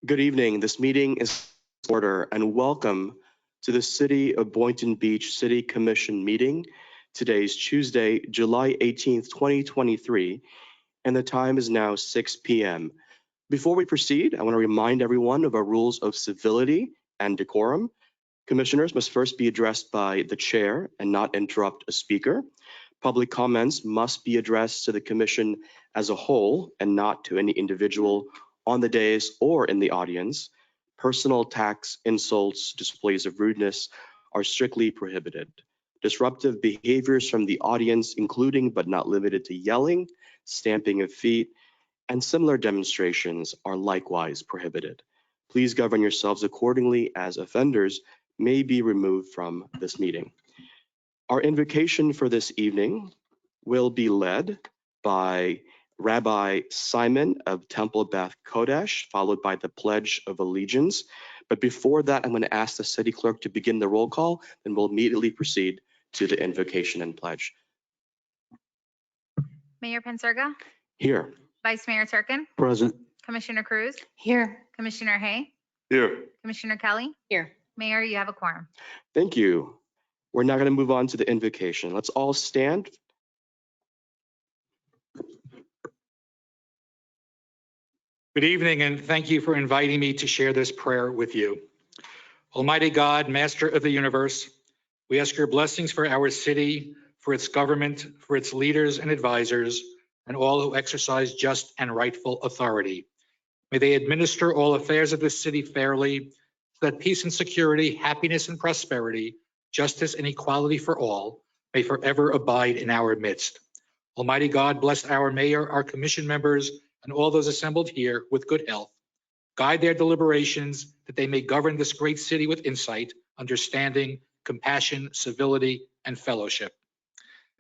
Good evening. This meeting is in order, and welcome to the City of Boynton Beach City Commission meeting. Today is Tuesday, July 18th, 2023, and the time is now 6 p.m. Before we proceed, I want to remind everyone of our rules of civility and decorum. Commissioners must first be addressed by the chair and not interrupt a speaker. Public comments must be addressed to the commission as a whole and not to any individual on the dais or in the audience. Personal attacks, insults, displays of rudeness are strictly prohibited. Disruptive behaviors from the audience, including but not limited to yelling, stamping of feet, and similar demonstrations are likewise prohibited. Please govern yourselves accordingly, as offenders may be removed from this meeting. Our invocation for this evening will be led by Rabbi Simon of Temple Beth Kodesh, followed by the Pledge of Allegiance. But before that, I'm going to ask the city clerk to begin the roll call, and we'll immediately proceed to the invocation and pledge. Mayor Pensurga, Here. Vice Mayor Turkin, Present. Commissioner Cruz, Here. Commissioner Hay, Here. Commissioner Kelly. Here. Mayor, you have a quorum. Thank you. We're now going to move on to the invocation. Let's all stand. Good evening, and thank you for inviting me to share this prayer with you. Almighty God, Master of the universe, we ask your blessings for our city, for its government, for its leaders and advisors, and all who exercise just and rightful authority. May they administer all affairs of this city fairly, so that peace and security, happiness and prosperity, justice and equality for all may forever abide in our midst. Almighty God, bless our mayor, our commission members, and all those assembled here with good health. Guide their deliberations that they may govern this great city with insight, understanding, compassion, civility, and fellowship.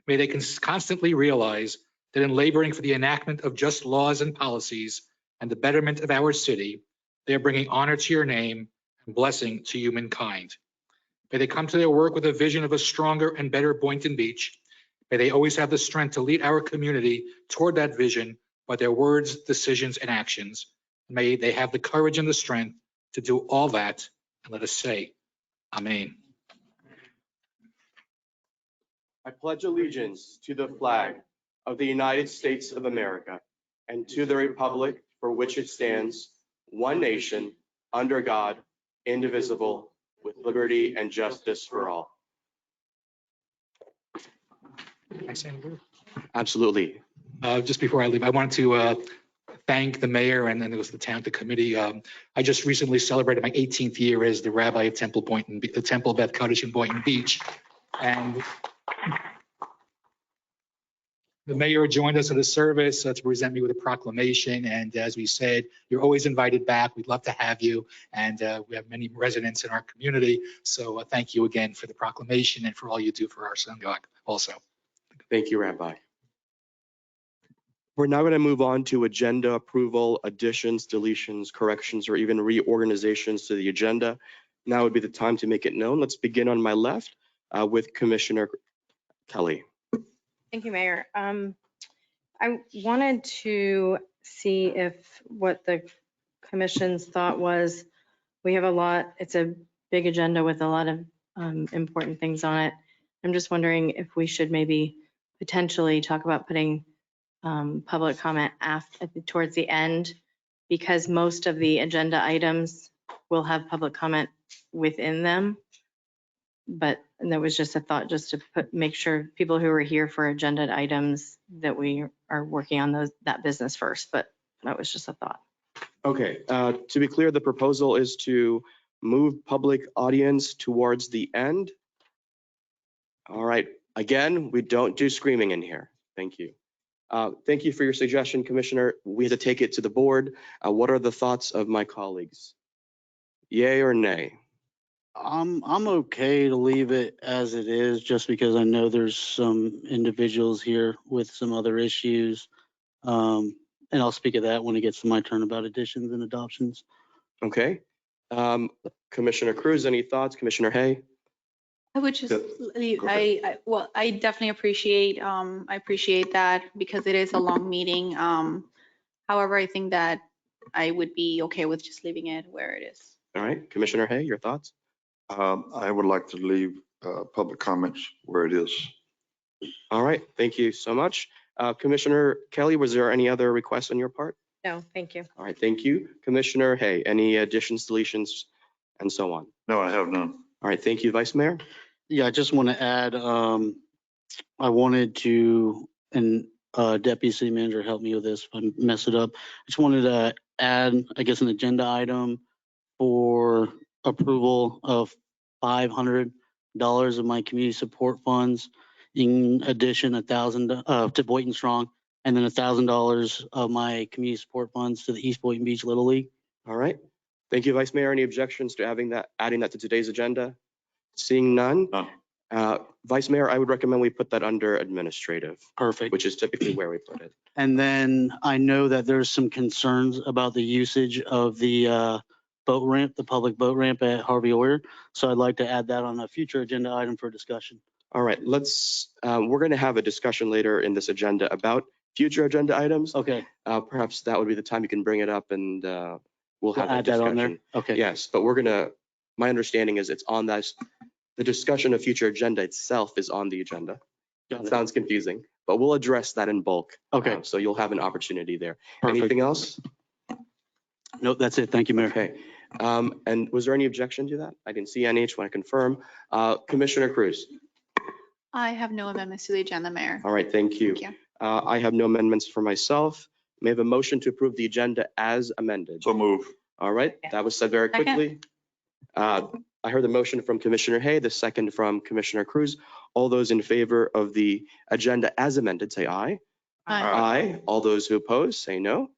May they constantly realize that in laboring for the enactment of just laws and policies and the betterment of our city, they are bringing honor to your name and blessing to humankind. May they come to their work with a vision of a stronger and better Boynton Beach. May they always have the strength to lead our community toward that vision by their words, decisions, and actions. May they have the courage and the strength to do all that, and let us say, Amen. I pledge allegiance to the flag of the United States of America and to the republic for which it stands, one nation, under God, indivisible, with liberty and justice for all. Can I say a word? Absolutely. Just before I leave, I wanted to thank the mayor and then it was the committee. I just recently celebrated my 18th year as the rabbi of Temple Beth Kodesh in Boynton Beach. And the mayor joined us at a service to present me with a proclamation. And as we said, you're always invited back. We'd love to have you. And we have many residents in our community. So thank you again for the proclamation and for all you do for our synagogue also. Thank you, Rabbi. We're now going to move on to agenda approval, additions, deletions, corrections, or even reorganizations to the agenda. Now would be the time to make it known. Let's begin on my left with Commissioner Kelly. Thank you, Mayor. I wanted to see if what the commission's thought was. We have a lot, it's a big agenda with a lot of important things on it. I'm just wondering if we should maybe potentially talk about putting public comment towards the end, because most of the agenda items will have public comment within them. But that was just a thought, just to make sure people who are here for agenda items that we are working on that business first. But that was just a thought. Okay, to be clear, the proposal is to move public audience towards the end. All right, again, we don't do screaming in here. Thank you. Thank you for your suggestion, Commissioner. We had to take it to the board. What are the thoughts of my colleagues? Yay or nay? I'm okay to leave it as it is, just because I know there's some individuals here with some other issues. And I'll speak of that when it gets to my turn about additions and adoptions. Okay. Commissioner Cruz, any thoughts? Commissioner Hay? I would just leave, I definitely appreciate, I appreciate that because it is a long meeting. However, I think that I would be okay with just leaving it where it is. All right, Commissioner Hay, your thoughts? I would like to leave public comments where it is. All right, thank you so much. Commissioner Kelly, was there any other requests on your part? No, thank you. All right, thank you. Commissioner Hay, any additions, deletions, and so on? No, I have none. All right, thank you, Vice Mayor. Yeah, I just want to add, I wanted to, and Deputy City Manager help me with this if I mess it up. I just wanted to add, I guess, an agenda item for approval of $500 of my community support funds. In addition, $1,000 to Boynton Strong, and then $1,000 of my community support funds to the East Boynton Beach Little League. All right, thank you, Vice Mayor. Any objections to adding that to today's agenda? Seeing none. None. Vice Mayor, I would recommend we put that under administrative, Perfect. which is typically where we put it. And then I know that there's some concerns about the usage of the boat ramp, the public boat ramp at Harvey Oyer. So I'd like to add that on a future agenda item for discussion. All right, we're going to have a discussion later in this agenda about future agenda items. Okay. Perhaps that would be the time you can bring it up and we'll have that Add that on there. discussion. Okay. Yes, but my understanding is it's on that, the discussion of future agenda itself is on the agenda. Got It it. sounds confusing, but we'll address that in bulk. Okay. So you'll have an opportunity there. Perfect. Anything else? Nope, that's it. Thank you, Mayor. Okay. And was there any objection to that? I didn't see any. Just want to confirm. Commissioner Cruz. I have no amendments to the agenda, Mayor. All right, thank you. Thank you. I have no amendments for myself. May I have a motion to approve the agenda as amended? So move. All right, that was said very Second. quickly. I heard the motion from Commissioner Hay, the second from Commissioner Cruz. All those in favor of the agenda as amended, say aye. Aye. Aye. All those who oppose, say no.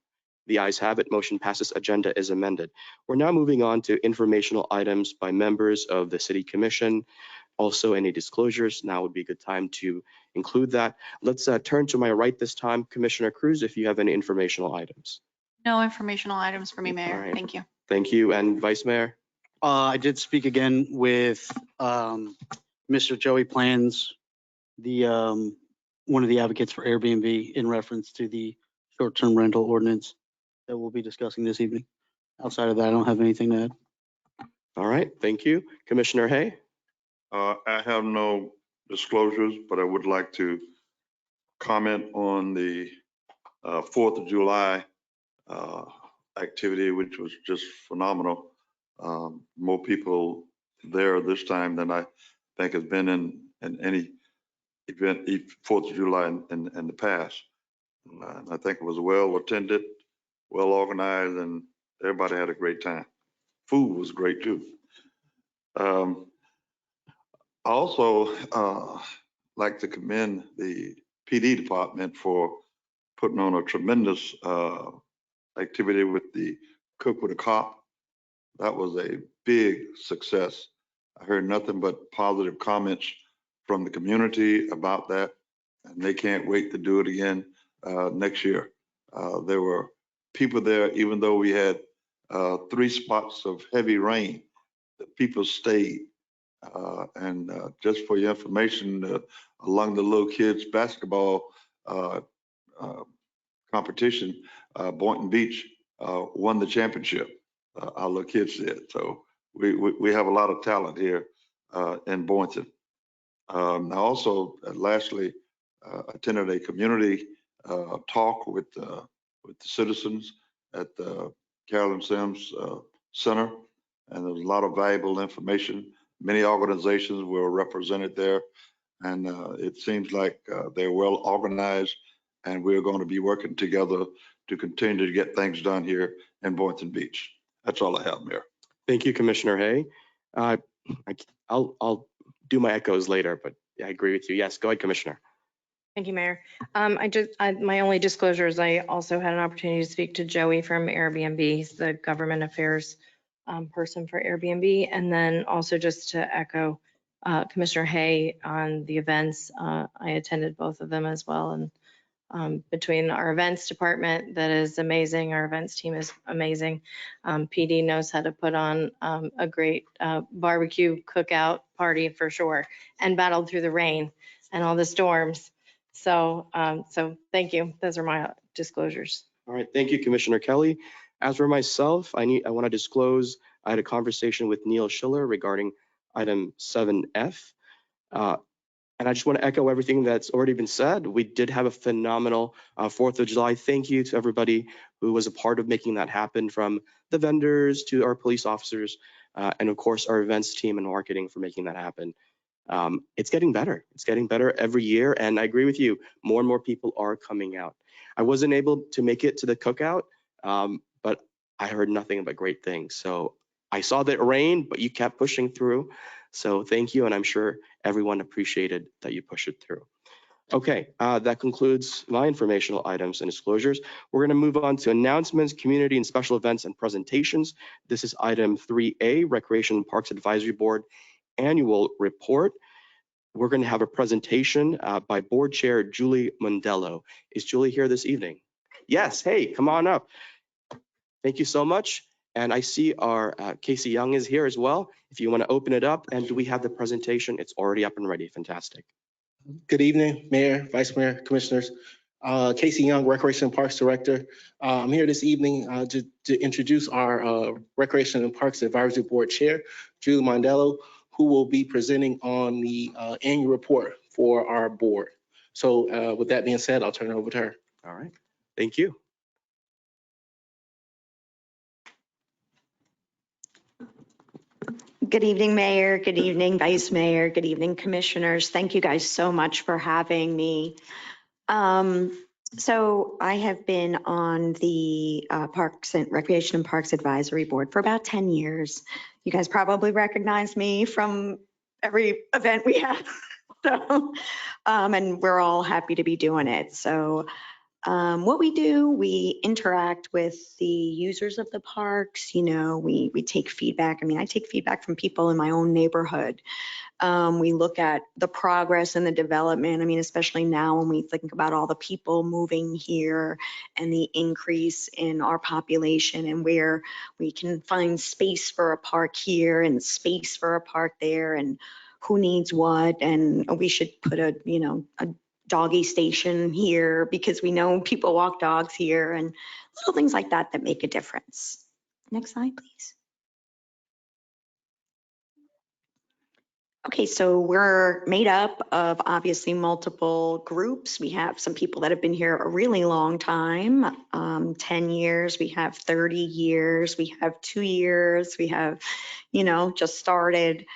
The ayes have it. Motion passes. Agenda is amended. We're now moving on to informational items by members of the City Commission. Also, any disclosures, now would be a good time to include that. Let's turn to my right this time. Commissioner Cruz, if you have any informational items. No informational items for me, All Mayor. right. Thank you. Thank you. And Vice Mayor? I did speak again with Mr. Joey Plans, the one of the advocates for Airbnb in reference to the short-term rental ordinance that we'll be discussing this evening. Outside of that, I don't have anything to add. All right, thank you. Commissioner Hay? I have no disclosures, but I would like to comment on the 4th of July activity, which was just phenomenal. More people there this time than I think has been in any event, 4th of July in the past. And I think it was well attended, well organized, and everybody had a great time. Food was great too. I also like to commend the PD department for putting on a tremendous activity with the Cook with a Cop. That was a big success. I heard nothing but positive comments from the community about that, and they can't wait to do it again next year. There were people there, even though we had 3 spots of heavy rain, the people stayed. And just for your information, along the little kids basketball competition, Boynton Beach won the championship. Our little kids did. So we have a lot of talent here in Boynton. I also lastly attended a community talk with the citizens at the Carolyn Sims Center, and there was a lot of valuable information. Many organizations were represented there, and it seems like they're well organized, and we're going to be working together to continue to get things done here in Boynton Beach. That's all I have, Mayor. Thank you, Commissioner Hay. I'll do my echoes later, but I agree with you. Yes, go ahead, Commissioner. Thank you, Mayor. My only disclosure is I also had an opportunity to speak to Joey from Airbnb. He's the government affairs person for Airbnb. And then also just to echo Commissioner Hay on the events, I attended both of them as well. And between our events department, that is amazing. Our events team is amazing. PD knows how to put on a great barbecue cookout party for sure, and battled through the rain and all the storms. So thank you. Those are my disclosures. All right, thank you, Commissioner Kelly. As for myself, I want to disclose I had a conversation with Neil Schiller regarding item 7F. And I just want to echo everything that's already been said. We did have a phenomenal 4th of July. Thank you to everybody who was a part of making that happen, from the vendors to our police officers, and of course our events team and marketing for making that happen. It's getting better. It's getting better every year. And I agree with you, more and more people are coming out. I wasn't able to make it to the cookout, but I heard nothing but great things. So I saw that it rained, but you kept pushing through. So thank you. And I'm sure everyone appreciated that you pushed it through. Okay, that concludes my informational items and disclosures. We're going to move on to announcements, community and special events and presentations. This is item 3A, Recreation and Parks Advisory Board Annual Report. We're going to have a presentation by Board Chair Julie Mondello. Is Julie here this evening? Yes, hey, come on up. Thank you so much. And I see our Casey Young is here as well. If you want to open it up, and do we have the presentation? It's already up and ready. Fantastic. Good evening, Mayor, Vice Mayor, Commissioners. Casey Young, Recreation and Parks Director. I'm here this evening to introduce our Recreation and Parks Advisory Board Chair, Julie Mondello, who will be presenting on the annual report for our board. So with that being said, I'll turn it over to her. All right, thank you. Good evening, Mayor. Good evening, Vice Mayor. Good evening, Commissioners. Thank you guys so much for having me. So I have been on the Parks and Recreation and Parks Advisory Board for about 10 years. You guys probably recognize me from every event we have. So, and we're all happy to be doing it. So what we do, we interact with the users of the parks. You know, we take feedback. I mean, I take feedback from people in my own neighborhood. We look at the progress and the development. I mean, especially now when we think about all the people moving here and the increase in our population, and where we can find space for a park here and space for a park there, and who needs what, and we should put a doggy station here because we know people walk dogs here, and little things like that that make a difference. Next slide, please. Okay, so we're made up of obviously multiple groups. We have some people that have been here a really long time, 10 years, we have 30 years, we have 2 years, we have, just started.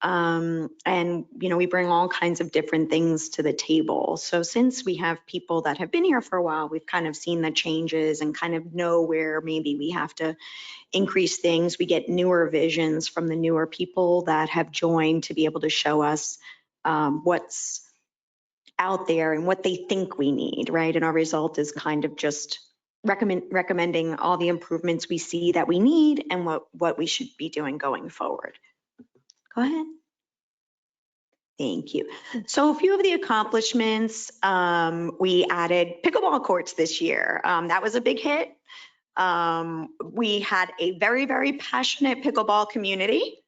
And, we bring all kinds of different things to the table. So since we have people that have been here for a while, we've kind of seen the changes and kind of know where maybe we have to increase things. We get newer visions from the newer people that have joined to be able to show us what's out there and what they think we need, right? And our result is kind of just recommending all the improvements we see that we need and what we should be doing going forward. Go ahead. Thank you. So a few of the accomplishments, we added pickleball courts this year. That was a big hit. We had a very, very passionate pickleball community,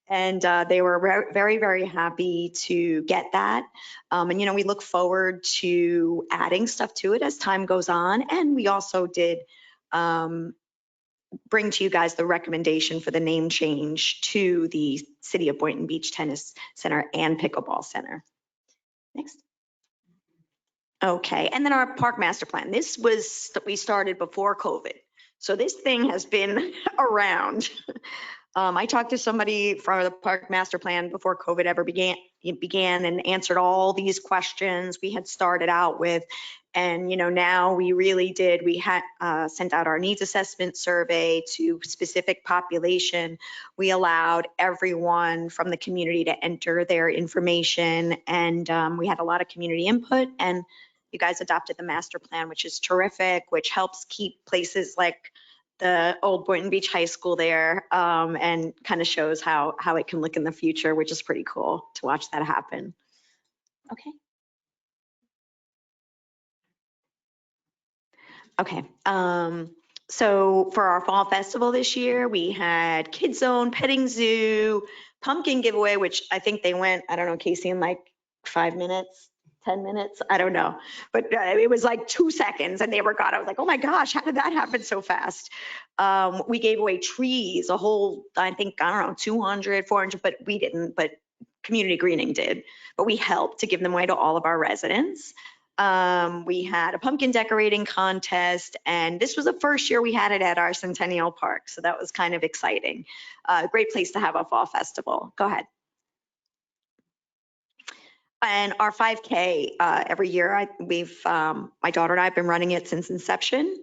and they were very, very happy to get that. And, we look forward to adding stuff to it as time goes on. And we also did bring to you guys the recommendation for the name change to the City of Boynton Beach Tennis Center and Pickleball Center. Next. Okay, and then our park master plan. We started before COVID. So this thing has been around. I talked to somebody from the park master plan before COVID ever began and answered all these questions we had started out with. And, now we really did. We had sent out our needs assessment survey to specific population. We allowed everyone from the community to enter their information, and we had a lot of community input, and you guys adopted the master plan, which is terrific, which helps keep places like the old Boynton Beach High School there, and kind of shows how it can look in the future, which is pretty cool to watch that happen. Okay. Okay, so for our fall festival this year, we had Kids Zone, Petting Zoo, Pumpkin Giveaway, which I think they went, I don't know, Casey, in like 5 minutes, 10 minutes, I don't know. But it was like 2 seconds and they were gone. I was like, oh my gosh, how did that happen so fast? We gave away trees, a whole, I think, I don't know, 200, 400, but we didn't, but community greening did. But we helped to give them away to all of our residents. We had a pumpkin decorating contest, and this was the first year we had it at our Centennial Park. So that was kind of exciting. Great place to have a fall festival. Go ahead. And our 5K every year, my daughter and I have been running it since inception.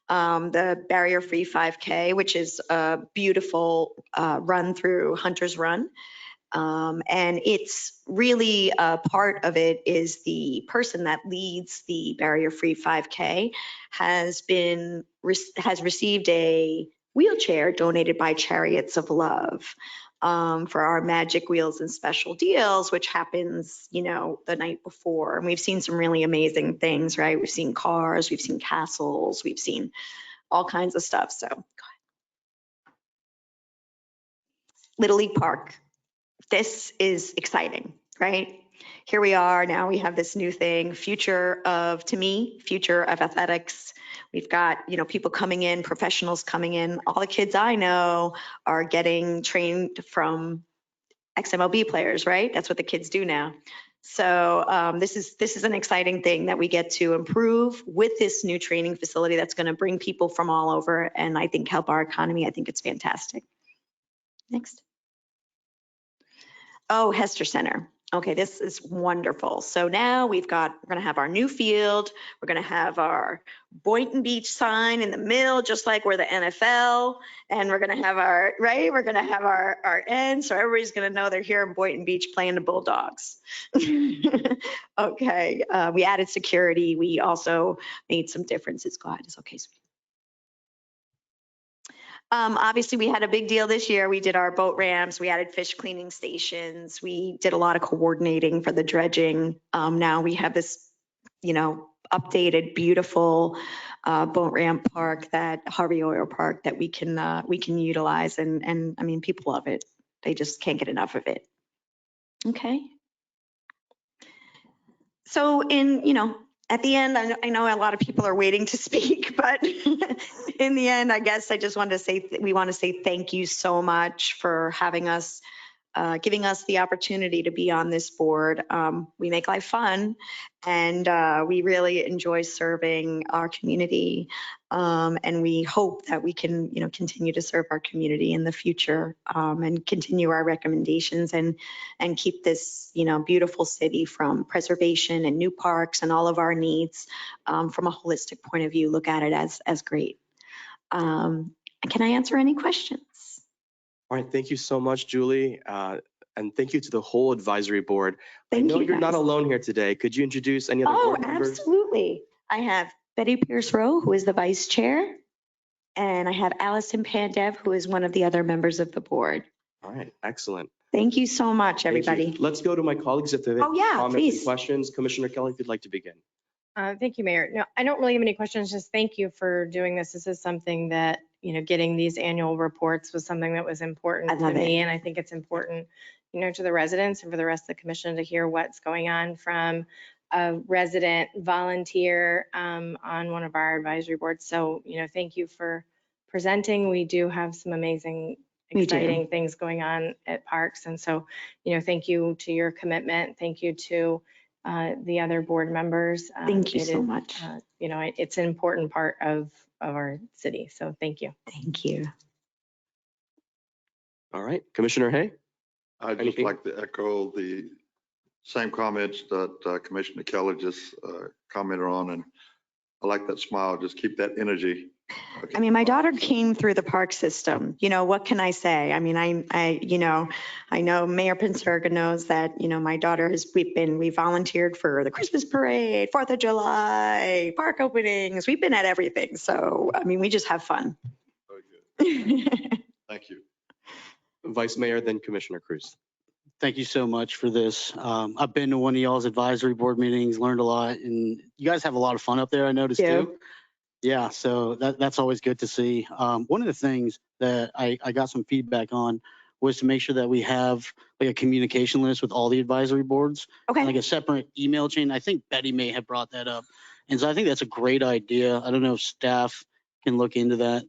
The barrier-free 5K, which is a beautiful run through Hunter's Run. And it's really part of it is the person that leads the barrier-free 5K has received a wheelchair donated by Chariots of Love. For our magic wheels and special deals, which happens, the night before. And we've seen some really amazing things, right? We've seen cars, we've seen castles, we've seen all kinds of stuff. So, go ahead. Little League Park. This is exciting, right? Here we are now. We have this new thing, future of athletics. We've got, people coming in, professionals coming in. All the kids I know are getting trained from ex-MLB players, right? That's what the kids do now. So this is an exciting thing that we get to improve with this new training facility that's going to bring people from all over and I think help our economy. I think it's fantastic. Next. Oh, Hester Center. Okay, this is wonderful. So now we're going to have our new field. We're going to have our Boynton Beach sign in the middle, just like we're the NFL. And we're going to have we're going to have our end. So everybody's going to know they're here in Boynton Beach playing the Bulldogs. Okay, we added security. We also made some differences. Go ahead, it's okay, sweetie. Obviously, we had a big deal this year. We did our boat ramps. We added fish cleaning stations. We did a lot of coordinating for the dredging. Now we have this, updated, beautiful boat ramp park, that Harvey Oil Park, that we can utilize. And I mean, people love it. They just can't get enough of it. Okay. So at the end, I know a lot of people are waiting to speak, but in the end, I guess I just wanted to say, we want to say thank you so much for having us, giving us the opportunity to be on this board. We make life fun and we really enjoy serving our community. And we hope that we can, continue to serve our community in the future and continue our recommendations and keep this, beautiful city from preservation and new parks and all of our needs from a holistic point of view, look at it as great. Can I answer any questions? All right, thank you so much, Julie. And thank you to the whole advisory board. Thank I know you, you're not guys. alone here today. Could you introduce any other board members? Absolutely. I have Betty Pierce-Rowe, who is the vice chair, and I have Allison Pandev, who is one of the other members of the board. All right, excellent. Thank you so much, Thank you. everybody. Let's go to my colleagues if they have Oh, yeah, comments please. and questions. Commissioner Kelly, if you'd like to begin. Thank you, Mayor. No, I don't really have any questions. Just thank you for doing this. This is something that, getting these annual reports was something that was important to me. And I think it's important, to the residents and for the rest of the commission to hear what's going on from a resident volunteer on one of our advisory boards. So, thank you for presenting. We do have some amazing, exciting things going on at parks. And so, thank you to your commitment. Thank you to the other board members. Thank you so much. It's an important part of our city. So thank you. Thank you. All right, Commissioner Hay. I'd just like to echo the same comments that Commissioner Kelly just commented on, and I like that smile. Just keep that energy. I mean, my daughter came through the park system. What can I say? I mean, I know Mayor Pinserga knows that, my daughter we volunteered for the Christmas parade, 4th of July, park openings. We've been at everything. So, I mean, we just have fun. Very good. Thank you. Vice Mayor, then Commissioner Cruz. Thank you so much for this. I've been to one of y'all's advisory board meetings, learned a lot, and you guys have a lot of fun up there, I noticed too. Yeah, so that's always good to see. One of the things that I got some feedback on was to make sure that we have like a communication list with all the advisory boards, Okay. like a separate email chain. I think Betty may have brought that up. And so I think that's a great idea. I don't know if staff can look into that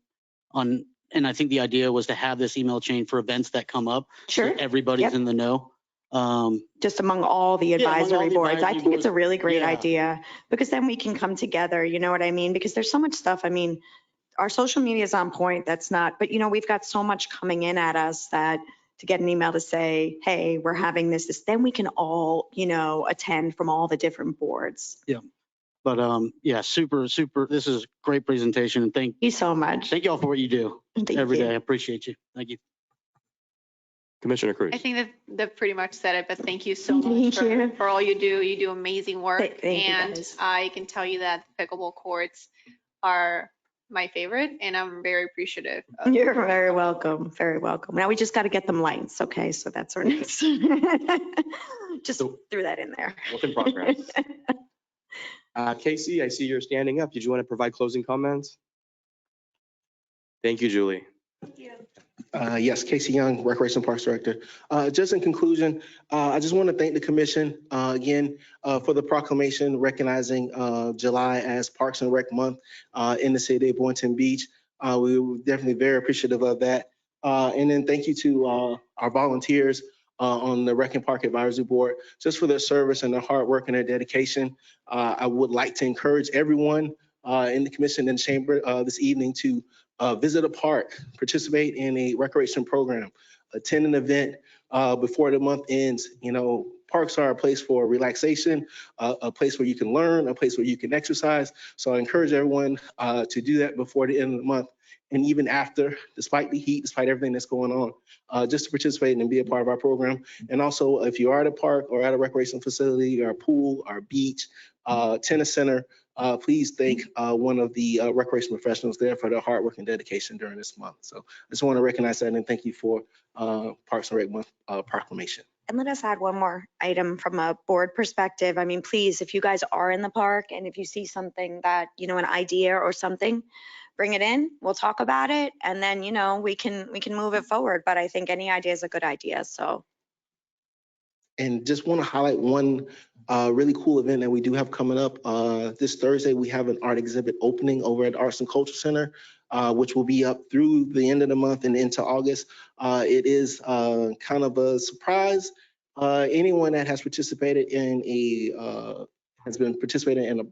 and I think the idea was to have this email chain for events that come up. Sure. So everybody's Yep. in the know. Just among all the among all advisory the boards. I advisory think it's a boards. really great Yeah. idea because then we can come together, you know what I mean? Because there's so much stuff. I mean, our social media is on point. That's not, but we've got so much coming in at us that to get an email to say, hey, we're having this, then we can all, attend from all the different boards. But yeah, super. This is a great presentation, and Thank you so much. thank y'all for what you do Thank every you. day. I appreciate you. Thank you. Commissioner Cruz. I think that pretty much said it, but thank you so much Thank you. for all you do. You do amazing work. Thank you, And guys. I can tell you that pickleball courts are my favorite, and I'm very appreciative. You're very welcome. Very welcome. Now we just got to get them lights. Okay. So that's our next. Just So- threw that in there. Work in progress. Casey, I see you're standing up. Did you want to provide closing comments? Thank you, Julie. Yes, Casey Young, Recreation Parks Director. Just in conclusion, I just want to thank the commission again for the proclamation recognizing July as Parks and Rec Month in the city of Boynton Beach. We were definitely very appreciative of that. And then thank you to our volunteers on the Rec and Park Advisory Board, just for their service and their hard work and their dedication. I would like to encourage everyone in the commission and chamber this evening to visit a park, participate in a recreation program, attend an event before the month ends. Parks are a place for relaxation, a place where you can learn, a place where you can exercise. So I encourage everyone to do that before the end of the month. And even after, despite the heat, despite everything that's going on, just to participate and be a part of our program. And also, if you are at a park or at a recreation facility or a pool or a beach, tennis center, please thank one of the recreation professionals there for their hard work and dedication during this month. So I just want to recognize that and thank you for Parks and Rec Month proclamation. And let us add one more item from a board perspective. I mean, please, if you guys are in the park and if you see something that, an idea or something, bring it in, we'll talk about it. And then, we can move it forward. But I think any idea is a good idea. So. And just want to highlight one really cool event that we do have coming up. This Thursday, we have an art exhibit opening over at Arts and Culture Center, which will be up through the end of the month and into August. It is kind of a surprise. Anyone that has participated in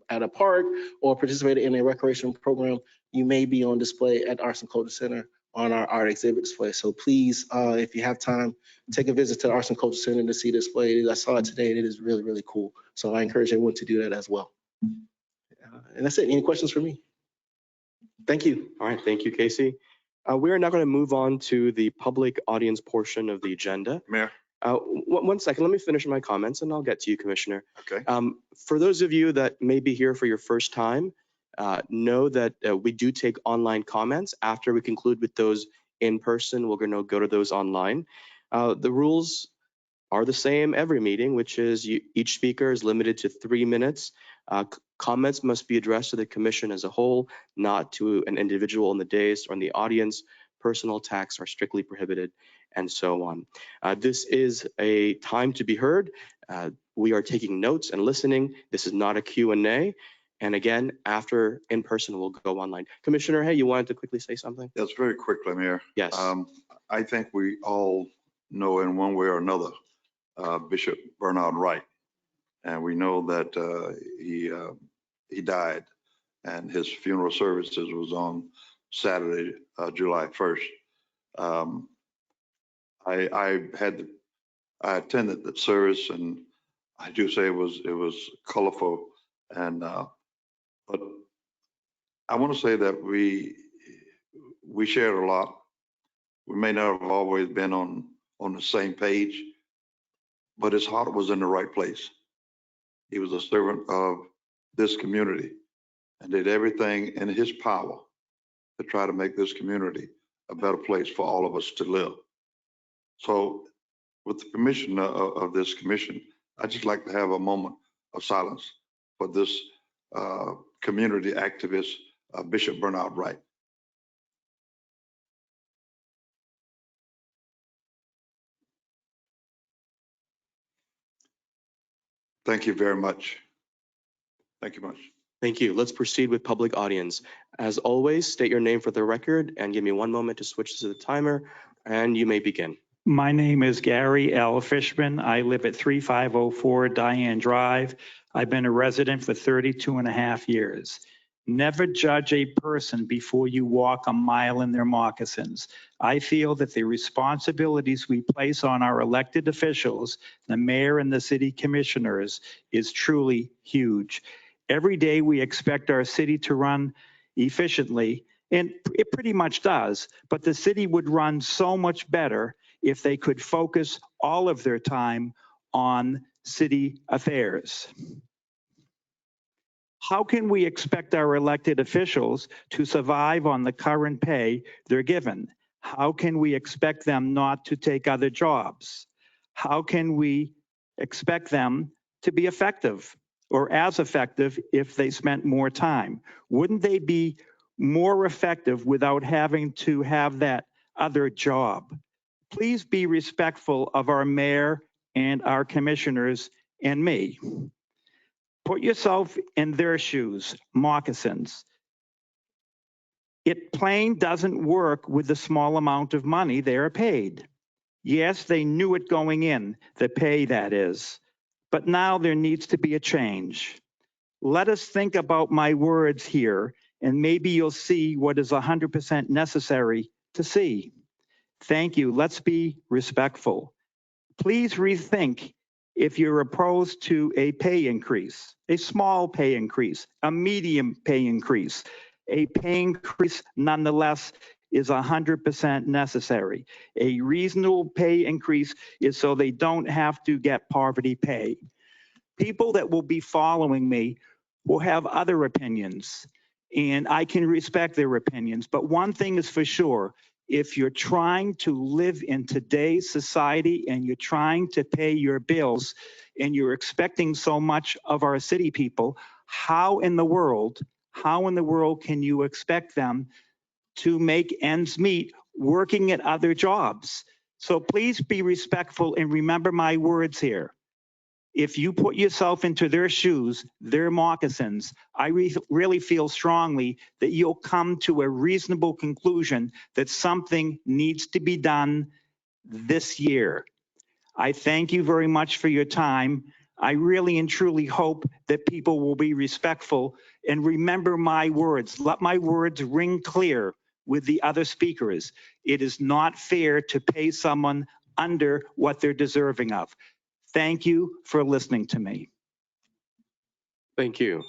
at a park or participated in a recreation program, you may be on display at Arts and Culture Center on our art exhibit display. So please, if you have time, take a visit to the Arts and Culture Center to see the display. I saw it today and it is really, really cool. So I encourage everyone to do that as well. And that's it. Any questions for me? Thank you. All right, thank you, Casey. We are now going to move on to the public audience portion of the agenda. Mayor. One second, let me finish my comments and I'll get to you, Commissioner. Okay. For those of you that may be here for your first time, know that we do take online comments. After we conclude with those in person, we're going to go to those online. The rules are the same every meeting, which is each speaker is limited to 3 minutes. Comments must be addressed to the commission as a whole, not to an individual in the dais or in the audience. Personal attacks are strictly prohibited, and so on. This is a time to be heard. We are taking notes and listening. This is not a Q&A. And again, after in person, we'll go online. Commissioner, hey, you wanted to quickly say something? Yes, very quickly, Mayor. Yes. I think we all know in one way or another Bishop Bernard Wright, and we know that he died, and his funeral services was on Saturday, July 1st. I attended the service, and I do say it was colorful, and but I want to say that we shared a lot. We may not have always been on the same page, but his heart was in the right place. He was a servant of this community and did everything in his power to try to make this community a better place for all of us to live. So with the permission of this commission, I'd just like to have a moment of silence for this community activist, Bishop Bernard Wright. Thank you very much. Thank you much. Thank you. Let's proceed with public audience. As always, state your name for the record and give me one moment to switch to the timer, and you may begin. My name is Gary L. Fishman. I live at 3504 Diane Drive. I've been a resident for 32 and a half years. Never judge a person before you walk a mile in their moccasins. I feel that the responsibilities we place on our elected officials, the mayor and the city commissioners, is truly huge. Every day we expect our city to run efficiently, and it pretty much does, but the city would run so much better if they could focus all of their time on city affairs. How can we expect our elected officials to survive on the current pay they're given? How can we expect them not to take other jobs? How can we expect them to be effective or as effective if they spent more time? Wouldn't they be more effective without having to have that other job? Please be respectful of our mayor and our commissioners and me. Put yourself in their shoes, moccasins. It plain doesn't work with the small amount of money they are paid. Yes, they knew it going in, the pay that is, but now there needs to be a change. Let us think about my words here, and maybe you'll see what is 100% necessary to see. Thank you. Let's be respectful. Please rethink if you're opposed to a pay increase, a small pay increase, a medium pay increase. A pay increase nonetheless is 100% necessary. A reasonable pay increase is so they don't have to get poverty pay. People that will be following me will have other opinions, and I can respect their opinions. But one thing is for sure, if you're trying to live in today's society and you're trying to pay your bills and you're expecting so much of our city people, how in the world can you expect them to make ends meet working at other jobs? So please be respectful and remember my words here. If you put yourself into their shoes, their moccasins, I really feel strongly that you'll come to a reasonable conclusion that something needs to be done this year. I thank you very much for your time. I really and truly hope that people will be respectful and remember my words. Let my words ring clear with the other speakers. It is not fair to pay someone under what they're deserving of. Thank you for listening to me. Thank you.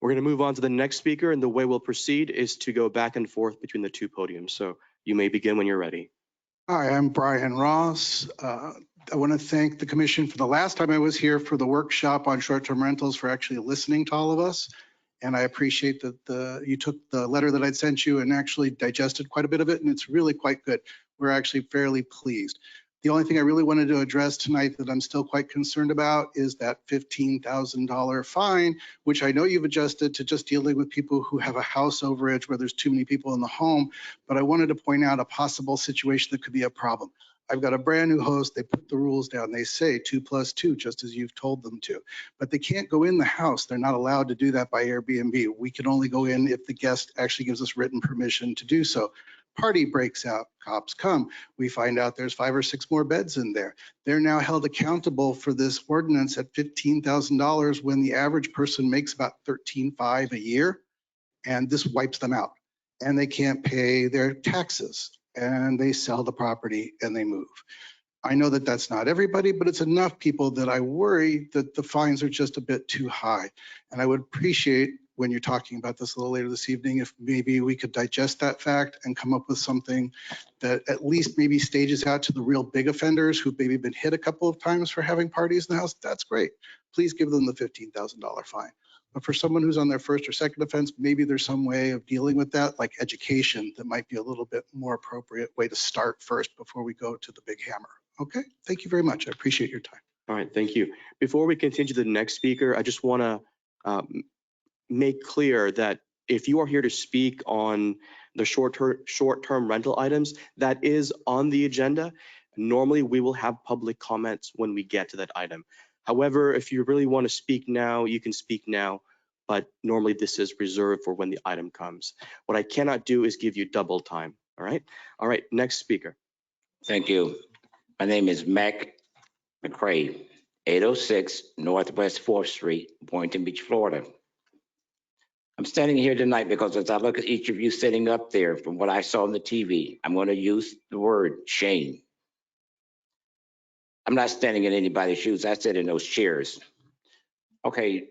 We're going to move on to the next speaker, and the way we'll proceed is to go back and forth between the two podiums. So you may begin when you're ready. Hi, I'm Brian Ross. I want to thank the commission for the last time I was here for the workshop on short-term rentals for actually listening to all of us. And I appreciate that you took the letter that I'd sent you and actually digested quite a bit of it, and it's really quite good. We're actually fairly pleased. The only thing I really wanted to address tonight that I'm still quite concerned about is that $15,000 fine, which I know you've adjusted to just dealing with people who have a house overage where there's too many people in the home. But I wanted to point out a possible situation that could be a problem. I've got a brand new host. They put the rules down. They say 2 + 2, just as you've told them to. But they can't go in the house. They're not allowed to do that by Airbnb. We can only go in if the guest actually gives us written permission to do so. Party breaks out, cops come. We find out there's 5 or 6 more beds in there. They're now held accountable for this ordinance at $15,000 when the average person makes about $13,500 a year, and this wipes them out. And they can't pay their taxes, and they sell the property and they move. I know that that's not everybody, but it's enough people that I worry that the fines are just a bit too high. And I would appreciate when you're talking about this a little later this evening, if maybe we could digest that fact and come up with something that at least maybe stages out to the real big offenders who've maybe been hit a couple of times for having parties in the house. That's great. Please give them the $15,000 fine. But for someone who's on their first or second offense, maybe there's some way of dealing with that, like education, that might be a little bit more appropriate way to start first before we go to the big hammer. Okay, thank you very much. I appreciate your time. All right, thank you. Before we continue to the next speaker, I just want to make clear that if you are here to speak on the short-term rental items, that is on the agenda. Normally, we will have public comments when we get to that item. However, if you really want to speak now, you can speak now, but normally this is reserved for when the item comes. What I cannot do is give you double time, all right? All right, next speaker. Thank you. My name is Mac McCray, 806 Northwest 4th Street, Boynton Beach, Florida. I'm standing here tonight because as I look at each of you sitting up there, from what I saw on the TV, I'm going to use the word shame. I'm not standing in anybody's shoes. I sit in those chairs. Okay,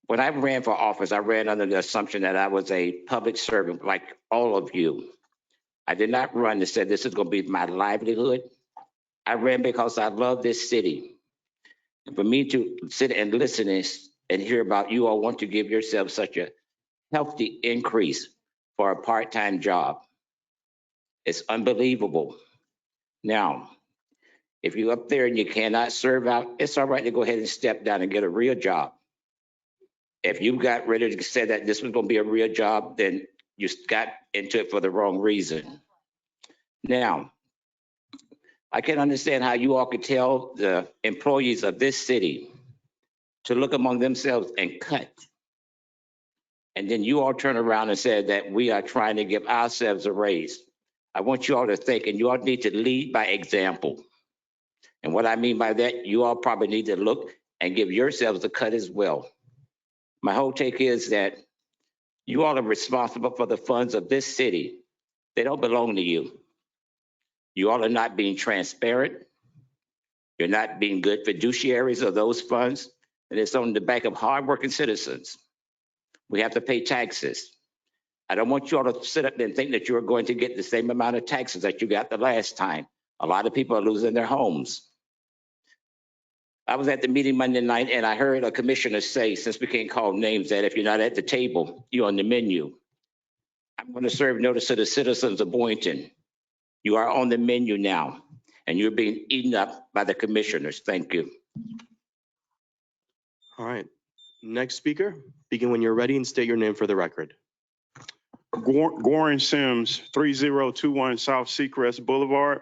when I ran for office, I ran under the assumption that I was a public servant like all of you. I did not run and said this is going to be my livelihood. I ran because I love this city. And for me to sit and listen and hear about you all want to give yourself such a healthy increase for a part-time job, it's unbelievable. Now, if you're up there and you cannot serve out, it's all right to go ahead and step down and get a real job. If you got ready to say that this was going to be a real job, then you got into it for the wrong reason. Now, I can understand how you all could tell the employees of this city to look among themselves and cut. And then you all turn around and say that we are trying to give ourselves a raise. I want you all to think, and you all need to lead by example. And what I mean by that, you all probably need to look and give yourselves a cut as well. My whole take is that you all are responsible for the funds of this city. They don't belong to you. You all are not being transparent. You're not being good fiduciaries of those funds. And it's on the back of hardworking citizens. We have to pay taxes. I don't want you all to sit up there and think that you're going to get the same amount of taxes that you got the last time. A lot of people are losing their homes. I was at the meeting Monday night and I heard a commissioner say, since we can't call names, that if you're not at the table, you're on the menu. I'm going to serve notice to the citizens of Boynton. You are on the menu now and you're being eaten up by the commissioners. Thank you. All right, next speaker. Begin when you're ready and state your name for the record. Warren Sims, 3021 South Seacrest Boulevard.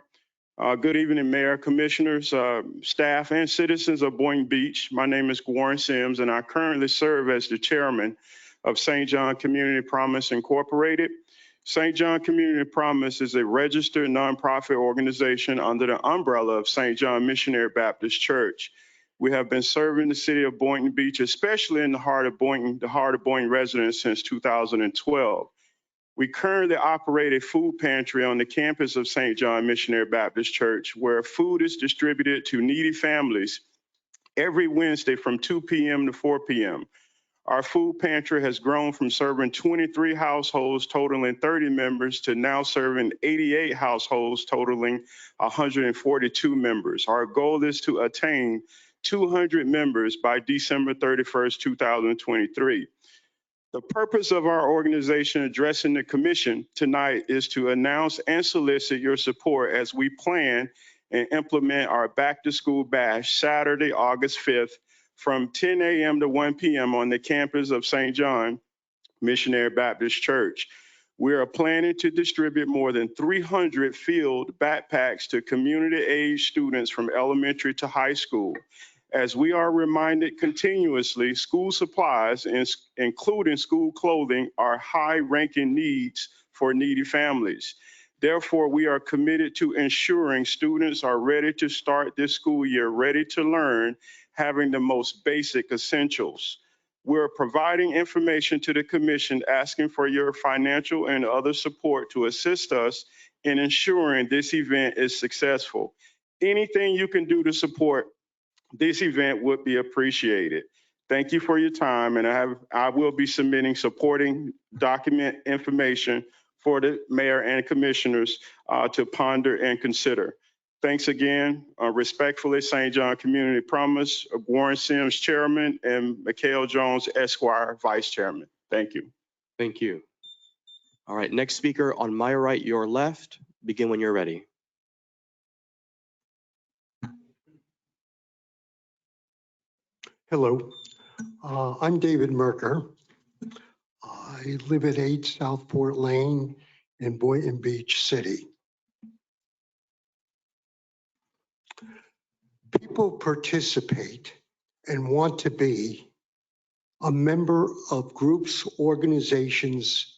Good evening, Mayor, Commissioners, staff, and citizens of Boynton Beach. My name is Warren Sims, and I currently serve as the chairman of St. John Community Promise Incorporated. St. John Community Promise is a registered nonprofit organization under the umbrella of St. John Missionary Baptist Church. We have been serving the city of Boynton Beach, especially in the heart of Boynton residents, since 2012. We currently operate a food pantry on the campus of St. John Missionary Baptist Church, where food is distributed to needy families every Wednesday from 2 p.m. to 4 p.m. Our food pantry has grown from serving 23 households totaling 30 members to now serving 88 households totaling 142 members. Our goal is to attain 200 members by December 31st, 2023. The purpose of our organization addressing the commission tonight is to announce and solicit your support as we plan and implement our back to school bash Saturday, August 5th from 10 a.m. to 1 p.m. on the campus of St. John Missionary Baptist Church. We are planning to distribute more than 300 filled backpacks to community-age students from elementary to high school. As we are reminded continuously, school supplies, including school clothing, are high-ranking needs for needy families. Therefore, we are committed to ensuring students are ready to start this school year, ready to learn, having the most basic essentials. We're providing information to the commission, asking for your financial and other support to assist us in ensuring this event is successful. Anything you can do to support this event would be appreciated. Thank you for your time, and I will be submitting supporting document information for the mayor and commissioners to ponder and consider. Thanks again. Respectfully, St. John Community Promise, Warren Sims, Chairman, and Mikhail Jones, Esquire, Vice Chairman. Thank you. Thank you. All right, next speaker on my right, your left. Begin when you're ready. Hello, I'm David Merker. I live at 8 Southport Lane in Boynton Beach City. People participate and want to be a member of groups, organizations,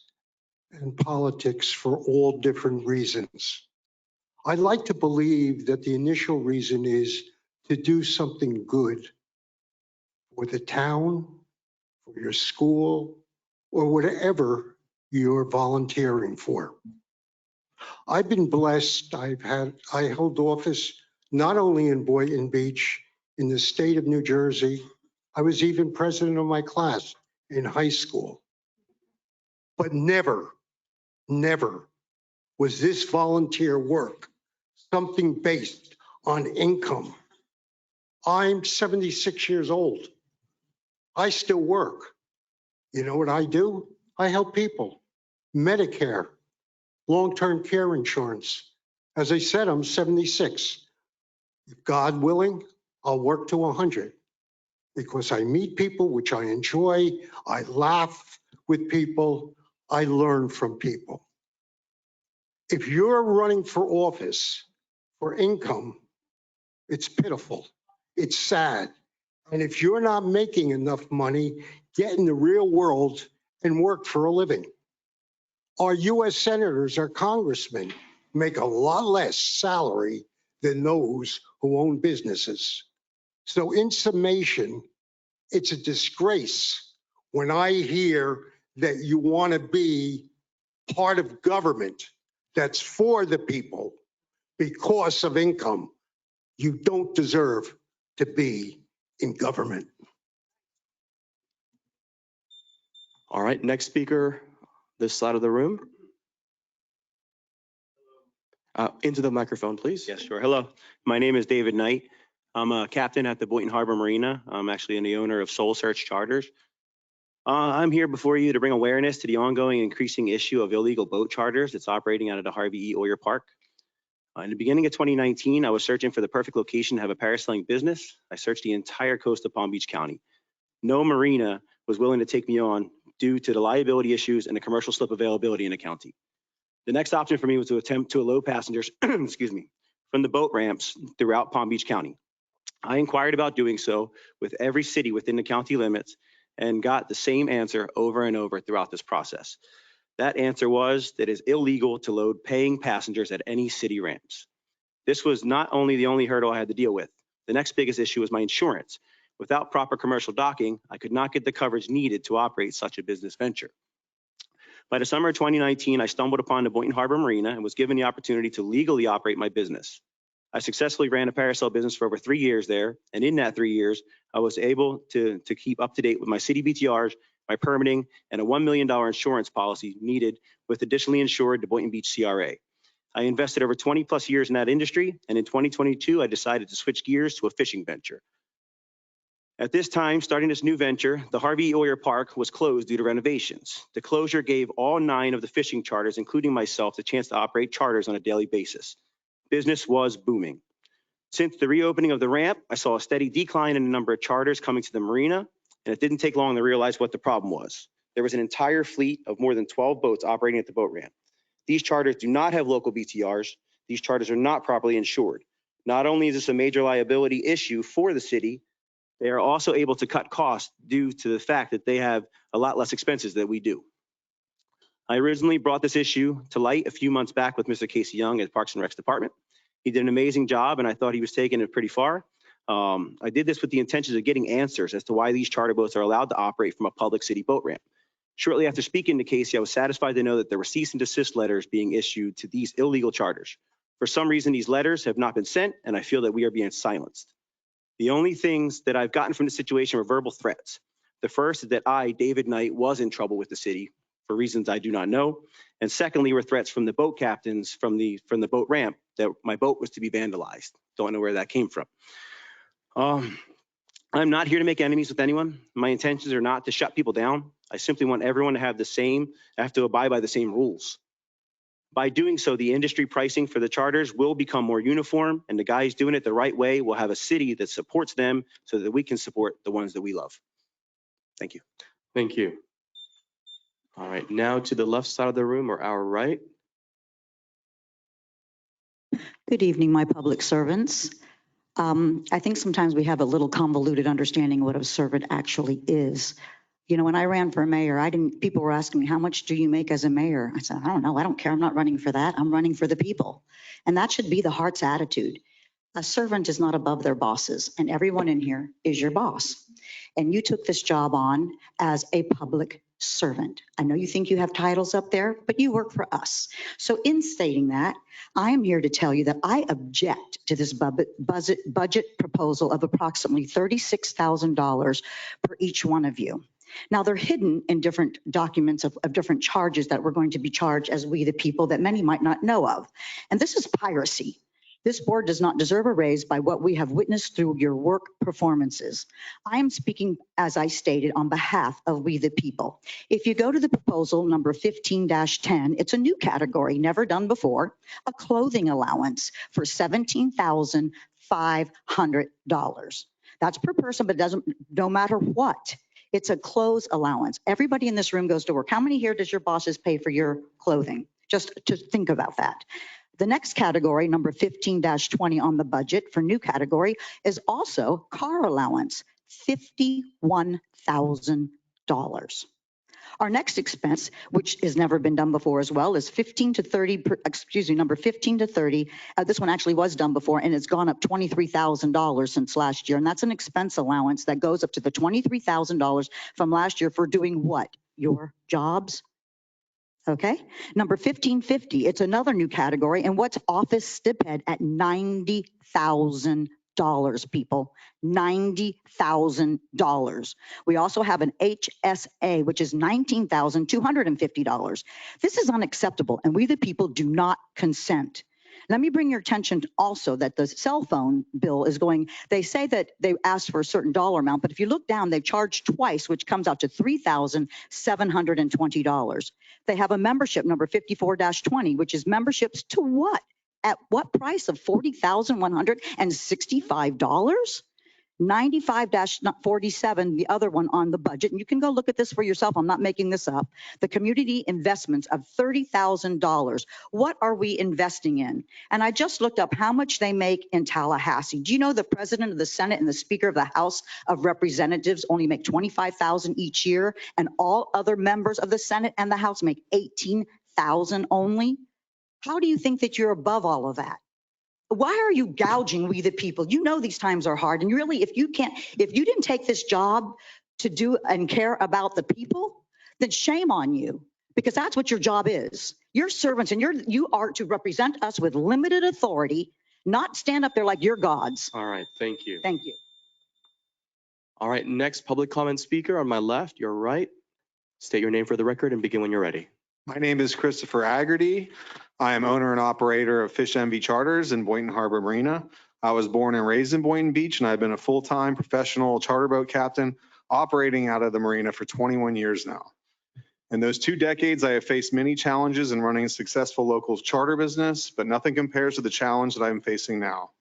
and politics for all different reasons. I like to believe that the initial reason is to do something good for the town, for your school, or whatever you're volunteering for. I've been blessed. I held office not only in Boynton Beach, in the state of New Jersey. I was even president of my class in high school. But never was this volunteer work something based on income. I'm 76 years old. I still work. You know what I do? I help people. Medicare, long-term care insurance. As I said, I'm 76. If God willing, I'll work to 100 because I meet people, which I enjoy. I laugh with people. I learn from people. If you're running for office for income, it's pitiful. It's sad. And if you're not making enough money, get in the real world and work for a living. Our US senators, our congressmen make a lot less salary than those who own businesses. So in summation, it's a disgrace when I hear that you want to be part of government that's for the people because of income. You don't deserve to be in government. All right, next speaker, this side of the room. Into the microphone, please. Yes, sure. Hello, my name is David Knight. I'm a captain at the Boynton Harbor Marina. I'm actually the owner of Soul Search Charters. I'm here before you to bring awareness to the ongoing increasing issue of illegal boat charters that's operating out of the Harvey E. Oyer Park. In the beginning of 2019, I was searching for the perfect location to have a parasailing business. I searched the entire coast of Palm Beach County. No marina was willing to take me on due to the liability issues and the commercial slip availability in the county. The next option for me was to attempt to load passengers, excuse me, from the boat ramps throughout Palm Beach County. I inquired about doing so with every city within the county limits and got the same answer over and over throughout this process. That answer was that it is illegal to load paying passengers at any city ramps. This was not only the only hurdle I had to deal with. The next biggest issue was my insurance. Without proper commercial docking, I could not get the coverage needed to operate such a business venture. By the summer of 2019, I stumbled upon the Boynton Harbor Marina and was given the opportunity to legally operate my business. I successfully ran a parasail business for over 3 years there, and in that 3 years, I was able to keep up to date with my city BTRs, my permitting, and a $1 million insurance policy needed with additionally insured the Boynton Beach CRA. I invested over 20 plus years in that industry, and in 2022, I decided to switch gears to a fishing venture. At this time, starting this new venture, the Harvey E. Oyer Park was closed due to renovations. The closure gave all 9 of the fishing charters, including myself, the chance to operate charters on a daily basis. Business was booming. Since the reopening of the ramp, I saw a steady decline in the number of charters coming to the marina, and it didn't take long to realize what the problem was. There was an entire fleet of more than 12 boats operating at the boat ramp. These charters do not have local BTRs. These charters are not properly insured. Not only is this a major liability issue for the city, they are also able to cut costs due to the fact that they have a lot less expenses than we do. I originally brought this issue to light a few months back with Mr. Casey Young at Parks and Recs Department. He did an amazing job, and I thought he was taking it pretty far. I did this with the intention of getting answers as to why these charter boats are allowed to operate from a public city boat ramp. Shortly after speaking to Casey, I was satisfied to know that there were cease and desist letters being issued to these illegal charters. For some reason, these letters have not been sent, and I feel that we are being silenced. The only things that I've gotten from the situation were verbal threats. The first is that I, David Knight, was in trouble with the city for reasons I do not know. And secondly, were threats from the boat captains from the boat ramp that my boat was to be vandalized. Don't know where that came from. I'm not here to make enemies with anyone. My intentions are not to shut people down. I simply want everyone to have to abide by the same rules. By doing so, the industry pricing for the charters will become more uniform, and the guys doing it the right way will have a city that supports them so that we can support the ones that we love. Thank you. Thank you. All right, now to the left side of the room or our right. Good evening, my public servants. I think sometimes we have a little convoluted understanding of what a servant actually is. You know, when I ran for mayor, people were asking me, how much do you make as a mayor? I said, I don't know. I don't care. I'm not running for that. I'm running for the people. And that should be the heart's attitude. A servant is not above their bosses, and everyone in here is your boss. And you took this job on as a public servant. I know you think you have titles up there, but you work for us. So in stating that, I am here to tell you that I object to this budget proposal of approximately $36,000 for each one of you. Now, they're hidden in different documents of different charges that we're going to be charged as we the people that many might not know of. And this is piracy. This board does not deserve a raise by what we have witnessed through your work performances. I am speaking, as I stated, on behalf of we the people. If you go to the proposal number 15-10, it's a new category, never done before, a clothing allowance for $17,500. That's per person, but it doesn't, no matter what. It's a clothes allowance. Everybody in this room goes to work. How many here does your bosses pay for your clothing? Just to think about that. The next category, number 15-20 on the budget for new category, is also car allowance, $51,000. Our next expense, which has never been done before as well, is number 15 to 30. This one actually was done before, and it's gone up $23,000 since last year. And that's an expense allowance that goes up to the $23,000 from last year for doing what? Your jobs? Okay. Number 1550, it's another new category. And what's office stipend at $90,000, people? $90,000. We also have an HSA, which is $19,250. This is unacceptable, and we the people do not consent. Let me bring your attention also that the cell phone bill is going, they say that they asked for a certain dollar amount, but if you look down, they charged twice, which comes out to $3,720. They have a membership number 54-20, which is memberships to what? At what price of $40,165? 95-47, the other one on the budget, and you can go look at this for yourself. I'm not making this up. The community investments of $30,000. What are we investing in? And I just looked up how much they make in Tallahassee. Do you know the president of the Senate and the Speaker of the House of Representatives only make $25,000 each year, and all other members of the Senate and the House make $18,000 only? How do you think that you're above all of that? Why are you gouging we the people? You know these times are hard, and really, if you didn't take this job to do and care about the people, then shame on you, because that's what your job is. You're servants, and you are to represent us with limited authority, not stand up there like you're gods. All right, thank you. Thank you. All right, next public comment speaker on my left, your right. State your name for the record and begin when you're ready. My name is Christopher Aggerty. I am owner and operator of Fish MV Charters in Boynton Harbor Marina. I was born and raised in Boynton Beach, and I've been a full-time professional charter boat captain operating out of the marina for 21 years now. In those 2 decades, I have faced many challenges in running a successful local charter business, but nothing compares to the challenge that I'm facing now.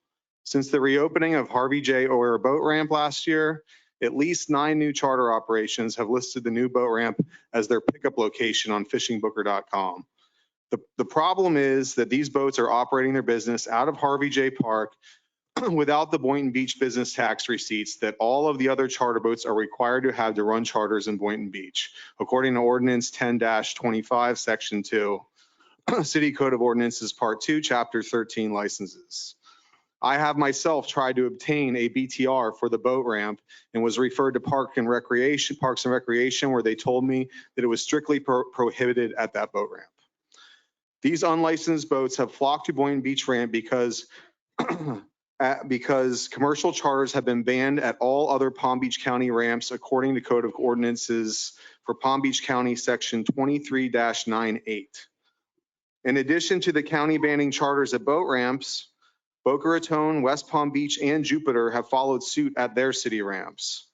Since the reopening of Harvey J. O'Hare boat ramp last year, at least 9 new charter operations have listed the new boat ramp as their pickup location on fishingbooker.com. The problem is that these boats are operating their business out of Harvey J. Park without the Boynton Beach business tax receipts that all of the other charter boats are required to have to run charters in Boynton Beach, according to Ordinance 10-25, Section 2, City Code of Ordinances, Part 2, Chapter 13, licenses. I have myself tried to obtain a BTR for the boat ramp and was referred to Parks and Recreation, where they told me that it was strictly prohibited at that boat ramp. These unlicensed boats have flocked to Boynton Beach ramp because commercial charters have been banned at all other Palm Beach County ramps, according to Code of Ordinances for Palm Beach County, Section 23-98. In addition to the county banning charters at boat ramps, Boca Raton, West Palm Beach, and Jupiter have followed suit at their city ramps.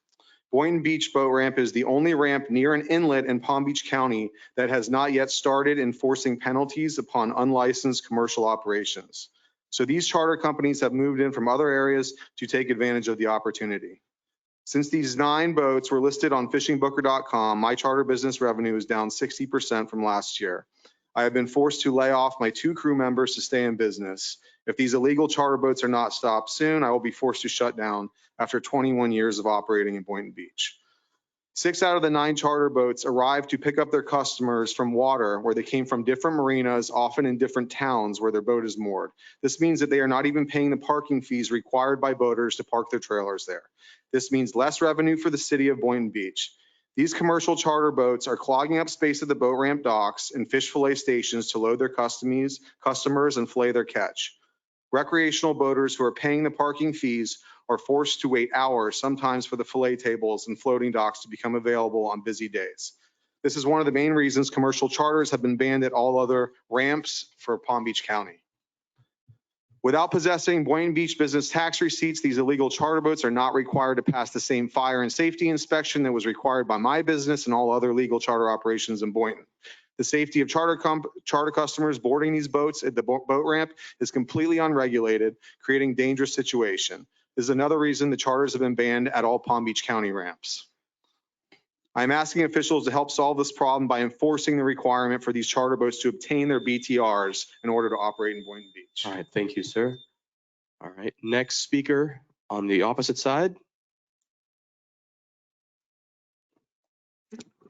Boynton Beach boat ramp is the only ramp near an inlet in Palm Beach County that has not yet started enforcing penalties upon unlicensed commercial operations. So these charter companies have moved in from other areas to take advantage of the opportunity. Since these 9 boats were listed on fishingbooker.com, my charter business revenue is down 60% from last year. I have been forced to lay off my 2 crew members to stay in business. If these illegal charter boats are not stopped soon, I will be forced to shut down after 21 years of operating in Boynton Beach. 6 out of the 9 charter boats arrived to pick up their customers from water where they came from different marinas, often in different towns where their boat is moored. This means that they are not even paying the parking fees required by boaters to park their trailers there. This means less revenue for the city of Boynton Beach. These commercial charter boats are clogging up space at the boat ramp docks and fish fillet stations to load their customers and fillet their catch. Recreational boaters who are paying the parking fees are forced to wait hours, sometimes for the fillet tables and floating docks to become available on busy days. This is one of the main reasons commercial charters have been banned at all other ramps for Palm Beach County. Without possessing Boynton Beach business tax receipts, these illegal charter boats are not required to pass the same fire and safety inspection that was required by my business and all other legal charter operations in Boynton. The safety of charter customers boarding these boats at the boat ramp is completely unregulated, creating a dangerous situation. This is another reason the charters have been banned at all Palm Beach County ramps. I'm asking officials to help solve this problem by enforcing the requirement for these charter boats to obtain their BTRs in order to operate in Boynton Beach. All right, thank you, sir. All right, next speaker on the opposite side.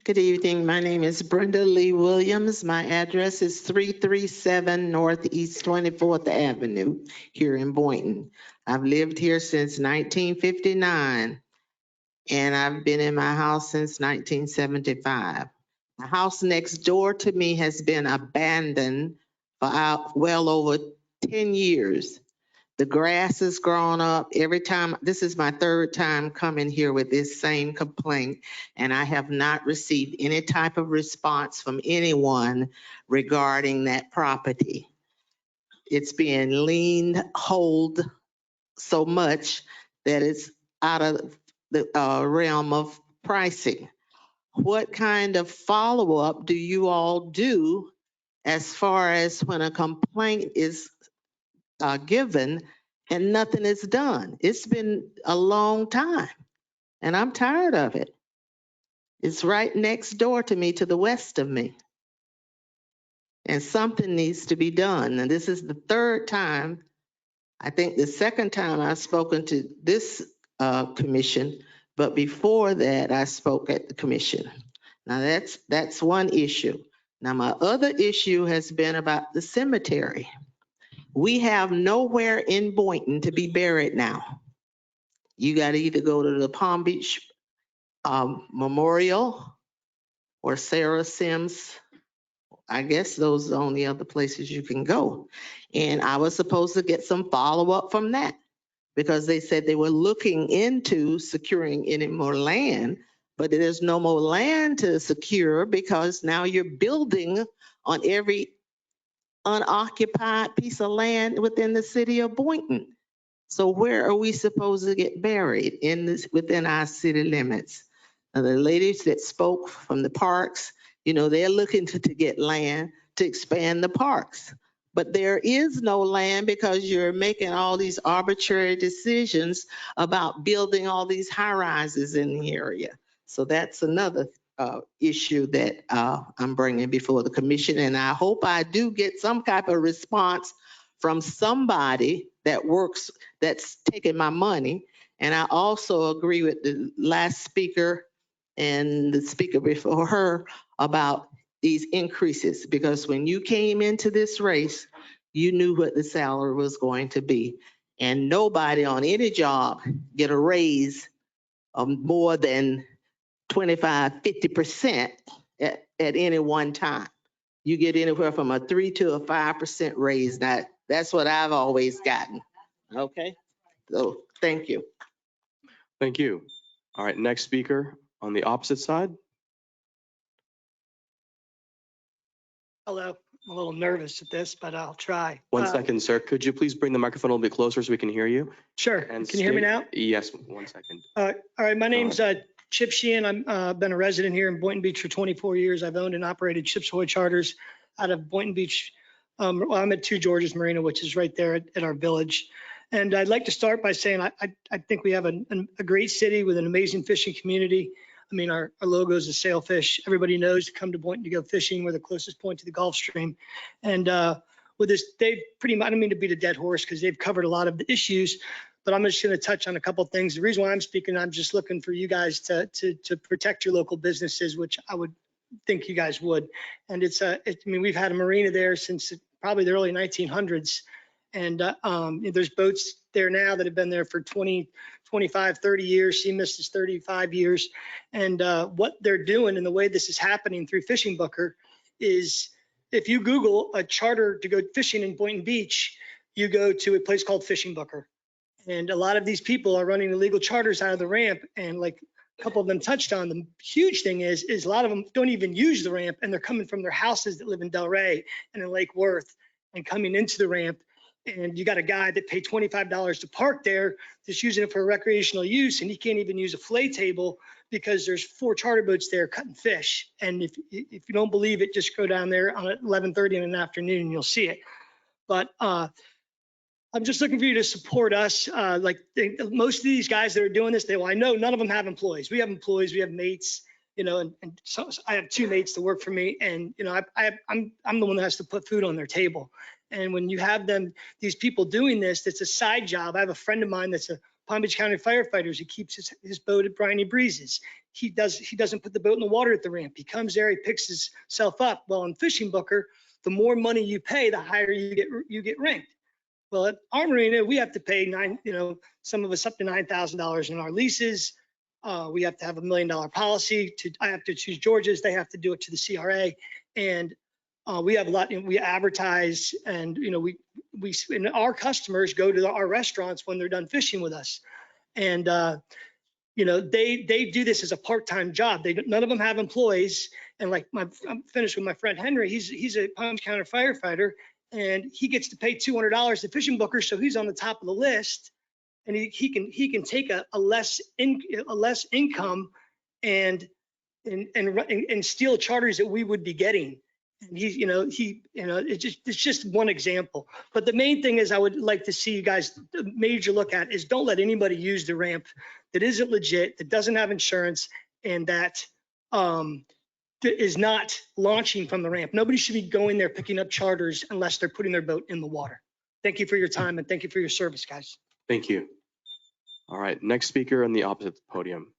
Good evening. My name is Brenda Lee Williams. My address is 337 Northeast 24th Avenue here in Boynton. I've lived here since 1959, and I've been in my house since 1975. The house next door to me has been abandoned for well over 10 years. The grass has grown up every time. This is my 3rd time coming here with this same complaint, and I have not received any type of response from anyone regarding that property. It's being leaned, hold so much that it's out of the realm of pricing. What kind of follow-up do you all do as far as when a complaint is given and nothing is done? It's been a long time and I'm tired of it. It's right next door to me, to the west of me. And something needs to be done. And this is the 3rd time. I think the 2nd time I've spoken to this commission, but before that I spoke at the commission. Now that's one issue. Now my other issue has been about the cemetery. We have nowhere in Boynton to be buried now. You got to either go to the Palm Beach Memorial or Sarah Sims. I guess those are the only other places you can go. And I was supposed to get some follow-up from that because they said they were looking into securing any more land, but there's no more land to secure because now you're building on every unoccupied piece of land within the city of Boynton. So where are we supposed to get buried within our city limits? Now, the ladies that spoke from the parks, they're looking to get land to expand the parks. But there is no land because you're making all these arbitrary decisions about building all these high rises in the area. So that's another issue that I'm bringing before the commission. And I hope I do get some type of response from somebody that's taking my money. And I also agree with the last speaker and the speaker before her about these increases, because when you came into this race, you knew what the salary was going to be. And nobody on any job get a raise of more than 25, 50% at any one time. You get anywhere from a 3 to a 5% raise. That's what I've always gotten. Okay, so thank you. Thank you. All right, next speaker on the opposite side. Hello, I'm a little nervous at this, but I'll try. One second, sir. Could you please bring the microphone a little bit closer so we can hear you? Sure. And Can you hear me now? Yes, 1 second. All right, my name's Chip Sheehan. I've been a resident here in Boynton Beach for 24 years. I've owned and operated Ship's Ahoy charters out of Boynton Beach. I'm at 2 Georges Marina, which is right there at our village. And I'd like to start by saying I think we have a great city with an amazing fishing community. I mean, our logo is a sailfish. Everybody knows to come to Boynton to go fishing. We're the closest point to the Gulf Stream. And with this, they've pretty much, I don't mean to beat a dead horse because they've covered a lot of the issues, but I'm just going to touch on a couple of things. The reason why I'm speaking, I'm just looking for you guys to protect your local businesses, which I would think you guys would. And I mean, we've had a marina there since probably the early 1900s. And there's boats there now that have been there for 20, 25, 30 years. Seamist is 35 years. And what they're doing and the way this is happening through Fishing Booker is if you Google a charter to go fishing in Boynton Beach, you go to a place called Fishing Booker. And a lot of these people are running illegal charters out of the ramp. And like a couple of them touched on, the huge thing is a lot of them don't even use the ramp, and they're coming from their houses that live in Delray and in Lake Worth and coming into the ramp. And you got a guy that paid $25 to park there, just using it for recreational use, and he can't even use a fillet table because there's 4 charter boats there cutting fish. And if you don't believe it, just go down there on 11:30 in the afternoon and you'll see it. But I'm just looking for you to support us. Most of these guys that are doing this, I know none of them have employees. We have employees, we have mates, and so I have 2 mates that work for me, and I'm the one that has to put food on their table. And when you have these people doing this, that's a side job. I have a friend of mine that's a Palm Beach County firefighter. He keeps his boat at Briny Breezes. He doesn't put the boat in the water at the ramp. He comes there, he picks himself up. Well, in Fishing Booker, the more money you pay, the higher you get ranked. Well, at our marina, we have to pay some of us up to $9,000 in our leases. We have to have $1 million policy. I have to choose Georgia's. They have to do it to the CRA. And we have a lot. We advertise, and and our customers go to our restaurants when they're done fishing with us. And they do this as a part-time job. None of them have employees. And I'm finished with my friend Henry. He's a Palm Beach County firefighter. And he gets to pay $200 to Fishing Booker, so he's on the top of the list, and he can take a less income and steal charters that we would be getting. And it's just one example. But the main thing is I would like to see you guys major look at is don't let anybody use the ramp that isn't legit, that doesn't have insurance, and that is not launching from the ramp. Nobody should be going there picking up charters unless they're putting their boat in the water. Thank you for your time and thank you for your service, guys. Thank you. All right, next speaker on the opposite podium.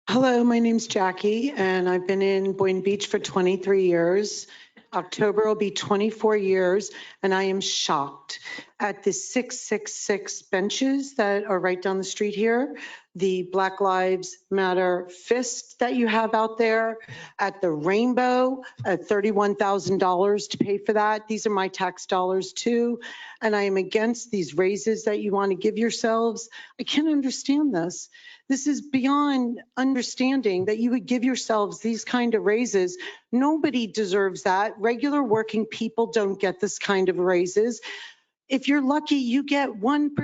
Hello, my name's Jackie, and I've been in Boynton Beach for 23 years. October will be 24 years, and I am shocked at the 666 benches that are right down the street here, the Black Lives Matter fist that you have out there, at the Rainbow at $31,000 to pay for that. These are my tax dollars too, and I am against these raises that you want to give yourselves. I can't understand this. This is beyond understanding that you would give yourselves these kind of raises. Nobody deserves that. Regular working people don't get this kind of raises. If you're lucky, you get 1%,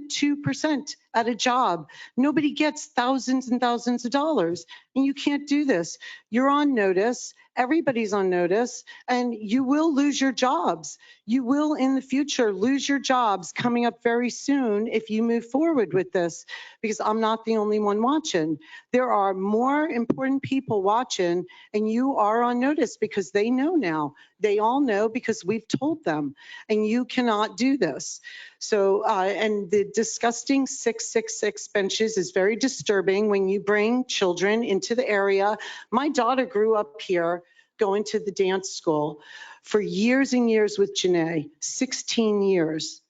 2% at a job. Nobody gets thousands and thousands of dollars, and you can't do this. You're on notice. Everybody's on notice, and you will lose your jobs. You will in the future lose your jobs coming up very soon if you move forward with this, because I'm not the only one watching. There are more important people watching, and you are on notice because they know now. They all know because we've told them, and you cannot do this. So, and the disgusting 666 benches is very disturbing when you bring children into the area. My daughter grew up here going to the dance school for years and years with Janae, 16 years.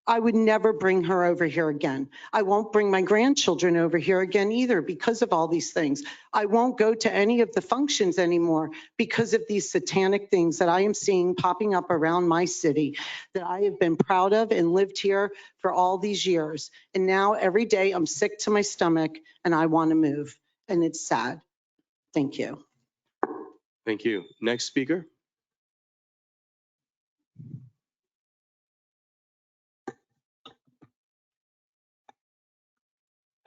I would never bring her over here again. I won't bring my grandchildren over here again either because of all these things. I won't go to any of the functions anymore because of these satanic things that I am seeing popping up around my city that I have been proud of and lived here for all these years. And now every day I'm sick to my stomach and I want to move. And it's sad. Thank you. Thank you. Next speaker.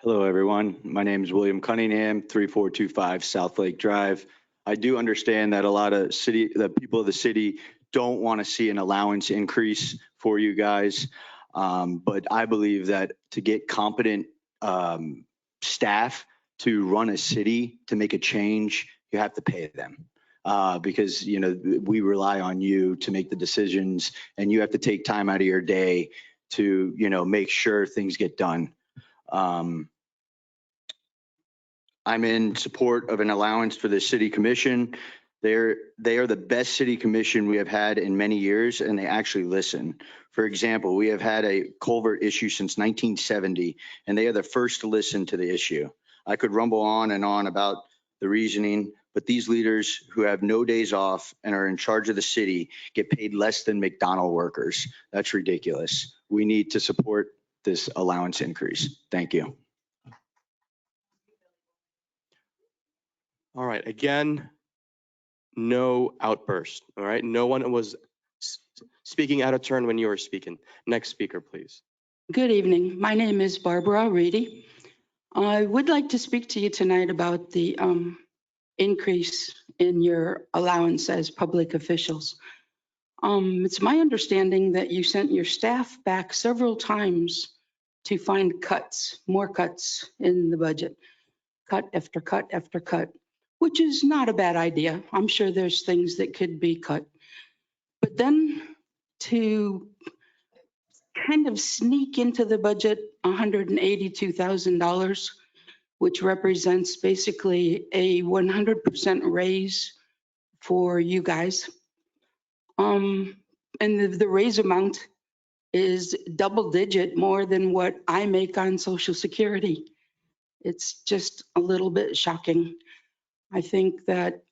Hello, everyone. My name is William Cunningham, 3425 South Lake Drive. I do understand that a lot of the people of the city don't want to see an allowance increase for you guys. But I believe that to get competent staff to run a city, to make a change, you have to pay them. Because, you know, we rely on you to make the decisions, and you have to take time out of your day to, you know, make sure things get done. I'm in support of an allowance for the city commission. They are the best city commission we have had in many years, and they actually listen. For example, we have had a culvert issue since 1970, and they are the first to listen to the issue. I could rumble on and on about the reasoning, but these leaders who have no days off and are in charge of the city get paid less than McDonald's workers. That's ridiculous. We need to support this allowance increase. Thank you. All right, again, no outburst, all right? No one was speaking out of turn when you were speaking. Next speaker, please. Good evening. My name is Barbara Reedy. I would like to speak to you tonight about the increase in your allowance as public officials. It's my understanding that you sent your staff back several times to find cuts, more cuts in the budget, cut after cut after cut, which is not a bad idea. I'm sure there's things that could be cut. But then to kind of sneak into the budget $182,000, which represents basically a 100% raise for you guys. And the raise amount is double digit more than what I make on Social Security. It's just a little bit shocking. I think that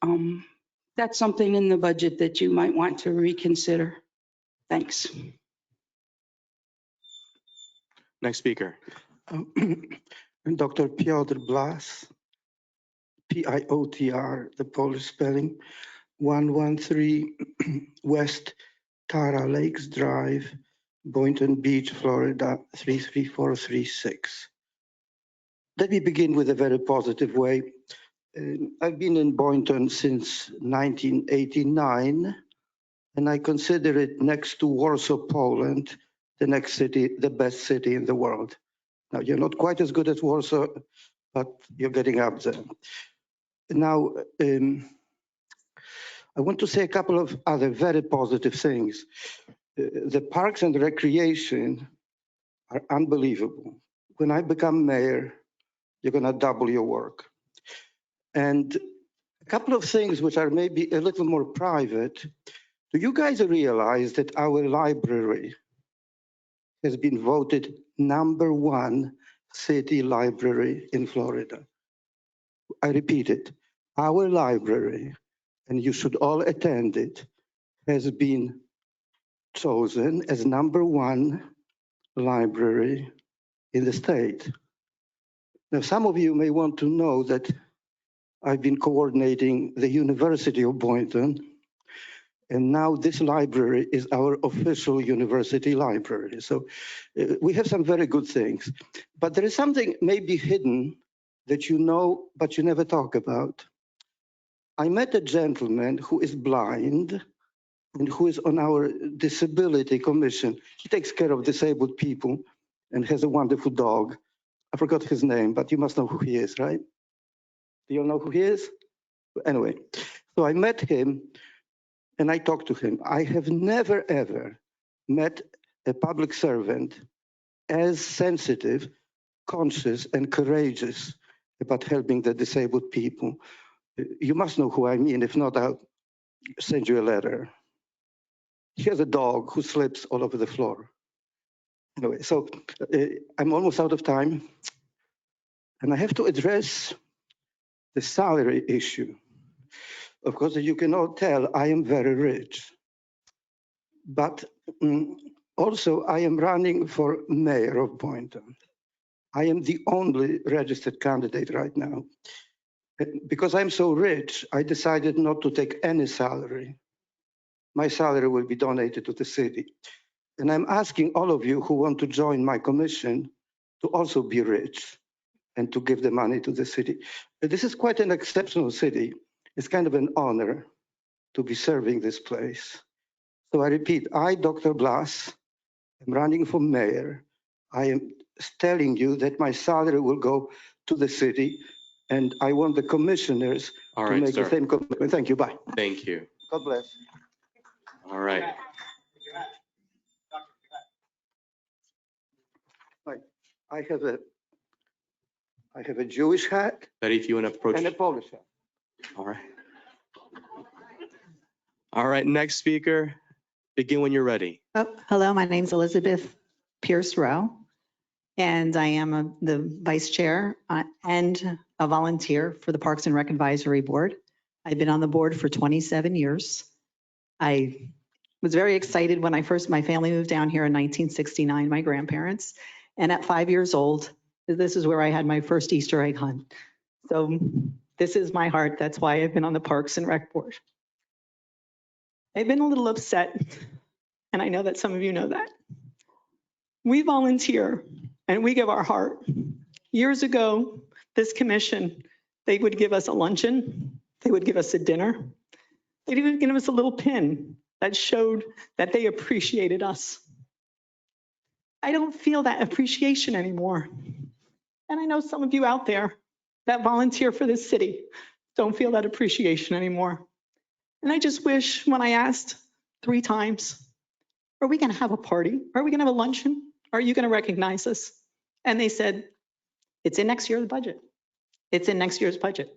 that's something in the budget that you might want to reconsider. Thanks. Next speaker. Dr. Piotr Blas, Piotr, the Polish spelling, 113 West Tara Lakes Drive, Boynton Beach, Florida, 33436. Let me begin with a very positive way. I've been in Boynton since 1989, and I consider it, next to Warsaw, Poland, the next city, the best city in the world. Now, you're not quite as good as Warsaw, but you're getting up there. Now, I want to say a couple of other very positive things. The parks and recreation are unbelievable. When I become mayor, you're going to double your work. And a couple of things which are maybe a little more private. Do you guys realize that our library has been voted #1 city library in Florida? I repeat it, our library, and you should all attend it, has been chosen as #1 library in the state. Now, some of you may want to know that I've been coordinating the University of Boynton, and now this library is our official university library. So we have some very good things. But there is something maybe hidden that you know, but you never talk about. I met a gentleman who is blind and who is on our disability commission. He takes care of disabled people and has a wonderful dog. I forgot his name, but you must know who he is, right? Do you know who he is? Anyway, so I met him and I talked to him. I have never, ever met a public servant as sensitive, conscious, and courageous about helping the disabled people. You must know who I mean. If not, I'll send you a letter. He has a dog who sleeps all over the floor. Anyway, so I'm almost out of time. And I have to address the salary issue. Of course, as you can all tell, I am very rich. But also, I am running for mayor of Boynton. I am the only registered candidate right now. Because I'm so rich, I decided not to take any salary. My salary will be donated to the city. And I'm asking all of you who want to join my commission to also be rich and to give the money to the city. This is quite an exceptional city. It's kind of an honor to be serving this place. So I repeat, I, Dr. Blas, am running for mayor. I am telling you that my salary will go to the city, and I want the commissioners All to right, make the sir. same commitment. Thank you. Bye. Thank you. God bless. All right. I have a Jewish hat Betty, if you want to approach. and a Polish hat. All right. All right, next speaker, begin when you're ready. Oh, hello, my name's Elizabeth Pierce Rowe, and I am the vice chair and a volunteer for the Parks and Rec Advisory Board. I've been on the board for 27 years. I was very excited when my family moved down here in 1969, my grandparents, and at 5 years old, this is where I had my first Easter egg hunt. So this is my heart. That's why I've been on the Parks and Rec Board. I've been a little upset, and I know that some of you know that. We volunteer and we give our heart. Years ago, this commission, they would give us a luncheon, they would give us a dinner, they'd even give us a little pin that showed that they appreciated us. I don't feel that appreciation anymore. And I know some of you out there that volunteer for this city don't feel that appreciation anymore. And I just wish when I asked 3 times, are we going to have a party? Are we going to have a luncheon? Are you going to recognize us? And they said, it's in next year's budget. It's in next year's budget.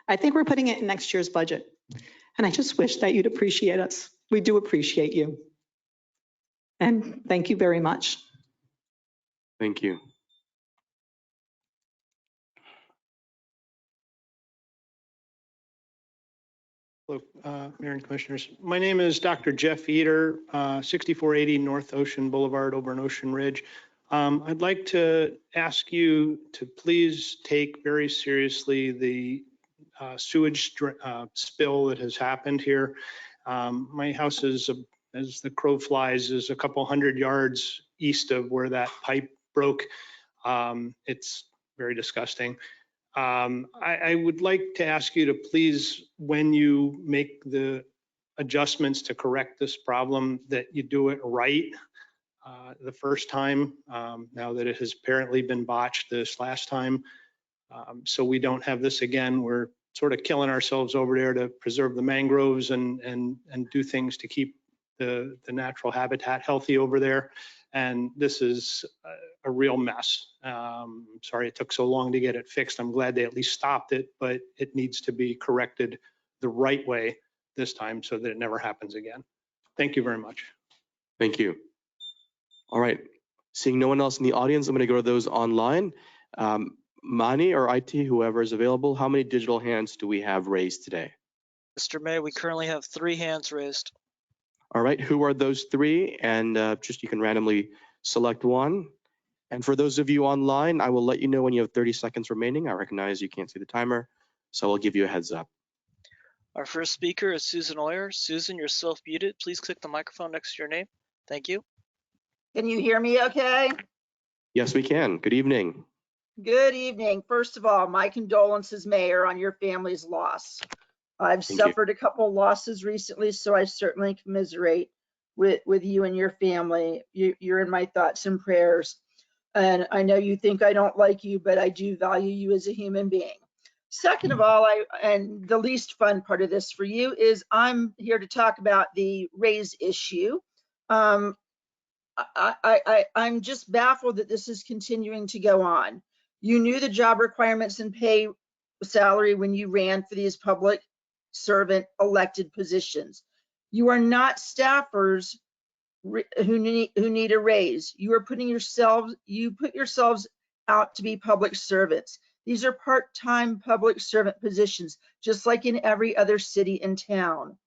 I think we're putting it in next year's budget. And I just wish that you'd appreciate us. We do appreciate you. And thank you very much. Thank you. Hello, Mayor and Commissioners. My name is Dr. Jeff Eder, 6480 North Ocean Boulevard over in Ocean Ridge. I'd like to ask you to please take very seriously the sewage spill that has happened here. My house is, as the crow flies, is a couple 100 yards east of where that pipe broke. It's very disgusting. I would like to ask you to please, when you make the adjustments to correct this problem, that you do it right the first time, now that it has apparently been botched this last time. So we don't have this again. We're sort of killing ourselves over there to preserve the mangroves and do things to keep the natural habitat healthy over there. And this is a real mess. Sorry it took so long to get it fixed. I'm glad they at least stopped it, but it needs to be corrected the right way this time so that it never happens again. Thank you very much. Thank you. All right. Seeing no one else in the audience, I'm going to go to those online. Mani or IT, whoever is available, how many digital hands do we have raised today? Mr. Mayor, we currently have 3 hands raised. All right. Who are those 3? And just you can randomly select one. And for those of you online, I will let you know when you have 30 seconds remaining. I recognize you can't see the timer, so I'll give you a heads up. Our first speaker is Susan Oyer. Susan, you're self-muted. Please click the microphone next to your name. Thank you. Can you hear me okay? Yes, we can. Good evening. Good evening. First of all, my condolences, Mayor, on your family's loss. I've suffered a couple losses recently, so I certainly commiserate with you and your family. You're in my thoughts and prayers. And I know you think I don't like you, but I do value you as a human being. Second of all, and the least fun part of this for you is I'm here to talk about the raise issue. I'm just baffled that this is continuing to go on. You knew the job requirements and pay salary when you ran for these public servant elected positions. You are not staffers who need a raise. You are put yourselves out to be public servants. These are part-time public servant positions, just like in every other city and town.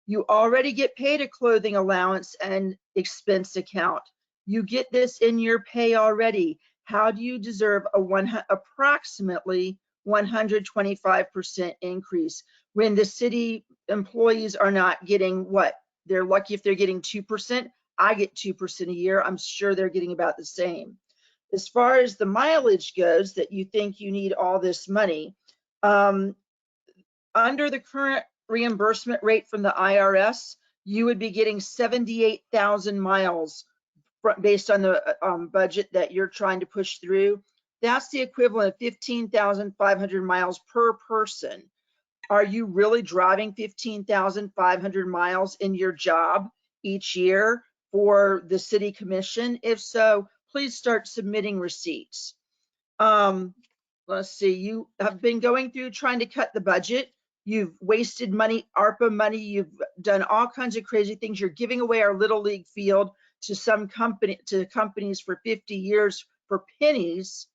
You already get paid a clothing allowance and expense account. You get this in your pay already. How do you deserve approximately 125% increase when the city employees are not getting what? They're lucky if they're getting 2%. I get 2% a year. I'm sure they're getting about the same. As far as the mileage goes, that you think you need all this money, under the current reimbursement rate from the IRS, you would be getting 78,000 miles based on the budget that you're trying to push through, that's the equivalent of 15,500 miles per person. Are you really driving 15,500 miles in your job each year for the city commission? If so, please start submitting receipts. Let's see, you have been going through trying to cut the budget. You've wasted money, ARPA money. You've done all kinds of crazy things. You're giving away our Little League field to companies for 50 years for pennies.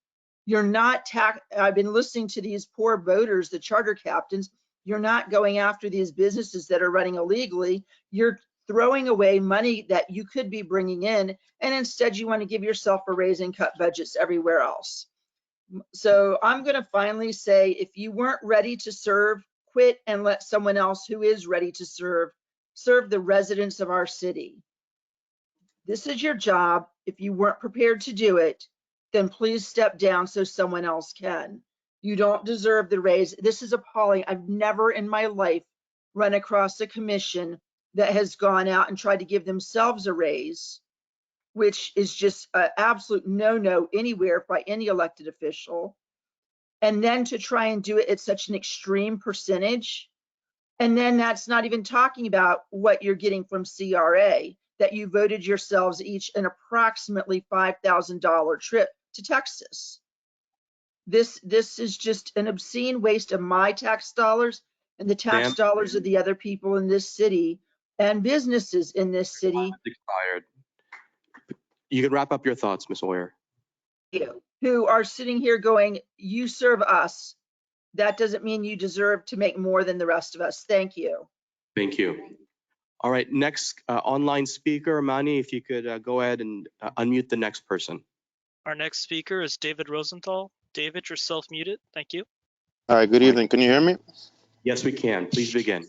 You're not I've been listening to these poor voters, the charter captains. You're not going after these businesses that are running illegally. You're throwing away money that you could be bringing in, and instead you want to give yourself a raise and cut budgets everywhere else. So I'm going to finally say, if you weren't ready to serve, quit and let someone else who is ready to serve the residents of our city. This is your job. If you weren't prepared to do it, then please step down so someone else can. You don't deserve the raise. This is appalling. I've never in my life run across a commission that has gone out and tried to give themselves a raise, which is just an absolute no-no anywhere by any elected official. And then to try and do it at such an extreme percentage. And then that's not even talking about what you're getting from CRA, that you voted yourselves each an approximately $5,000 trip to Texas. This is just an obscene waste of my tax dollars and the tax dollars of the other people in this city and businesses in this city. Expired. You can wrap up your thoughts, Ms. Oyer. Who are sitting here going, you serve us. That doesn't mean you deserve to make more than the rest of us. Thank you. Thank you. All right, next online speaker, Manny, if you could go ahead and unmute the next person. Our next speaker is David Rosenthal. David, you're self-muted. Thank you. Hi, good evening. Can you hear me? Yes, we can. Please begin.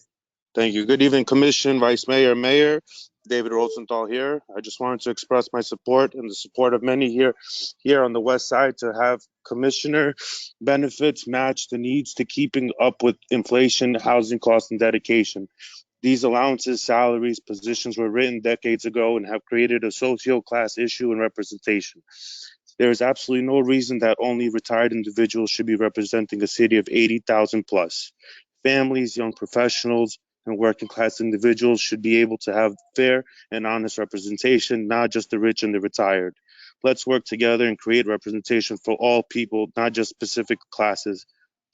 Thank you. Good evening, Commission, Vice Mayor, Mayor. David Rosenthal here. I just wanted to express my support and the support of many here on the west side to have commissioner benefits match the needs to keeping up with inflation, housing costs, and dedication. These allowances, salaries, positions were written decades ago and have created a socio-class issue in representation. There is absolutely no reason that only retired individuals should be representing a city of 80,000 plus. Families, young professionals, and working class individuals should be able to have fair and honest representation, not just the rich and the retired. Let's work together and create representation for all people, not just specific classes.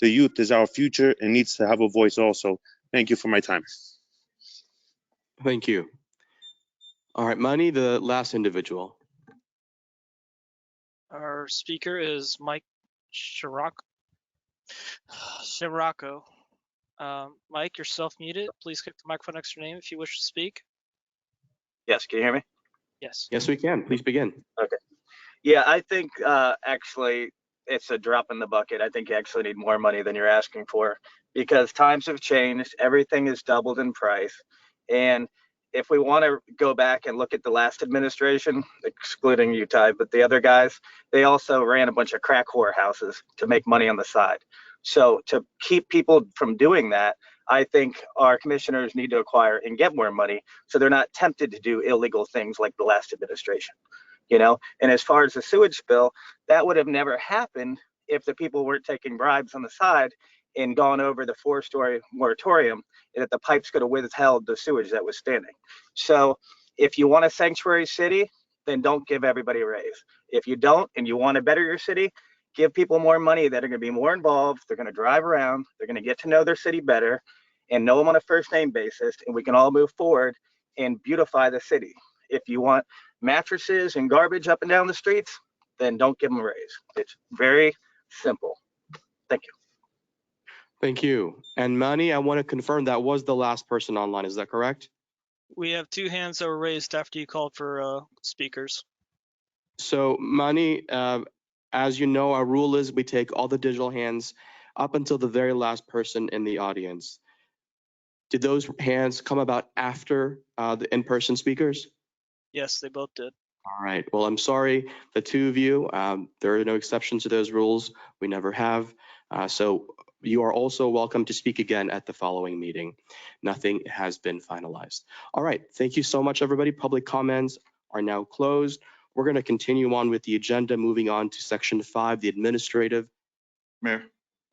The youth is our future and needs to have a voice also. Thank you for my time. Thank you. All right, Manny, the last individual. Our speaker is Mike Shirako. Mike, you're self-muted. Please click the microphone next to your name if you wish to speak. Yes, can you hear me? Yes. Yes, we can. Please begin. Okay. Yeah, I think actually it's a drop in the bucket. I think you actually need more money than you're asking for because times have changed. Everything is doubled in price. And if we want to go back and look at the last administration, excluding you, Ty, but the other guys, they also ran a bunch of crack whorehouses to make money on the side. So to keep people from doing that, I think our commissioners need to acquire and get more money so they're not tempted to do illegal things like the last administration. You know, and as far as the sewage spill, that would have never happened if the people weren't taking bribes on the side and gone over the 4-story moratorium, and that the pipes could have withheld the sewage that was standing. So if you want a sanctuary city, then don't give everybody a raise. If you don't and you want to better your city, give people more money that are going to be more involved. They're going to drive around. They're going to get to know their city better and know them on a first name basis, and we can all move forward and beautify the city. If you want mattresses and garbage up and down the streets, then don't give them a raise. It's very simple. Thank you. Thank you. And Manny, I want to confirm that was the last person online. Is that correct? We have 2 hands that were raised after you called for speakers. So Manny, as you know, our rule is we take all the digital hands up until the very last person in the audience. Did those hands come about after the in-person speakers? Yes, they both did. All right. Well, I'm sorry, the 2 of you. There are no exceptions to those rules. We never have. So you are also welcome to speak again at the following meeting. Nothing has been finalized. All right. Thank you so much, everybody. Public comments are now closed. We're going to continue on with the agenda, moving on to section 5, the administrative. Mayor.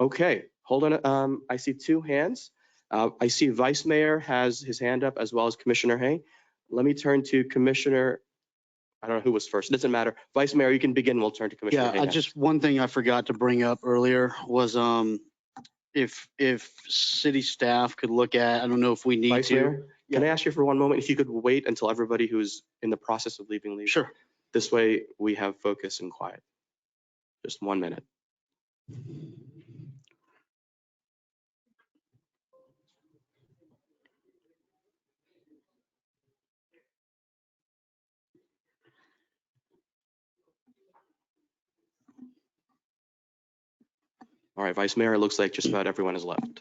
Okay, hold on. I see two hands. I see Vice Mayor has his hand up as well as Commissioner Hay. Let me turn to Commissioner, I don't know who was first. It doesn't matter. Vice Mayor, you can begin. We'll turn to Commissioner Hay. Yeah, just one thing I forgot to bring up earlier was if city staff could look at, I don't know if we need Vice to. Mayor, can I ask you for one moment? If you could wait until everybody who's in the process of leaving leaves. Sure. This way we have focus and quiet. Just 1 minute. All right, Vice Mayor, it looks like just about everyone has left.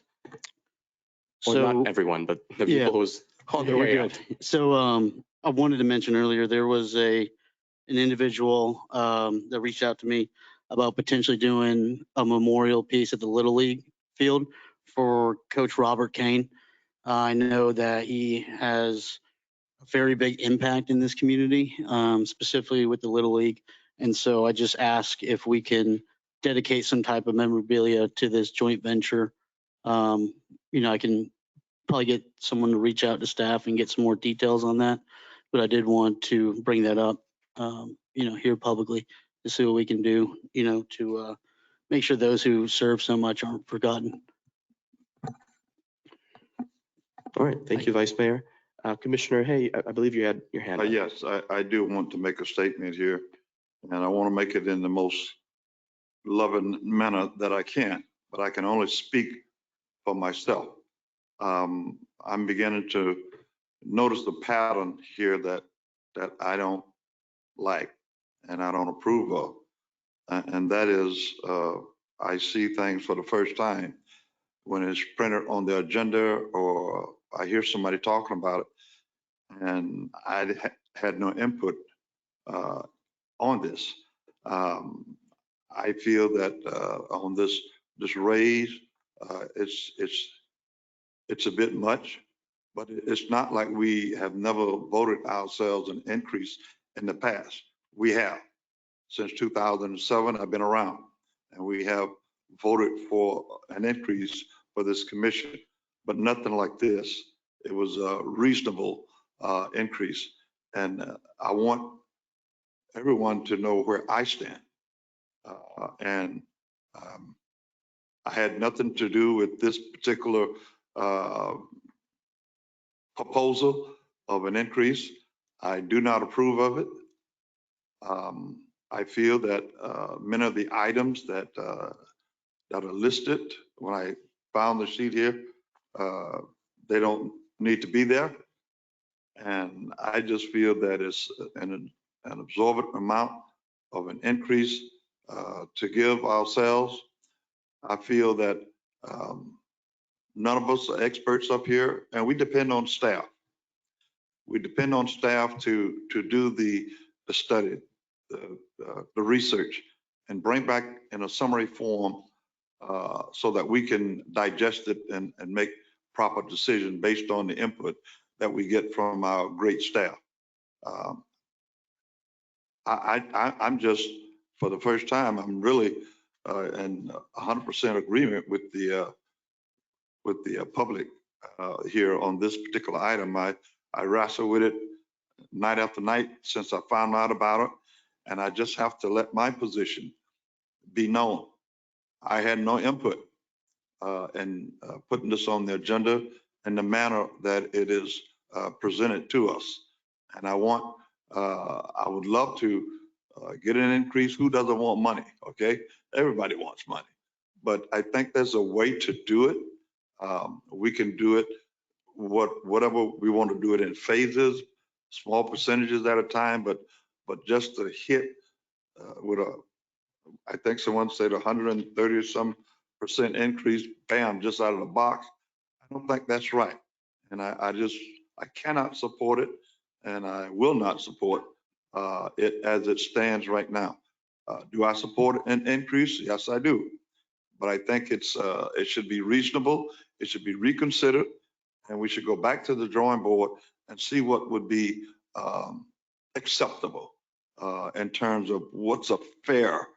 Or So not everyone, but the yeah, people who's on their you're way good. out. So I wanted to mention earlier, there was an individual that reached out to me about potentially doing a memorial piece at the Little League field for Coach Robert Kane. I know that he has a very big impact in this community, specifically with the Little League. And so I just ask if we can dedicate some type of memorabilia to this joint venture. I can probably get someone to reach out to staff and get some more details on that. But I did want to bring that up, here publicly to see what we can do, to make sure those who serve so much aren't forgotten. All right, thank you, Vice Mayor. Commissioner Hay, I believe you had your hand up. Yes, I do want to make a statement here, and I want to make it in the most loving manner that I can, but I can only speak for myself. I'm beginning to notice the pattern here that I don't like and I don't approve of. And that is, I see things for the first time when it's printed on the agenda or I hear somebody talking about it and I had no input on this. I feel that on this raise, it's a bit much, but it's not like we have never voted ourselves an increase in the past. We have. Since 2007, I've been around, and we have voted for an increase for this commission, but nothing like this. It was a reasonable increase, and I want everyone to know where I stand. I had nothing to do with this particular proposal of an increase. I do not approve of it. I feel that many of the items that are listed, when I found the sheet here, they don't need to be there. And I just feel that it's an absorbent amount of an increase to give ourselves. I feel that none of us are experts up here, and we depend on staff. We depend on staff to do the study, the research, and bring back in a summary form so that we can digest it and make proper decision based on the input that we get from our great staff. I'm just, for the first time, I'm really in 100% agreement with the public here on this particular item. I wrestle with it night after night since I found out about it, and I just have to let my position be known. I had no input in putting this on the agenda in the manner that it is presented to us. And I would love to get an increase. Who doesn't want money? Okay, everybody wants money, but I think there's a way to do it. We can do it whatever we want to do it in phases, small percentages at a time, but just to hit with I think someone said 130 or some % increase, bam, just out of the box. I don't think that's right. And I cannot support it, and I will not support it as it stands right now. Do I support an increase? Yes, I do. But I think it should be reasonable. It should be reconsidered, and we should go back to the drawing board and see what would be acceptable in terms of what's a fair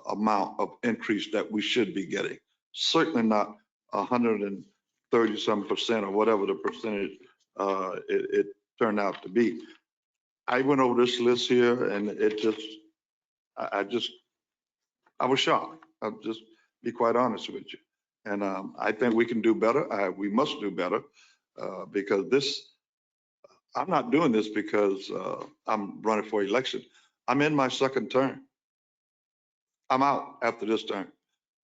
amount of increase that we should be getting. Certainly not 130-some% or whatever the percentage it turned out to be. I went over this list here and it just, I was shocked. I'll just be quite honest with you. And I think we can do better. We must do better because I'm not doing this because I'm running for election. I'm in my second term. I'm out after this term.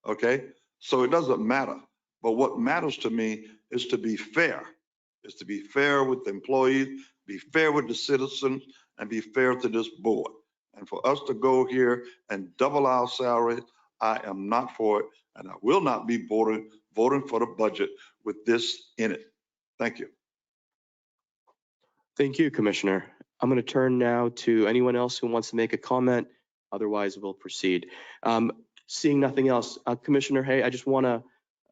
Okay? So it doesn't matter. But what matters to me is to be fair. Is to be fair with the employees, be fair with the citizens, and be fair to this board. And for us to go here and double our salary, I am not for it. And I will not be voting for the budget with this in it. Thank you. Thank you, Commissioner. I'm going to turn now to anyone else who wants to make a comment. Otherwise, we'll proceed. Seeing nothing else, Commissioner Hay, I just want to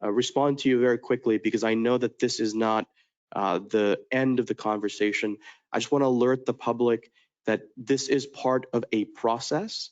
respond to you very quickly because I know that this is not the end of the conversation. I just want to alert the public that this is part of a process.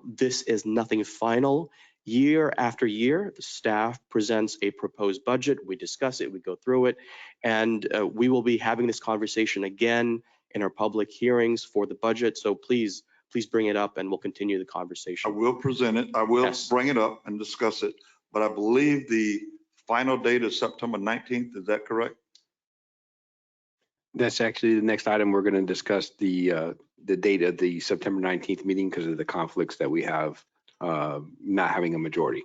This is nothing final. Year after year, the staff presents a proposed budget. We discuss it, we go through it, and we will be having this conversation again in our public hearings for the budget. So please bring it up and we'll continue the conversation. I will present it. I will bring it up and discuss it. But I believe the final date is September 19th. Is that correct? That's actually the next item. We're going to discuss the date of the September 19th meeting because of the conflicts that we have not having a majority.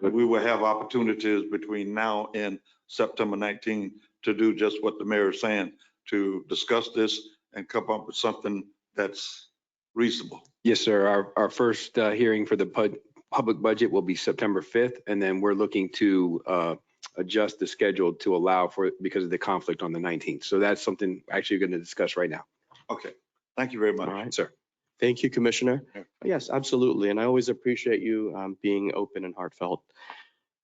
We will have opportunities between now and September 19th to do just what the mayor is saying, to discuss this and come up with something that's reasonable. Yes, sir. Our first hearing for the public budget will be September 5th, and then we're looking to adjust the schedule to allow for it because of the conflict on the 19th. So that's something actually we're going to discuss right now. Okay. Thank you very much. All right. Sir. Thank you, Commissioner. Yes, absolutely. And I always appreciate you being open and heartfelt.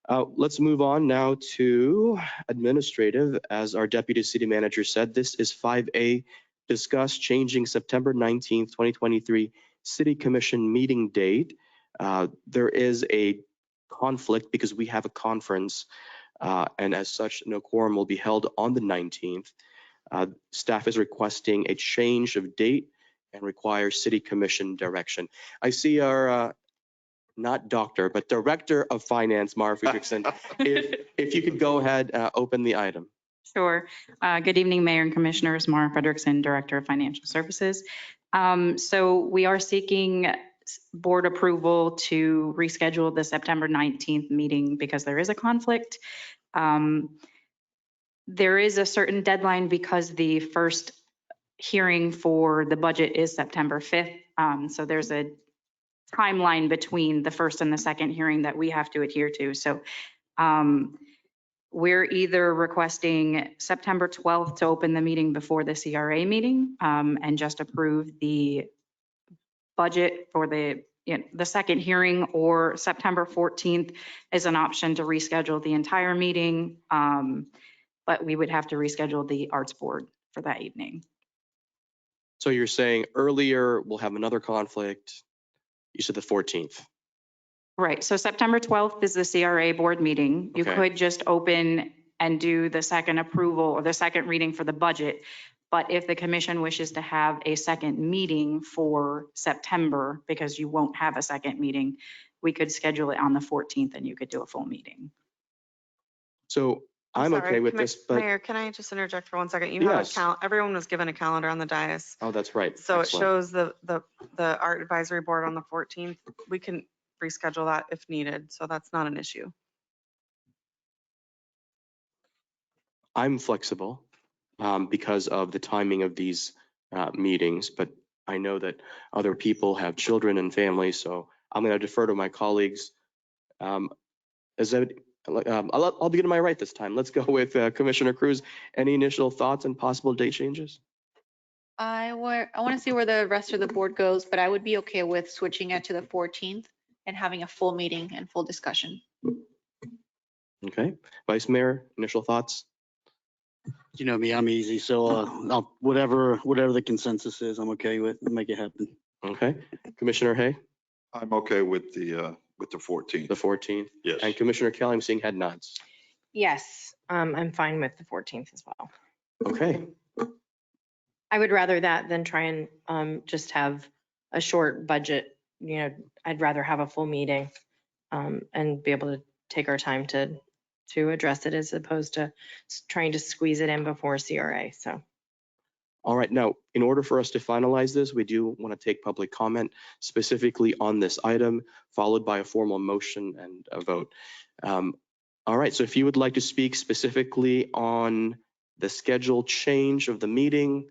Let's move on now to administrative. As our Deputy City Manager said, this is 5A, discuss changing September 19th, 2023 City Commission meeting date. There is a conflict because we have a conference and as such, no quorum will be held on the 19th. Staff is requesting a change of date and requires City Commission direction. I see our not doctor, but Director of Finance, Mara Friedrichsen. if you could go ahead, open the item. Sure. Good evening, Mayor and Commissioners. Mara Frederickson, Director of Financial Services. So we are seeking board approval to reschedule the September 19th meeting because there is a conflict. There is a certain deadline because the first hearing for the budget is September 5th. So there's a timeline between the first and the second hearing that we have to adhere to. So we're either requesting September 12th to open the meeting before the CRA meeting and just approve the budget for the second hearing, or September 14th is an option to reschedule the entire meeting. But we would have to reschedule the Arts Board for that evening. So you're saying earlier we'll have another conflict. You said the 14th. Right. So September 12th is the CRA board meeting. You could just open and do the second approval or the second reading for the budget. But if the commission wishes to have a second meeting for September, because you won't have a second meeting, we could schedule it on the 14th and you could do a full meeting. So I'm okay with this, but Mayor, can I just interject for 1 second? You have everyone was given a calendar on the dais. Oh, that's right. So Excellent. it shows the art advisory board on the 14th. We can reschedule that if needed. So that's not an issue. I'm flexible because of the timing of these meetings, but I know that other people have children and families, so I'm going to defer to my colleagues. I'll begin my right this time. Let's go with Commissioner Cruz. Any initial thoughts and possible date changes? I want to see where the rest of the board goes, but I would be okay with switching it to the 14th and having a full meeting and full discussion. Okay. Vice Mayor, initial thoughts? You know me, I'm easy. So whatever the consensus is, I'm okay with. Make it happen. Okay. Commissioner Hay, I'm okay with the 14th. the 14th. Yes. And Commissioner Kelly, I'm seeing head nods. Yes, I'm fine with the 14th as well. Okay. I would rather that than try and just have a short budget. You know, I'd rather have a full meeting and be able to take our time to address it as opposed to trying to squeeze it in before CRA. So. All right. Now, in order for us to finalize this, we do want to take public comment specifically on this item, followed by a formal motion and a vote. All right. So if you would like to speak specifically on the schedule change of the meeting,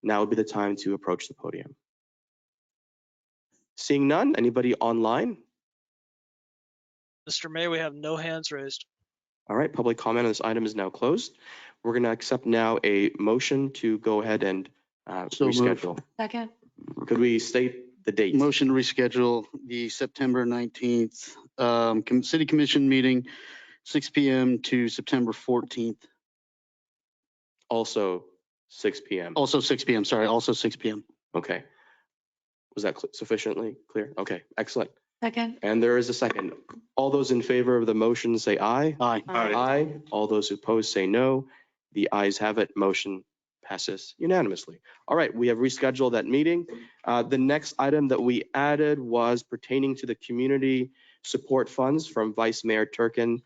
now would be the time to approach the podium. Seeing none, anybody online? Mr. Mayor, we have no hands raised. All right. Public comment on this item is now closed. We're going to accept now a motion to go ahead and So moved. reschedule. Second. Could we state the date? Motion to reschedule the September 19th City Commission meeting, 6 p.m. to September 14th. Also 6 p.m. Also 6 p.m. Sorry, also 6 p.m. Okay. Was that sufficiently clear? Okay, excellent. Second. And there is a second. All those in favor of the motion say aye. Aye. Aye. All those who oppose say no. The ayes have it. Motion passes unanimously. All right, we have rescheduled that meeting. The next item that we added was pertaining to the community support funds from Vice Mayor Turkin.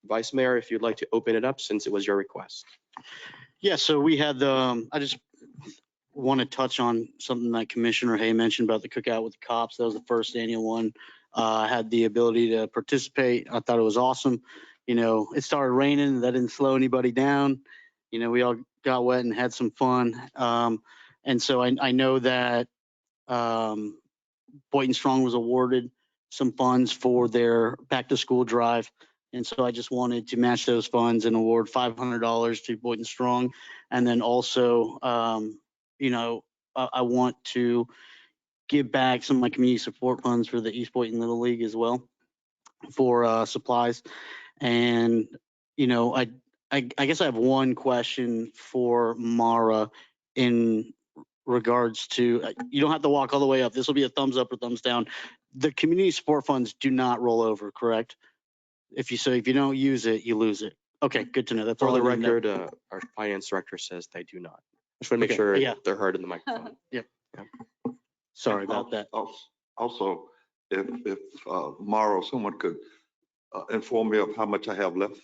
Vice Mayor, if you'd like to open it up since it was your request. Yeah, so we had I just want to touch on something that Commissioner Hay mentioned about the cookout with the cops. That was the first annual one. I had the ability to participate. I thought it was awesome. You know, it started raining. That didn't slow anybody down. You know, we all got wet and had some fun. And so I know that Boynton Strong was awarded some funds for their back to school drive. And so I just wanted to match those funds and award $500 to Boynton Strong. And then also, you know, I want to give back some of my community support funds for the East Boynton Little League as well for supplies. And, you know, I guess I have one question for Mara in regards to, you don't have to walk all the way up. This will be a thumbs up or thumbs down. The community support funds do not roll over, correct? If you don't use it, you lose it. Okay, good to know. That's For all the I need to know. record, our finance director says they do not. I just want to make sure they're heard in the microphone. Yep. Sorry about that. Also, if tomorrow someone could inform me of how much I have left.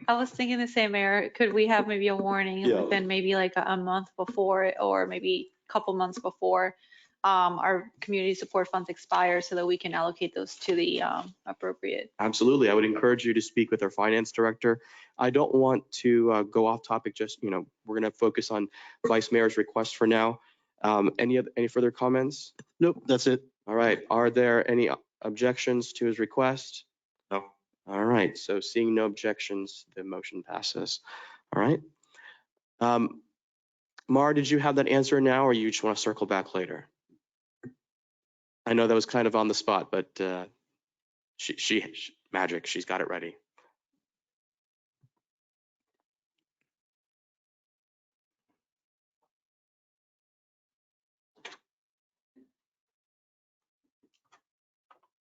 I was thinking the same, Mayor. Could we have maybe a warning Yeah. within maybe like a month before or maybe a couple months before our community support funds expire so that we can allocate those to the appropriate. Absolutely. I would encourage you to speak with our finance director. I don't want to go off topic. Just, you know, we're going to focus on Vice Mayor's request for now. Any further comments? Nope, that's it. All right. Are there any objections to his request? No. All right. So seeing no objections, the motion passes. All right. Mara, did you have that answer now or you just want to circle back later? I know that was kind of on the spot, but she magic, she's got it ready.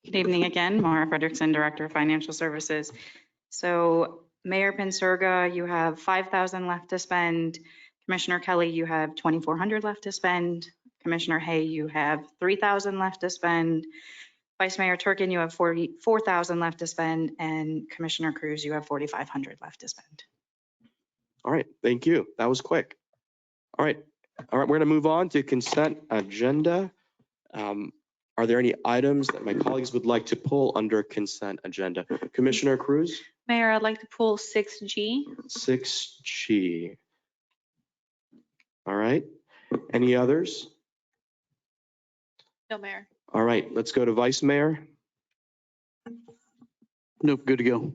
Good evening again, Mara Fredrickson, Director of Financial Services. So Mayor Pensurga, you have 5,000 left to spend. Commissioner Kelly, you have 2,400 left to spend. Commissioner Hay, you have 3,000 left to spend. Vice Mayor Turkin, you have 44,000 left to spend. And Commissioner Cruz, you have 4,500 left to spend. All right, thank you. That was quick. All right, we're going to move on to consent agenda. Are there any items that my colleagues would like to pull under consent agenda? Commissioner Cruz? Mayor, I'd like to pull 6G. 6G. All right. Any others? No, Mayor. All right, let's go to Vice Mayor. Nope, good to go.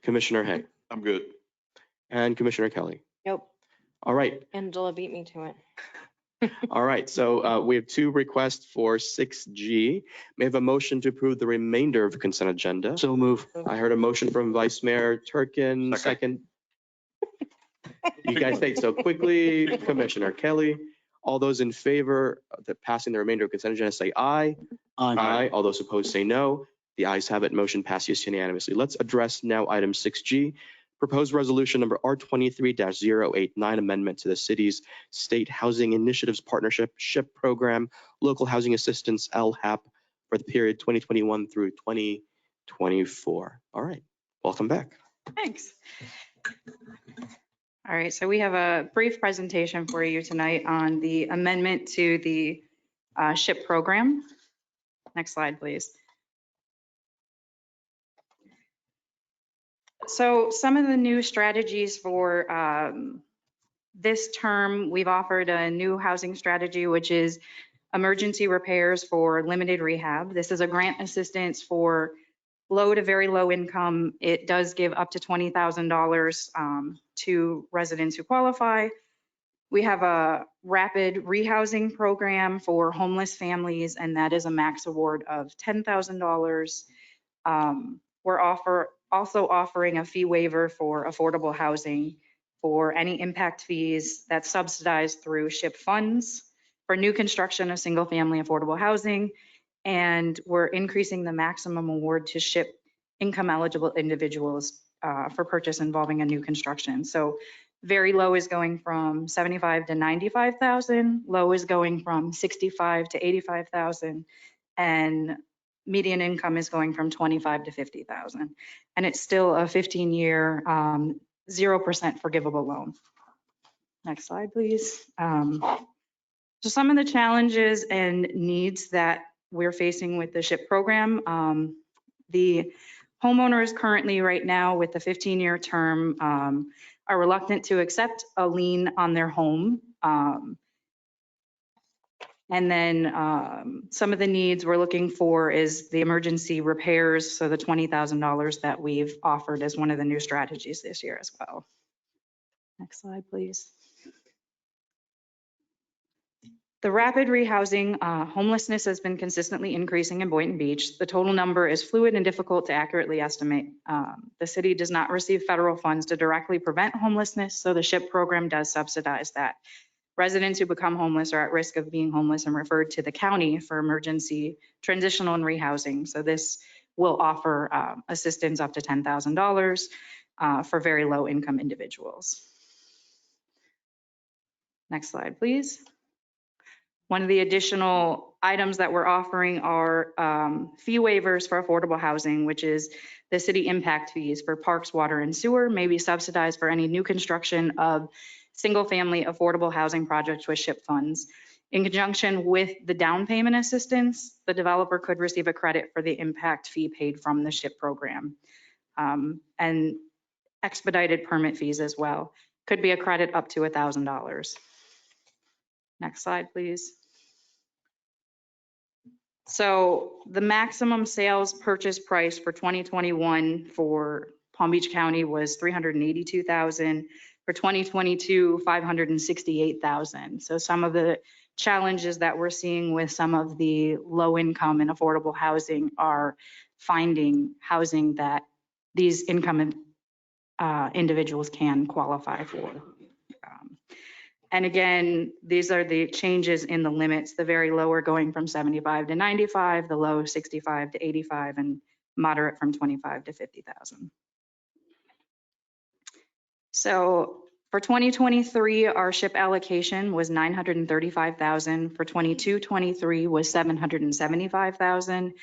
Commissioner Hay. I'm good. And Commissioner Kelly. Nope. All right. Angela beat me to it. All right, so we have two requests for 6G. May I have a motion to approve the remainder of the consent agenda? So move. I heard a motion from Vice Mayor Turkin, second You guys say so quickly. Commissioner Kelly, all those in favor of passing the remainder of consent agenda say aye. Aye. All those opposed say no. The ayes have it. Motion passes unanimously. Let's address now item 6G. Proposed resolution number R23-089, amendment to the city's State Housing Initiatives Partnership SHIP program, local housing assistance LHAP for the period 2021 through 2024. All right, welcome back. Thanks. All right, so we have a brief presentation for you tonight on the amendment to the SHIP program. Next slide, please. So some of the new strategies for this term, we've offered a new housing strategy, which is emergency repairs for limited rehab. This is a grant assistance for low to very low income. It does give up to $20,000 to residents who qualify. We have a rapid rehousing program for homeless families, and that is a max award of $10,000. We're also offering a fee waiver for affordable housing for any impact fees that's subsidized through SHIP funds for new construction of single family affordable housing. And we're increasing the maximum award to SHIP income eligible individuals for purchase involving a new construction. So very low is going from 75 to 95,000, low is going from 65 to 85,000, and median income is going from 25 to 50,000. And it's still a 15-year 0% forgivable loan. Next slide, please. So some of the challenges and needs that we're facing with the SHIP program, the homeowners currently right now with the 15-year term are reluctant to accept a lien on their home. And then some of the needs we're looking for is the emergency repairs, so the $20,000 that we've offered as one of the new strategies this year as well. Next slide, please. The rapid rehousing, homelessness has been consistently increasing in Boynton Beach. The total number is fluid and difficult to accurately estimate. The city does not receive federal funds to directly prevent homelessness, so the SHIP program does subsidize that. Residents who become homeless are at risk of being homeless and referred to the county for emergency transitional and rehousing. So this will offer assistance up to $10,000 for very low income individuals. Next slide, please. One of the additional items that we're offering are fee waivers for affordable housing, which is the city impact fees for parks, water, and sewer may be subsidized for any new construction of single-family affordable housing projects with SHIP funds. In conjunction with the down payment assistance, the developer could receive a credit for the impact fee paid from the SHIP program. And expedited permit fees as well. Could be a credit up to $1,000. Next slide, please. So the maximum sales purchase price for 2021 for Palm Beach County was $382,000. For 2022, $568,000. So some of the challenges that we're seeing with some of the low income and affordable housing are finding housing that these income individuals can qualify for. And again, these are the changes in the limits. The very low are going from 75 to 95, the low 65 to 85, and moderate from 25 to 50,000. So for 2023, our SHIP allocation was $935,000. For 22-23 was $775,000,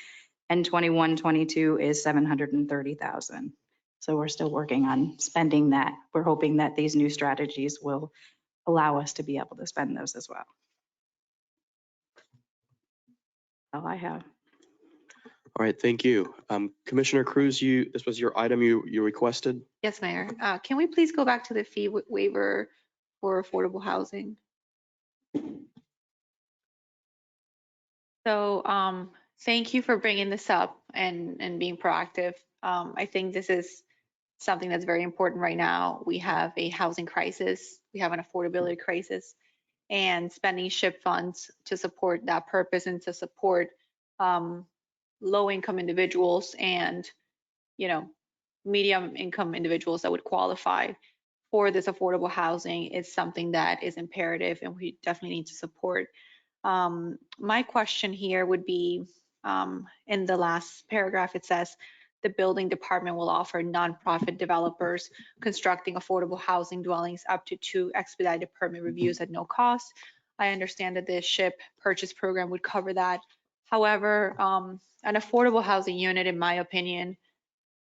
and 21-22 is $730,000. So we're still working on spending that. We're hoping that these new strategies will allow us to be able to spend those as well. All I have. All right, thank you. Commissioner Cruz, this was your item you requested? Yes, Mayor. Can we please go back to the fee waiver for affordable housing? So thank you for bringing this up and being proactive. I think this is something that's very important right now. We have a housing crisis. We have an affordability crisis, and spending SHIP funds to support that purpose and to support low income individuals and, medium income individuals that would qualify for this affordable housing is something that is imperative and we definitely need to support. My question here would be, in the last paragraph, it says, the building department will offer nonprofit developers constructing affordable housing dwellings up to 2 expedited permit reviews at no cost. I understand that the SHIP purchase program would cover that. However, an affordable housing unit, in my opinion,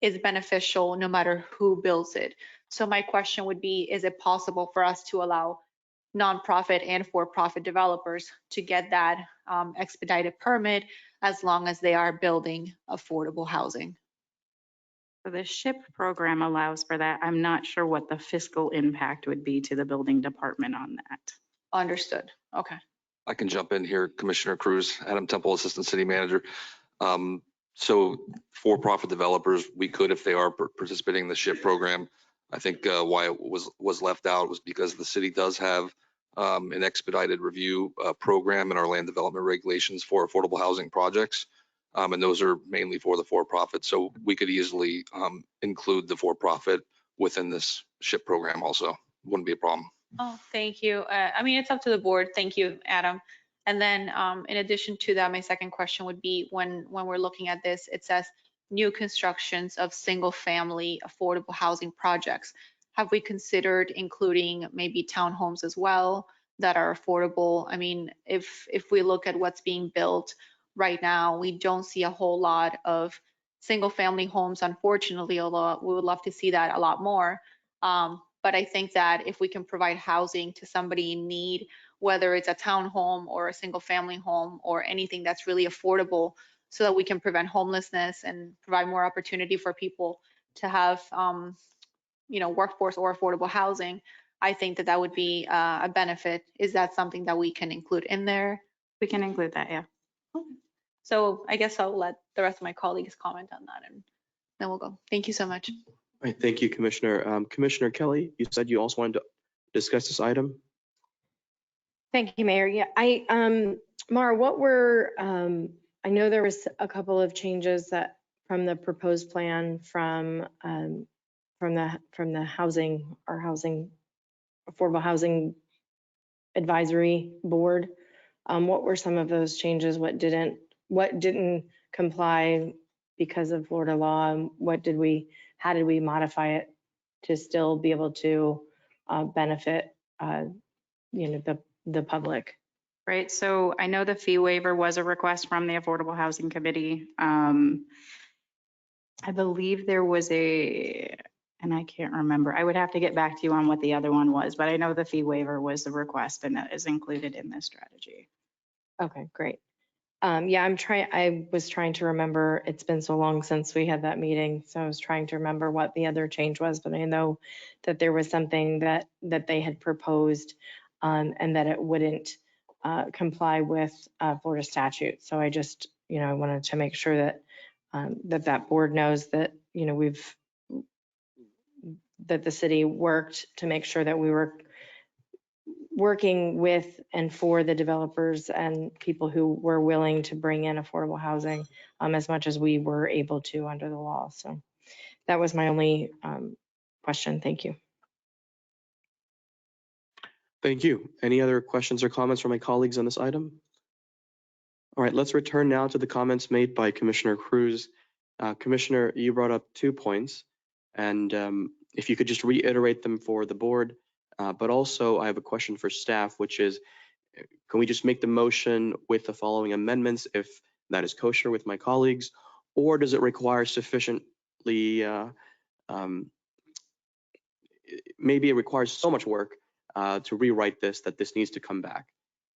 is beneficial no matter who builds it. So my question would be, is it possible for us to allow nonprofit and for-profit developers to get that expedited permit as long as they are building affordable housing? So the SHIP program allows for that. I'm not sure what the fiscal impact would be to the building department on that. Understood. Okay. I can jump in here, Commissioner Cruz, Adam Temple, Assistant City Manager. So for-profit developers, we could, if they are participating in the SHIP program. I think why it was left out was because the city does have an expedited review program in our land development regulations for affordable housing projects. And those are mainly for the for-profit. So we could easily include the for-profit within this SHIP program also. Wouldn't be a problem. Oh, thank you. I mean, it's up to the board. Thank you, Adam. And then in addition to that, my second question would be when we're looking at this, it says new constructions of single family affordable housing projects. Have we considered including maybe townhomes as well that are affordable? I mean, if we look at what's being built right now, we don't see a whole lot of single family homes, unfortunately, although we would love to see that a lot more. But I think that if we can provide housing to somebody in need, whether it's a townhome or a single family home or anything that's really affordable, so that we can prevent homelessness and provide more opportunity for people to have, workforce or affordable housing, I think that would be a benefit. Is that something that we can include in there? We can include that, yeah. So I guess I'll let the rest of my colleagues comment on that and then we'll go. Thank you so much. All right, thank you, Commissioner. Commissioner Kelly, you said you also wanted to discuss this item. Thank you, Mayor. Yeah, Mara, I know there was a couple of changes that from the proposed plan from the housing, our housing, affordable housing advisory board. What were some of those changes? What didn't comply because of Florida law? How did we modify it to still be able to benefit, the public? Right, so I know the fee waiver was a request from the Affordable Housing Committee. I believe there was and I can't remember. I would have to get back to you on what the other one was, but I know the fee waiver was the request and that is included in this strategy. Okay, great. Yeah, I was trying to remember, it's been so long since we had that meeting, so I was trying to remember what the other change was, but I know that there was something that they had proposed and that it wouldn't comply with Florida statute. So I just, I wanted to make sure that that board knows that, that the city worked to make sure that we were working with and for the developers and people who were willing to bring in affordable housing as much as we were able to under the law. So that was my only question. Thank you. Thank you. Any other questions or comments from my colleagues on this item? All right, let's return now to the comments made by Commissioner Cruz. Commissioner, you brought up 2 points, and if you could just reiterate them for the board, but also I have a question for staff, which is, can we just make the motion with the following amendments if that is kosher with my colleagues, or does it require sufficiently, maybe it requires so much work to rewrite this that this needs to come back.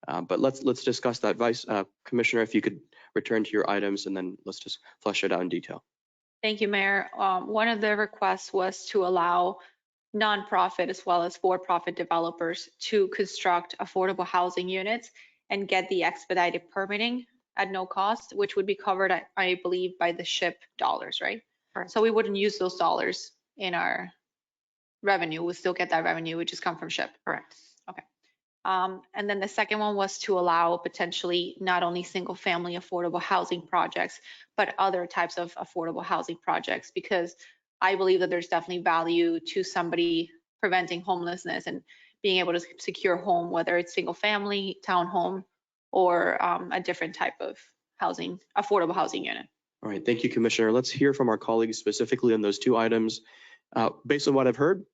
But let's discuss that. Commissioner, if you could return to your items and then let's just flesh it out in detail. Thank you, Mayor. One of the requests was to allow nonprofit as well as for-profit developers to construct affordable housing units and get the expedited permitting at no cost, which would be covered, I believe, by the SHIP dollars, right? Correct. So we wouldn't use those dollars in our revenue. We'll still get that revenue, which is come from SHIP. Correct. Okay. And then the second one was to allow potentially not only single family affordable housing projects, but other types of affordable housing projects, because I believe that there's definitely value to somebody preventing homelessness and being able to secure home, whether it's single family, townhome, or a different type of housing, affordable housing unit. All right, thank you, Commissioner. Let's hear from our colleagues specifically on those two items. Based on what I've heard,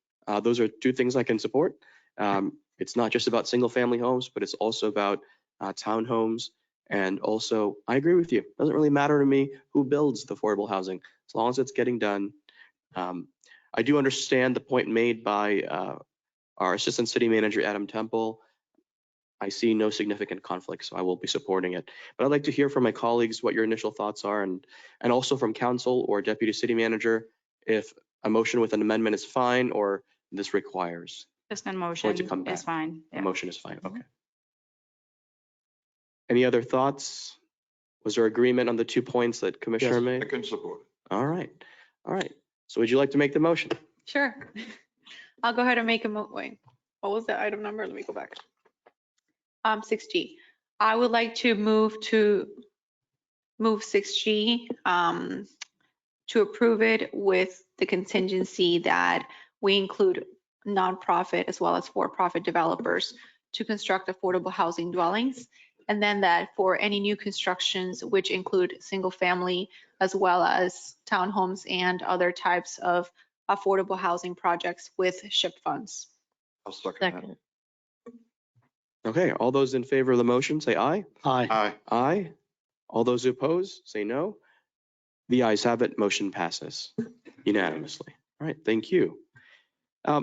those are two things I can support. It's not just about single family homes, but it's also about townhomes. And also, I agree with you. It doesn't really matter to me who builds the affordable housing, as long as it's getting done. I do understand the point made by our Assistant City Manager, Adam Temple. I see no significant conflict, so I will be supporting it. But I'd like to hear from my colleagues what your initial thoughts are, and also from Council or Deputy City Manager, if a motion with an amendment is fine or this requires. Just a for it motion to come back. is fine. A Yeah. motion is fine, okay. Any other thoughts? Was there agreement on the 2 points that Commissioner I made? can support it. All right, all right. So would you like to make the motion? Sure. I'll go ahead and make a wait. What was the item number? Let me go back. 6G. I would like to move 6G to approve it with the contingency that we include nonprofit as well as for-profit developers to construct affordable housing dwellings. And then that for any new constructions, which include single family as well as townhomes and other types of affordable housing projects with SHIP funds. I'll second Second. Okay, all those in favor of the motion, say aye. Aye. that. Aye. Aye. All those opposed, say no. The ayes have it, motion passes unanimously. All right, thank you.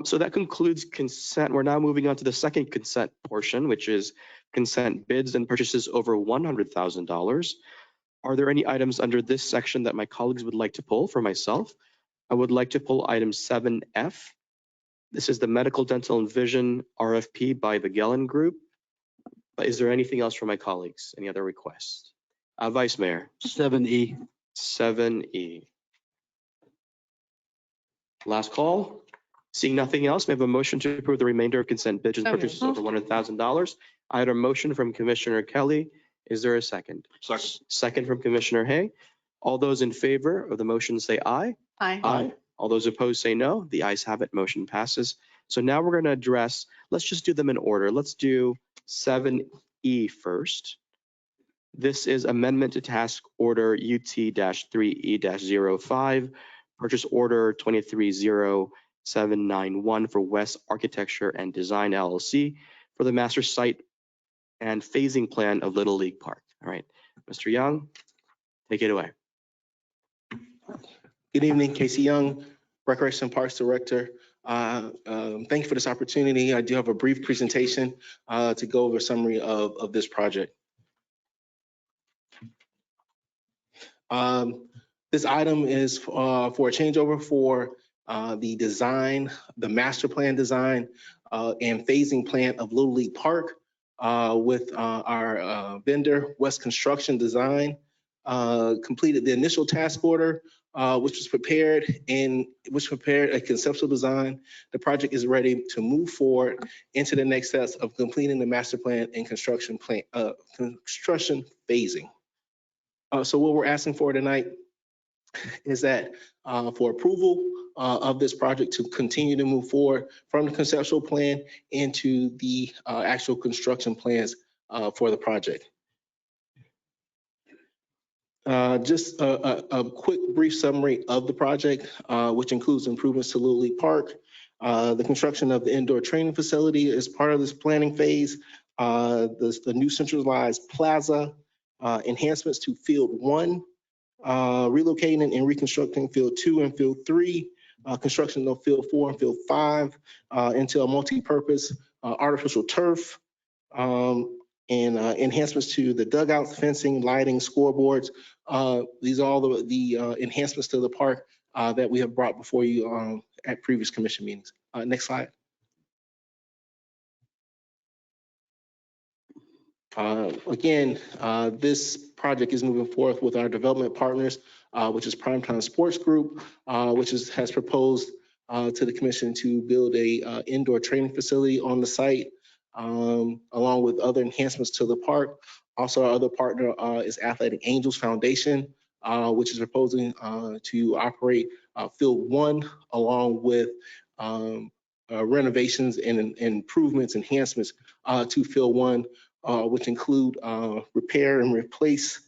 So that concludes consent. We're now moving on to the second consent portion, which is consent bids and purchases over $100,000. Are there any items under this section that my colleagues would like to pull? For myself, I would like to pull item 7F. This is the medical, dental, and vision RFP by the Gellin Group. Is there anything else from my colleagues? Any other requests? Vice Mayor. 7E. 7E. Last call. Seeing nothing else, may I have a motion to approve the remainder of consent bids and So purchases over moved. $100,000. I had a motion from Commissioner Kelly. Is there a second? Second. Second from Commissioner Hay. All those in favor of the motion say aye. Aye. Aye. All those opposed say no. The ayes have it, motion passes. So now we're going to address, let's just do them in order. Let's do 7E first. This is amendment to task order UT-3E-05, purchase order 230791 for West Architecture and Design LLC for the master site and phasing plan of Little League Park. All right, Mr. Young, take it away. Good evening, Casey Young, Recreation and Parks Director. Thank you for this opportunity. I do have a brief presentation to go over a summary of this project. This item is for a changeover for the design, the master plan design and phasing plan of Little League Park with our vendor, West Construction Design. Completed the initial task order, which prepared a conceptual design. The project is ready to move forward into the next steps of completing the master plan and construction phasing. So what we're asking for tonight is that for approval of this project to continue to move forward from the conceptual plan into the actual construction plans for the project. Just a quick brief summary of the project, which includes improvements to Little League Park. The construction of the indoor training facility is part of this planning phase. The new centralized plaza, enhancements to Field 1, relocating and reconstructing Field 2 and Field 3, construction of Field 4 and Field 5 into a multi-purpose artificial turf, and enhancements to the dugouts, fencing, lighting, scoreboards. These are all the enhancements to the park that we have brought before you at previous commission meetings. Next slide. Again, this project is moving forth with our development partners, which is Primetime Sports Group, which has proposed to the commission to build a indoor training facility on the site, along with other enhancements to the park. Also, our other partner is Athletic Angels Foundation, which is proposing to operate Field 1 along with renovations and improvements, enhancements to Field 1, which include repair and replace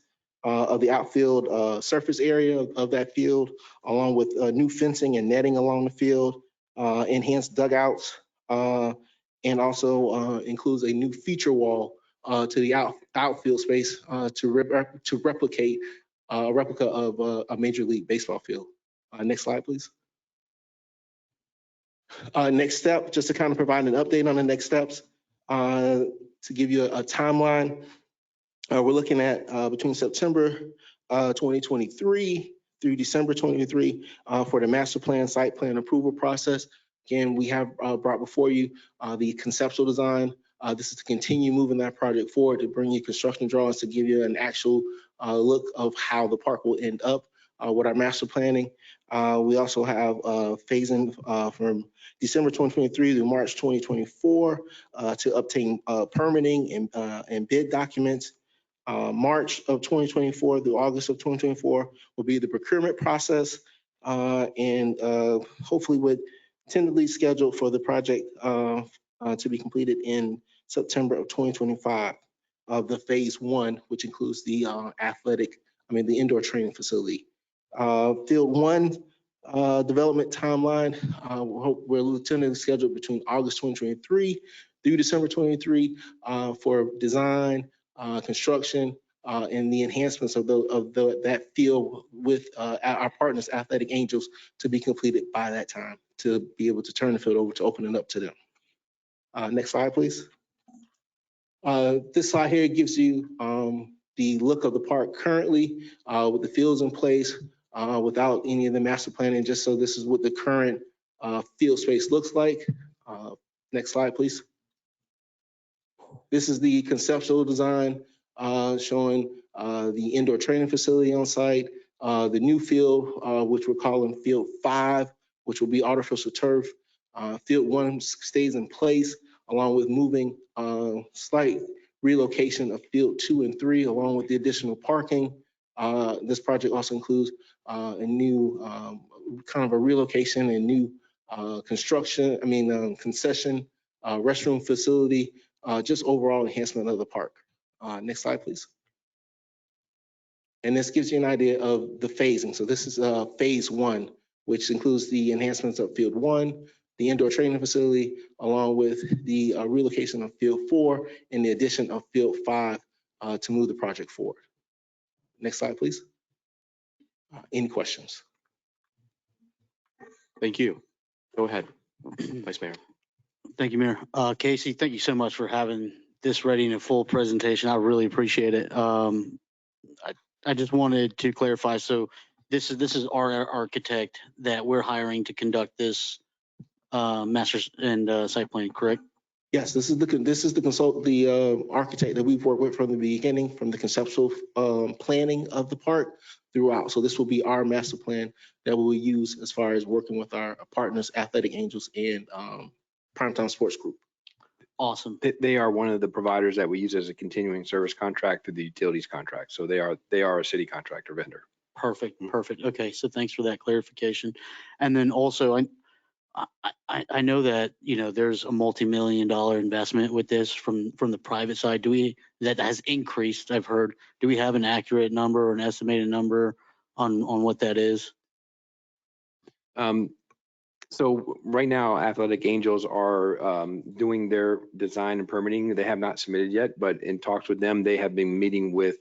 of the outfield surface area of that field, along with new fencing and netting along the field, enhanced dugouts, and also includes a new feature wall to the outfield space to replicate a replica of a Major League Baseball field. Next slide, please. Next step, just to kind of provide an update on the next steps, to give you a timeline. We're looking at between September 2023 through December 2023 for the master plan site plan approval process. Again, we have brought before you the conceptual design. This is to continue moving that project forward, to bring you construction drawings, to give you an actual look of how the park will end up with our master planning. We also have phasing from December 2023 through March 2024 to obtain permitting and bid documents. March of 2024 through August of 2024 will be the procurement process, and hopefully would tentatively scheduled for the project to be completed in September of 2025 of the phase 1, which includes the the indoor training facility. Field 1 development timeline, we're tentatively scheduled between August 2023 through December 2023 for design, construction, and the enhancements of that field with our partners, Athletic Angels, to be completed by that time, to be able to turn the field over to open it up to them. Next slide, please. This slide here gives you the look of the park currently with the fields in place, without any of the master planning, just so this is what the current field space looks like. Next slide, please. This is the conceptual design showing the indoor training facility on site, the new field, which we're calling Field 5, which will be artificial turf. Field 1 stays in place, along with moving slight relocation of Field 2 and 3, along with the additional parking. This project also includes a new kind of a relocation and new concession restroom facility, just overall enhancement of the park. Next slide, please. And this gives you an idea of the phasing. So this is phase 1, which includes the enhancements of Field 1, the indoor training facility, along with the relocation of Field 4 and the addition of Field 5 to move the project forward. Next slide, please. Any questions? Thank you. Go ahead, Vice Mayor. Thank you, Mayor. Casey, thank you so much for having this ready in a full presentation. I really appreciate it. I just wanted to clarify. So this is our architect that we're hiring to conduct this master's and site plan, correct? Yes, this is the architect that we've worked with from the beginning, from the conceptual planning of the park throughout. So this will be our master plan that we will use as far as working with our partners, Athletic Angels and Primetime Sports Group. Awesome. They are one of the providers that we use as a continuing service contract through the utilities contract. So they are a city contractor vendor. Perfect. Okay, so thanks for that clarification. And then also, I know that there's a multi-million-dollar investment with this from the private side. That has increased, I've heard. Do we have an accurate number or an estimated number on what that is? So right now, Athletic Angels are doing their design and permitting. They have not submitted yet, but in talks with them, they have been meeting with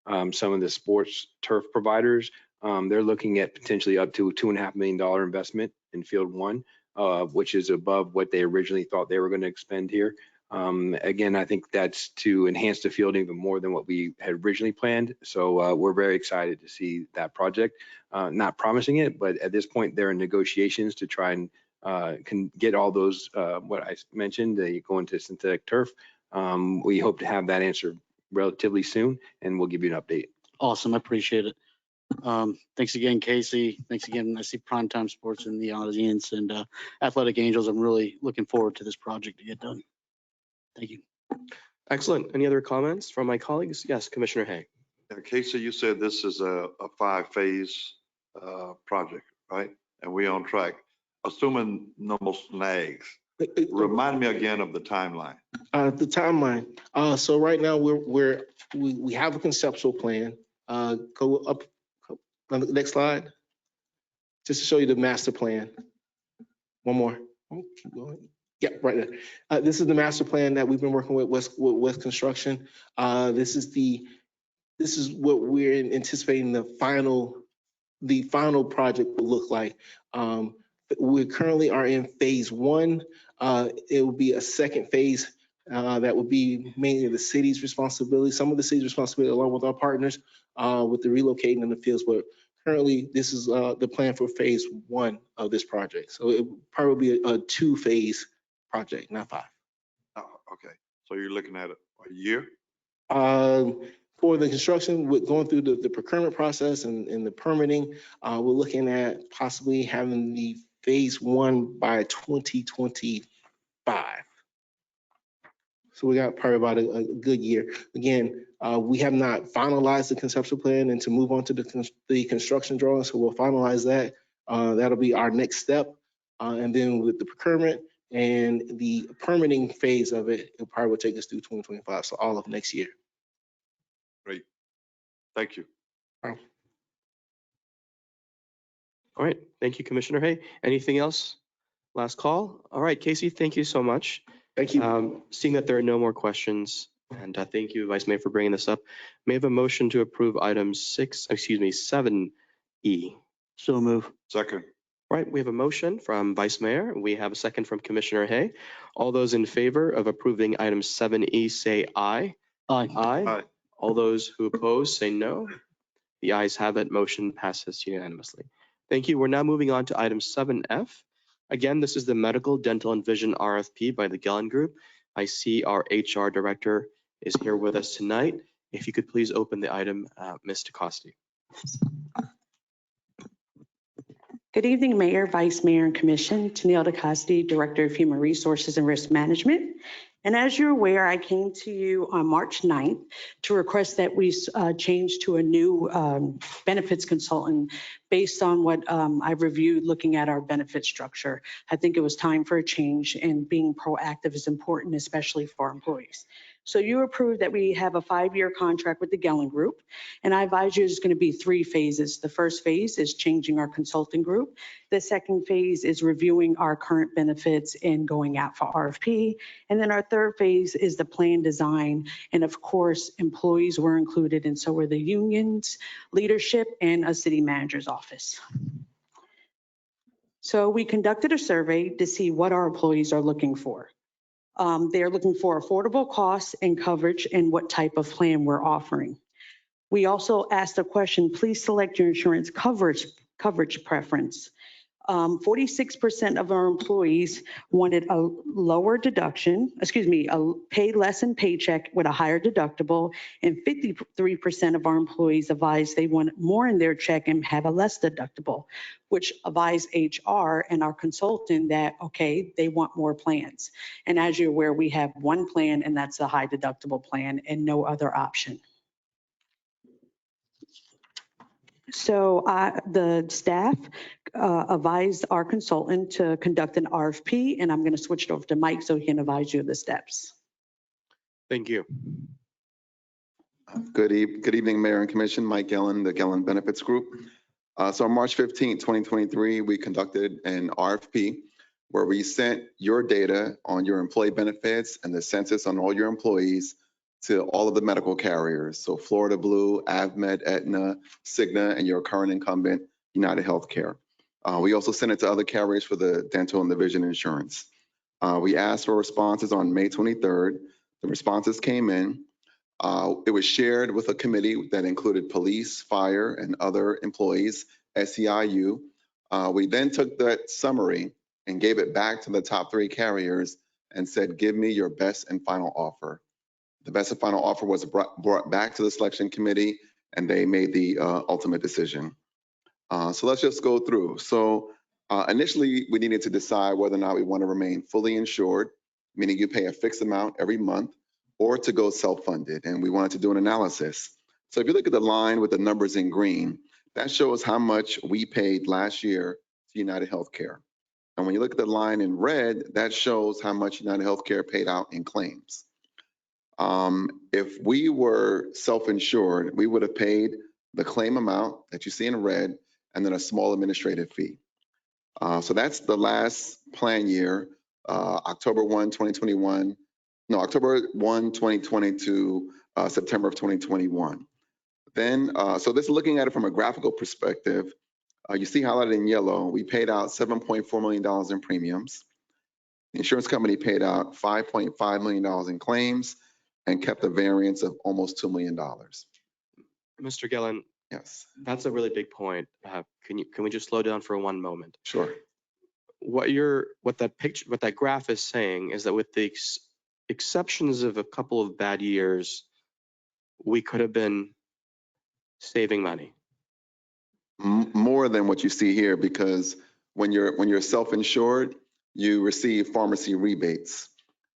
some of the sports turf providers. They're looking at potentially up to a $2.5 million investment in Field 1, which is above what they originally thought they were going to expend here. Again, I think that's to enhance the field even more than what we had originally planned. So we're very excited to see that project. Not promising it, but at this point, they're in negotiations to try and can get all those, what I mentioned, they go into synthetic turf. We hope to have that answer relatively soon, and we'll give you an update. Awesome, I appreciate it. Thanks again, Casey. Thanks again. I see Primetime Sports in the audience and Athletic Angels. I'm really looking forward to this project to get done. Thank you. Excellent. Any other comments from my colleagues? Yes, Commissioner Hay. Casey, you said this is a 5-phase project, right? And we're on track. Assuming no more snags, Remind me again of the timeline. The timeline. So right now we have a conceptual plan. Go up on the next slide, just to show you the master plan. One more. Oh, keep going. Yeah, right there. This is the master plan that we've been working with West Construction. This is what we're anticipating the final project will look like. We currently are in phase one. It will be a second phase that will be mainly the city's responsibility, some of the city's responsibility along with our partners with the relocating in the fields. But currently, this is the plan for phase one of this project. So it will probably be a 2-phase project, not 5. Oh, okay. So you're looking at a year? For the construction, with going through the procurement process and the permitting, we're looking at possibly having the phase one by 2025. So we got probably about a good year. Again, we have not finalized the conceptual plan and to move on to the construction drawing. So we'll finalize that. That'll be our next step. And then with the procurement and the permitting phase of it, it probably will take us through 2025. So all of next year. Great. Thank you. All right. Thank you, Commissioner Hay. Anything else? Last call. All right, Casey, thank you so much. Thank you. Seeing that there are no more questions, and thank you, Vice Mayor, for bringing this up. May I have a motion to approve item 7E? So move. Second. All right, we have a motion from Vice Mayor. We have a second from Commissioner Hay. All those in favor of approving item 7E, say aye. Aye. Aye. All those who oppose, say no. The ayes have it. Motion passes unanimously. Thank you. We're now moving on to item 7F. Again, this is the Medical, Dental, and Vision RFP by the Gellin Group. I see our HR Director is here with us tonight. If you could please open the item, Ms. DeCosti. Good evening, Mayor, Vice Mayor, and Commission. Tennille DeCosti, Director of Human Resources and Risk Management. And as you're aware, I came to you on March 9th to request that we change to a new benefits consultant based on what I reviewed looking at our benefit structure. I think it was time for a change, and being proactive is important, especially for our employees. So you approved that we have a 5-year contract with the Gellin Group, and I advise you there's going to be 3 phases. The first phase is changing our consulting group. The second phase is reviewing our current benefits and going out for RFP. And then our third phase is the plan design. And of course, employees were included, and so were the unions, leadership, and a city manager's office. So we conducted a survey to see what our employees are looking for. They're looking for affordable costs and coverage and what type of plan we're offering. We also asked the question, please select your insurance coverage preference. 46% of our employees wanted a lower deduction, a pay less in paycheck with a higher deductible, and 53% of our employees advised they want more in their check and have a less deductible, which advised HR and our consultant that, okay, they want more plans. And as you're aware, we have one plan, and that's a high deductible plan and no other option. So the staff advised our consultant to conduct an RFP, and I'm going to switch it over to Mike so he can advise you of the steps. Thank you. Good evening, Mayor and Commission. Mike Gellin, the Gellin Benefits Group. So on March 15, 2023, we conducted an RFP where we sent your data on your employee benefits and the census on all your employees to all of the medical carriers. So Florida Blue, AvMed, Aetna, Cigna, and your current incumbent, United Healthcare. We also sent it to other carriers for the dental and the vision insurance. We asked for responses on May 23rd. The responses came in. It was shared with a committee that included police, fire, and other employees, SEIU. We then took that summary and gave it back to the top 3 carriers and said, give me your best and final offer. The best and final offer was brought back to the selection committee, and they made the ultimate decision. So let's just go through. So initially, we needed to decide whether or not we want to remain fully insured, meaning you pay a fixed amount every month, or to go self-funded, and we wanted to do an analysis. So if you look at the line with the numbers in green, that shows how much we paid last year to United Healthcare. And when you look at the line in red, that shows how much United Healthcare paid out in claims. If we were self-insured, we would have paid the claim amount that you see in red and then a small administrative fee. So that's the last plan year, October 1, 2021. No, October 1, 2020 to September of 2021. Then, so this is looking at it from a graphical perspective. You see highlighted in yellow, we paid out $7.4 million in premiums. The insurance company paid out $5.5 million in claims and kept a variance of almost $2 million. Mr. Gillen, Yes, that's a really big point. Can we just slow down for one moment? sure. What that graph is saying is that with the exceptions of a couple of bad years, we could have been saving money. More than what you see here, because when you're self-insured, you receive pharmacy rebates.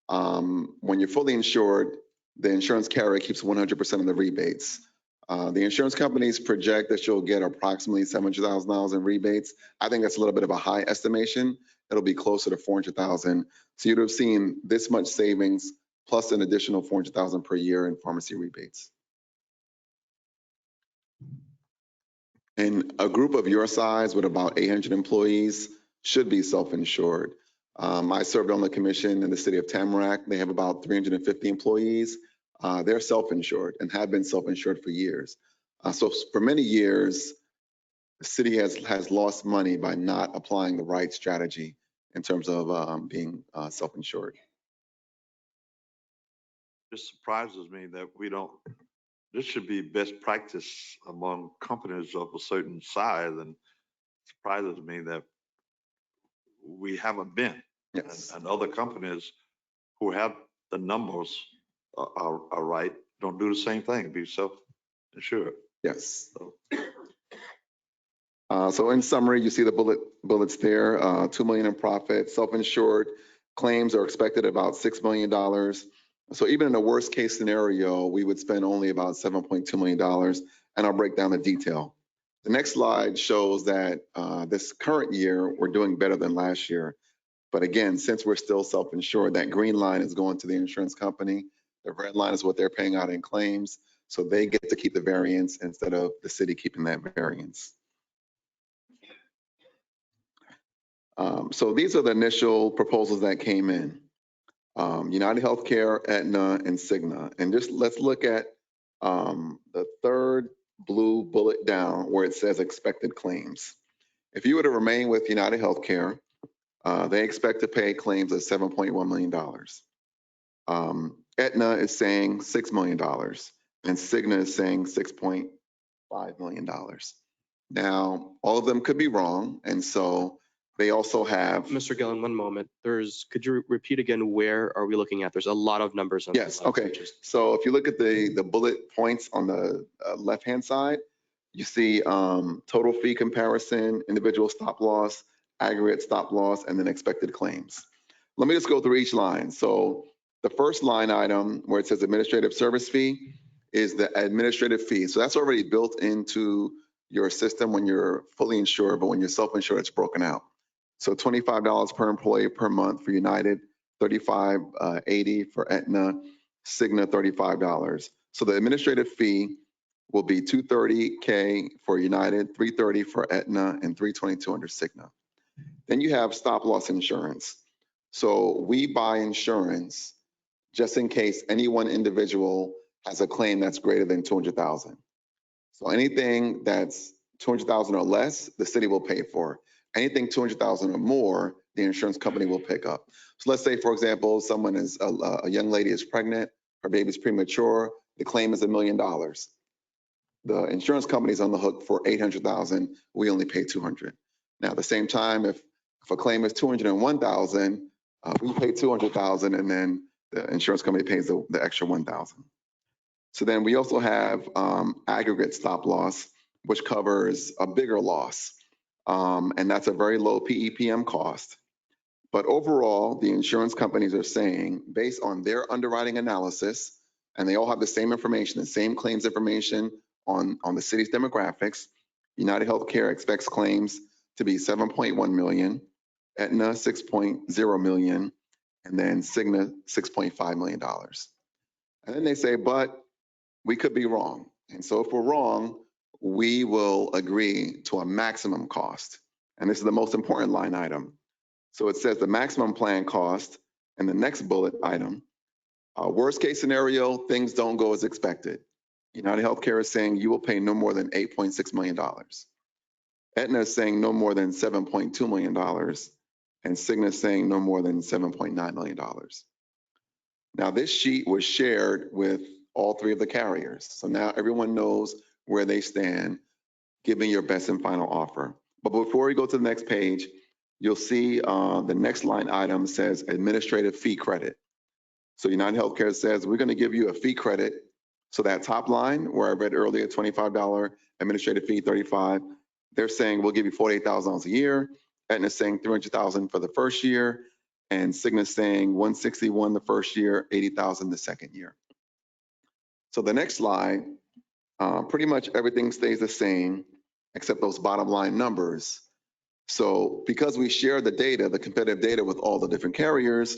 When you're fully insured, the insurance carrier keeps 100% of the rebates. The insurance companies project that you'll get approximately $700,000 in rebates. I think that's a little bit of a high estimation. It'll be closer to $400,000. So you'd have seen this much savings plus an additional $400,000 per year in pharmacy rebates. And a group of your size with about 800 employees should be self-insured. I served on the commission in the city of Tamarack. They have about 350 employees. They're self-insured and have been self-insured for years. So for many years, the city has lost money by not applying the right strategy in terms of being self-insured. This surprises me that we don't, this should be best practice among companies of a certain size, and surprises me that we haven't been. Yes. And other companies who have the numbers are right, don't do the same thing, be self-insured. Yes. So in summary, you see the bullets there, $2 million in profit, self-insured claims are expected at about $6 million. So even in a worst case scenario, we would spend only about $7.2 million, and I'll break down the detail. The next slide shows that this current year, we're doing better than last year. But again, since we're still self-insured, that green line is going to the insurance company. The red line is what they're paying out in claims. So they get to keep the variance instead of the city keeping that variance. So these are the initial proposals that came in. United Healthcare, Aetna, and Cigna. And just let's look at the third blue bullet down where it says expected claims. If you were to remain with United Healthcare, they expect to pay claims of $7.1 million. Aetna is saying $6 million, and Cigna is saying $6.5 million. Now, all of them could be wrong, and so they also have. Mr. Gillen, one moment. Could you repeat again, where are we looking at? There's a lot of numbers on Yes, okay. So if you look at the bullet points on the left-hand side, you see total fee comparison, individual stop loss, aggregate stop loss, and then expected claims. Let me just go through each line. So the first line item where it says administrative service fee is the administrative fee. So that's already built into your system when you're fully insured, but when you're self-insured, it's broken out. So $25 per employee per month for United, $35.80 for Aetna, Cigna $35. So the administrative fee will be $230K for United, $330 for Aetna, and $322 under Cigna. Then you have stop loss insurance. So we buy insurance just in case any one individual has a claim that's greater than $200,000. So anything that's $200,000 or less, the city will pay for. Anything $200,000 or more, the insurance company will pick up. So let's say, for example, someone is a young lady is pregnant, her baby's premature, the claim is $1 million. The insurance company's on the hook for $800,000. We only pay $200,000. Now, at the same time, if a claim is $201,000, we pay $200,000, and then the insurance company pays the extra $1,000. So then we also have aggregate stop loss, which covers a bigger loss. And that's a very low PEPM cost. But overall, the insurance companies are saying, based on their underwriting analysis, and they all have the same information, the same claims information on the city's demographics, United Healthcare expects claims to be $7.1 million, Aetna $6.0 million, and then Cigna $6.5 million. And then they say, but we could be wrong. And so if we're wrong, we will agree to a maximum cost. And this is the most important line item. So it says the maximum plan cost, and the next bullet item, worst case scenario, things don't go as expected. United Healthcare is saying you will pay no more than $8.6 million. Aetna is saying no more than $7.2 million. And Cigna is saying no more than $7.9 million. Now, this sheet was shared with all three of the carriers. So now everyone knows where they stand, giving your best and final offer. But before we go to the next page, you'll see the next line item says administrative fee credit. So United Healthcare says, we're going to give you a fee credit. So that top line where I read earlier, $25 administrative fee, $35, they're saying we'll give you $48,000 a year. Aetna's saying $300,000 for the first year. And Cigna's saying $161 the first year, $80,000 the second year. So the next slide, pretty much everything stays the same except those bottom line numbers. So because we share the data, the competitive data with all the different carriers,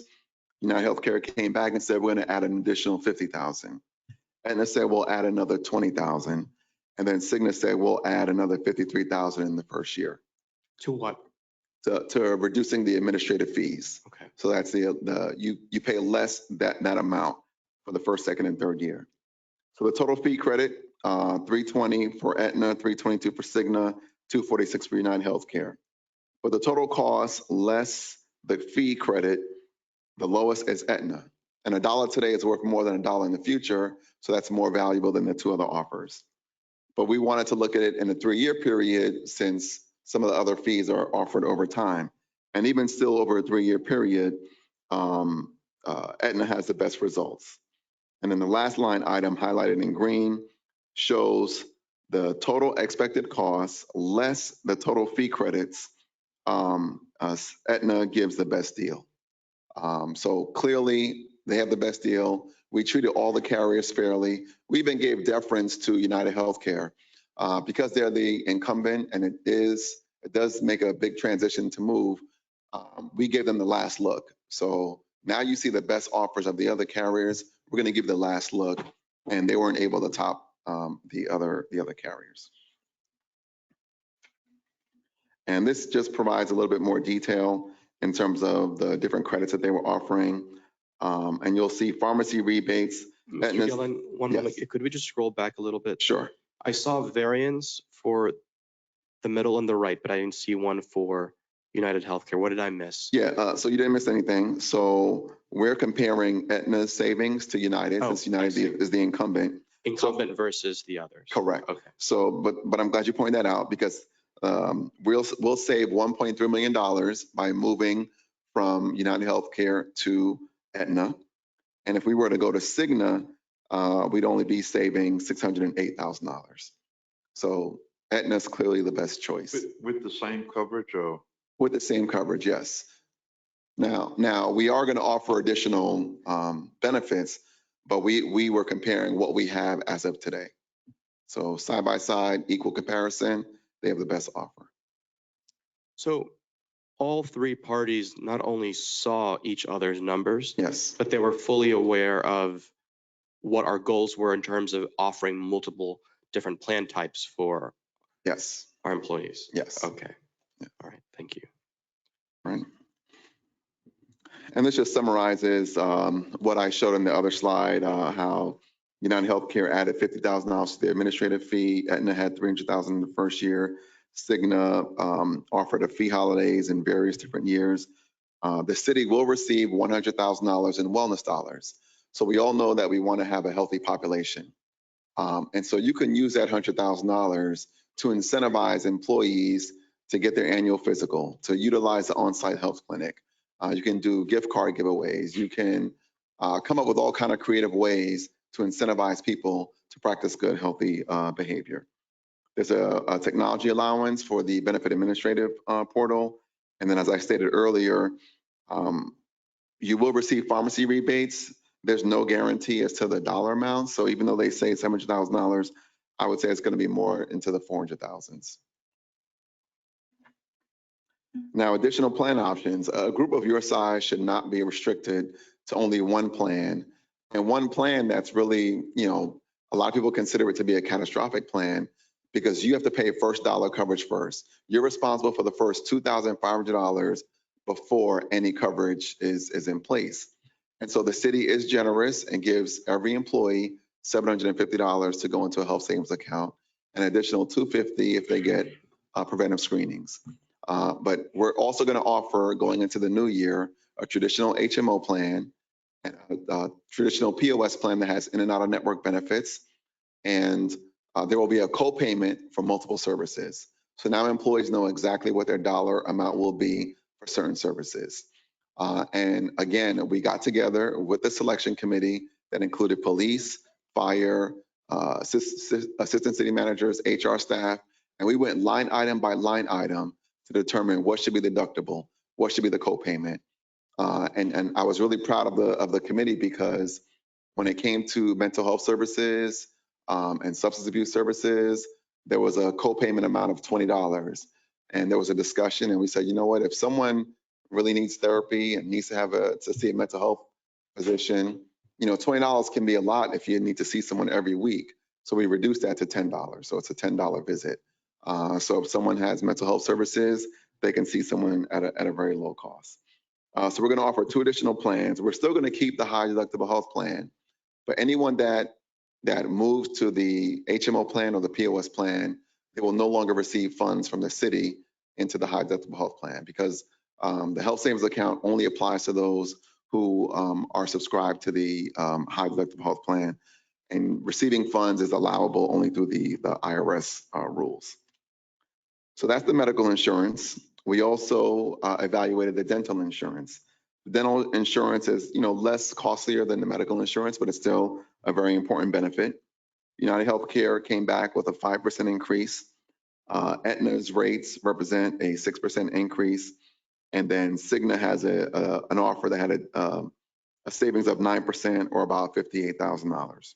United Healthcare came back and said, we're going to add an additional 50,000. Aetna said, we'll add another 20,000. And then Cigna said, we'll add another 53,000 in the first year. To what? To reducing the administrative fees. Okay. So that's you pay less that amount for the first, second, and third year. So the total fee credit, $320 for Aetna, $322 for Cigna, $246 for United Healthcare. But the total cost less the fee credit, the lowest is Aetna. And $1 today is worth more than $1 in the future, so that's more valuable than the two other offers. But we wanted to look at it in a 3-year period since some of the other fees are offered over time. And even still over a 3-year period, Aetna has the best results. And then the last line item highlighted in green shows the total expected costs less the total fee credits. Aetna gives the best deal. So clearly they have the best deal. We treated all the carriers fairly. We even gave deference to United Healthcare because they're the incumbent and it does make a big transition to move. We gave them the last look. So now you see the best offers of the other carriers. We're going to give the last look, and they weren't able to top the other carriers. And this just provides a little bit more detail in terms of the different credits that they were offering. And you'll see pharmacy rebates. Mr. Gillen, one moment. Could we just scroll back a little bit? Sure. I saw variance for the middle and the right, but I didn't see one for United Healthcare. What did I miss? Yeah, so you didn't miss anything. So we're comparing Aetna's savings to United, since United is the incumbent. Incumbent versus the others. Correct. Okay. So, but I'm glad you pointed that out because we'll save $1.3 million by moving from United Healthcare to Aetna. And if we were to go to Cigna, we'd only be saving $608,000. So Aetna's clearly the best choice. With the same coverage or? With the same coverage, yes. Now we are going to offer additional benefits, but we were comparing what we have as of today. So side by side, equal comparison, they have the best offer. So all three parties not only saw each other's numbers, yes, but they were fully aware of what our goals were in terms of offering multiple different plan types for yes our employees. Yes. Okay. Yeah. All right. Thank you. Right. And this just summarizes what I showed on the other slide, how United Healthcare added $50,000 to the administrative fee. Aetna had $300,000 in the first year. Cigna offered a fee holidays in various different years. The city will receive $100,000 in wellness dollars. So we all know that we want to have a healthy population. And so you can use that $100,000 to incentivize employees to get their annual physical, to utilize the on-site health clinic. You can do gift card giveaways. You can come up with all kind of creative ways to incentivize people to practice good, healthy behavior. There's a technology allowance for the benefit administrative portal. And then as I stated earlier, you will receive pharmacy rebates. There's no guarantee as to the dollar amount. So even though they say $700,000, I would say it's going to be more into the 400,000s. Now, additional plan options. A group of your size should not be restricted to only one plan. And one plan that's really, a lot of people consider it to be a catastrophic plan because you have to pay first dollar coverage first. You're responsible for the first $2,500 before any coverage is in place. And so the city is generous and gives every employee $750 to go into a health savings account, an additional $250 if they get preventive screenings. But we're also going to offer, going into the new year, a traditional HMO plan, and a traditional POS plan that has in and out of network benefits. And there will be a co-payment for multiple services. So now employees know exactly what their dollar amount will be for certain services. And again, we got together with the selection committee that included police, fire, assistant city managers, HR staff, and we went line item by line item to determine what should be deductible, what should be the co-payment. And I was really proud of the committee because when it came to mental health services and substance abuse services, there was a co-payment amount of $20. And there was a discussion, and we said, you know what, if someone really needs therapy and needs to see a mental health physician, $20 can be a lot if you need to see someone every week. So we reduced that to $10. So it's a $10 visit. So if someone has mental health services, they can see someone at a very low cost. So we're going to offer 2 additional plans. We're still going to keep the high deductible health plan, but anyone that moves to the HMO plan or the POS plan, they will no longer receive funds from the city into the high deductible health plan because the health savings account only applies to those who are subscribed to the high deductible health plan, and receiving funds is allowable only through the IRS rules. So that's the medical insurance. We also evaluated the dental insurance. Dental insurance is, less costlier than the medical insurance, but it's still a very important benefit. United Healthcare came back with a 5% increase. Aetna's rates represent a 6% increase. And then Cigna has an offer that had a savings of 9% or about $58,000.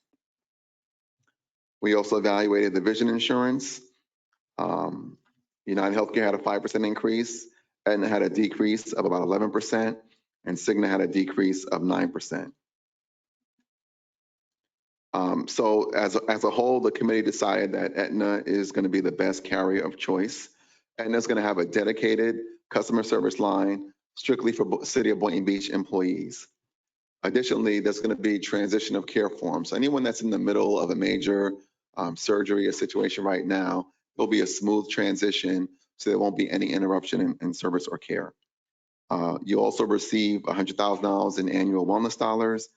We also evaluated the vision insurance. United Healthcare had a 5% increase, Aetna had a decrease of about 11%, and Cigna had a decrease of 9%. So as a whole, the committee decided that Aetna is going to be the best carrier of choice. Aetna is going to have a dedicated customer service line strictly for City of Boynton Beach employees. Additionally, there's going to be transition of care forms. Anyone that's in the middle of a major surgery or situation right now, there'll be a smooth transition so there won't be any interruption in service or care. You also receive $100,000 in annual wellness dollars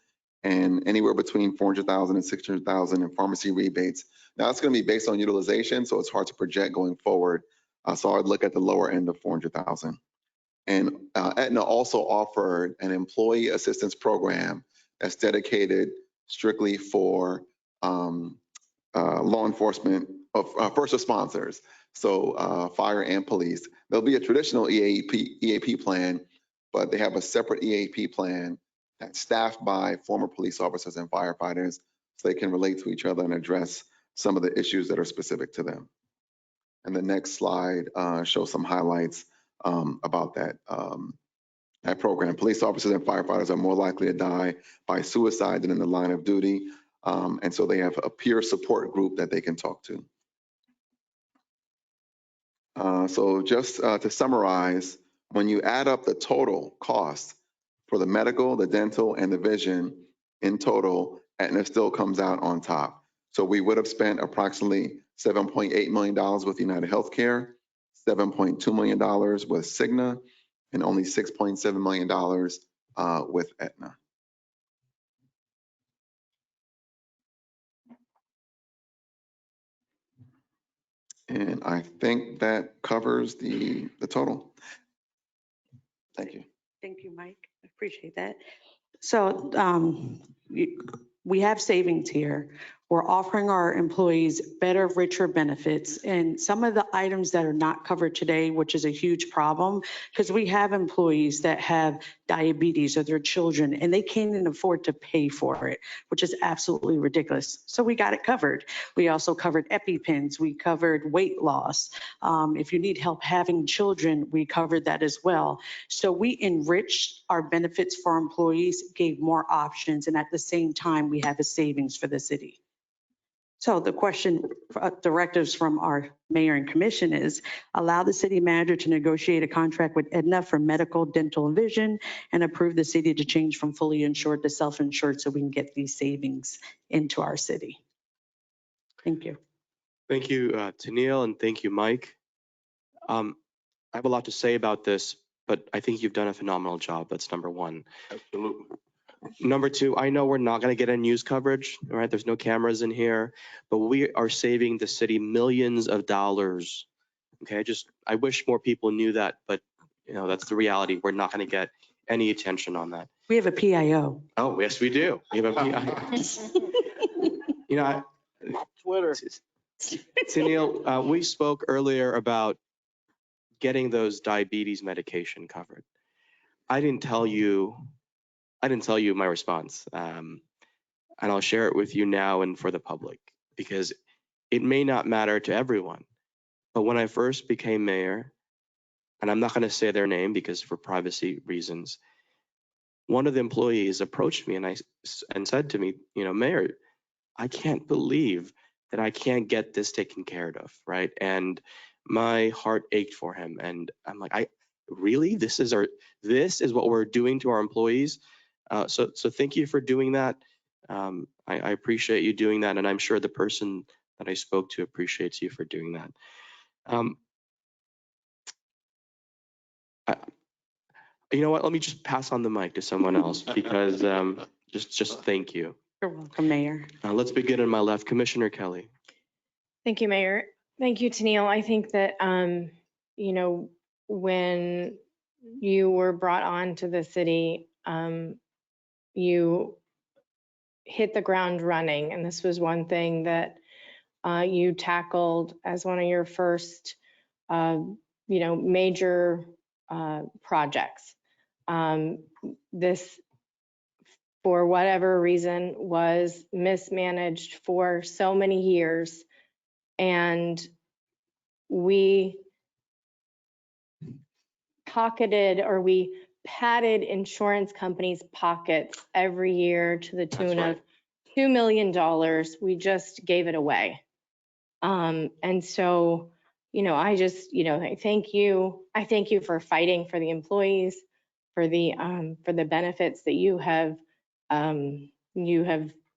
and anywhere between $400,000 and $600,000 in pharmacy rebates. Now, that's going to be based on utilization, so it's hard to project going forward. So I'd look at the lower end of $400,000. And Aetna also offered an employee assistance program that's dedicated strictly for law enforcement, first responders, so fire and police. There'll be a traditional EAP plan, but they have a separate EAP plan that's staffed by former police officers and firefighters so they can relate to each other and address some of the issues that are specific to them. And the next slide shows some highlights about that program. Police officers and firefighters are more likely to die by suicide than in the line of duty. And so they have a peer support group that they can talk to. So just to summarize, when you add up the total cost for the medical, the dental, and the vision in total, Aetna still comes out on top. So we would have spent approximately $7.8 million with United Healthcare, $7.2 million with Cigna, and only $6.7 million with Aetna. And I think that covers the total. Thank you. Thank you, Mike. I appreciate that. So we have savings here. We're offering our employees better, richer benefits. And some of the items that are not covered today, which is a huge problem, because we have employees that have diabetes or their children, and they can't even afford to pay for it, which is absolutely ridiculous. So we got it covered. We also covered EpiPens. We covered weight loss. If you need help having children, we covered that as well. So we enriched our benefits for our employees, gave more options, and at the same time, we have a savings for the city. So the question, directives from our mayor and commission is allow the city manager to negotiate a contract with Aetna for medical, dental, and vision, and approve the city to change from fully insured to self-insured so we can get these savings into our city. Thank you. Thank you, Tennille, and thank you, Mike. I have a lot to say about this, but I think you've done a phenomenal job. That's number one. Absolutely. Number two, I know we're not going to get any news coverage, all right? There's no cameras in here, but we are saving the city millions of dollars. Okay, I wish more people knew that, but that's the reality. We're not going to get any attention on that. We have a PIO. Oh, yes, we do. We have a PIO. Twitter. Tennille, we spoke earlier about getting those diabetes medication covered. I didn't tell you my response, and I'll share it with you now and for the public because it may not matter to everyone. But when I first became mayor, and I'm not going to say their name because for privacy reasons, one of the employees approached me and said to me, Mayor, I can't believe that I can't get this taken care of, right? And my heart ached for him, and I'm like, really? This is what we're doing to our employees. So thank you for doing that. I appreciate you doing that, and I'm sure the person that I spoke to appreciates you for doing that. You know what? Let me just pass on the mic to someone else because just thank you. You're welcome, Mayor. Let's begin on my left, Commissioner Kelly. Thank you, Mayor. Thank you, Tennille. I think that, when you were brought on to the city, you hit the ground running. And this was one thing that you tackled as one of your first, major projects. This, for whatever reason, was mismanaged for so many years. And we padded insurance companies' pockets every year to the tune of $2 million. We just gave it away. And so, I thank you. I thank you for fighting for the employees, for the benefits that you have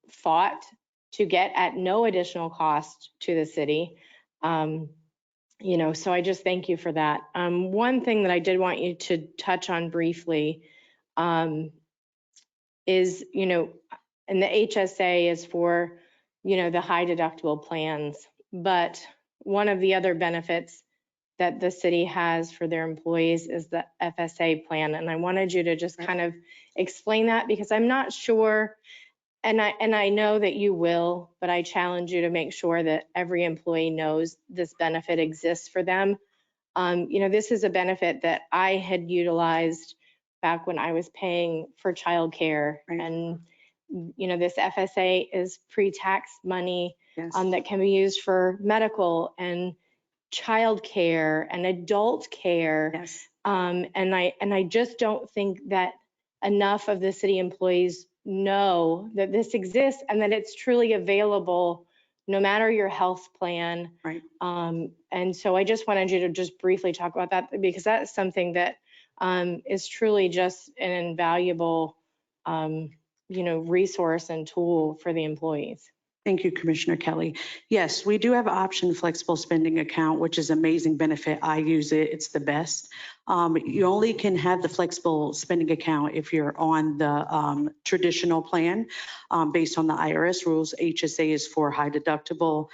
fought to get at no additional cost to the city. So I just thank you for that. One thing that I did want you to touch on briefly is, and the HSA is for, the high deductible plans, but one of the other benefits that the city has for their employees is the FSA plan. And I wanted you to just kind of explain that because I'm not sure, and I know that you will, but I challenge you to make sure that every employee knows this benefit exists for them. This is a benefit that I had utilized back when I was paying for childcare. Right. And, this FSA is pre-tax money that can be used for medical and childcare and adult care. Yes. And I just don't think that enough of the city employees know that this exists and that it's truly available no matter your health plan. Right. And so I just wanted you to just briefly talk about that because that's something that is truly just an invaluable, resource and tool for the employees. Thank you, Commissioner Kelly. Yes, we do have option flexible spending account, which is amazing benefit. I use it. It's the best. You only can have the flexible spending account if you're on the traditional plan based on the IRS rules. HSA is for high deductible.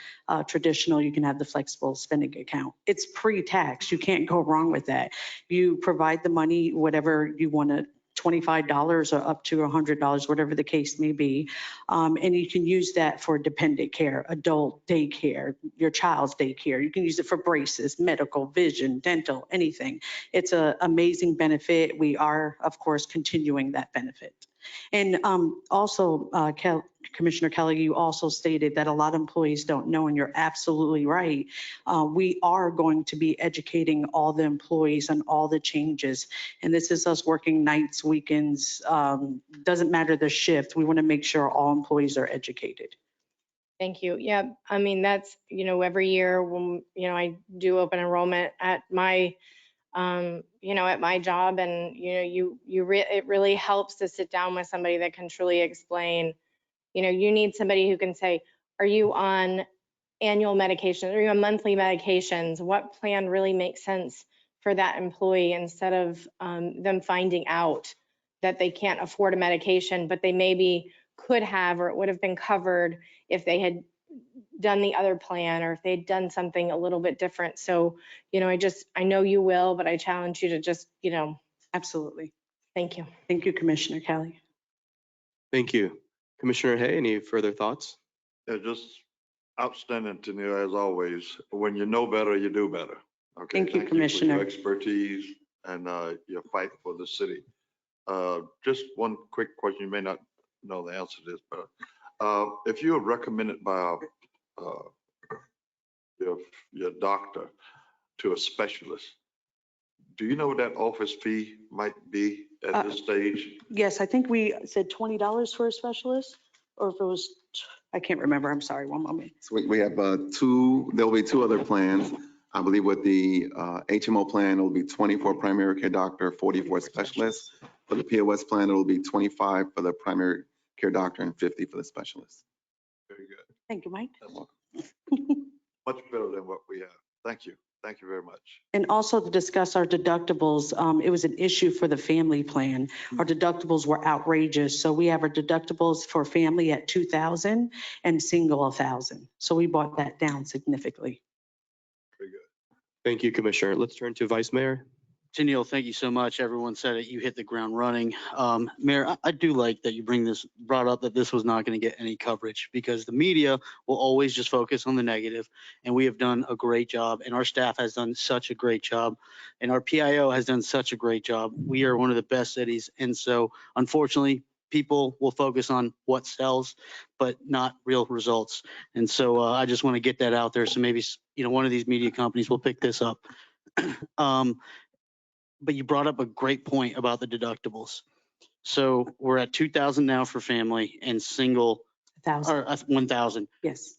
Traditional, you can have the flexible spending account. It's pre-tax. You can't go wrong with that. You provide the money, whatever you want to $25 or up to $100, whatever the case may be. And you can use that for dependent care, adult daycare, your child's daycare. You can use it for braces, medical, vision, dental, anything. It's an amazing benefit. We are, of course, continuing that benefit. And also, Commissioner Kelly, you also stated that a lot of employees don't know, and you're absolutely right. We are going to be educating all the employees on all the changes. And this is us working nights, weekends, doesn't matter the shift. We want to make sure all employees are educated. Thank you. Yeah, I mean, that's, every year when, I do open enrollment at my, at my job, and, it really helps to sit down with somebody that can truly explain. You need somebody who can say, are you on annual medications? Are you on monthly medications? What plan really makes sense for that employee, instead of them finding out that they can't afford a medication, but they maybe could have, or it would have been covered if they had done the other plan, or if they'd done something a little bit different. So, I know you will, but I challenge you to just, Absolutely. thank you. Thank you, Commissioner Kelly. Thank you. Commissioner Hay, any further thoughts? Yeah, just outstanding, Tania, as always. When you know better, you do better. Okay. Thank you, For Commissioner. your expertise and your fight for the city. Just one quick question. You may not know the answer to this, but if you are recommended by your doctor to a specialist, do you know what that office fee might be at this stage? Yes, I think we said $20 for a specialist, or if it was, I can't remember. I'm sorry, one moment. So we have there'll be two other plans. I believe with the HMO plan, it'll be 20 for primary care doctor, 40 for a specialist. For the POS plan, it'll be 25 for the primary care doctor and 50 for the specialist. Very good. Thank you, Mike. Much better than what we have. Thank you. Thank you very much. And also to discuss our deductibles, it was an issue for the family plan. Our deductibles were outrageous. So we have our deductibles for family at $2,000 and single $1,000. So we brought that down significantly. Very good. Thank you, Commissioner. Let's turn to Vice Mayor. Janelle, thank you so much. Everyone said it. You hit the ground running. Mayor, I do like that you brought up that this was not going to get any coverage, because the media will always just focus on the negative, and we have done a great job, and our staff has done such a great job, and our PIO has done such a great job. We are one of the best cities, and so unfortunately, people will focus on what sells, but not real results. And so I just want to get that out there. So maybe, one of these media companies will pick this up. But you brought up a great point about the deductibles. So we're at 2,000 now for family and single, or 1,000. Yes.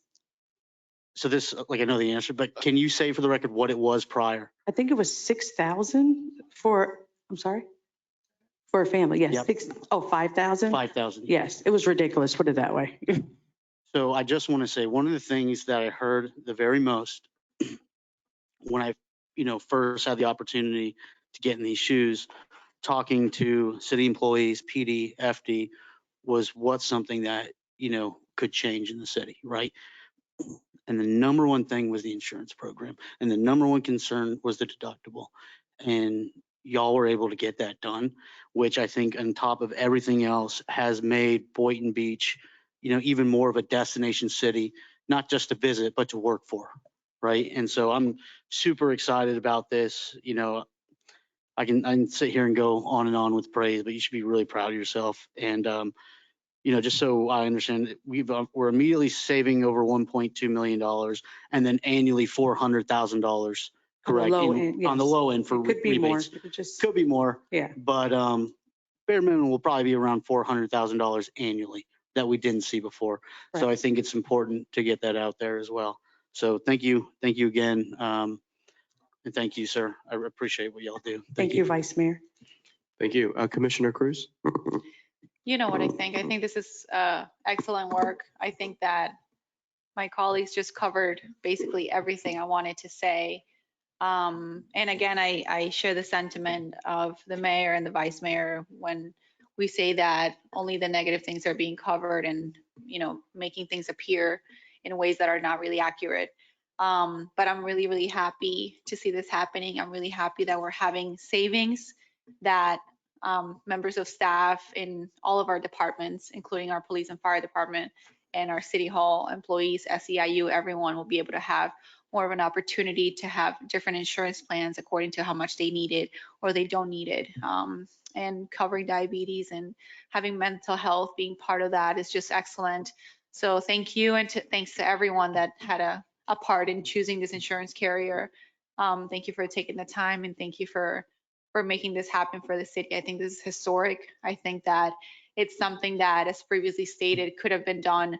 So this, I know the answer, but can you say for the record what it was prior? I think it was 6,000 for, I'm sorry? For a family, yes. Yep. 5,000? 5,000. Yes, it was ridiculous, put it that way. So I just want to say, one of the things that I heard the very most when I, first had the opportunity to get in these shoes, talking to city employees, PD, FD, was what's something that, could change in the city, right? And the number one thing was the insurance program. And the number one concern was the deductible. And y'all were able to get that done, which I think on top of everything else has made Boynton Beach, even more of a destination city, not just to visit, but to work for, right? And so I'm super excited about this. I can sit here and go on and on with praise, but you should be really proud of yourself. And, just so I understand, we're immediately saving over $1.2 million and then annually $400,000, correct? On the low end for It could be more. rebates. Could be more. Yeah. But bare minimum will probably be around $400,000 annually that we didn't see before. So I think it's important to get that out there as well. So thank you again. And thank you, sir. I appreciate what y'all do. Thank you, Vice Mayor. Thank you. Commissioner Cruz? You know what I think? I think this is excellent work. I think that my colleagues just covered basically everything I wanted to say. And again, I share the sentiment of the mayor and the vice mayor when we say that only the negative things are being covered and, making things appear in ways that are not really accurate. But I'm really, really happy to see this happening. I'm really happy that we're having savings that members of staff in all of our departments, including our police and fire department and our city hall employees, SEIU, everyone will be able to have more of an opportunity to have different insurance plans according to how much they need it or they don't need it. And covering diabetes and having mental health being part of that is just excellent. So thank you, and thanks to everyone that had a part in choosing this insurance carrier. Thank you for taking the time, and thank you for making this happen for the city. I think this is historic. I think that it's something that, as previously stated, could have been done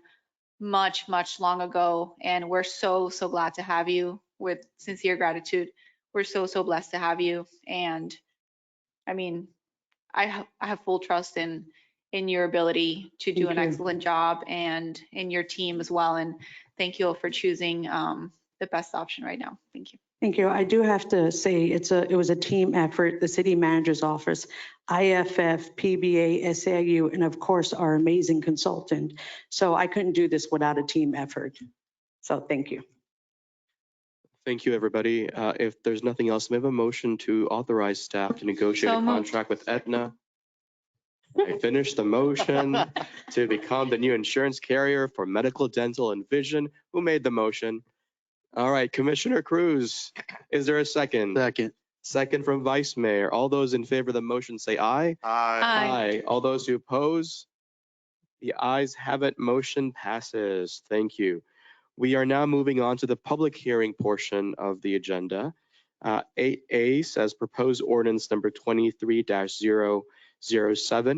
much, much long ago. And we're so, so glad to have you. With sincere gratitude, we're so, so blessed to have you. And I mean, I have full trust in your ability to do an excellent job and in your team as well. And thank you all for choosing the best option right now. Thank you. Thank you. I do have to say it was a team effort, the city manager's office, IFF, PBA, SAU, and of course our amazing consultant. So I couldn't do this without a team effort. So thank you. Thank you, everybody. If there's nothing else, we have a motion to authorize staff to negotiate So a moved. contract with Aetna. I finished the motion to become the new insurance carrier for medical, dental, and vision. Who made the motion? All right, Commissioner Cruz, is there a second? Second. Second from Vice Mayor. All those in favor of the motion say aye. Aye. All those who oppose? The ayes have it. Motion passes. Thank you. We are now moving on to the public hearing portion of the agenda. 8A says proposed ordinance number 23-007.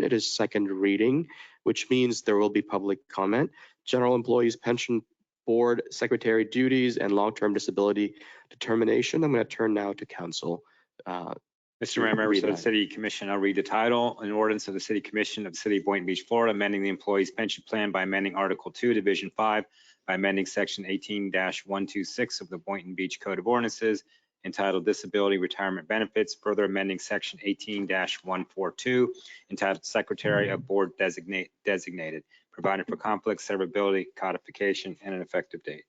It is second reading, which means there will be public comment. General Employees Pension Board Secretary duties and long-term disability determination. I'm going to turn now to council. Mr. Mayor, members of the City Commission, I'll read the title. An ordinance of the City Commission of the City of Boynton Beach, Florida, amending the Employees Pension Plan by amending Article 2, Division 5, by amending Section 18-126 of the Boynton Beach Code of Ordinances, entitled Disability Retirement Benefits, further amending Section 18-142, entitled Secretary of Board Designated, providing for conflict, severability, codification, and an effective date.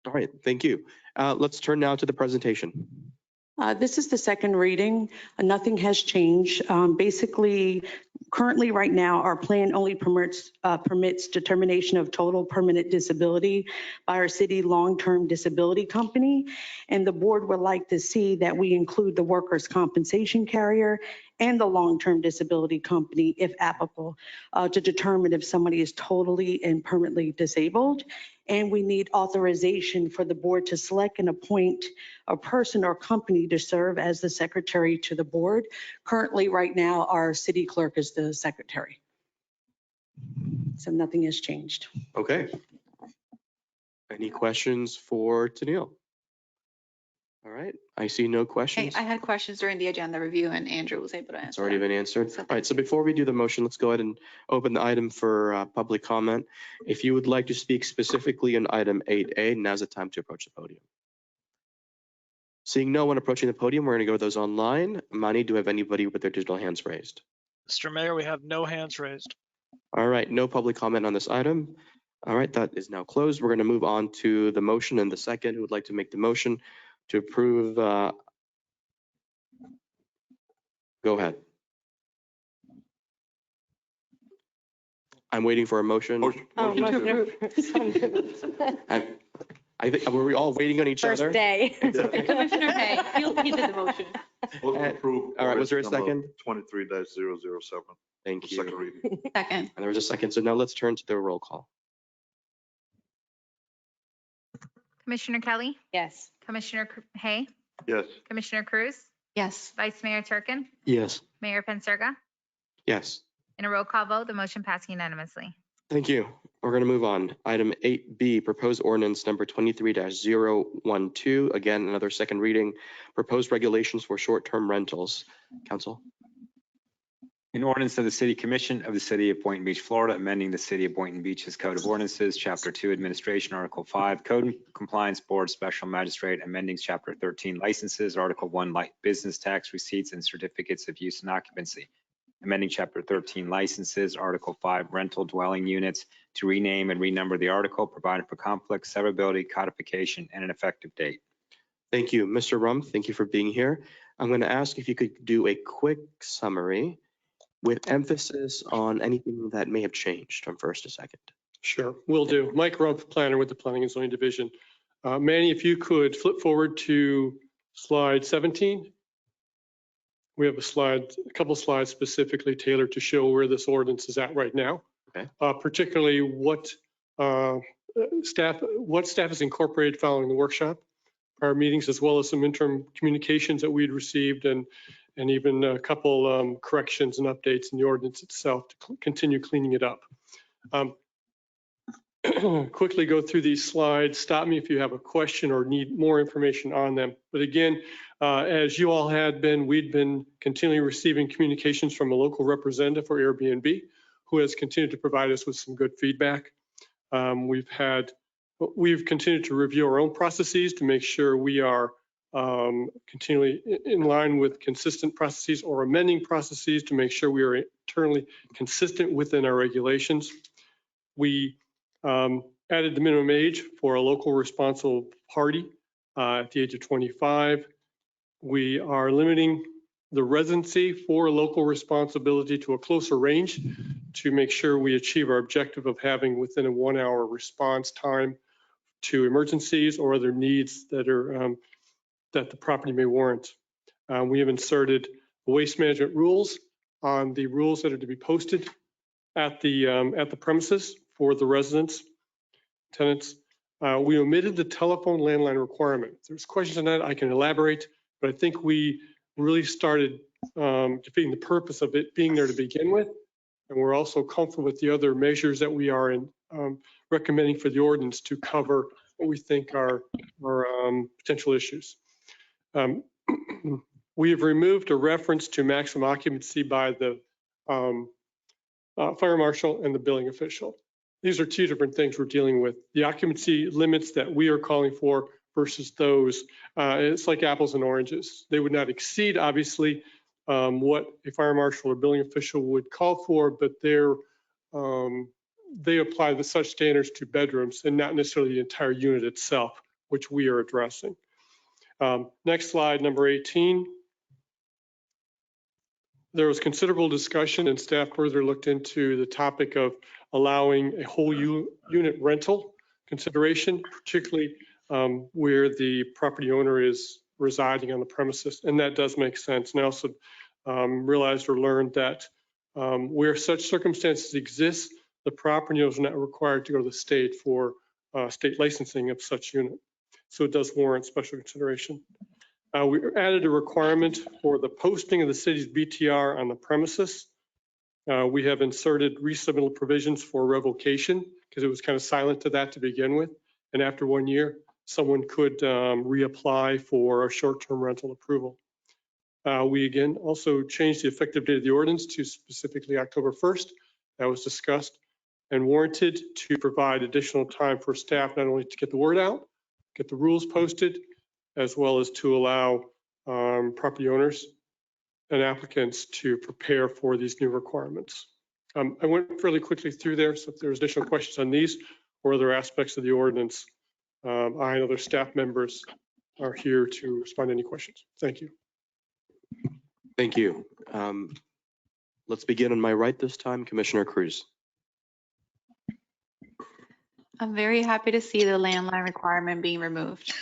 All right, thank you. Let's turn now to the presentation. This is the second reading. Nothing has changed. Basically, currently right now, our plan only permits determination of total permanent disability by our city long-term disability company. And the board would like to see that we include the workers' compensation carrier and the long-term disability company, if applicable, to determine if somebody is totally and permanently disabled. And we need authorization for the board to select and appoint a person or company to serve as the secretary to the board. Currently, right now, our city clerk is the secretary. So nothing has changed. Okay. Any questions for Tennille? All right, I see no Hey, questions. I had questions during the agenda review and Andrew was able to answer. It's already them. been answered. All right, so before we do the motion, let's go ahead and open the item for public comment. If you would like to speak specifically on item 8A, now's the time to approach the podium. Seeing no one approaching the podium, we're going to go to those online. Mani, do we have anybody with their digital hands raised? Mr. Mayor, we have no hands raised. All right, no public comment on this item. All right, that is now closed. We're going to move on to the motion and the second. Who would like to make the motion to approve? Go ahead. I'm waiting for a motion. I think, were we all waiting on each First other? day. Commissioner Hay, he did the motion. Motion to approve. All right, was there a second? 23-007. Thank you. Second reading. Second. And there was a second. So now let's turn to the roll call. Commissioner Kelly, Yes. Commissioner Hay, Yes. Commissioner Cruz, Yes. Vice Mayor Turkin, Yes. Mayor Penserga. Yes. In a roll call vote, the motion passed unanimously. Thank you. We're going to move on. Item 8B, proposed ordinance number 23-012. Again, another second reading. Proposed regulations for short-term rentals. Council. An ordinance of the City Commission of the City of Boynton Beach, Florida, amending the City of Boynton Beach's Code of Ordinances, Chapter 2, Administration, Article 5, Code Compliance Board, Special Magistrate, amending Chapter 13, Licenses, Article 1, Light Business Tax Receipts and Certificates of Use and Occupancy, amending Chapter 13, Licenses, Article 5, Rental Dwelling Units, to rename and renumber the article, providing for conflict, severability, codification, and an effective date. Thank you. Mr. Rum, thank you for being here. I'm going to ask if you could do a quick summary with emphasis on anything that may have changed from first to second. Sure, will do. Mike Rumpf, planner with the Planning and Zoning Division. Manny, if you could flip forward to slide 17. We have a couple slides specifically tailored to show where this ordinance is at right now. Okay. Particularly what staff has incorporated following the workshop, our meetings, as well as some interim communications that we'd received and even a couple corrections and updates in the ordinance itself to continue cleaning it up. Quickly go through these slides. Stop me if you have a question or need more information on them. But again, as you all had been, we'd been continually receiving communications from a local representative for Airbnb who has continued to provide us with some good feedback. We've continued to review our own processes to make sure we are continually in line with consistent processes or amending processes to make sure we are internally consistent within our regulations. We added the minimum age for a local responsible party at the age of 25. We are limiting the residency for local responsibility to a closer range to make sure we achieve our objective of having within a 1 hour response time to emergencies or other needs that are that the property may warrant. We have inserted waste management rules on the rules that are to be posted at the premises for the residents, tenants. We omitted the telephone landline requirement. If there's questions on that, I can elaborate, but I think we really started defeating the purpose of it being there to begin with. And we're also comfortable with the other measures that we are recommending for the ordinance to cover what we think are potential issues. We have removed a reference to maximum occupancy by the fire marshal and the building official. These are two different things we're dealing with. The occupancy limits that we are calling for versus those, it's like apples and oranges. They would not exceed, obviously, what a fire marshal or building official would call for, but they apply the such standards to bedrooms and not necessarily the entire unit itself, which we are addressing. Next slide, number 18. There was considerable discussion and staff further looked into the topic of allowing a whole unit rental consideration, particularly where the property owner is residing on the premises, and that does make sense. And I also realized or learned that where such circumstances exist, the property owner is not required to go to the state for state licensing of such unit. So it does warrant special consideration. We added a requirement for the posting of the city's BTR on the premises. We have inserted resubmittal provisions for revocation because it was kind of silent to that to begin with. And after 1 year, someone could reapply for a short-term rental approval. We again also changed the effective date of the ordinance to specifically October 1st. That was discussed and warranted to provide additional time for staff not only to get the word out, get the rules posted, as well as to allow property owners and applicants to prepare for these new requirements. I went fairly quickly through there, so if there's additional questions on these or other aspects of the ordinance, I and other staff members are here to respond to any questions. Thank you. Thank you. Let's begin on my right this time, Commissioner Cruz. I'm very happy to see the landline requirement being removed.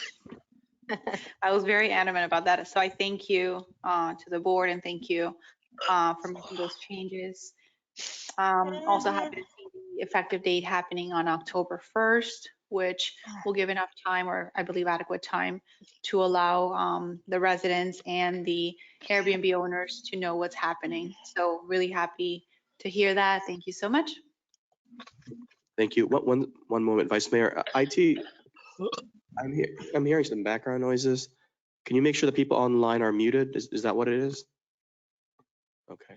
I was very adamant about that. So I thank you to the board and thank you for making those changes. Also happy to see the effective date happening on October 1st, which will give enough time, or I believe adequate time, to allow the residents and the Airbnb owners to know what's happening. So really happy to hear that. Thank you so much. Thank you. One moment, Vice Mayor. IT, I'm hearing some background noises. Can you make sure the people online are muted? Is that what it is? Okay.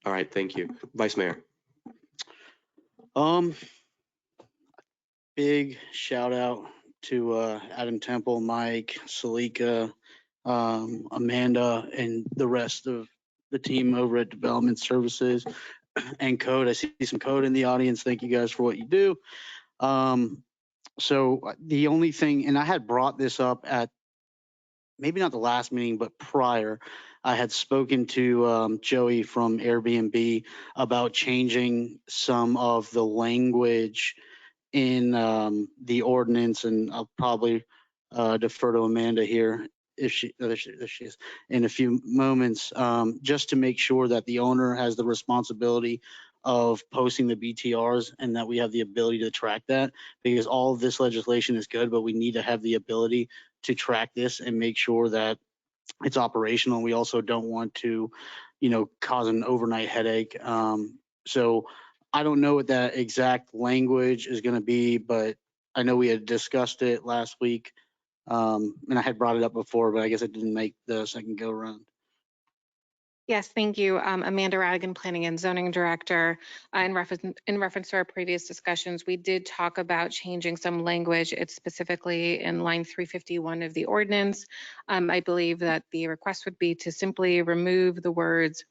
All right, thank you. Vice Mayor. Big shout out to Adam Temple, Mike, Salika, Amanda, and the rest of the team over at Development Services and Code. I see some Code in the audience. Thank you guys for what you do. So the only thing, and I had brought this up at maybe not the last meeting, but prior, I had spoken to Joey from Airbnb about changing some of the language in the ordinance, and I'll probably defer to Amanda here if she is in a few moments, just to make sure that the owner has the responsibility of posting the BTRs and that we have the ability to track that, because all of this legislation is good, but we need to have the ability to track this and make sure that it's operational. We also don't want to, cause an overnight headache. So I don't know what that exact language is going to be, but I know we had discussed it last week. And I had brought it up before, but I guess it didn't make the second go around. Yes, thank you. Amanda Radigan, Planning and Zoning Director. In reference to our previous discussions, we did talk about changing some language. It's specifically in line 351 of the ordinance. I believe that the request would be to simply remove the words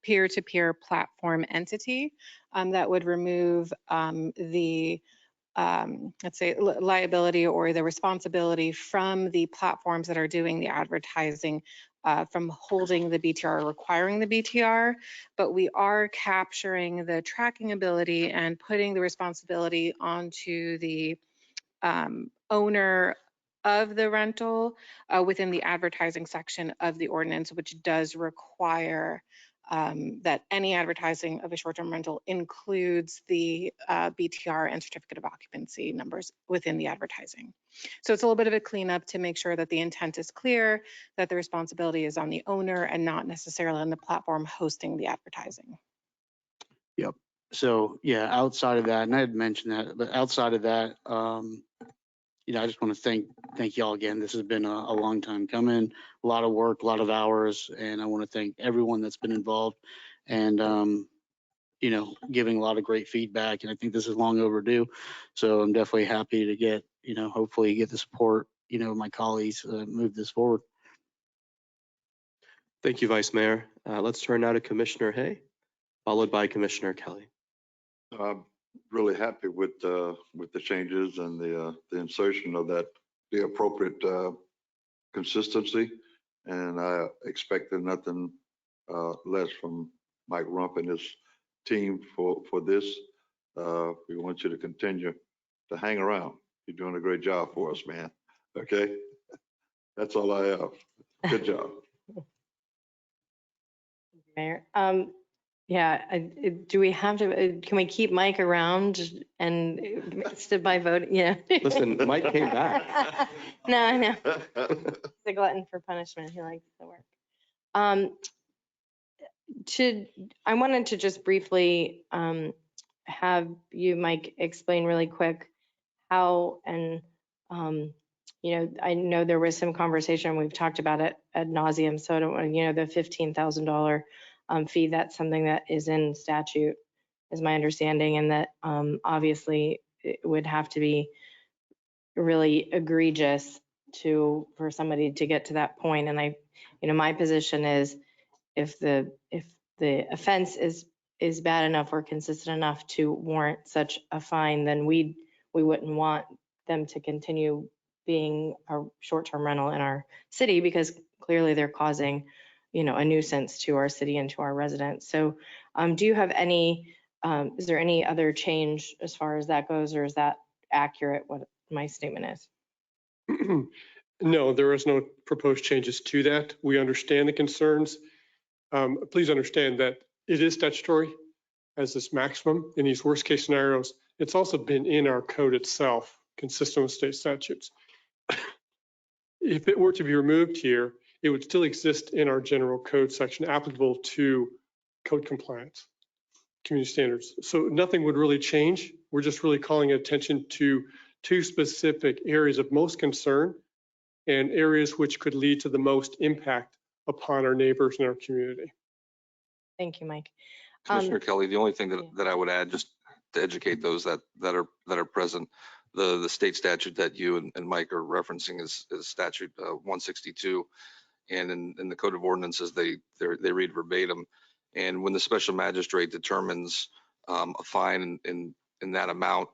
peer-to-peer platform entity. That would remove the let's say liability or the responsibility from the platforms that are doing the advertising from holding the BTR, requiring the BTR, but we are capturing the tracking ability and putting the responsibility onto the owner of the rental within the advertising section of the ordinance, which does require that any advertising of a short-term rental includes the BTR and certificate of occupancy numbers within the advertising. So it's a little bit of a cleanup to make sure that the intent is clear, that the responsibility is on the owner and not necessarily on the platform hosting the advertising. Yep. So yeah, outside of that, and I had mentioned that, but outside of that, I just want to thank y'all again. This has been a long time coming, a lot of work, a lot of hours, and I want to thank everyone that's been involved and, giving a lot of great feedback. And I think this is long overdue. So I'm definitely happy to get, hopefully get the support, of my colleagues move this forward. Thank you, Vice Mayor. Let's turn now to Commissioner Hay, followed by Commissioner Kelly. Really happy with the changes and the insertion of that, the appropriate consistency. And I expected nothing less from Mike Rump and his team for this. We want you to continue to hang around. You're doing a great job for us, man. Okay? That's all I have. Good job. Mayor. Yeah, do we have to, can we keep Mike around and stood by voting? Yeah. Listen, Mike came back. No, I know. He's a glutton for punishment. He likes the work. I wanted to just briefly have you, Mike, explain really quick how, and I know there was some conversation, we've talked about it ad nauseum, so I don't want to, the $15,000 fee, that's something that is in statute, is my understanding, and that obviously it would have to be really egregious for somebody to get to that point. And my position is if the offense is bad enough or consistent enough to warrant such a fine, then we wouldn't want them to continue being a short-term rental in our city, because clearly they're causing a nuisance to our city and to our residents. So do you have is there any other change as far as that goes, or is that accurate what my statement is? No, there is no proposed changes to that. We understand the concerns. Please understand that it is statutory as this maximum in these worst case scenarios. It's also been in our code itself, consistent with state statutes. If it were to be removed here, it would still exist in our general code section applicable to code compliance, community standards. So nothing would really change. We're just really calling attention to two specific areas of most concern and areas which could lead to the most impact upon our neighbors and our community. Thank you, Mike. Commissioner Kelly, the only thing that I would add, just to educate those that are present, the state statute that you and Mike are referencing is statute 162, and in the code of ordinances they read verbatim. And when the special magistrate determines a fine in that amount,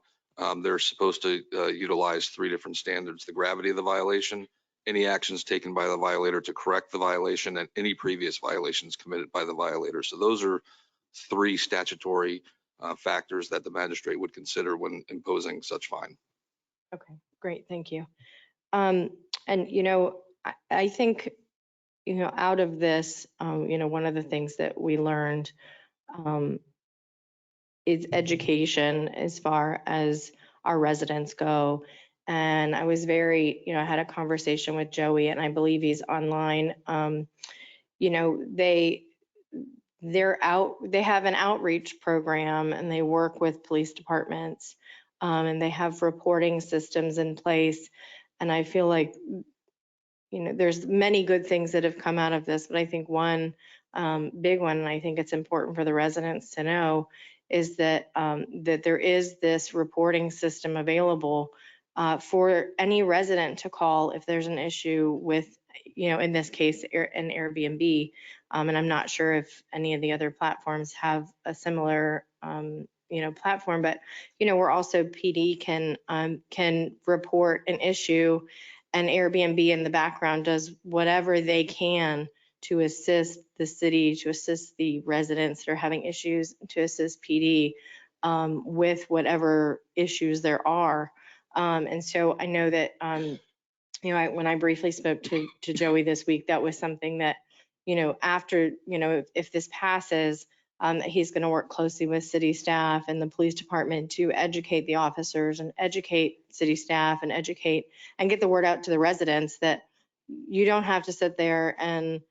they're supposed to utilize three different standards: the gravity of the violation, any actions taken by the violator to correct the violation, and any previous violations committed by the violator. So those are three statutory factors that the magistrate would consider when imposing such fine. Okay, great, thank you. And, I think, out of this, one of the things that we learned is education as far as our residents go. And I was I had a conversation with Joey, and I believe he's online. They have an outreach program, and they work with police departments, and they have reporting systems in place. And I feel like, there's many good things that have come out of this, but I think one big one, and I think it's important for the residents to know, is that that there is this reporting system available for any resident to call if there's an issue with, in this case, an Airbnb. And I'm not sure if any of the other platforms have a similar, platform, but, we're also PD can report an issue, and Airbnb in the background does whatever they can to assist the city, to assist the residents that are having issues, to assist PD with whatever issues there are. And so I know that, when I briefly spoke to Joey this week, that was something that, after, if this passes, that he's going to work closely with city staff and the police department to educate the officers and educate city staff and educate and get the word out to the residents that you don't have to sit there and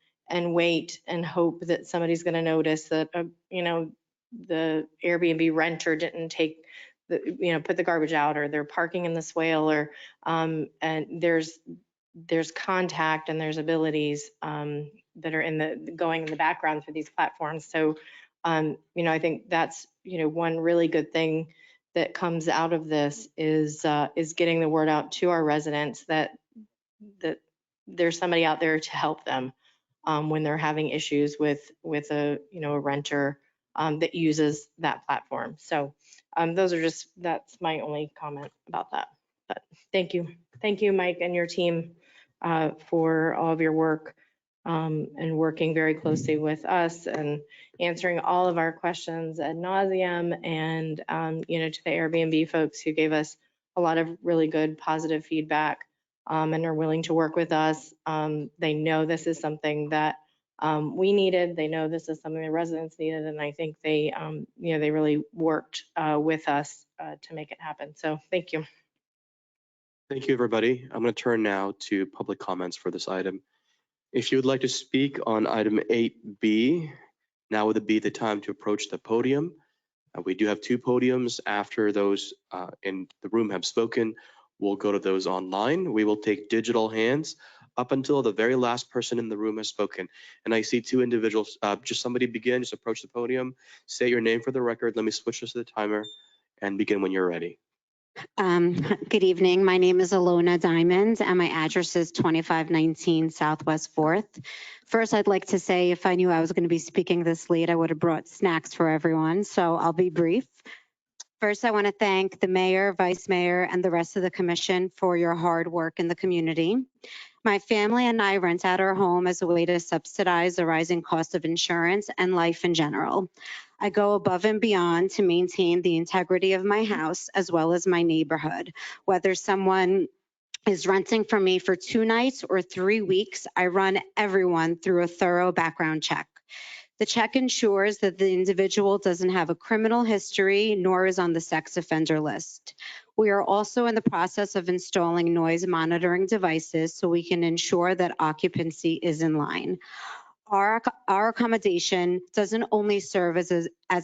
wait and hope that somebody's going to notice that, the Airbnb renter didn't take put the garbage out, or they're parking in the swale, or and there's contact and there's abilities that are going in the background for these platforms. So I think that's one really good thing that comes out of this is getting the word out to our residents that there's somebody out there to help them when they're having issues with a renter that uses that platform. So that's my only comment about that. But thank you, Mike, and your team for all of your work and working very closely with us and answering all of our questions ad nauseum, and to the Airbnb folks who gave us a lot of really good positive feedback and are willing to work with us. They know this is something that we needed. They know this is something the residents needed, and I think they really worked with us to make it happen. So thank you. Thank you, everybody. I'm going to turn now to public comments for this item. If you would like to speak on item 8B, now would be the time to approach the podium. We do have two podiums. After those in the room have spoken, we'll go to those online. We will take digital hands up until the very last person in the room has spoken. And I see two individuals. Just somebody begin, just approach the podium, state your name for the record. Let me switch this to the timer and begin when you're ready. Good evening. My name is Alona Diamond, and my address is 2519 Southwest 4th. First, I'd like to say if I knew I was going to be speaking this late, I would have brought snacks for everyone, so I'll be brief. First, I want to thank the mayor, vice mayor, and the rest of the commission for your hard work in the community. My family and I rent out our home as a way to subsidize the rising cost of insurance and life in general. I go above and beyond to maintain the integrity of my house as well as my neighborhood. Whether someone is renting from me for 2 nights or 3 weeks, I run everyone through a thorough background check. The check ensures that the individual doesn't have a criminal history nor is on the sex offender list. We are also in the process of installing noise monitoring devices so we can ensure that occupancy is in line. Our accommodation doesn't only serve as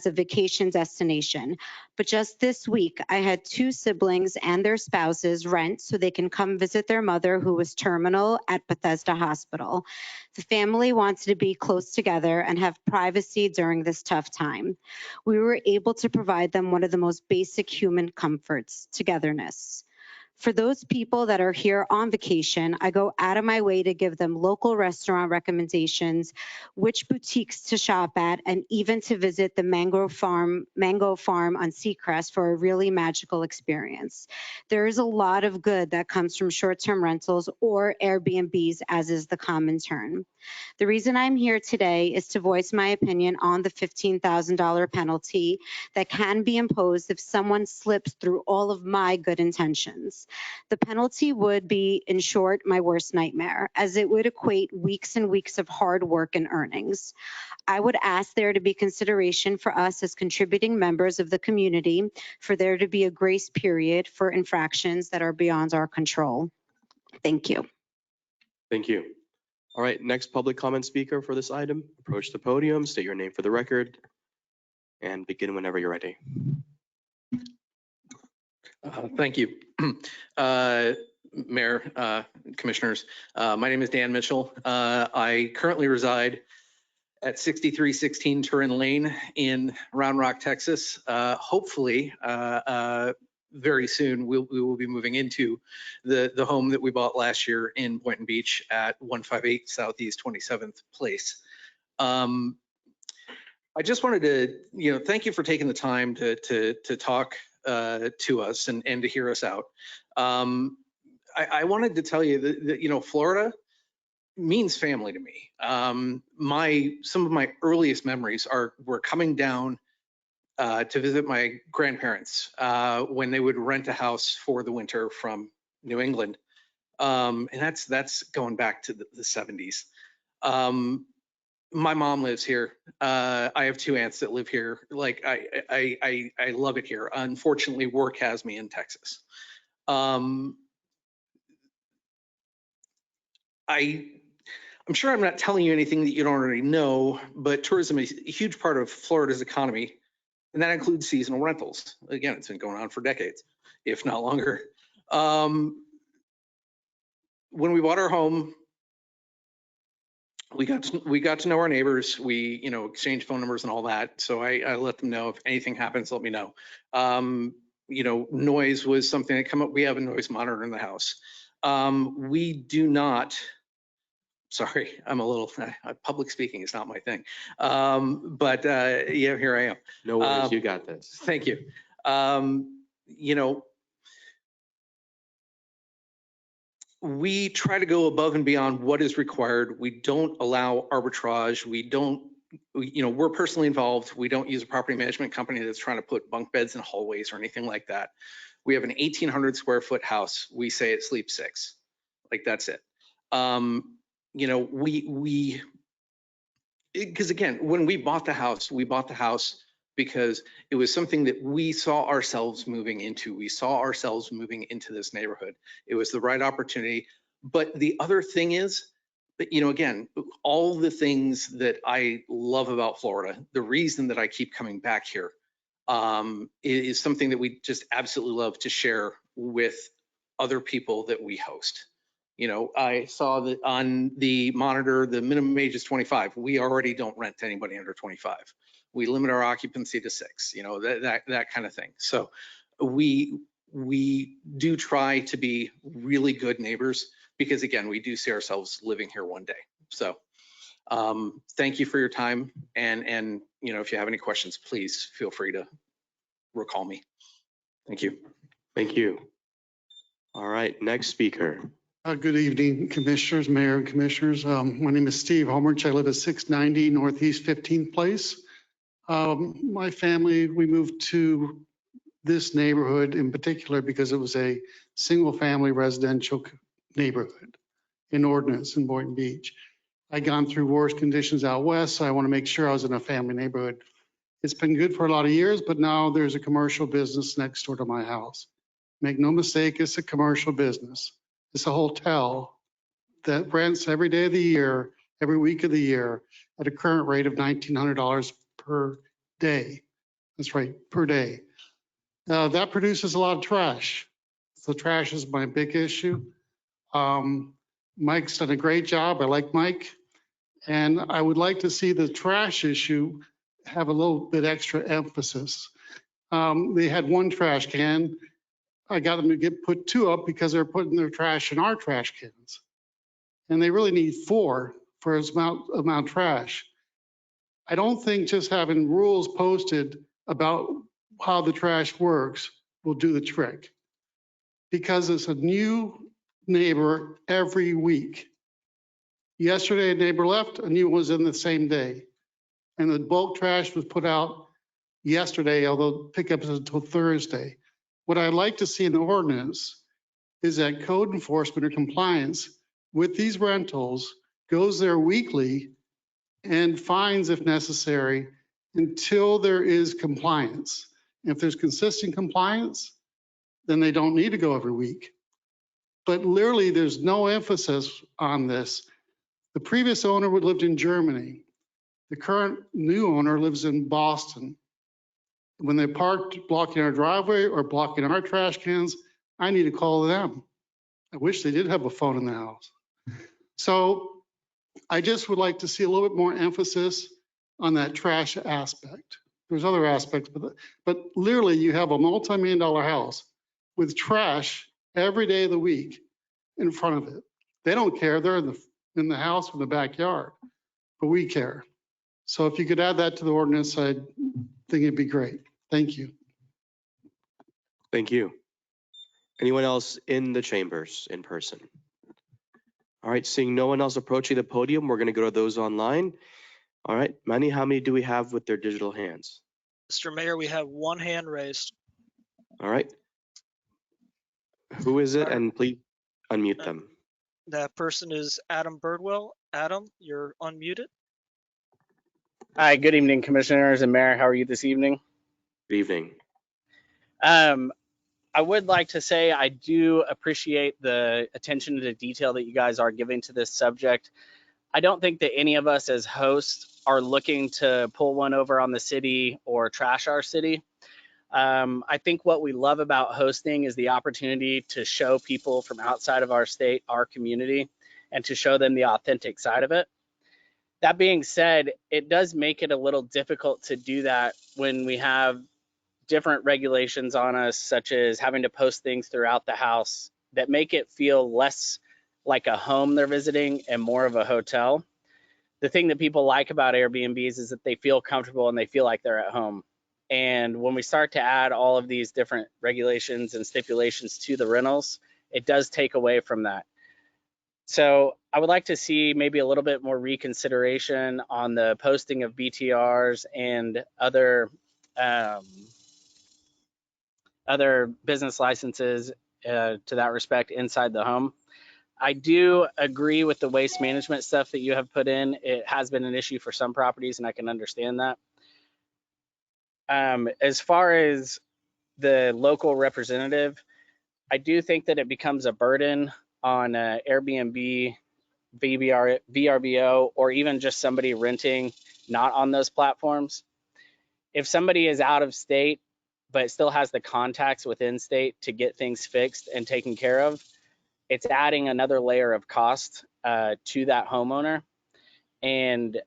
a vacation destination, but just this week, I had 2 siblings and their spouses rent so they can come visit their mother who was terminal at Bethesda Hospital. The family wanted to be close together and have privacy during this tough time. We were able to provide them one of the most basic human comforts, togetherness. For those people that are here on vacation, I go out of my way to give them local restaurant recommendations, which boutiques to shop at, and even to visit the Mango Farm on Seacrest for a really magical experience. There is a lot of good that comes from short-term rentals or Airbnbs, as is the common term. The reason I'm here today is to voice my opinion on the $15,000 penalty that can be imposed if someone slips through all of my good intentions. The penalty would be, in short, my worst nightmare, as it would equate weeks and weeks of hard work and earnings. I would ask there to be consideration for us as contributing members of the community, for there to be a grace period for infractions that are beyond our control. Thank you. Thank you. All right, next public comment speaker for this item. Approach the podium, state your name for the record, and begin whenever you're ready. Thank you. Mayor, Commissioners, my name is Dan Mitchell. I currently reside at 6316 Turin Lane in Round Rock, Texas. Hopefully, very soon we will be moving into the home that we bought last year in Boynton Beach at 158 Southeast 27th Place. I just wanted to, thank you for taking the time to talk to us and to hear us out. I wanted to tell you that Florida means family to me. Some of my earliest memories were coming down to visit my grandparents when they would rent a house for the winter from New England, and that's going back to the 70s. My mom lives here. I have two aunts that live here. Like I love it here. Unfortunately, work has me in Texas. I'm sure I'm not telling you anything that you don't already know, but tourism is a huge part of Florida's economy, and that includes seasonal rentals. Again, it's been going on for decades, if not longer. When we bought our home, we got to know our neighbors. We exchanged phone numbers and all that. So I let them know if anything happens, let me know. Noise was something that come up. We have a noise monitor in the house. We do not. Sorry, I'm a little public speaking is not my thing. But yeah, here I am. No worries, you got this. Thank you. We try to go above and beyond what is required. We don't allow arbitrage. We're personally involved. We don't use a property management company that's trying to put bunk beds in hallways or anything like that. We have an 1,800 square foot house. We say it sleeps 6. Like that's it. Because again, when we bought the house because it was something that we saw ourselves moving into. We saw ourselves moving into this neighborhood. It was the right opportunity. But the other thing is, again, all the things that I love about Florida, the reason that I keep coming back here is something that we just absolutely love to share with other people that we host. I saw that on the monitor, the minimum age is 25. We already don't rent to anybody under 25. We limit our occupancy to 6, that kind of thing. So we do try to be really good neighbors because again, we do see ourselves living here one day. So thank you for your time. And if you have any questions, please feel free to recall me. Thank you. Thank you. All right, next speaker. Good evening, Commissioners, Mayor, and Commissioners. My name is Steve Homerich. I live at 690 Northeast 15th Place. My family, we moved to this neighborhood in particular because it was a single-family residential neighborhood in ordinance in Boynton Beach. I'd gone through worse conditions out west, so I want to make sure I was in a family neighborhood. It's been good for a lot of years, but now there's a commercial business next door to my house. Make no mistake, it's a commercial business. It's a hotel that rents every day of the year, every week of the year, at a current rate of $1,900 per day. That's right, per day. That produces a lot of trash. So trash is my big issue. Mike's done a great job. I like Mike. And I would like to see the trash issue have a little bit extra emphasis. They had one trash can. I got them to put 2 up because they're putting their trash in our trash cans. And they really need 4 for its amount of trash. I don't think just having rules posted about how the trash works will do the trick, because it's a new neighbor every week. Yesterday, a neighbor left, a new one was in the same day. And the bulk trash was put out yesterday, although pickup is until Thursday. What I'd like to see in the ordinance is that code enforcement or compliance with these rentals goes there weekly and fines if necessary until there is compliance. If there's consistent compliance, then they don't need to go every week. But literally, there's no emphasis on this. The previous owner lived in Germany. The current new owner lives in Boston. When they parked blocking our driveway or blocking our trash cans, I need to call them. I wish they did have a phone in the house. So I just would like to see a little bit more emphasis on that trash aspect. There's other aspects, but literally you have a multi-million-dollar house with trash every day of the week in front of it. They don't care. They're in the house or in the backyard, but we care. So if you could add that to the ordinance, I think it'd be great. Thank you. Thank you. Anyone else in the chambers in person? All right, seeing no one else approaching the podium, we're going to go to those online. All right, Manny, how many do we have with their digital hands? Mr. Mayor, we have 1 hand raised. All right. Who is it? And please unmute them. That person is Adam Birdwell. Adam, you're unmuted. Hi, good evening, commissioners and mayor. How are you this evening? Good evening. I would like to say I do appreciate the attention to detail that you guys are giving to this subject. I don't think that any of us as hosts are looking to pull one over on the city or trash our city. I think what we love about hosting is the opportunity to show people from outside of our state, our community, and to show them the authentic side of it. That being said, it does make it a little difficult to do that when we have different regulations on us, such as having to post things throughout the house that make it feel less like a home they're visiting and more of a hotel. The thing that people like about Airbnbs is that they feel comfortable and they feel like they're at home. And when we start to add all of these different regulations and stipulations to the rentals, it does take away from that. So I would like to see maybe a little bit more reconsideration on the posting of BTRs and other business licenses to that respect inside the home. I do agree with the waste management stuff that you have put in. It has been an issue for some properties, and I can understand that. As far as the local representative, I do think that it becomes a burden on Airbnb, VRBO, or even just somebody renting not on those platforms. If somebody is out of state, but still has the contacts within state to get things fixed and taken care of, it's adding another layer of cost to that homeowner. And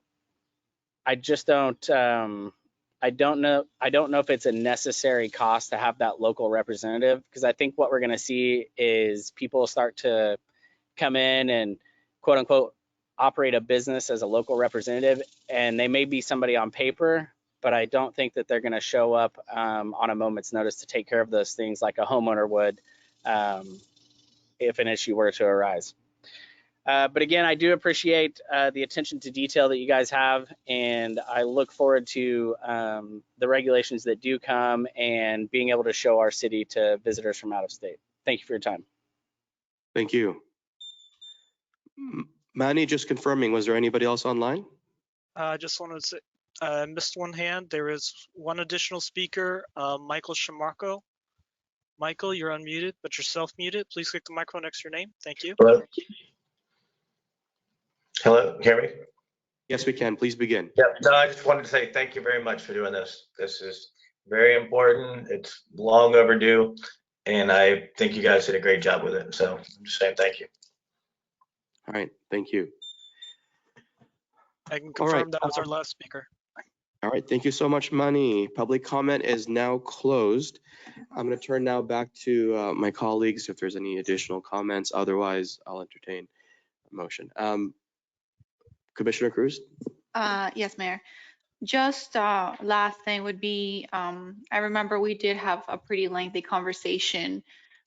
I just don't, I don't know if it's a necessary cost to have that local representative, because I think what we're going to see is people start to come in and quote unquote operate a business as a local representative, and they may be somebody on paper, but I don't think that they're going to show up on a moment's notice to take care of those things like a homeowner would if an issue were to arise. But again, I do appreciate the attention to detail that you guys have, and I look forward to the regulations that do come and being able to show our city to visitors from out of state. Thank you for your time. Thank you. Manny, just confirming, was there anybody else online? I just wanted to say, I missed 1 hand. There is 1 additional speaker, Michael Shamarko. Michael, you're unmuted, but you're self-muted. Please click the microphone next to your name. Thank you. Hello? Hello, hear me? Yes, we can. Please begin. Yeah, no, I just wanted to say thank you very much for doing this. This is very important. It's long overdue, and I think you guys did a great job with it. So I'm just saying thank you. All right, thank you. I can confirm that was our last speaker. All right, thank you so much, Mani. Public comment is now closed. I'm going to turn now back to my colleagues if there's any additional comments. Otherwise, I'll entertain a motion. Commissioner Cruz? Yes, Mayor. Just last thing would be, I remember we did have a pretty lengthy conversation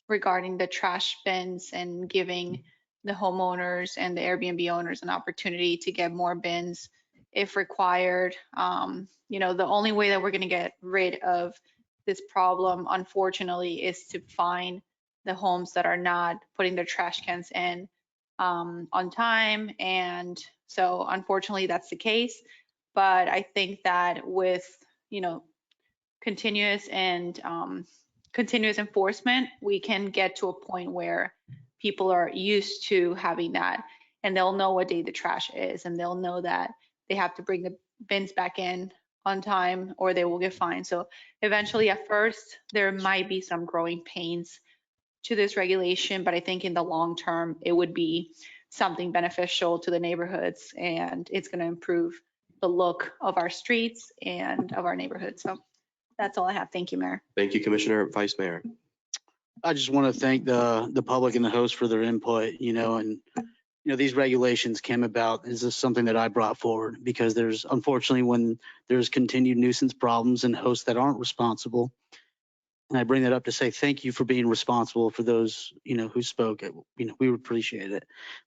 regarding the trash bins and giving the homeowners and the Airbnb owners an opportunity to get more bins if required. The only way that we're going to get rid of this problem, unfortunately, is to find the homes that are not putting their trash cans in on time. And so unfortunately, that's the case. But I think that with, continuous and continuous enforcement, we can get to a point where people are used to having that, and they'll know what day the trash is, and they'll know that they have to bring the bins back in on time or they will get fined. So eventually, at first, there might be some growing pains to this regulation, but I think in the long term, it would be something beneficial to the neighborhoods, and it's going to improve the look of our streets and of our neighborhoods. So that's all I have. Thank you, Mayor. Thank you, Commissioner. Vice Mayor? I just want to thank the public and the host for their input, and these regulations came about. This is something that I brought forward because there's, unfortunately, when there's continued nuisance problems and hosts that aren't responsible. And I bring that up to say thank you for being responsible for those, who spoke. We appreciate it.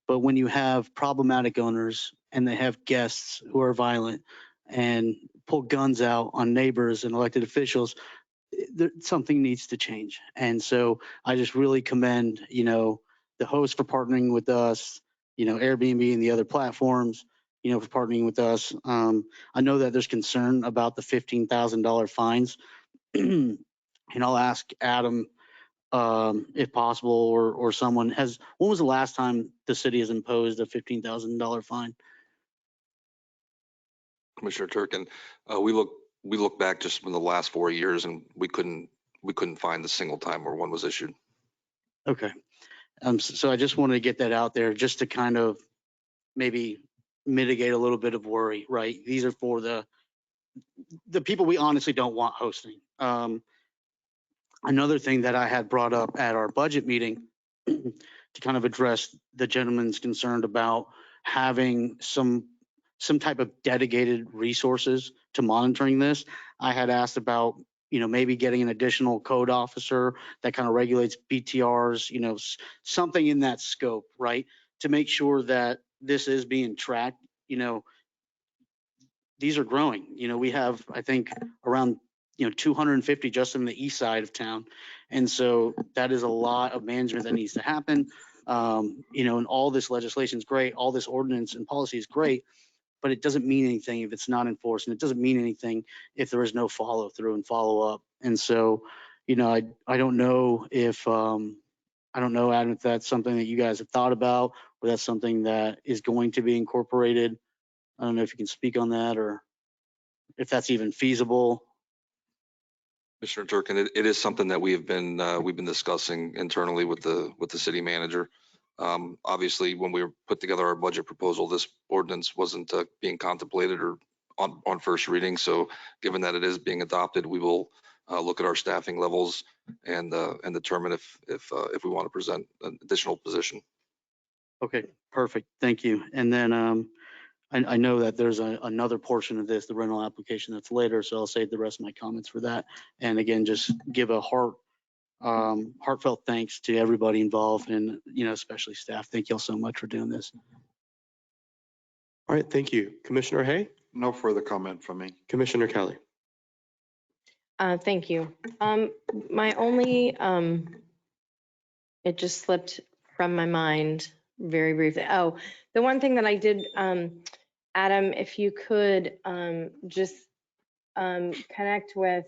But when you have problematic owners and they have guests who are violent and pull guns out on neighbors and elected officials, something needs to change. And so I just really commend, the host for partnering with us, Airbnb and the other platforms, for partnering with us. I know that there's concern about the $15,000 fines. And I'll ask Adam, if possible, or someone when was the last time the city has imposed a $15,000 fine? Commissioner Turkin, we look back just in the last 4 years and we couldn't find the single time where one was issued. Okay. So I just wanted to get that out there just to kind of maybe mitigate a little bit of worry, right? These are for the people we honestly don't want hosting. Another thing that I had brought up at our budget meeting to kind of address the gentleman's concerned about having some type of dedicated resources to monitoring this. I had asked about, maybe getting an additional code officer that kind of regulates BTRs, something in that scope, right? To make sure that this is being tracked. These are growing. We have, I think, around 250 just in the east side of town. And so that is a lot of management that needs to happen. And all this legislation is great. All this ordinance and policy is great, but it doesn't mean anything if it's not enforced. And it doesn't mean anything if there is no follow through and follow up. And so, I don't know if, Adam, if that's something that you guys have thought about, or that's something that is going to be incorporated. I don't know if you can speak on that or if that's even feasible. Commissioner Turkin, it is something that we've been discussing internally with the city manager. Obviously, when we put together our budget proposal, this ordinance wasn't being contemplated or on first reading. So given that it is being adopted, we will look at our staffing levels and determine if we want to present an additional position. Okay, perfect. Thank you. And then I know that there's another portion of this, the rental application, that's later, so I'll save the rest of my comments for that. And again, just give a heartfelt thanks to everybody involved and, especially staff. Thank you all so much for doing this. All right, thank you. Commissioner Hay? No further comment from me. Commissioner Kelly? Thank you. My only, it just slipped from my mind very briefly. Oh, the one thing that I did, Adam, if you could just connect with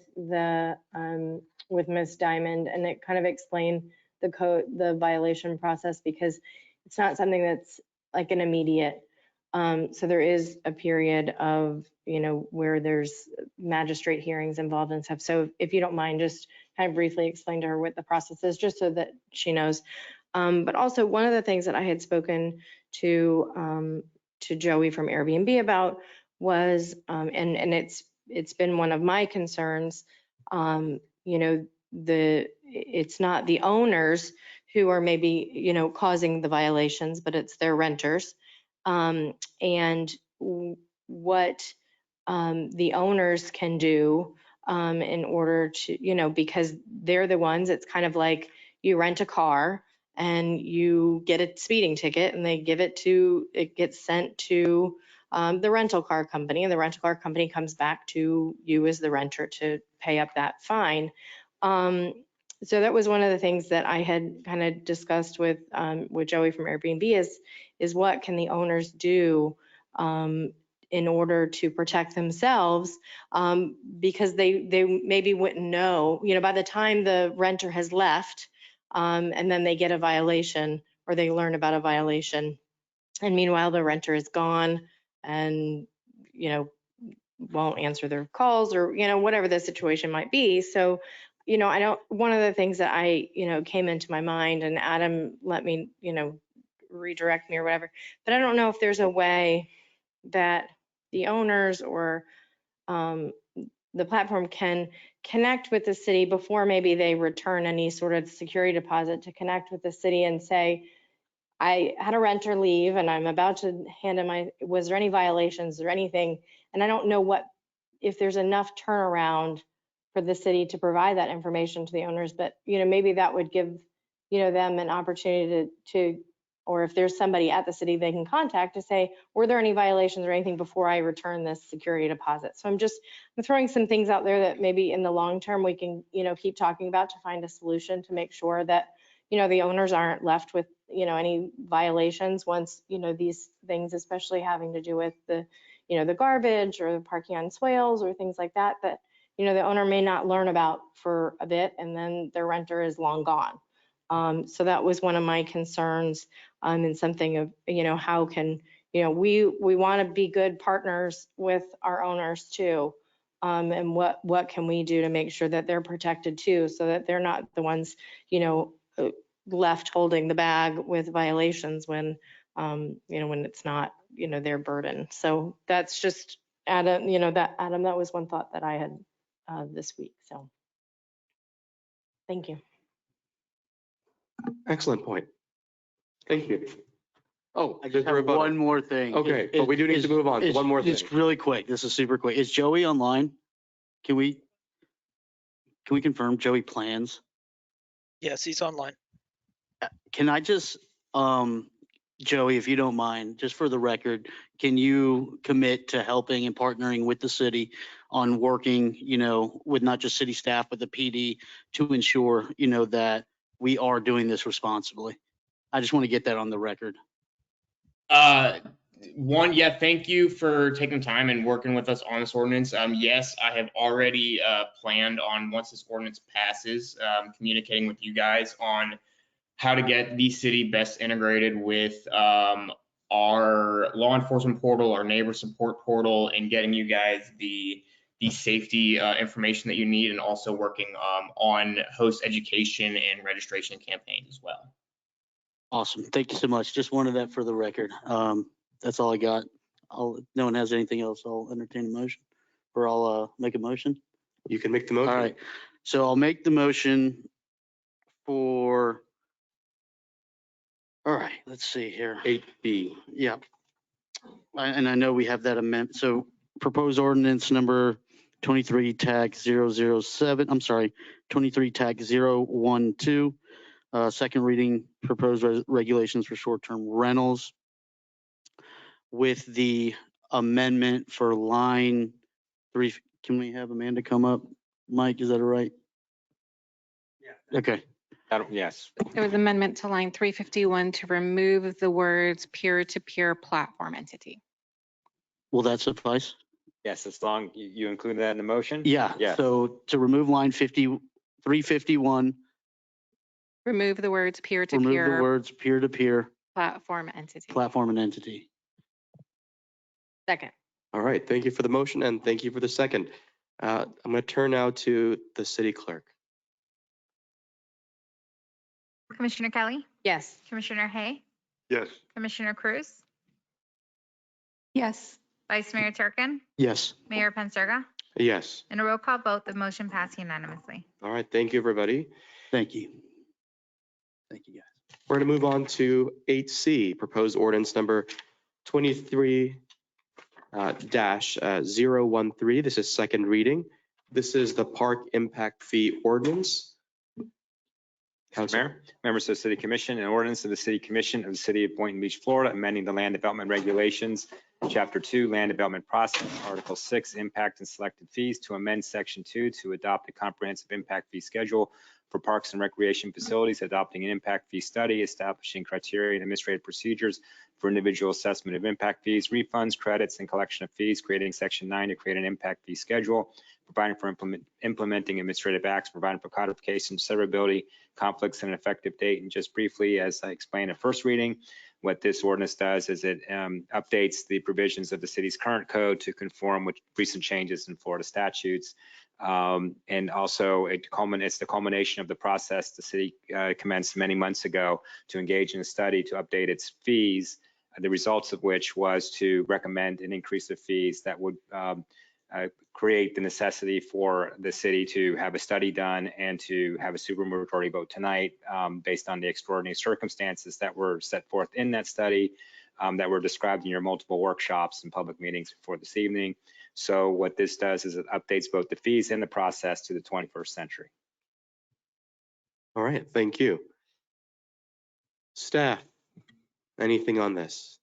with Ms. Diamond and it kind of explain the violation process, because it's not something that's like an immediate. So there is a period of, where there's magistrate hearings involved and stuff. So if you don't mind, just kind of briefly explain to her what the process is, just so that she knows. But also one of the things that I had spoken to Joey from Airbnb about was, and it's it's been one of my concerns. You know, it's not the owners who are maybe, you know, causing the violations, but it's their renters. And what the owners can do in order to, you know, because they're the ones, it's kind of like you rent a car and you get a speeding ticket and they give it to, it gets sent to the rental car company, and the rental car company comes back to you as the renter to pay up that fine. So that was one of the things that I had kind of discussed with Joey from Airbnb is what can the owners do in order to protect themselves, because they maybe wouldn't know, you know, by the time the renter has left, and then they get a violation or they learn about a violation, and meanwhile the renter is gone and, you know, won't answer their calls or, you know, whatever the situation might be. So, you know, one of the things that you know, came into my mind, and Adam let me, you know, redirect me or whatever, but I don't know if there's a way that the owners or the platform can connect with the city before maybe they return any sort of security deposit, to connect with the city and say, I had a renter leave and I'm about to hand in was there any violations or anything? And I don't know if there's enough turnaround for the city to provide that information to the owners, but, you know, maybe that would give, you know, them an opportunity to, or if there's somebody at the city they can contact to say, were there any violations or anything before I return this security deposit? So I'm throwing some things out there that maybe in the long term we can, you know, keep talking about to find a solution to make sure that, you know, the owners aren't left with, you know, any violations once, you know, these things, especially having to do with the, you know, the garbage or the parking on swales or things like that, that, you know, the owner may not learn about for a bit and then their renter is long gone. So that was one of my concerns, and something of, you know, how can, you know, we want to be good partners with our owners too. And what can we do to make sure that they're protected too, so that they're not the ones, you know, left holding the bag with violations when, you know, when it's not, you know, their burden. So that's just, Adam, you know, that was one thought that I had this week. So thank you. Excellent point. Thank you. Oh, I just have one more thing. Okay, but we do need to move on. So one more thing. It's really quick. This is super quick. Is Joey online? Can we confirm Joey plans? Yes, he's online. Can I just, Joey, if you don't mind, just for the record, can you commit to helping and partnering with the city on working, you know, with not just city staff, but the PD to ensure, you know, that we are doing this responsibly? I just want to get that on the record. Thank you for taking time and working with us on this ordinance. Yes, I have already planned on, once this ordinance passes, communicating with you guys on how to get the city best integrated with our law enforcement portal, our neighbor support portal, and getting you guys the safety information that you need, and also working on host education and registration campaigns as well. Awesome. Thank you so much. Just wanted that for the record. That's all I got. If no one has anything else, I'll entertain a motion, or I'll make a motion. You can make the motion. All right. So I'll make the motion for, all right, let's see here. 8B. Yeah. And I know we have that amendment. So proposed ordinance number 23 tag 007, I'm sorry, 23 tag 012. Second reading, proposed regulations for short-term rentals with the amendment for line 3. Can we have Amanda come up? Mike, is that all right? Yeah. Okay. Yes. There was amendment to line 351 to remove the words peer-to-peer platform entity. Will that suffice? Yes, as long you include that in the motion? Yeah. Yes. So to remove line 351, remove the words remove the peer-to-peer words peer-to-peer platform entity. platform and entity. Second. All right. Thank you for the motion and thank you for the second. I'm going to turn now to the city clerk. Commissioner Kelly, Yes. Commissioner Hay, Yes. Commissioner Cruz, Yes. Vice Mayor Turkin, Yes. Mayor Penserga. Yes. In a roll call vote, the motion passed unanimously. All right. Thank you, everybody. Thank you. Thank you, guys. We're going to move on to 8C, proposed ordinance number 23-013. This is second reading. This is the park impact fee ordinance. Mr. Mayor, members of the City Commission, an ordinance of the City Commission of the City of Boynton Beach, Florida, amending the land development regulations, Chapter 2, Land Development Process, Article 6, Impact and Selected Fees, to amend Section 2 to adopt a comprehensive impact fee schedule for parks and recreation facilities, adopting an impact fee study, establishing criteria and administrative procedures for individual assessment of impact fees, refunds, credits, and collection of fees, creating Section 9 to create an impact fee schedule, providing for implementing administrative acts, providing for codification, severability, conflicts, and an effective date. And just briefly, as I explained at first reading, what this ordinance does is it updates the provisions of the city's current code to conform with recent changes in Florida statutes. And also it's the culmination of the process the city commenced many months ago to engage in a study to update its fees, the results of which was to recommend an increase of fees that would create the necessity for the city to have a study done and to have a supermajority vote tonight based on the extraordinary circumstances that were set forth in that study that were described in your multiple workshops and public meetings before this evening. So what this does is it updates both the fees and the process to the 21st century. All right, thank you. Staff, anything on this?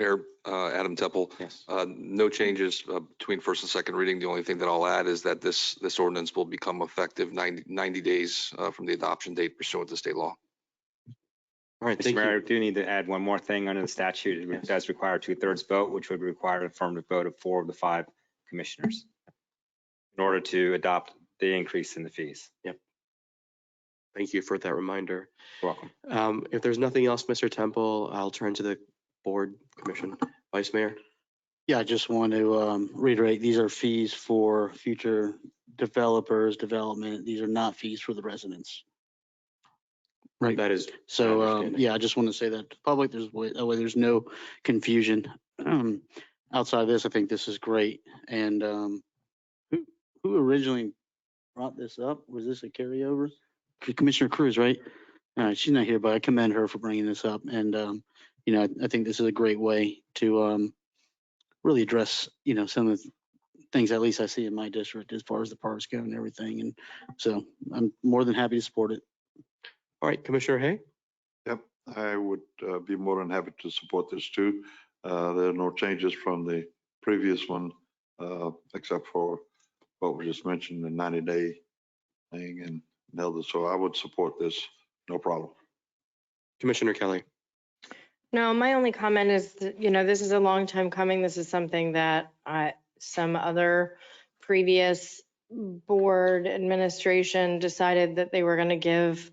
Mayor, Adam Temple. Yes. No changes between first and second reading. The only thing that I'll add is that this ordinance will become effective 90 days from the adoption date pursuant to state law. All right, Mr. thank Mayor, you. I do need to add one more thing under the statute. It does require a 2/3 vote, which would require an affirmative vote of 4 of the 5 commissioners in order to adopt the increase in the fees. Yep. Thank you for that reminder. You're welcome. If there's nothing else, Mr. Temple, I'll turn to the board commission. Vice Mayor. Yeah, I just want to reiterate, these are fees for future developers, development. These are not fees for the residents. Right. That is. So, yeah, I just want to say that to the public, that way there's no confusion. Outside of this, I think this is great. And who originally brought this up? Was this a carryover? Commissioner Cruz, right? She's not here, but I commend her for bringing this up. And, you know, I think this is a great way to really address, you know, some of the things at least I see in my district as far as the parks go and everything. And so I'm more than happy to support it. All right, Commissioner Hay. Yep, I would be more than happy to support this too. There are no changes from the previous one, except for what we just mentioned, the 90-day thing and Nelda. So I would support this, no problem. Commissioner Kelly. No, my only comment is that, you know, this is a long time coming. This is something that some other previous board administration decided that they were going to give,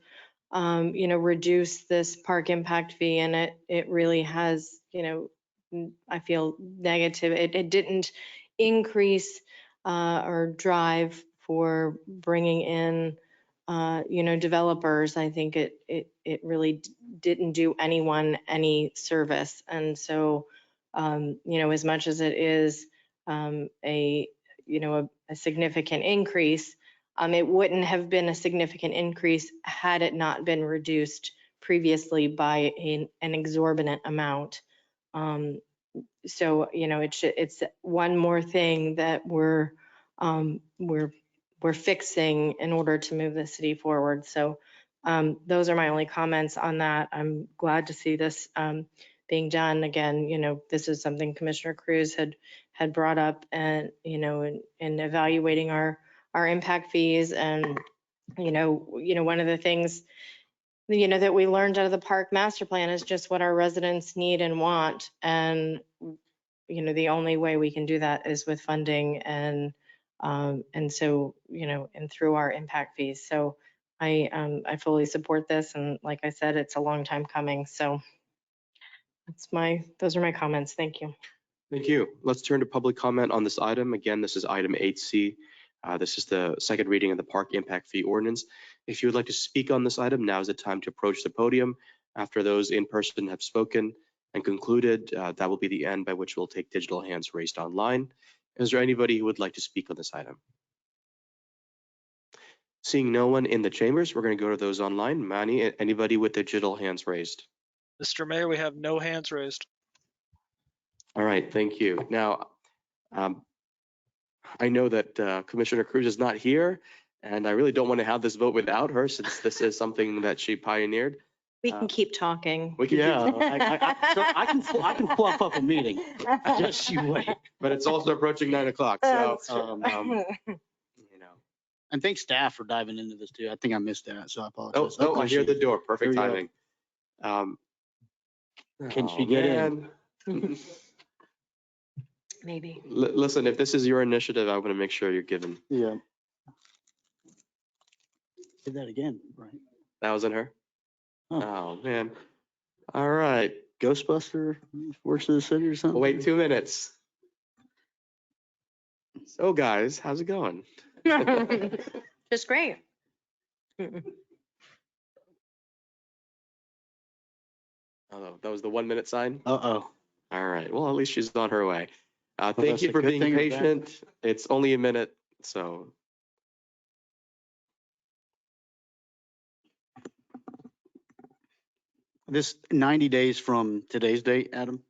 you know, reduce this park impact fee, and it really has, you know, I feel negative. It didn't increase or drive for bringing in, you know, developers. I think it really didn't do anyone any service. And so, you know, as much as it is you know, a significant increase, it wouldn't have been a significant increase had it not been reduced previously by an exorbitant amount. So, you know, it's one more thing that we're fixing in order to move the city forward. So those are my only comments on that. I'm glad to see this being done. Again, you know, this is something Commissioner Cruz had brought up, and, you know, in evaluating our impact fees. And, you know, one of the things, you know, that we learned out of the park master plan is just what our residents need and want. And, you know, the only way we can do that is with funding and so, you know, and through our impact fees. So I fully support this. And like I said, it's a long time coming. So those are my comments. Thank you. Thank you. Let's turn to public comment on this item. Again, this is item 8C. This is the second reading of the park impact fee ordinance. If you would like to speak on this item, now is the time to approach the podium. After those in person have spoken and concluded, that will be the end by which we'll take digital hands raised online. Is there anybody who would like to speak on this item? Seeing no one in the chambers, we're going to go to those online. Manny, anybody with digital hands raised? Mr. Mayor, we have no hands raised. All right, thank you. Now, I know that Commissioner Cruz is not here, and I really don't want to have this vote without her since this is something that she pioneered. We can keep talking. We can Yeah, keep, I can fluff up a meeting. Just you wait. but it's also approaching 9 o'clock. So, you know. And thanks staff for diving into this too. I think I missed that, so I apologize. Oh, I hear the door. Perfect Here we timing. Can she get in? Maybe. Listen, if this is your initiative, I want to make sure you're given. Yeah. Did that again, right? That wasn't her? Huh. Oh, man. All right. Ghostbuster works in the city or something? Wait 2 minutes. So guys, how's it going? Just great. Oh, that was the 1 minute sign? Uh-oh. All right. Well, at least she's on her way. Thank that's you a for good being thing or bad? patient. It's only a minute, so. This 90 days from today's date, Adam?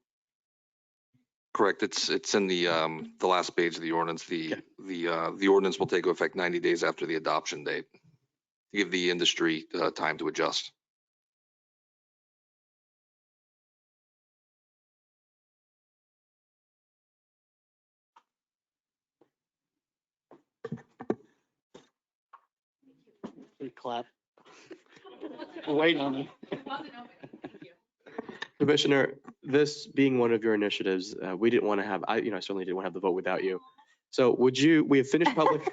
Correct. It's in the last page of the ordinance. The ordinance will take effect 90 days after the adoption date to give the industry time to adjust. Clap. Wait on it. Commissioner, this being one of your initiatives, we didn't want to have, I certainly didn't want to have the vote without you. So we have finished public.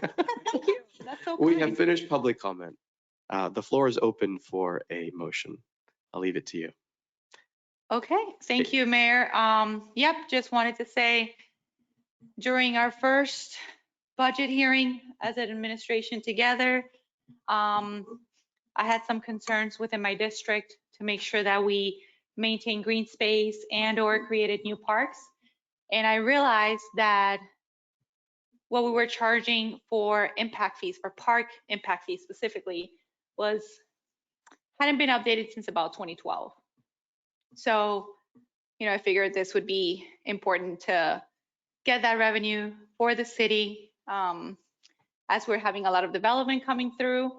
Thank you. That's so We kind. have finished public comment. The floor is open for a motion. I'll leave it to you. Okay, thank you, Mayor. Yep, just wanted to say during our first budget hearing as an administration together, I had some concerns within my district to make sure that we maintain green space and or created new parks. And I realized that what we were charging for impact fees, for park impact fees specifically, hadn't been updated since about 2012. So, I figured this would be important to get that revenue for the city as we're having a lot of development coming through.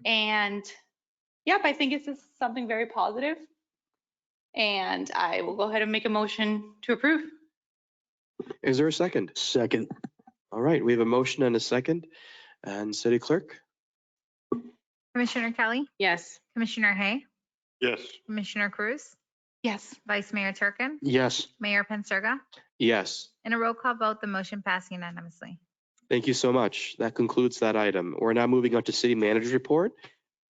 And yep, I think it's just something very positive. And I will go ahead and make a motion to approve. Is there a second? Second. All right, we have a motion and a second. And City Clerk? Commissioner Kelly, Yes. Commissioner Hay, Yes. Commissioner Cruz, Yes. Vice Mayor Turkin, Yes. Mayor Pensurga. Yes. In a roll call vote, the motion passed unanimously. Thank you so much. That concludes that item. We're now moving on to City Manager's Report.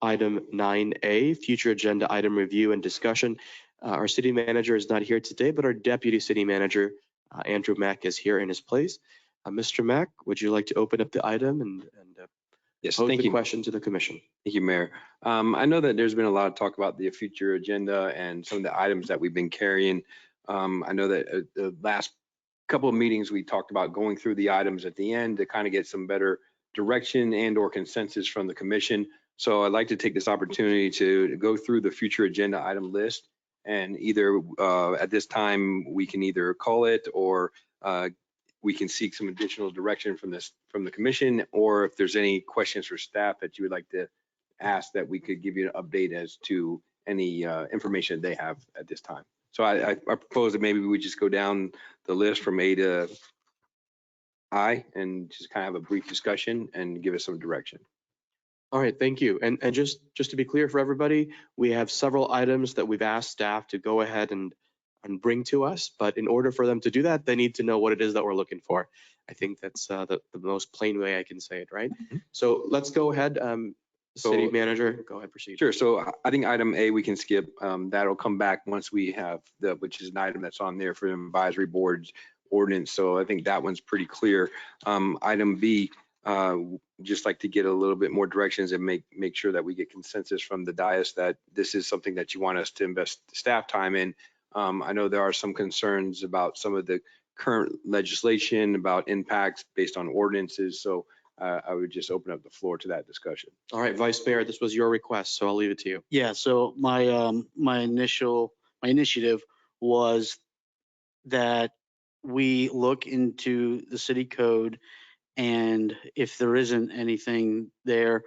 Item 9A, future agenda item review and discussion. Our city manager is not here today, but our deputy city manager, Andrew Mack, is here in his place. Mr. Mack, would you like to open up the item and Yes, pose thank the you. question to the commission? Thank you, Mayor. I know that there's been a lot of talk about the future agenda and some of the items that we've been carrying. I know that the last couple of meetings, we talked about going through the items at the end to kind of get some better direction and or consensus from the commission. So I'd like to take this opportunity to go through the future agenda item list, and either at this time, we can either call it or we can seek some additional direction from the commission, or if there's any questions for staff that you would like to ask, that we could give you an update as to any information they have at this time. So I propose that maybe we just go down the list from A to I and just kind of have a brief discussion and give us some direction. All right, thank you. And just to be clear for everybody, we have several items that we've asked staff to go ahead and bring to us, but in order for them to do that, they need to know what it is that we're looking for. I think that's the most plain way I can say it, right? Mm-hmm. So let's go ahead. City manager, go ahead, proceed. Sure. So I think item A, we can skip. That'll come back once we have which is an item that's on there for the advisory board's ordinance. So I think that one's pretty clear. Item B, just like to get a little bit more directions and make sure that we get consensus from the dais that this is something that you want us to invest staff time in. I know there are some concerns about some of the current legislation, about impacts based on ordinances. So I would just open up the floor to that discussion. All right, Vice Mayor, this was your request, so I'll leave it to you. Yeah, so my initiative was that we look into the city code, and if there isn't anything there,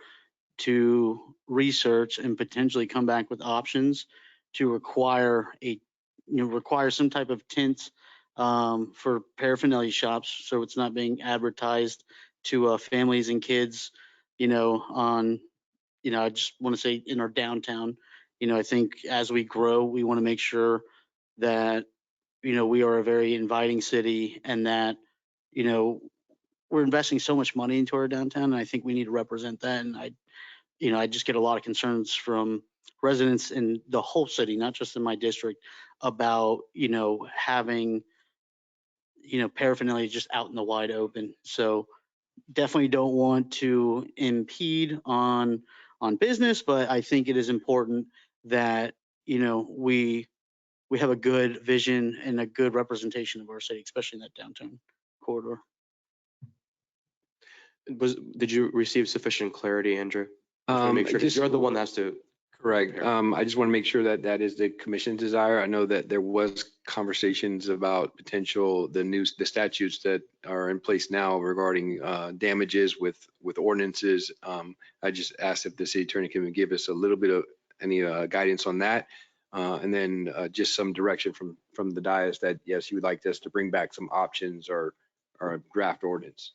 to research and potentially come back with options to require some type of tint for paraphernalia shops, so it's not being advertised to families and kids, on, I just want to say in our downtown. I think as we grow, we want to make sure that, we are a very inviting city, and that, we're investing so much money into our downtown, and I think we need to represent that. And I just get a lot of concerns from residents in the whole city, not just in my district, about, having, paraphernalia just out in the wide open. So definitely don't want to impede on business, but I think it is important that, we have a good vision and a good representation of our city, especially in that downtown corridor. Did you receive sufficient clarity, Andrew? I just wanna make sure, 'cause you're the one that has to. Correct. I just want to make sure that that is the commission's desire. I know that there was conversations about the statutes that are in place now regarding damages with ordinances. I just asked if the city attorney can give us a little bit of any guidance on that. And then just some direction from the dais that, yes, you would like us to bring back some options or a draft ordinance.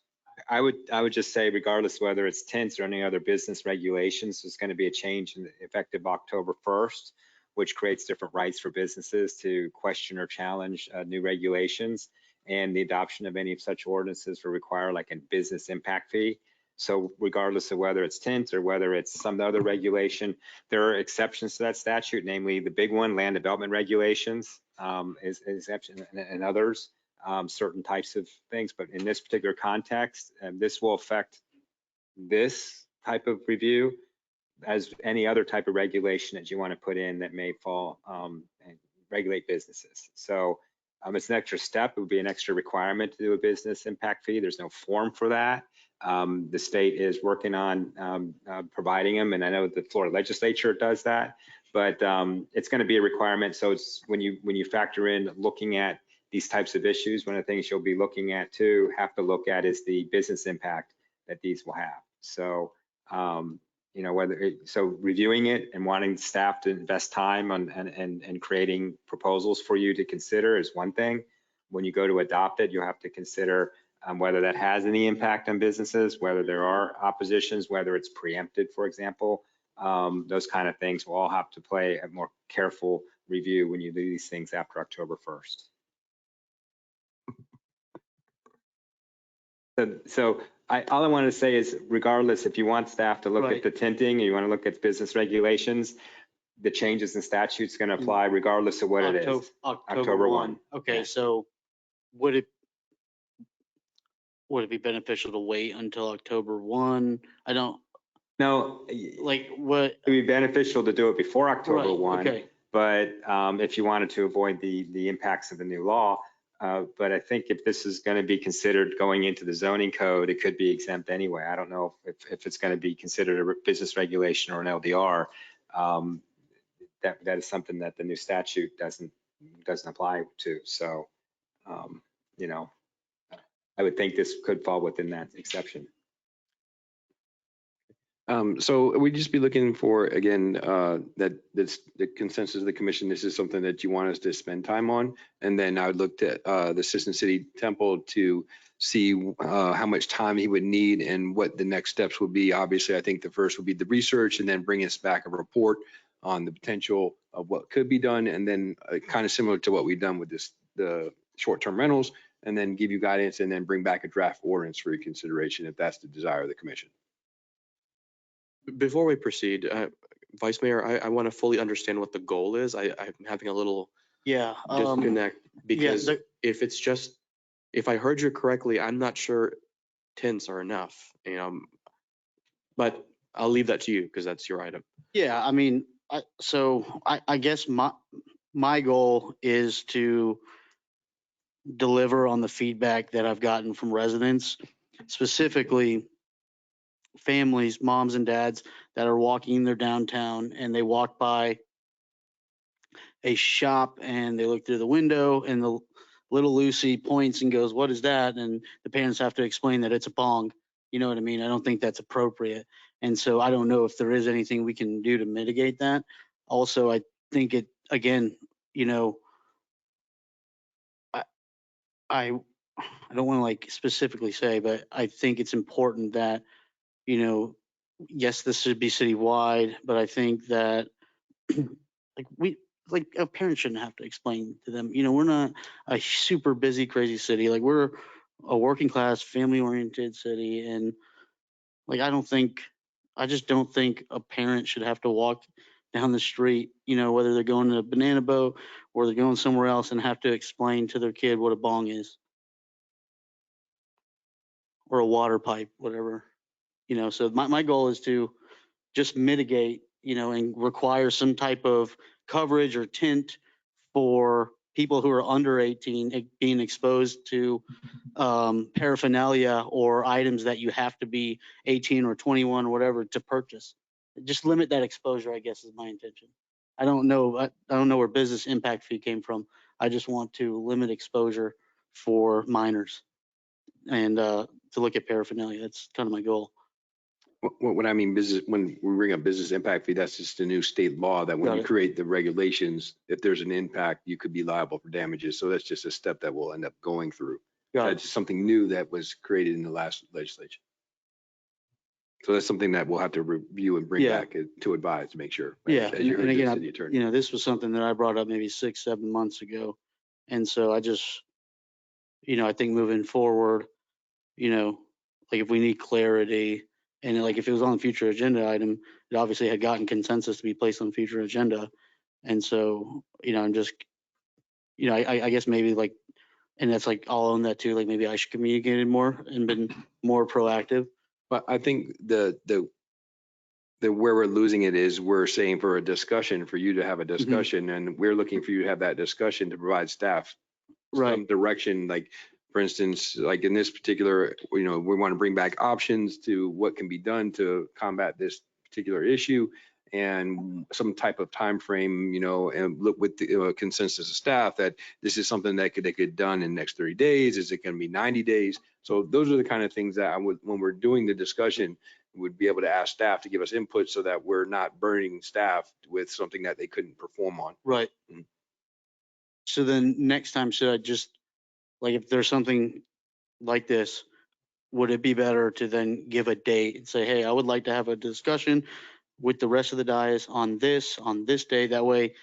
I would just say, regardless whether it's tints or any other business regulations, there's going to be a change effective October 1st, which creates different rights for businesses to question or challenge new regulations. And the adoption of any of such ordinances will require like a business impact fee. So regardless of whether it's tint or whether it's some other regulation, there are exceptions to that statute, namely the big one, land development regulations, is an exception, and others. Certain types of things, but in this particular context, this will affect this type of review as any other type of regulation that you want to put in that may fall and regulate businesses. So it's an extra step. It would be an extra requirement to do a business impact fee. There's no form for that. The state is working on providing them, and I know the Florida legislature does that, but it's going to be a requirement. So it's when you factor in looking at these types of issues, one of the things you'll be looking at too, have to look at, is the business impact that these will have. So, so reviewing it and wanting staff to invest time on and creating proposals for you to consider is one thing. When you go to adopt it, you'll have to consider whether that has any impact on businesses, whether there are oppositions, whether it's preempted, for example. Those kind of things will all have to play a more careful review when you do these things after October 1st. So all I want to say is, regardless, if you want staff to look at the tinting and you want to look at business regulations, the changes in statutes going to apply regardless of what it is. October 1. Okay, yeah. So would it be beneficial to wait until October 1? I don't. No, like what? It would be beneficial to do it before October 1. Okay. But if you wanted to avoid the impacts of the new law. But I think if this is going to be considered going into the zoning code, it could be exempt anyway. I don't know if it's going to be considered a business regulation or an LDR. That is something that the new statute doesn't apply to. So, I would think this could fall within that exception. So we'd just be looking for, again, that the consensus of the commission, this is something that you want us to spend time on. And then I would look at the Assistant City Temple to see how much time he would need and what the next steps would be. Obviously, I think the first would be the research, and then bring us back a report on the potential of what could be done. And then kind of similar to what we've done with the short-term rentals, and then give you guidance, and then bring back a draft ordinance for your consideration if that's the desire of the commission. Before we proceed, Vice Mayor, I want to fully understand what the goal is. I'm having a little disconnect, because if I heard you correctly, I'm not sure tints are enough. But I'll leave that to you because that's your item. Yeah, I mean, I guess my goal is to deliver on the feedback that I've gotten from residents, specifically families, moms and dads that are walking in their downtown and they walk by a shop and they look through the window and the little Lucy points and goes, "What is that?" And the parents have to explain that it's a bong. You know what I mean? I don't think that's appropriate. And so I don't know if there is anything we can do to mitigate that. Also, I think it, again, you know, I don't want to like specifically say, but I think it's important that, you know, yes, this should be citywide, but I think that like a parent shouldn't have to explain to them, you know, we're not a super busy, crazy city. Like we're a working class, family oriented city. And like, I just don't think a parent should have to walk down the street, you know, whether they're going to a banana boat or they're going somewhere else and have to explain to their kid what a bong is or a water pipe, whatever, you know. So my goal is to just mitigate, you know, and require some type of coverage or tint for people who are under 18 being exposed to paraphernalia or items that you have to be 18 or 21 or whatever to purchase. Just limit that exposure, I guess, is my intention. I don't know where business impact fee came from. I just want to limit exposure for minors and to look at paraphernalia. That's kind of my goal. What I mean, business, when we bring up business impact fee, that's just a new state law that when Got you it. create the regulations, if there's an impact, you could be liable for damages. So that's just a step that we'll end up going through. Got That's something new that was created in the last legislature. So that's something that we'll have to review and bring Yeah. back to advise to make sure. Yeah, As you and heard the again, city attorney. you know, this was something that I brought up maybe 6-7 months ago. And so I just, you know, I think moving forward, you know, like if we need clarity and like if it was on the future agenda item, it obviously had gotten consensus to be placed on the future agenda. And so, you know, I'm just, you know, I guess maybe like, and that's like, I'll own that too. Like maybe I should communicate it more and been more proactive. But I think the where we're losing it is we're saying for a discussion, for you to have a discussion, and we're looking for you to have that discussion to provide staff some direction. Like, for instance, like in this particular, you know, we want to bring back options to what can be done to combat this particular issue and some type of time frame, you know, and look with the consensus of staff that this is something that could get done in the next 30 days. Is it going to be 90 days? So those are the kind of things that I would, when we're doing the discussion, would be able to ask staff to give us input so that we're not burning staff with something that they couldn't perform on. Right. So then next time, should I just, like if there's something like this, would it be better to then give a date and say, hey, I would like to have a discussion with the rest of the dais on this day. That way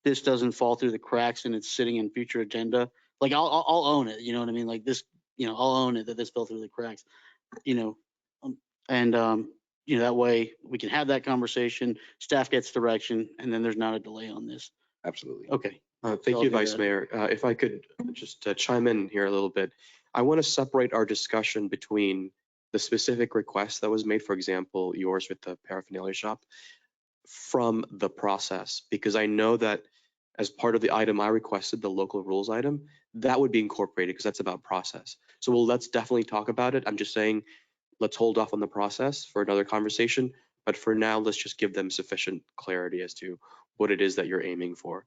this doesn't fall through the cracks and it's sitting in future agenda. Like I'll own it. You know what I mean? Like this, you know, I'll own it that this fell through the cracks, you know, and you know, that way we can have that conversation, staff gets direction, and then there's not a delay on this. Absolutely. Okay. Thank I'll you, do Vice that. Mayor. If I could just chime in here a little bit, I want to separate our discussion between the specific request that was made, for example, yours with the paraphernalia shop, from the process, because I know that as part of the item I requested, the local rules item, that would be incorporated because that's about process. So let's definitely talk about it. I'm just saying, let's hold off on the process for another conversation. But for now, let's just give them sufficient clarity as to what it is that you're aiming for.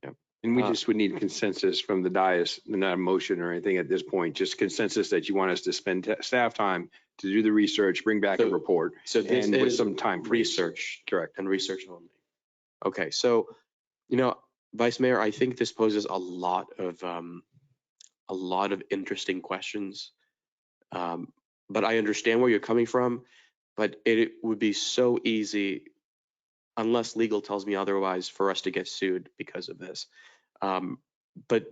Yeah. And we just would need consensus from the dais, not a motion or anything at this point, just consensus that you want us to spend staff time to do the research, bring back a report. So this and with is some time frames. research, correct, and research only. Okay, so, you know, Vice Mayor, I think this poses a lot of interesting questions. But I understand where you're coming from, but it would be so easy, unless legal tells me otherwise, for us to get sued because of this. But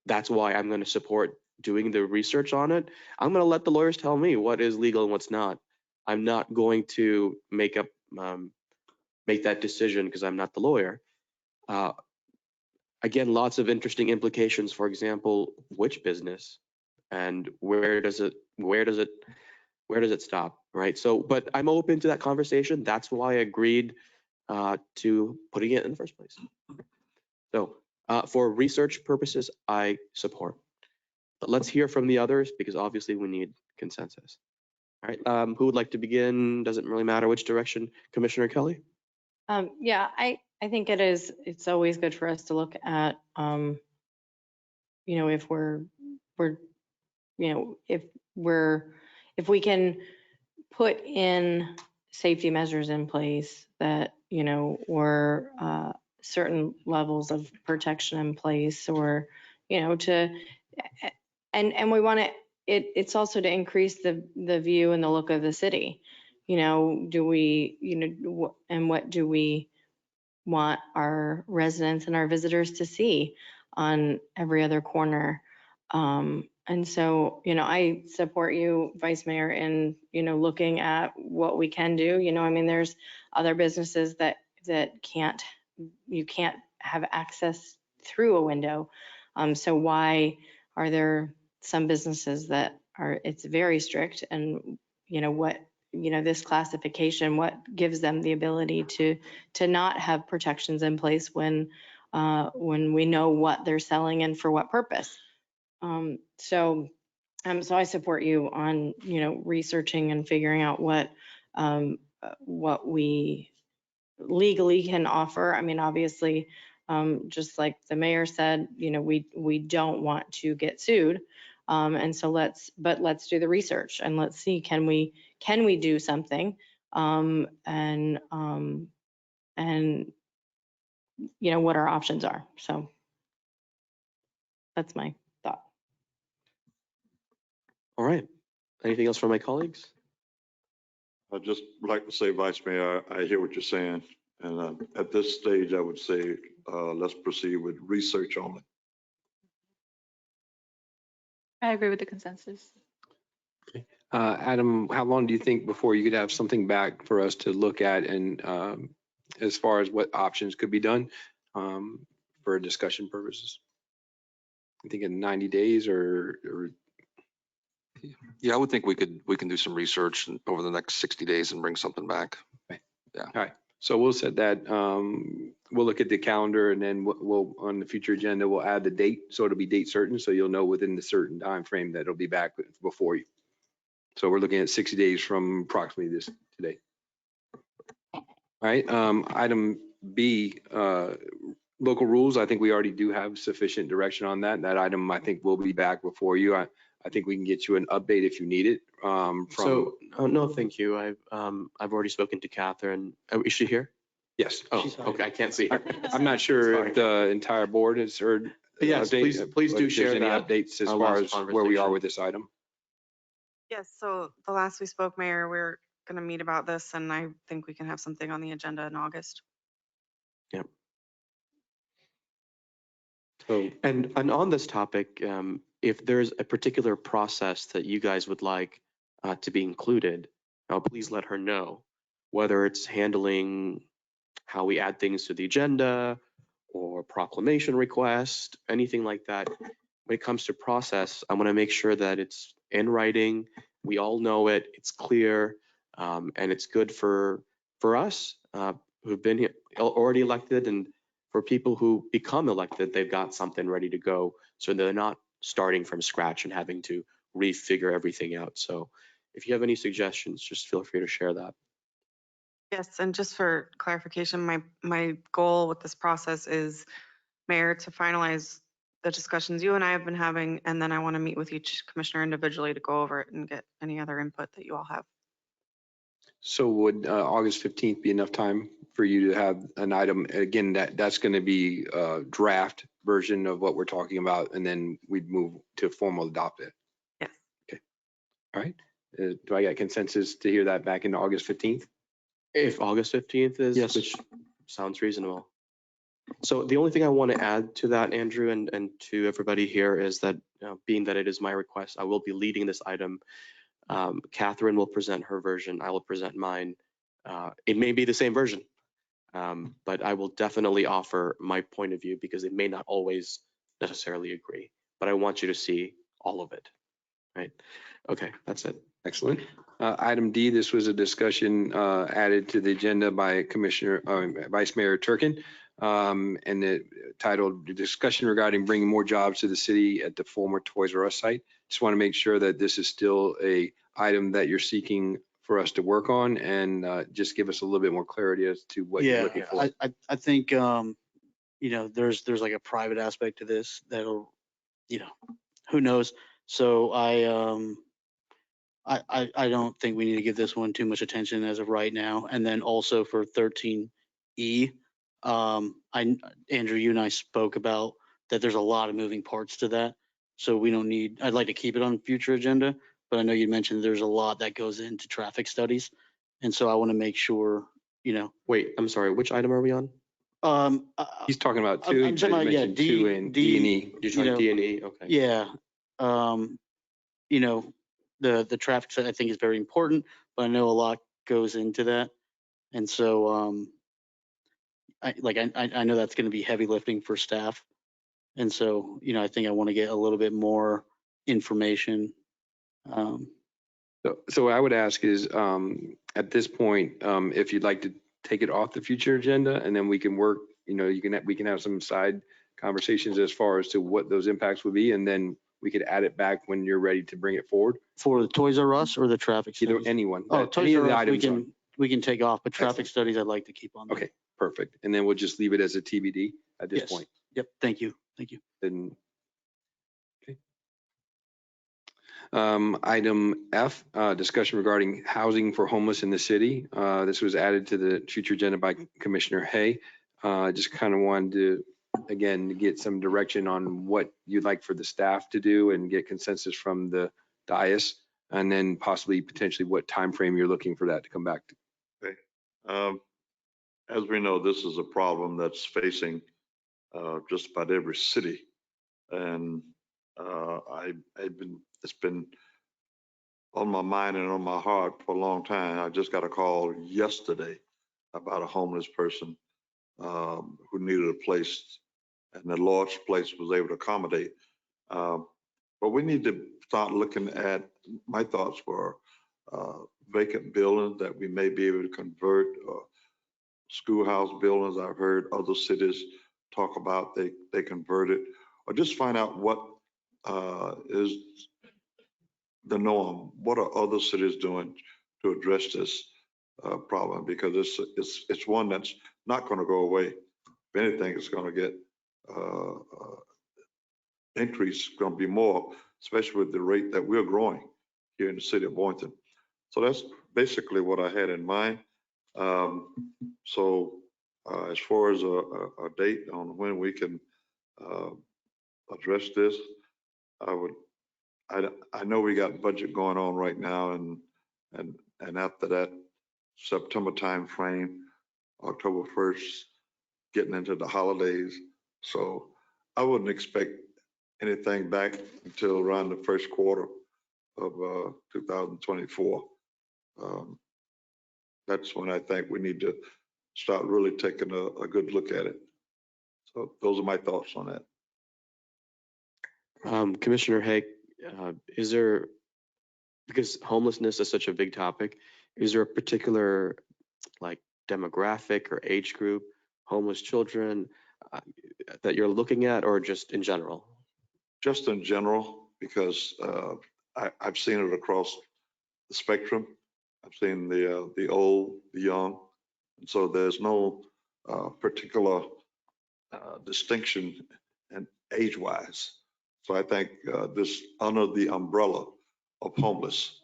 that's why I'm going to support doing the research on it. I'm going to let the lawyers tell me what is legal and what's not. I'm not going to make that decision because I'm not the lawyer. Again, lots of interesting implications. For example, which business and where does it stop, right? So, but I'm open to that conversation. That's why I agreed to putting it in the first place. So, for research purposes, I support. But let's hear from the others because obviously we need consensus. All right, who would like to begin? Doesn't really matter which direction. Commissioner Kelly? Yeah, I think it's always good for us to look at, if if we can put in safety measures in place that, or certain levels of protection in place, or, and we want it's also to increase the view and the look of the city. Do we, and what do we want our residents and our visitors to see on every other corner? And so, I support you, Vice Mayor, in, looking at what we can do. I mean, there's other businesses that you can't have access through a window. So why are there some businesses that it's very strict, and, this classification, what gives them the ability to not have protections in place when we know what they're selling and for what purpose? So I support you on, researching and figuring out what we legally can offer. I mean, obviously, just like the mayor said, we don't want to get sued. And so let's do the research and let's see, can we do something? And what our options are. So that's my thought. All right. Anything else from my colleagues? I'd just like to say, Vice Mayor, I hear what you're saying. And at this stage, I would say, let's proceed with research only. I agree with the consensus. Adam, how long do you think before you could have something back for us to look at, and as far as what options could be done for discussion purposes? I think in 90 days or Yeah, I would think we can do some research over the next 60 days and bring something back. Okay. Yeah. All right. So we'll set that. We'll look at the calendar, and then we'll on the future agenda we'll add the date, so it'll be date certain, so you'll know within the certain time frame that it'll be back before you. So we're looking at 60 days from approximately this today. All right. Item B, local rules. I think we already do have sufficient direction on that. That item I think will be back before you. I think we can get you an update if you need it. No, thank you. I've already spoken to Catherine. Oh, is she here? Yes. Oh, okay. I can't see her. I'm not sure if the entire board has heard. Yes, please do share any that. updates as far as where we are with this item. Yes, so the last we spoke, Mayor, we're going to meet about this, and I think we can have something on the agenda in August. Yep. So, and on this topic, if there's a particular process that you guys would like to be included, please let her know, whether it's handling how we add things to the agenda or proclamation request, anything like that. When it comes to process, I want to make sure that it's in writing. We all know it. It's clear, and it's good for us who've been here already elected, and for people who become elected, they've got something ready to go, so they're not starting from scratch and having to refigure everything out. So, if you have any suggestions, just feel free to share that. Yes, and just for clarification, my goal with this process is, Mayor, to finalize the discussions you and I have been having, and then I want to meet with each commissioner individually to go over it and get any other input that you all have. So would August 15th be enough time for you to have an item? Again, that's going to be a draft version of what we're talking about, and then we'd move to formal adopt it. Yes. Okay. All right. Do I get consensus to hear that back in August 15th? If August 15th is, Yes. Which sounds reasonable. So the only thing I want to add to that, Andrew, and to everybody here is that, being that it is my request, I will be leading this item. Catherine will present her version. I will present mine. It may be the same version, but I will definitely offer my point of view because it may not always necessarily agree. But I want you to see all of it, right? Okay, that's it. Excellent. Item D, this was a discussion added to the agenda by Vice Mayor Turkin, and it titled "Discussion Regarding Bringing More Jobs to the City at the former Toys R Us site." Just want to make sure that this is still a item that you're seeking for us to work on, and just give us a little bit more clarity as to what you're looking for. I think, there's like a private aspect to this that'll, who knows? So I don't think we need to give this one too much attention as of right now. And then also for 13E, Andrew, you and I spoke about that there's a lot of moving parts to that. So we don't need, I'd like to keep it on future agenda, but I know you mentioned there's a lot that goes into traffic studies. And so I want to make sure, Wait, I'm sorry, which item are we on? He's talking about I'm two, talking but about, you yeah, mentioned two and D and E. You're talking D and E, okay. Yeah. The traffic study I think is very important, but I know a lot goes into that. And so, I know that's going to be heavy lifting for staff. And so, I think I want to get a little bit more information. So what I would ask is, at this point, if you'd like to take it off the future agenda, and then we can work, we can have some side conversations as far as to what those impacts would be, and then we could add it back when you're ready to bring it forward. For the Toys R Us or the traffic Either studies? anyone. Oh, any Toys of R the Us, items we can take off, but traffic Excellent. studies I'd like to keep on. There. Okay, perfect. And then we'll just leave it as a TBD at this Yes. point. Yep. Thank you. Thank you. Then, okay. Item F, discussion regarding housing for homeless in the city. This was added to the future agenda by Commissioner Hay. Just kind of wanted to, again, get some direction on what you'd like for the staff to do and get consensus from the dais, and then possibly potentially what time frame you're looking for that to come back to. Okay. As we know, this is a problem that's facing just about every city. And it's been on my mind and on my heart for a long time. I just got a call yesterday about a homeless person who needed a place, and the Lord's place was able to accommodate. But we need to start looking at, my thoughts were vacant buildings that we may be able to convert, schoolhouse buildings. I've heard other cities talk about they converted, or just find out what is the norm. What are other cities doing to address this problem? Because it's one that's not going to go away. If anything, it's going to get increase, going to be more, especially with the rate that we're growing here in the city of Boynton. So that's basically what I had in mind. As far as a date on when we can address this, I know we got budget going on right now, and after that September time frame, October 1st, getting into the holidays. So I wouldn't expect anything back until around the first quarter of 2024. That's when I think we need to start really taking a good look at it. So those are my thoughts on that. Commissioner Hay, is there, because homelessness is such a big topic, is there a particular like demographic or age group, homeless children that you're looking at, or just in general? Just in general, because I've seen it across the spectrum. I've seen the old, the young, and so there's no particular distinction and age-wise. So I think this under the umbrella of homeless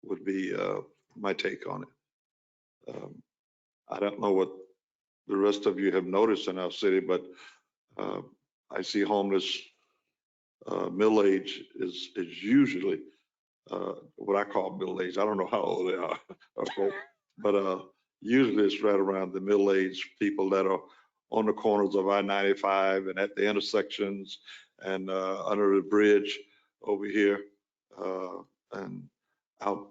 would be my take on it. I don't know what the rest of you have noticed in our city, but I see homeless middle age is usually what I call middle age. I don't know how old they are, okay, but usually it's right around the middle age people that are on the corners of I-95 and at the intersections and under the bridge over here and out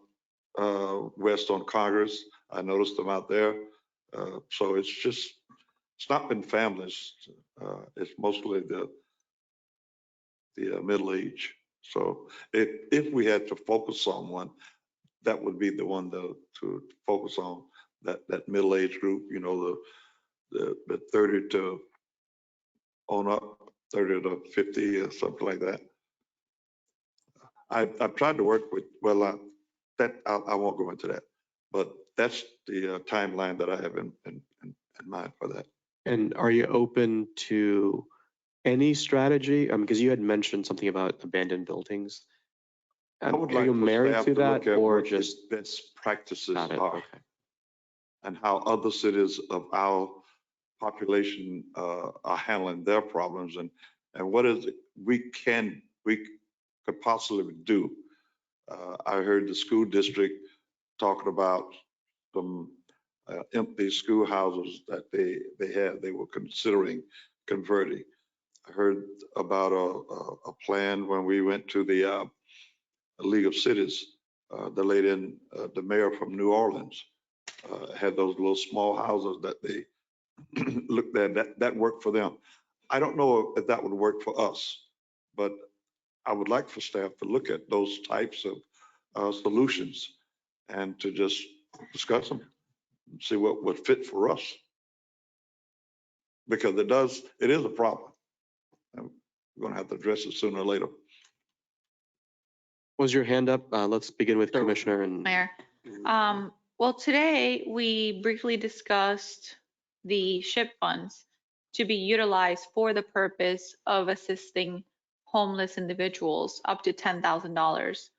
west on Congress. I noticed them out there. So it's not been families. It's mostly the middle age. So if we had to focus on one, that would be the one to focus on, that middle-aged group, you know, the 30 to on up, 30 to 50 or something like that. I've tried to work with, well, I won't go into that, but that's the timeline that I have in mind for that. And are you open to any strategy? Because you had mentioned something about abandoned buildings. I would Are like you for married staff to to that, look at or what the just best practices got it? are Okay. and how other cities of our population are handling their problems, and what is it we could possibly do. I heard the school district talking about some empty schoolhouses that they were considering converting. I heard about a plan when we went to the League of Cities. The lady, the mayor from New Orleans, had those little small houses that they looked at, that worked for them. I don't know if that would work for us, but I would like for staff to look at those types of solutions and to just discuss them, see what would fit for us. Because it is a problem. And we're going to have to address it sooner or later. Was your hand up? Let's begin with Sure. Commissioner and Mayor. Well, today we briefly discussed the SHIP funds to be utilized for the purpose of assisting homeless individuals up to $10,000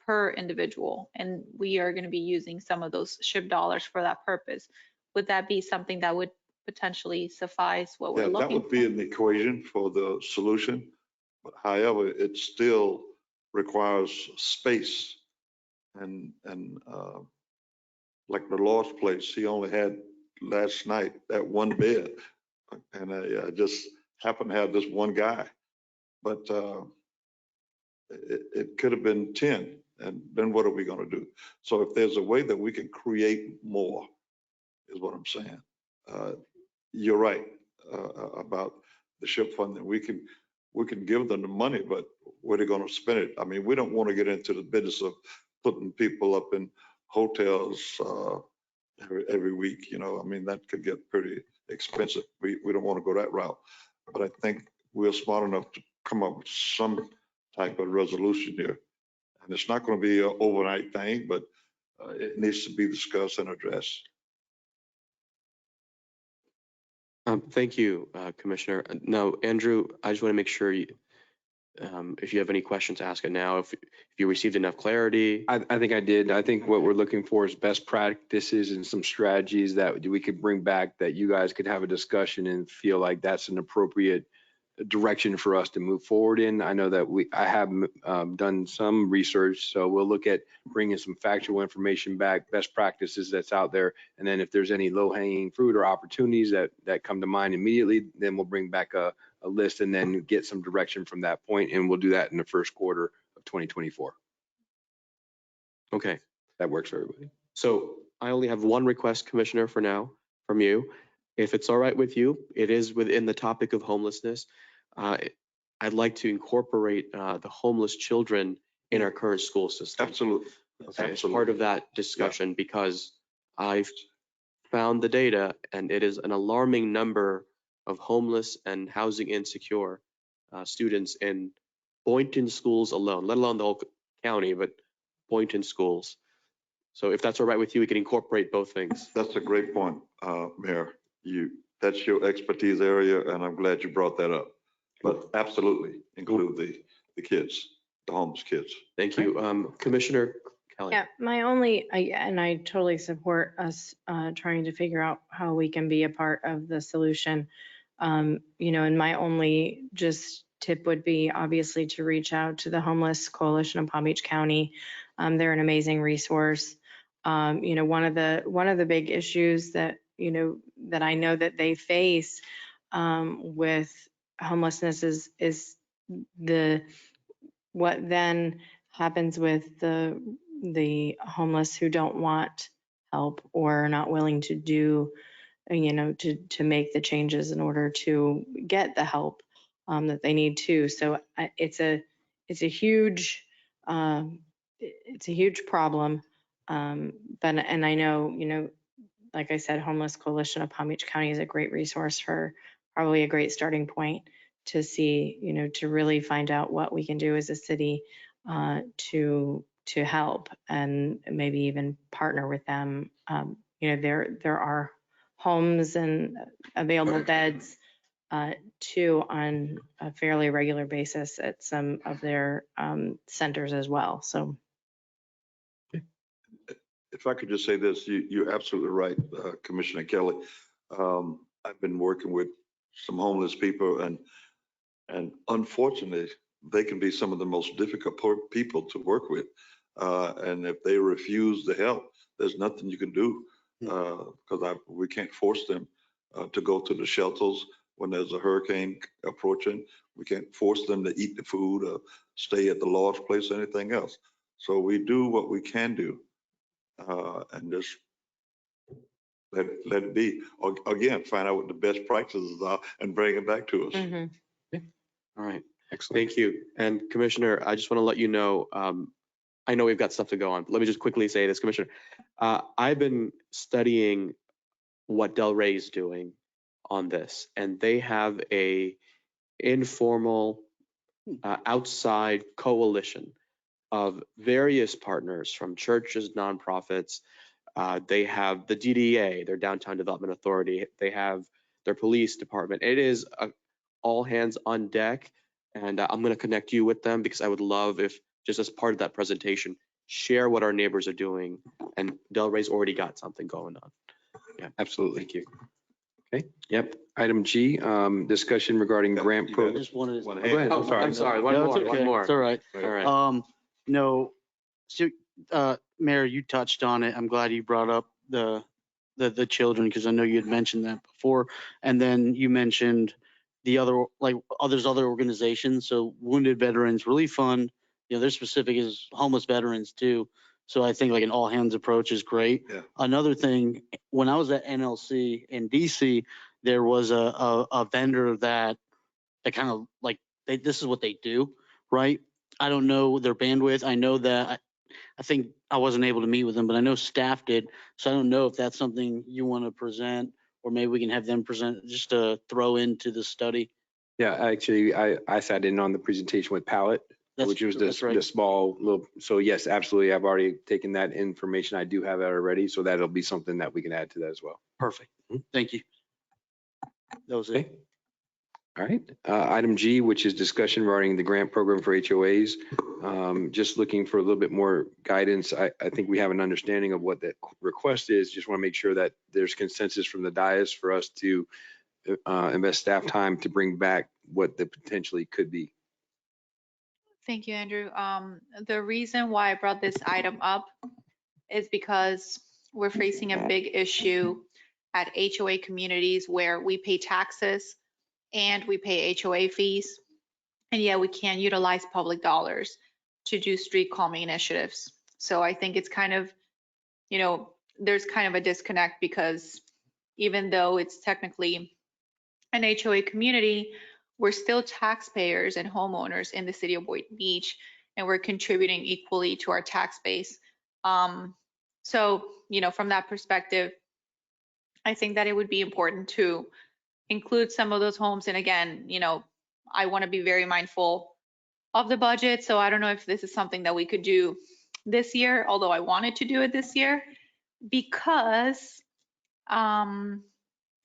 per individual. And we are going to be using some of those SHIP dollars for that purpose. Would that be something that would potentially suffice what we're Yeah, that looking would be an equation for the solution. But however, it still requires space. And like the Lord's place, he only had last night that one bed. And I just happened to have this one guy. But it could have been 10. And then what are we going to do? So if there's a way that we can create more, is what I'm saying. You're right about the SHIP fund. We can give them the money, but where they're going to spend it. I mean, we don't want to get into the business of putting people up in hotels every week. You know, I mean, that could get pretty expensive. We don't want to go that route. But I think we're smart enough to come up with some type of resolution here. And it's not going to be an overnight thing, but it needs to be discussed and addressed. Thank you, Commissioner. Now, Andrew, I just want to make sure if you have any questions, ask it now. If you received enough clarity. I think I did. I think what we're looking for is best practices and some strategies that we could bring back that you guys could have a discussion and feel like that's an appropriate direction for us to move forward in. I know that I have done some research, so we'll look at bringing some factual information back, best practices that's out there, and then if there's any low-hanging fruit or opportunities that come to mind immediately, then we'll bring back a list and then get some direction from that point, and we'll do that in the first quarter of 2024. Okay. That works for everybody. So I only have one request, Commissioner, for now from you. If it's all right with you, it is within the topic of homelessness. I'd like to incorporate the homeless children in our current school system. Absolutely. Okay, as part of that discussion, because I've found the data and it is an alarming number of homeless and housing insecure students in Boynton schools alone, let alone the whole county, but Boynton schools. So if that's all right with you, we can incorporate both things. That's a great point, Mayor. That's your expertise area, and I'm glad you brought that up. But absolutely include the kids, the homeless kids. Thank you. Commissioner Kelly. Yeah, and I totally support us trying to figure out how we can be a part of the solution. And my only just tip would be obviously to reach out to the Homeless Coalition of Palm Beach County. They're an amazing resource. One of the big issues that that I know that they face with homelessness is what then happens with the homeless who don't want help or are not willing to do to make the changes in order to get the help that they need to. So it's a huge problem. And I know, like I said, Homeless Coalition of Palm Beach County is a great resource for probably a great starting point to see, to really find out what we can do as a city to help and maybe even partner with them. There are homes and available beds too on a fairly regular basis at some of their centers as well. So. If I could just say this, you're absolutely right, Commissioner Kelly. I've been working with some homeless people and unfortunately, they can be some of the most difficult people to work with. And if they refuse the help, there's nothing you can do because we can't force them to go to the shelters when there's a hurricane approaching. We can't force them to eat the food or stay at the lodge place or anything else. So we do what we can do and just let it be. Or, again, find out what the best practices are and bring it back to us. All right. Excellent. Thank you. And Commissioner, I just want to let you know, I know we've got stuff to go on, but let me just quickly say this, Commissioner. I've been studying what Delray is doing on this, and they have a informal outside coalition of various partners from churches, nonprofits. They have the DDA, their Downtown Development Authority. They have their police department. It is all hands on deck. And I'm going to connect you with them because I would love if, just as part of that presentation, share what our neighbors are doing. And Delray's already got something going on. Yeah, absolutely. Thank you. Okay. Yep. Item G, discussion regarding grant I program. just wanted to. Go ahead. I'm sorry. One more. It's okay. One more. It's all right. All right. No, so, Mayor, you touched on it. I'm glad you brought up the children because I know you had mentioned that before. And then you mentioned the other, like, there's other organizations. So Wounded Veterans Relief Fund, their specific is homeless veterans too. So I think like an all hands approach is great. Yeah. Another thing, when I was at NLC in DC, there was a vendor that kind of like, this is what they do, right? I don't know their bandwidth. I know that I think I wasn't able to meet with them, but I know staff did. So I don't know if that's something you want to present, or maybe we can have them present just to throw into the study. Yeah, actually, I sat in on the presentation with Pallet, which was the small little, so yes, absolutely. I've already taken that information. I do have that already. So that'll be something that we can add to that as well. Perfect. Thank you. That was it. All right. Item G, which is discussion regarding the grant program for HOAs. Just looking for a little bit more guidance. I think we have an understanding of what that request is. Just want to make sure that there's consensus from the dais for us to invest staff time to bring back what the potentially could be. Thank you, Andrew. The reason why I brought this item up is because we're facing a big issue at HOA communities where we pay taxes and we pay HOA fees, and yet we can't utilize public dollars to do street calming initiatives. So I think it's kind of, there's kind of a disconnect because even though it's technically an HOA community, we're still taxpayers and homeowners in the city of Boynton Beach, and we're contributing equally to our tax base. So, from that perspective, I think that it would be important to include some of those homes. And again, I want to be very mindful of the budget. So I don't know if this is something that we could do this year, although I wanted to do it this year because I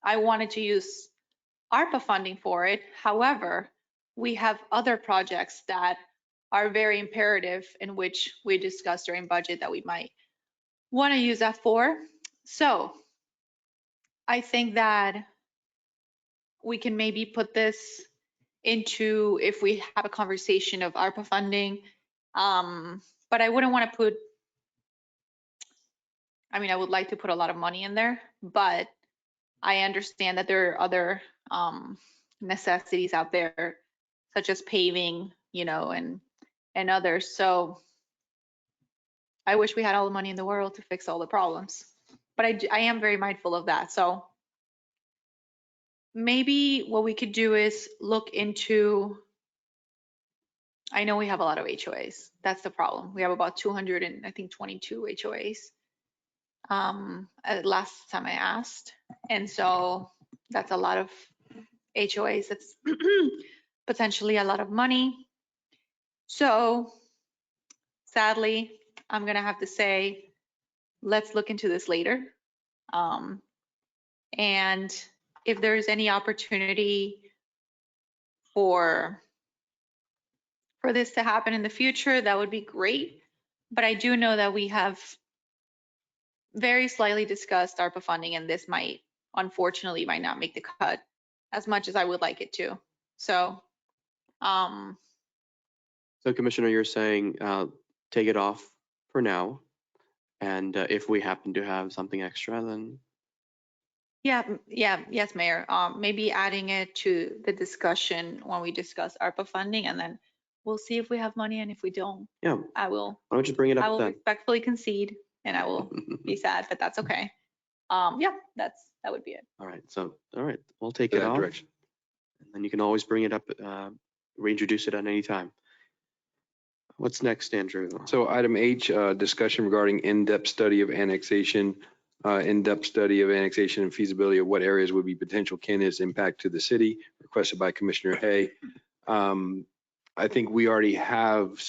wanted to use ARPA funding for it. However, we have other projects that are very imperative in which we discussed during budget that we might want to use that for. So I think that we can maybe put this into, if we have a conversation of ARPA funding, but I wouldn't want to put, I would like to put a lot of money in there, but I understand that there are other necessities out there, such as paving, and others. So I wish we had all the money in the world to fix all the problems, but I am very mindful of that. So maybe what we could do is look into I know we have a lot of HOAs. That's the problem. We have about 222 HOAs. Last time I asked. And so that's a lot of HOAs. That's potentially a lot of money. So sadly, I'm gonna have to say, let's look into this later. And if there's any opportunity for this to happen in the future, that would be great. But I do know that we have very slightly discussed ARPA funding, and this unfortunately might not make the cut as much as I would like it to. So, So Commissioner, you're saying take it off for now. And if we happen to have something extra, then yes, Mayor. Maybe adding it to the discussion when we discuss ARPA funding, and then we'll see if we have money, and if we don't, yeah, I will. Why don't you bring it up I will then? respectfully concede, and I will be sad, but that's okay. Yeah, that would be it. All right, we'll take To it that off. direction. And then you can always bring it up, reintroduce it at any time. What's next, Andrew? So item H, discussion regarding in-depth study of annexation, in-depth study of annexation and feasibility of what areas would be potential candidates impact to the city, requested by Commissioner Hay. I think we already have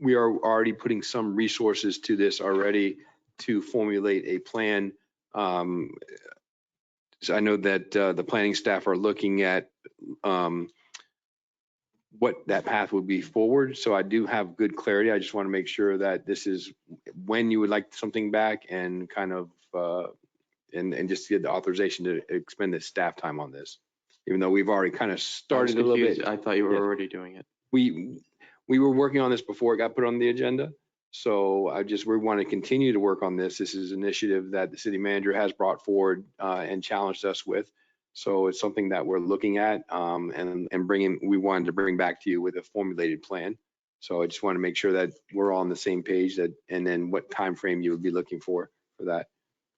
we are already putting some resources to this already to formulate a plan. So I know that the planning staff are looking at what that path would be forward. So I do have good clarity. I just want to make sure that this is when you would like something back and kind of, and just get the authorization to expend the staff time on this, even though we've already kind of started a little bit. I thought you were already doing it. We were working on this before it got put on the agenda. So we want to continue to work on this. This is an initiative that the city manager has brought forward and challenged us with. So it's something that we're looking at and we wanted to bring back to you with a formulated plan. So I just want to make sure that we're all on the same page, and then what time frame you would be looking for that.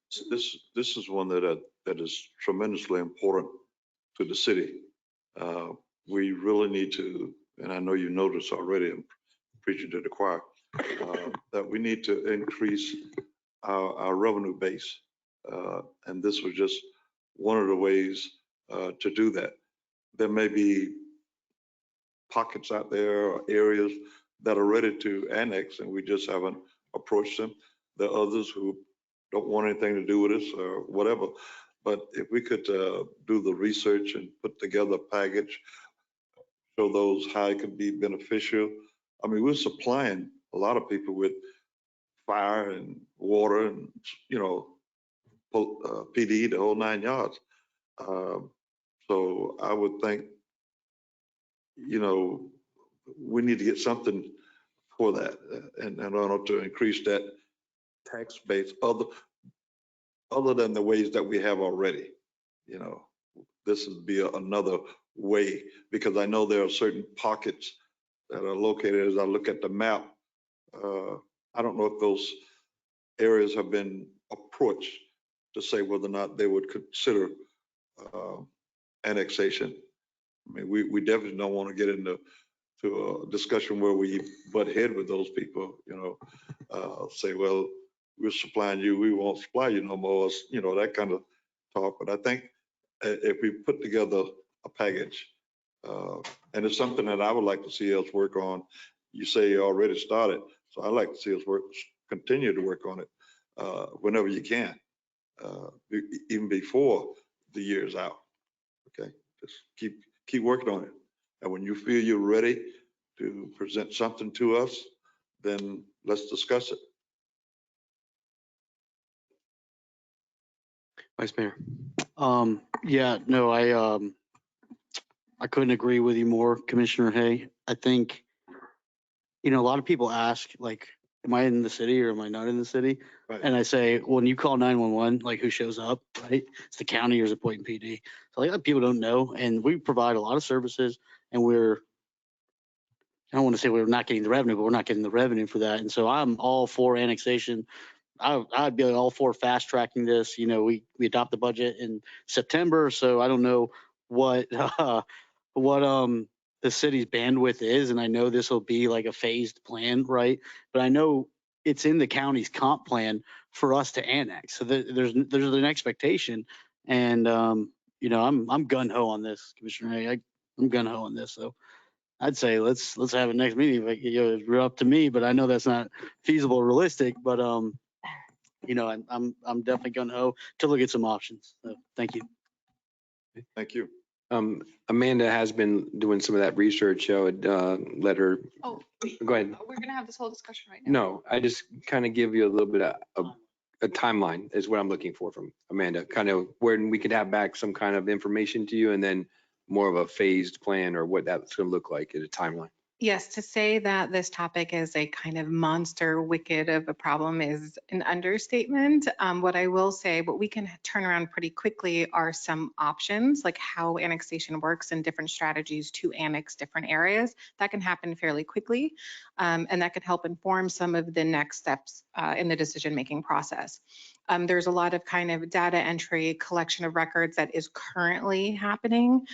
So this is one that is tremendously important to the city. We really need to, and I know you noticed already, I'm preaching to the choir, that we need to increase our revenue base. And this was just one of the ways to do that. There may be pockets out there or areas that are ready to annex and we just haven't approached them. There are others who don't want anything to do with us or whatever. But if we could do the research and put together a package, show those how it could be beneficial. I mean, we're supplying a lot of people with fire and water and, PD, the whole 9 yards. So I would think, we need to get something for that and in order to increase that tax base other than the ways that we have already. This would be another way, because I know there are certain pockets that are located, as I look at the map. I don't know if those areas have been approached to say whether or not they would consider annexation. I mean, we definitely don't want to get into a discussion where we butt head with those people, say, well, we're supplying you, we won't supply you no more, that kind of talk. But I think if we put together a package, and it's something that I would like to see us work on. You say you already started, so I'd like to see us continue to work on it whenever you can, even before the year's out. Okay, just keep working on it. And when you feel you're ready to present something to us, then let's discuss it. Vice Mayor. Yeah, no, I couldn't agree with you more, Commissioner Hay. I think, a lot of people ask, like, am I in the city or am I not in the city? Right. And I say, when you call 911, like, who shows up, right? It's the county or is it Boynton PD? So like, people don't know, and we provide a lot of services, and I don't want to say we're not getting the revenue, but we're not getting the revenue for that. And so I'm all for annexation. I'd be all for fast tracking this. We adopt the budget in September, so I don't know what the city's bandwidth is, and I know this will be like a phased plan, right? But I know it's in the county's comp plan for us to annex. So there's an expectation, and you know, I'm gun ho on this, Commissioner. I'm gun ho on this. So I'd say let's have a next meeting. Like, you know, it's up to me, but I know that's not feasible, or realistic. But you know, I'm definitely gun ho to look at some options. So thank you. Thank you. Amanda has been doing some of that research. I would let her, Oh, go ahead. we're gonna have this whole discussion right now. No, I just kind of give you a little bit of a timeline is what I'm looking for from Amanda, kind of where we could have back some kind of information to you and then more of a phased plan or what that's going to look like at a timeline. Yes, to say that this topic is a kind of monster wicked of a problem is an understatement. What I will say, what we can turn around pretty quickly are some options, like how annexation works and different strategies to annex different areas. That can happen fairly quickly, and that can help inform some of the next steps in the decision-making process. There's a lot of kind of data entry, collection of records that is currently happening.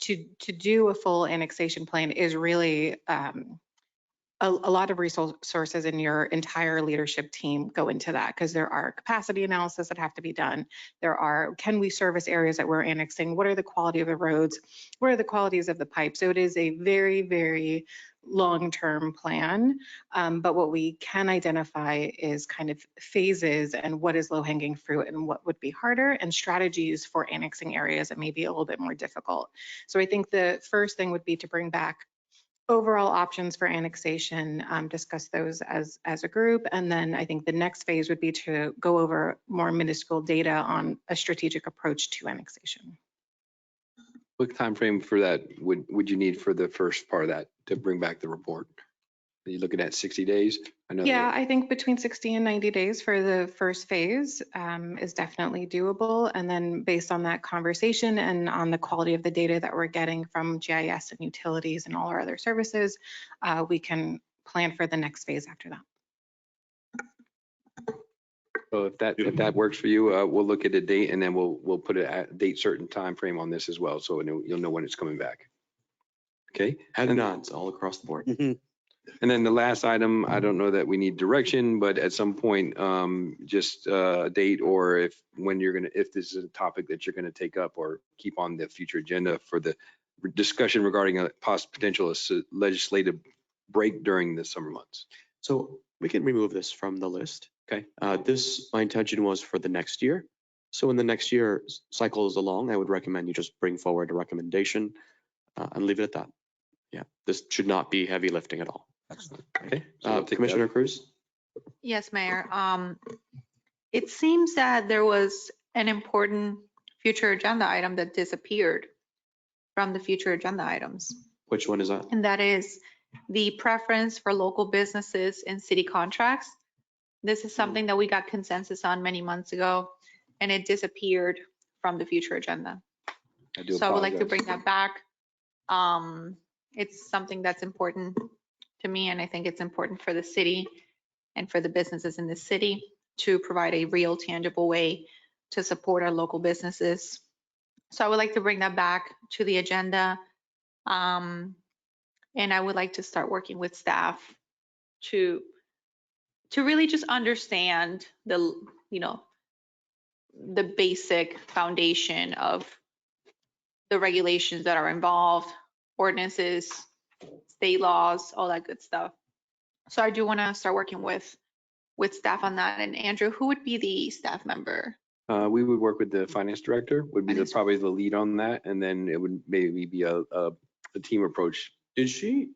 To do a full annexation plan is really a lot of resources in your entire leadership team go into that, because there are capacity analysis that have to be done. There are, can we service areas that we're annexing? What are the quality of the roads? What are the qualities of the pipe? So it is a very, very long-term plan. But what we can identify is kind of phases and what is low-hanging fruit and what would be harder, and strategies for annexing areas that may be a little bit more difficult. So I think the first thing would be to bring back overall options for annexation, discuss those as a group. And then I think the next phase would be to go over more minuscule data on a strategic approach to annexation. What time frame for that would you need for the first part of that to bring back the report? Are you looking at 60 days? I know. Yeah, I think between 60 and 90 days for the first phase is definitely doable. And then based on that conversation and on the quality of the data that we're getting from GIS and utilities and all our other services, we can plan for the next phase after that. So if that works for you, we'll look at a date and then we'll put a date certain time frame on this as well, so you'll know when it's coming back. Okay. Head nods all across the board. And then the last item, I don't know that we need direction, but at some point, just a date, or if this is a topic that you're gonna take up or keep on the future agenda for the discussion regarding a potential legislative break during the summer months. So we can remove this from the list. Okay. My intention was for the next year. So when the next year cycles along, I would recommend you just bring forward a recommendation and leave it at that. Yeah, this should not be heavy lifting at all. Excellent. Okay. So Commissioner Cruz? Yes, Mayor. It seems that there was an important future agenda item that disappeared from the future agenda items. Which one is that? And that is the preference for local businesses in city contracts. This is something that we got consensus on many months ago, and it disappeared from the future agenda. So I would like to bring that back. It's something that's important to me, and I think it's important for the city and for the businesses in the city to provide a real tangible way to support our local businesses. So I would like to bring that back to the agenda. And I would like to start working with staff to really just understand the basic foundation of the regulations that are involved, ordinances, state laws, all that good stuff. So I do want to start working with staff on that. And Andrew, who would be the staff member? We would work with the finance director, would be probably the lead on that, and then it would maybe be a team approach. Did she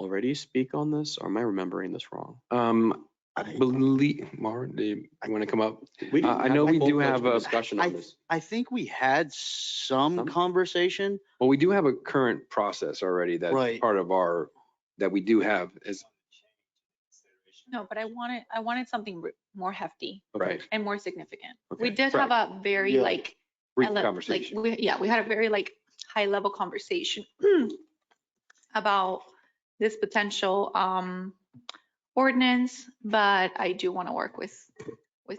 already speak on this, or am I remembering this wrong? I believe, Maren, do you want to come up? We I know we do have a discussion on this. I think we had some conversation. Well, we do have a current process already that's part of our, that we do have is. No, but I wanted something more hefty, right, and more significant. Okay. We did have a very brief conversation. We had a very high level conversation about this potential ordinance, but I do want to work with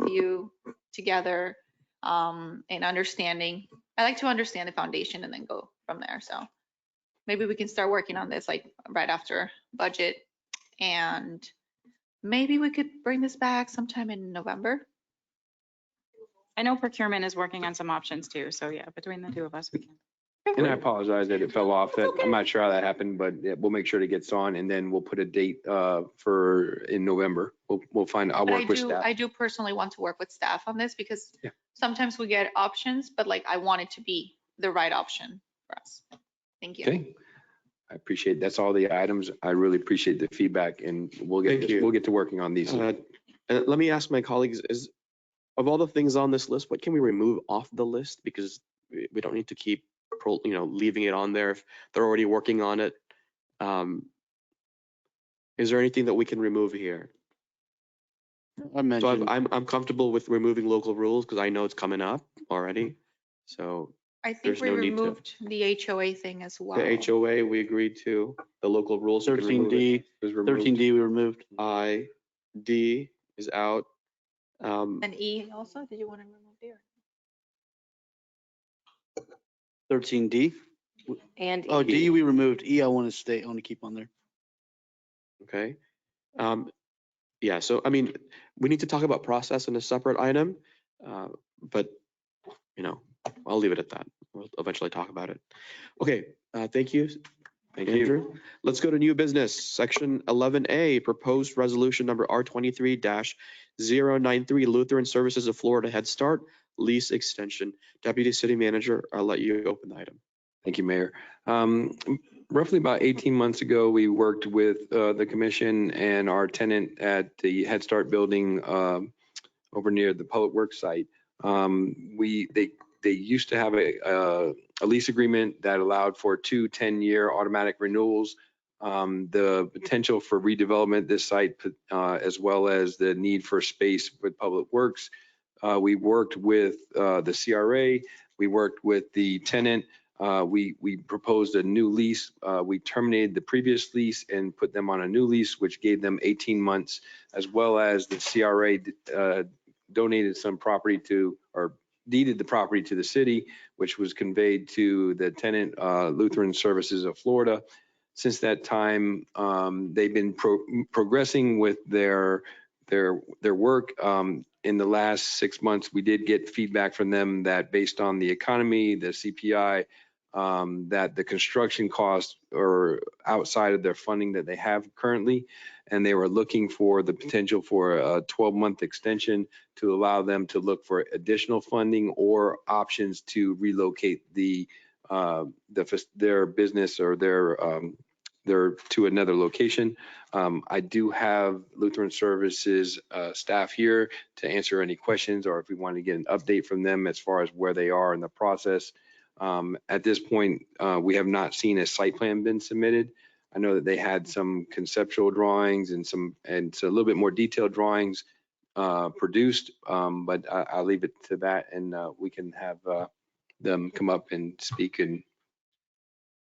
you together in understanding. I like to understand the foundation and then go from there. So maybe we can start working on this like right after budget. And maybe we could bring this back sometime in November. I know procurement is working on some options too. So yeah, between the two of us, we can. And I apologize that it fell off. That I'm not sure how that happened, but yeah, we'll make sure it gets on, and then we'll put a date for in November. We'll find. I'll But work with staff. I do personally want to work with staff on this because Yeah. sometimes we get options, but like I want it to be the right option for us. Thank you. Okay. I appreciate, that's all the items. I really appreciate the feedback, and Thank you. we'll get to working on these. And let me ask my colleagues, is of all the things on this list, what can we remove off the list? Because we don't need to keep, leaving it on there if they're already working on it. Is there anything that we can remove here? So I'm comfortable with removing local rules because I know it's coming up already. So I think there's we no need to. removed the HOA thing as well. The HOA, we agreed to. The local rules. you can remove 13D, it. 13D we removed. I, D is out. And E also, did you want to remove D? 13D. And Oh, D we removed. E I want to stay. I want to keep on there. Okay. Yeah, so I mean, we need to talk about process in a separate item, but I'll leave it at that. We'll eventually talk about it. Okay, thank you. Thank Andrew. you. Let's go to new business, section 11A, proposed resolution number R23-093, Lutheran Services of Florida Head Start lease extension. Deputy City Manager, I'll let you open the item. Thank you, Mayor. Roughly about 18 months ago, we worked with the commission and our tenant at the Head Start building over near the Public Works site. They used to have a lease agreement that allowed for 2 10-year automatic renewals. The potential for redevelopment this site, as well as the need for space with Public Works. We worked with the CRA. We worked with the tenant. We proposed a new lease. We terminated the previous lease and put them on a new lease, which gave them 18 months, as well as the CRA donated some property to, or deeded the property to the city, which was conveyed to the tenant, Lutheran Services of Florida. Since that time, they've been progressing with their work. In the last 6 months, we did get feedback from them that based on the economy, the CPI, that the construction costs are outside of their funding that they have currently, and they were looking for the potential for a 12-month extension to allow them to look for additional funding or options to relocate their business or their to another location. I do have Lutheran Services staff here to answer any questions, or if we want to get an update from them as far as where they are in the process. At this point, we have not seen a site plan been submitted. I know that they had some conceptual drawings and a little bit more detailed drawings produced, but I'll leave it to that, and we can have them come up and speak. And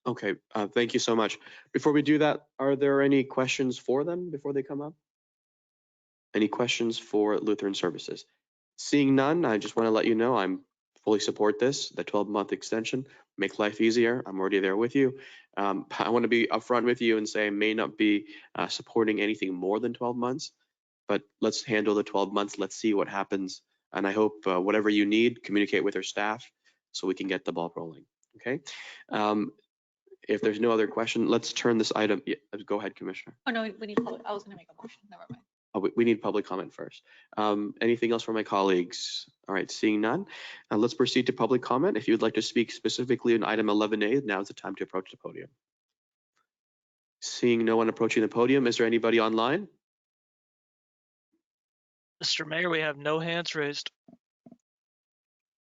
Okay, thank you so much. Before we do that, are there any questions for them before they come up? Any questions for Lutheran Services? Seeing none, I just want to let you know I'm fully support this, the 12-month extension, make life easier. I'm already there with you. I want to be upfront with you and say I may not be supporting anything more than 12 months, but let's handle the 12 months. Let's see what happens. And I hope whatever you need, communicate with our staff so we can get the ball rolling. Okay. If there's no other question, let's turn this item. Yeah, go ahead, Commissioner. Oh, no, we need public. I was going to make a motion. Never mind. Oh, we need public comment first. Anything else from my colleagues? All right, seeing none. Let's proceed to public comment. If you would like to speak specifically on item 11A, now is the time to approach the podium. Seeing no one approaching the podium, is there anybody online? Mr. Mayor, we have no hands raised.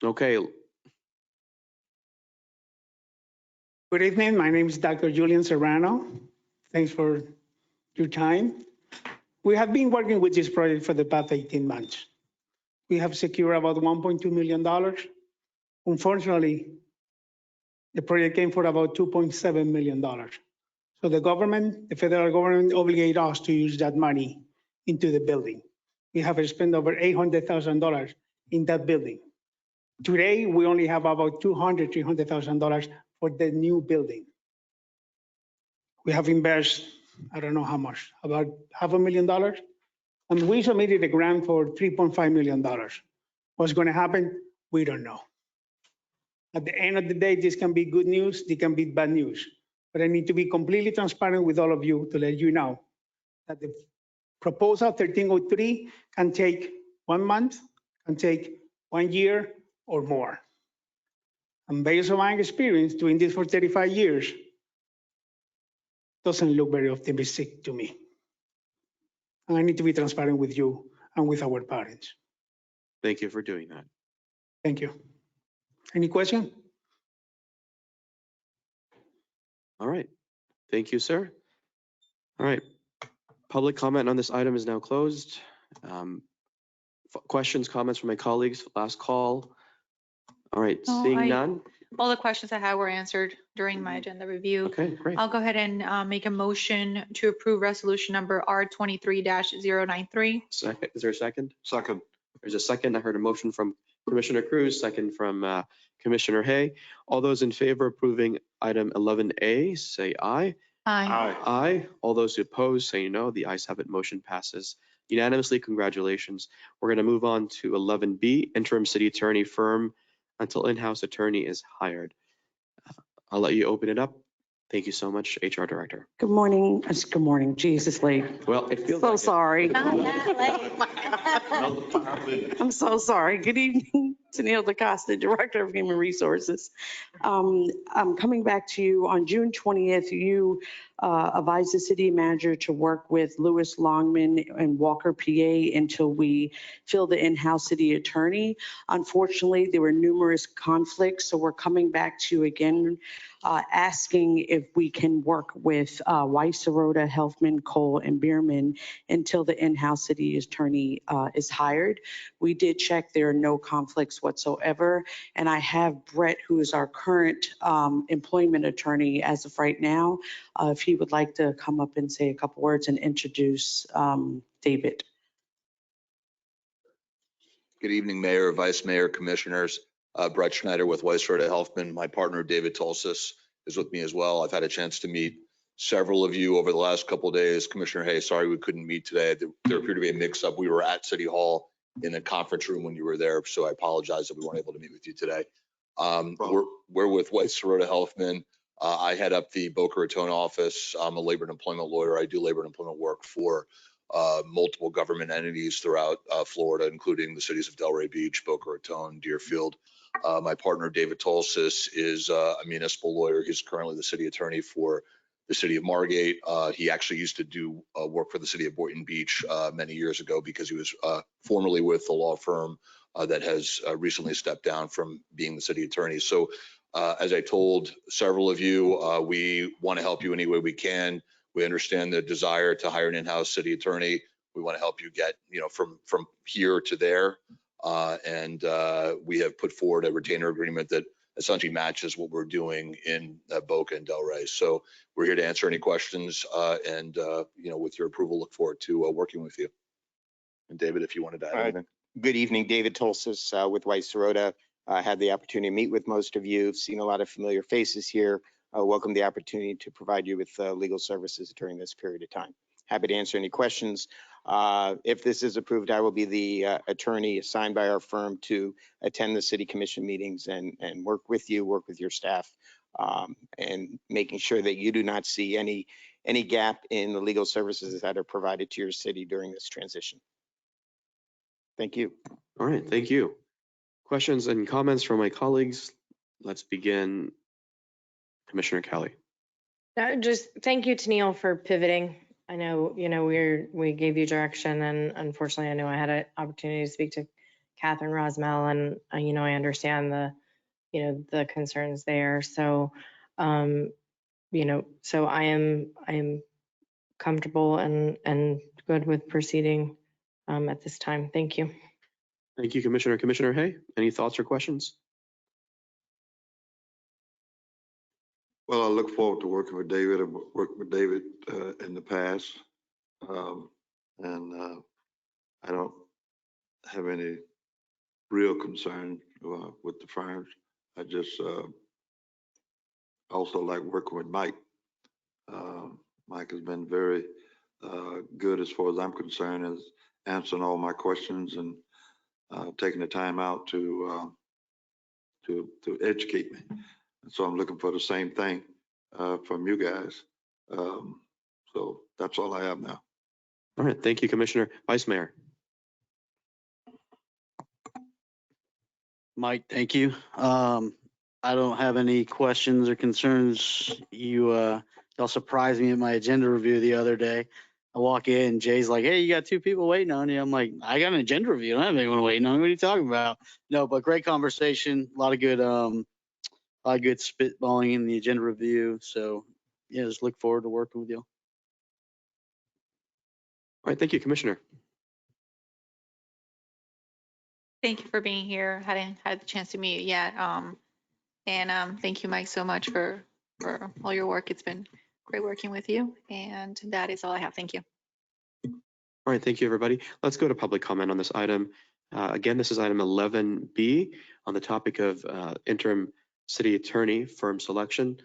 Okay. Good evening. My name is Dr. Julian Serrano. Thanks for your time. We have been working with this project for the past 18 months. We have secured about $1.2 million. Unfortunately, the project came for about $2.7 million. So the government, the federal government, obligated us to use that money into the building. We have spent over $800,000 in that building. Today, we only have about $300,000 for the new building. We have invested, I don't know how much, about $500,000. And we submitted a grant for $3.5 million. What's going to happen? We don't know. At the end of the day, this can be good news, this can be bad news. But I need to be completely transparent with all of you to let you know that the proposal 1303 can take 1 month, can take 1 year or more. And based on my experience doing this for 35 years, doesn't look very optimistic to me. And I need to be transparent with you and with our parents. Thank you for doing that. Thank you. Any question? All right. Thank you, sir. All right. Public comment on this item is now closed. Questions, comments from my colleagues? Last call. All right, No, seeing none. All the questions I had were answered during my agenda review. Okay, great. I'll go ahead and make a motion to approve resolution number R23-093. Second, is there a second? Second. There's a second. I heard a motion from Commissioner Cruz, second from Commissioner Hay. All those in favor of approving item 11A, say aye. Aye. Aye. All those who oppose, say no. The ayes have it. Motion passes unanimously. Congratulations. We're going to move on to 11B, interim city attorney firm until in-house attorney is hired. I'll let you open it up. Thank you so much, HR Director. Good morning. Good morning. Jesus, late. Well, it feels So like sorry. it. I'm so sorry. Good evening, Tennille DaCosta, Director of Human Resources. I'm coming back to you on June 20th. You advised the city manager to work with Lewis Longman and Walker, PA, until we fill the in-house city attorney. Unfortunately, there were numerous conflicts, so we're coming back to you again, asking if we can work with Weiss, Sirota, Helfman, Cole, and Bierman until the in-house city attorney is hired. We did check, there are no conflicts whatsoever. And I have Brett, who is our current employment attorney as of right now, if he would like to come up and say a couple words and introduce David. Good evening, Mayor, Vice Mayor, Commissioners. Brett Schneider with Weiss Sirota Helfman. My partner, David Tulsis, is with me as well. I've had a chance to meet several of you over the last couple of days. Commissioner Hay, sorry we couldn't meet today. There appeared to be a mix-up. We were at City Hall in a conference room when you were there, so I apologize that we weren't able to meet with you today. We're with Weiss Sirota Helfman. I head up the Boca Raton office. I'm a labor and employment lawyer. I do labor and employment work for multiple government entities throughout Florida, including the cities of Delray Beach, Boca Raton, Deerfield. My partner, David Tulsis, is a municipal lawyer. He's currently the city attorney for the city of Margate. He actually used to do work for the city of Boynton Beach many years ago because he was formerly with the law firm that has recently stepped down from being the city attorney. So as I told several of you, we want to help you any way we can. We understand the desire to hire an in-house city attorney. We want to help you get, from here to there. And we have put forward a retainer agreement that essentially matches what we're doing in Boca and Delray. So we're here to answer any questions and with your approval, look forward to working with you. And David, if you wanted to add anything. Good evening, David Tulsis with Weiss Sirota. I had the opportunity to meet with most of you, seen a lot of familiar faces here. Welcome the opportunity to provide you with legal services during this period of time. Happy to answer any questions. If this is approved, I will be the attorney assigned by our firm to attend the city commission meetings and work with you, work with your staff, and making sure that you do not see any gap in the legal services that are provided to your city during this transition. Thank you. All right, thank you. Questions and comments from my colleagues? Let's begin. Commissioner Kelly. Just thank you, Tennille, for pivoting. I know, we gave you direction, and unfortunately, I know I had an opportunity to speak to Catherine Rosmel, and I understand the concerns there. So, so I am comfortable and good with proceeding at this time. Thank you. Thank you, Commissioner. Commissioner Hay, any thoughts or questions? Well, I look forward to working with David. I've worked with David in the past. And I don't have any real concern with the firms. I just also like working with Mike. Mike has been very good as far as I'm concerned, as answering all my questions and taking the time out to educate me. And so I'm looking for the same thing from you guys. So that's all I have now. All right, thank you, Commissioner. Vice Mayor. Mike, thank you. I don't have any questions or concerns. Y'all surprised me at my agenda review the other day. I walk in, Jay's like, "Hey, you got two people waiting on you." I'm like, "I got an agenda review. I don't have anyone waiting on me. What are you talking about?" No, but great conversation. A lot of good spitballing in the agenda review. So yeah, just look forward to working with you. All right, thank you, Commissioner. Thank you for being here. Hadn't had the chance to meet you yet. Thank you, Mike, so much for all your work. It's been great working with you. And that is all I have. Thank you. All right, thank you, everybody. Let's go to public comment on this item. Again, this is item 11B on the topic of interim city attorney firm selection.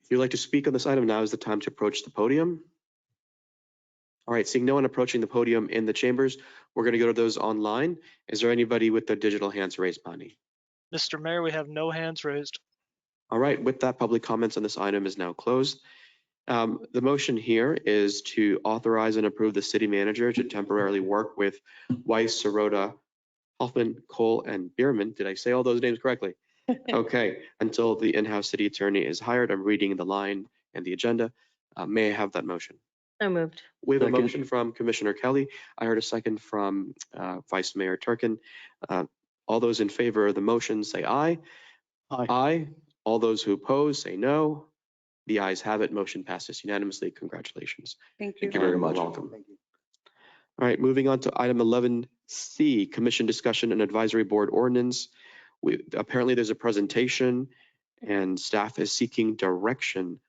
If you'd like to speak on this item, now is the time to approach the podium. All right, seeing no one approaching the podium in the chambers, we're going to go to those online. Is there anybody with their digital hands raised, Bonnie? Mr. Mayor, we have no hands raised. All right, with that, public comments on this item is now closed. The motion here is to authorize and approve the city manager to temporarily work with Weiss, Sirota, Hoffman, Cole, and Bierman. Did I say all those names correctly? Okay, until the in-house city attorney is hired. I'm reading the line and the agenda. May I have that motion? So moved. We have a Second. motion from Commissioner Kelly. I heard a second from Vice Mayor Turkin. All those in favor of the motion say aye. Aye. Aye. All those who oppose say no. The ayes have it. Motion passes unanimously. Congratulations. Thank you. Thank you very You're much. welcome. All right, moving on to item 11C, Commission Discussion and Advisory Board Ordinance. Apparently there's a presentation and staff is seeking direction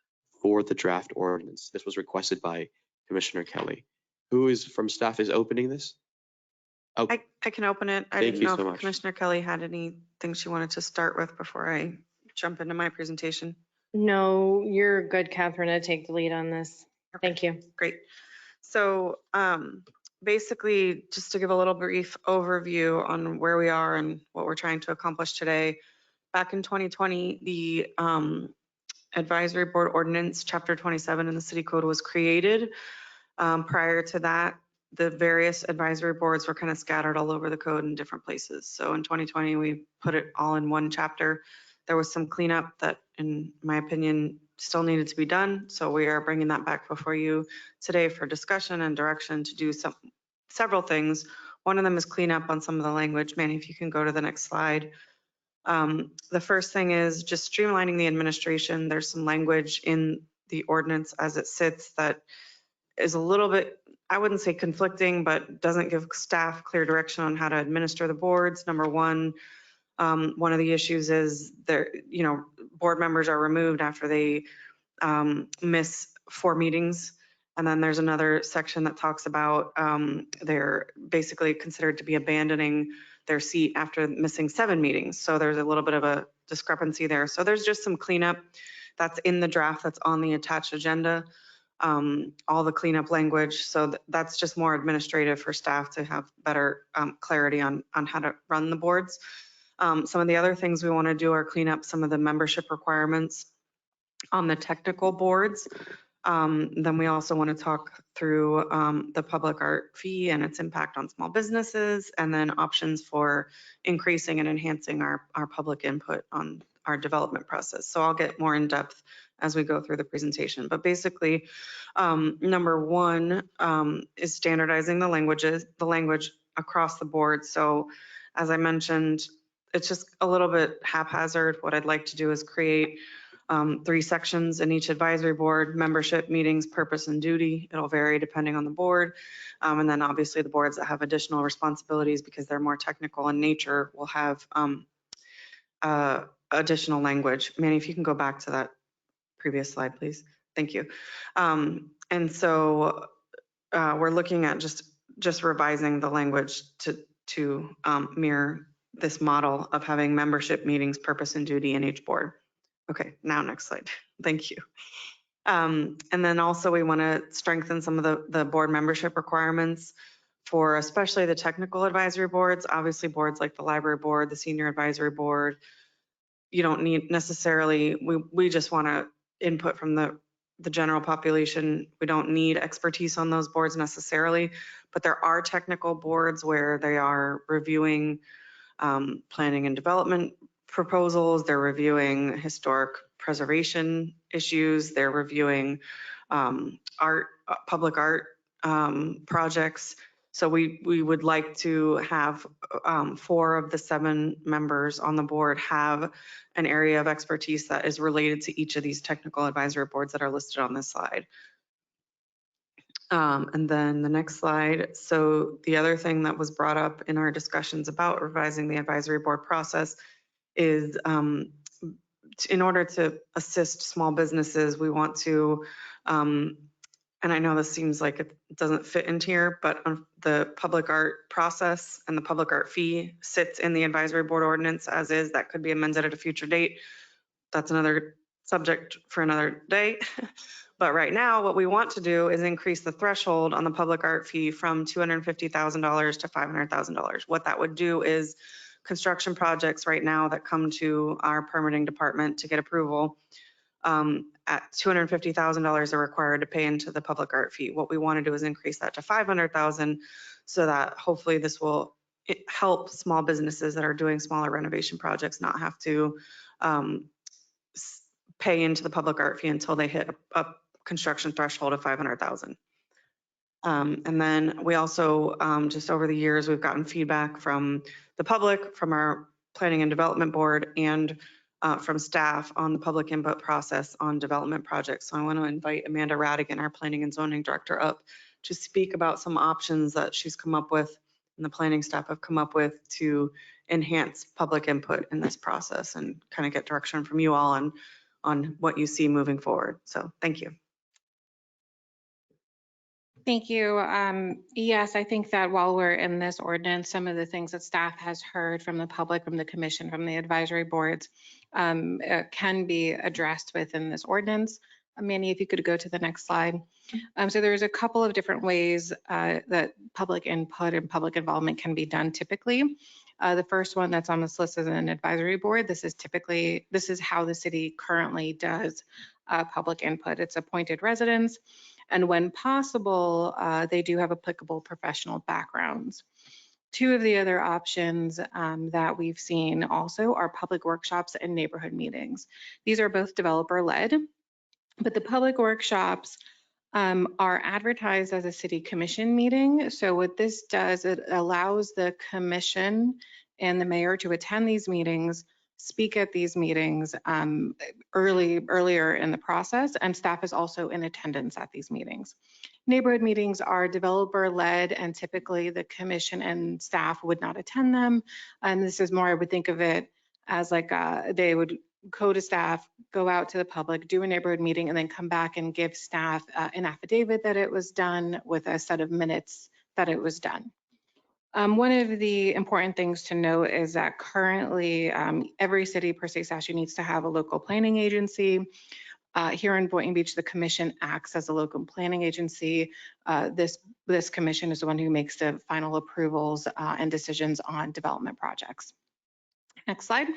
for the draft ordinance. This was requested by Commissioner Kelly. Who is from staff is opening this? Oh, I can open it. I Thank didn't you know so if much. Commissioner Kelly had anything she wanted to start with before I jump into my presentation. No, you're good, Catherine, to take the lead on this. Thank you. Great. So basically, just to give a little brief overview on where we are and what we're trying to accomplish today. Back in 2020, the Advisory Board Ordinance, Chapter 27 in the City Code was created. Prior to that, the various advisory boards were kind of scattered all over the code in different places. So in 2020, we put it all in one chapter. There was some cleanup that, in my opinion, still needed to be done. So we are bringing that back before you today for discussion and direction to do several things. One of them is clean up on some of the language. Manny, if you can go to the next slide. The first thing is just streamlining the administration. There's some language in the ordinance as it sits that is a little bit, I wouldn't say conflicting, but doesn't give staff clear direction on how to administer the boards. Number one of the issues is board members are removed after they miss 4 meetings. And then there's another section that talks about they're basically considered to be abandoning their seat after missing 7 meetings. So there's a little bit of a discrepancy there. So there's just some cleanup that's in the draft that's on the attached agenda. All the cleanup language. So that's just more administrative for staff to have better clarity on how to run the boards. Some of the other things we want to do are clean up some of the membership requirements on the technical boards. Then we also want to talk through the public art fee and its impact on small businesses, and then options for increasing and enhancing our public input on our development process. So I'll get more in depth as we go through the presentation. But basically, number one is standardizing the language across the board. So as I mentioned, it's just a little bit haphazard. What I'd like to do is create 3 sections in each advisory board: membership, meetings, purpose, and duty. It'll vary depending on the board. And then obviously the boards that have additional responsibilities because they're more technical in nature will have additional language. Manny, if you can go back to that previous slide, please. Thank you. And so we're looking at just revising the language to mirror this model of having membership, meetings, purpose, and duty in each board. Okay, now next slide. Thank you. And then also we want to strengthen some of the board membership requirements for especially the technical advisory boards. Obviously boards like the library board, the senior advisory board, you don't need necessarily, we just want to input from the general population. We don't need expertise on those boards necessarily, but there are technical boards where they are reviewing planning and development proposals, they're reviewing historic preservation issues, they're reviewing public art projects. So we would like to have 4 of the 7 members on the board have an area of expertise that is related to each of these technical advisory boards that are listed on this slide. And then the next slide. So the other thing that was brought up in our discussions about revising the advisory board process is in order to assist small businesses, we want to, and I know this seems like it doesn't fit into here, but the public art process and the public art fee sits in the advisory board ordinance as is. That could be amended at a future date. That's another subject for another day. But right now, what we want to do is increase the threshold on the public art fee from $250,000 to $500,000. What that would do is construction projects right now that come to our permitting department to get approval, at $250,000 are required to pay into the public art fee. What we want to do is increase that to $500,000 so that hopefully this will help small businesses that are doing smaller renovation projects not have to pay into the public art fee until they hit a construction threshold of $500,000. And then we also, just over the years, we've gotten feedback from the public, from our planning and development board, and from staff on the public input process on development projects. So I want to invite Amanda Radigan, our planning and zoning director, up to speak about some options that she's come up with and the planning staff have come up with to enhance public input in this process and kind of get direction from you all on what you see moving forward. So thank you. Thank you. Yes, I think that while we're in this ordinance, some of the things that staff has heard from the public, from the commission, from the advisory boards can be addressed within this ordinance. Manny, if you could go to the next slide. So there's a couple of different ways that public input and public involvement can be done typically. The first one that's on this list is an advisory board. This is how the city currently does public input. It's appointed residents. And when possible, they do have applicable professional backgrounds. 2 of the other options that we've seen also are public workshops and neighborhood meetings. These are both developer-led, but the public workshops are advertised as a city commission meeting. So what this does, it allows the commission and the mayor to attend these meetings, speak at these meetings earlier in the process, and staff is also in attendance at these meetings. Neighborhood meetings are developer-led, and typically the commission and staff would not attend them. And this is more, I would think of it as like they would go to staff, go out to the public, do a neighborhood meeting, and then come back and give staff an affidavit that it was done with a set of minutes that it was done. One of the important things to note is that currently every city per state statute needs to have a local planning agency. Here in Boynton Beach, the commission acts as a local planning agency. This commission is the one who makes the final approvals and decisions on development projects. Next slide.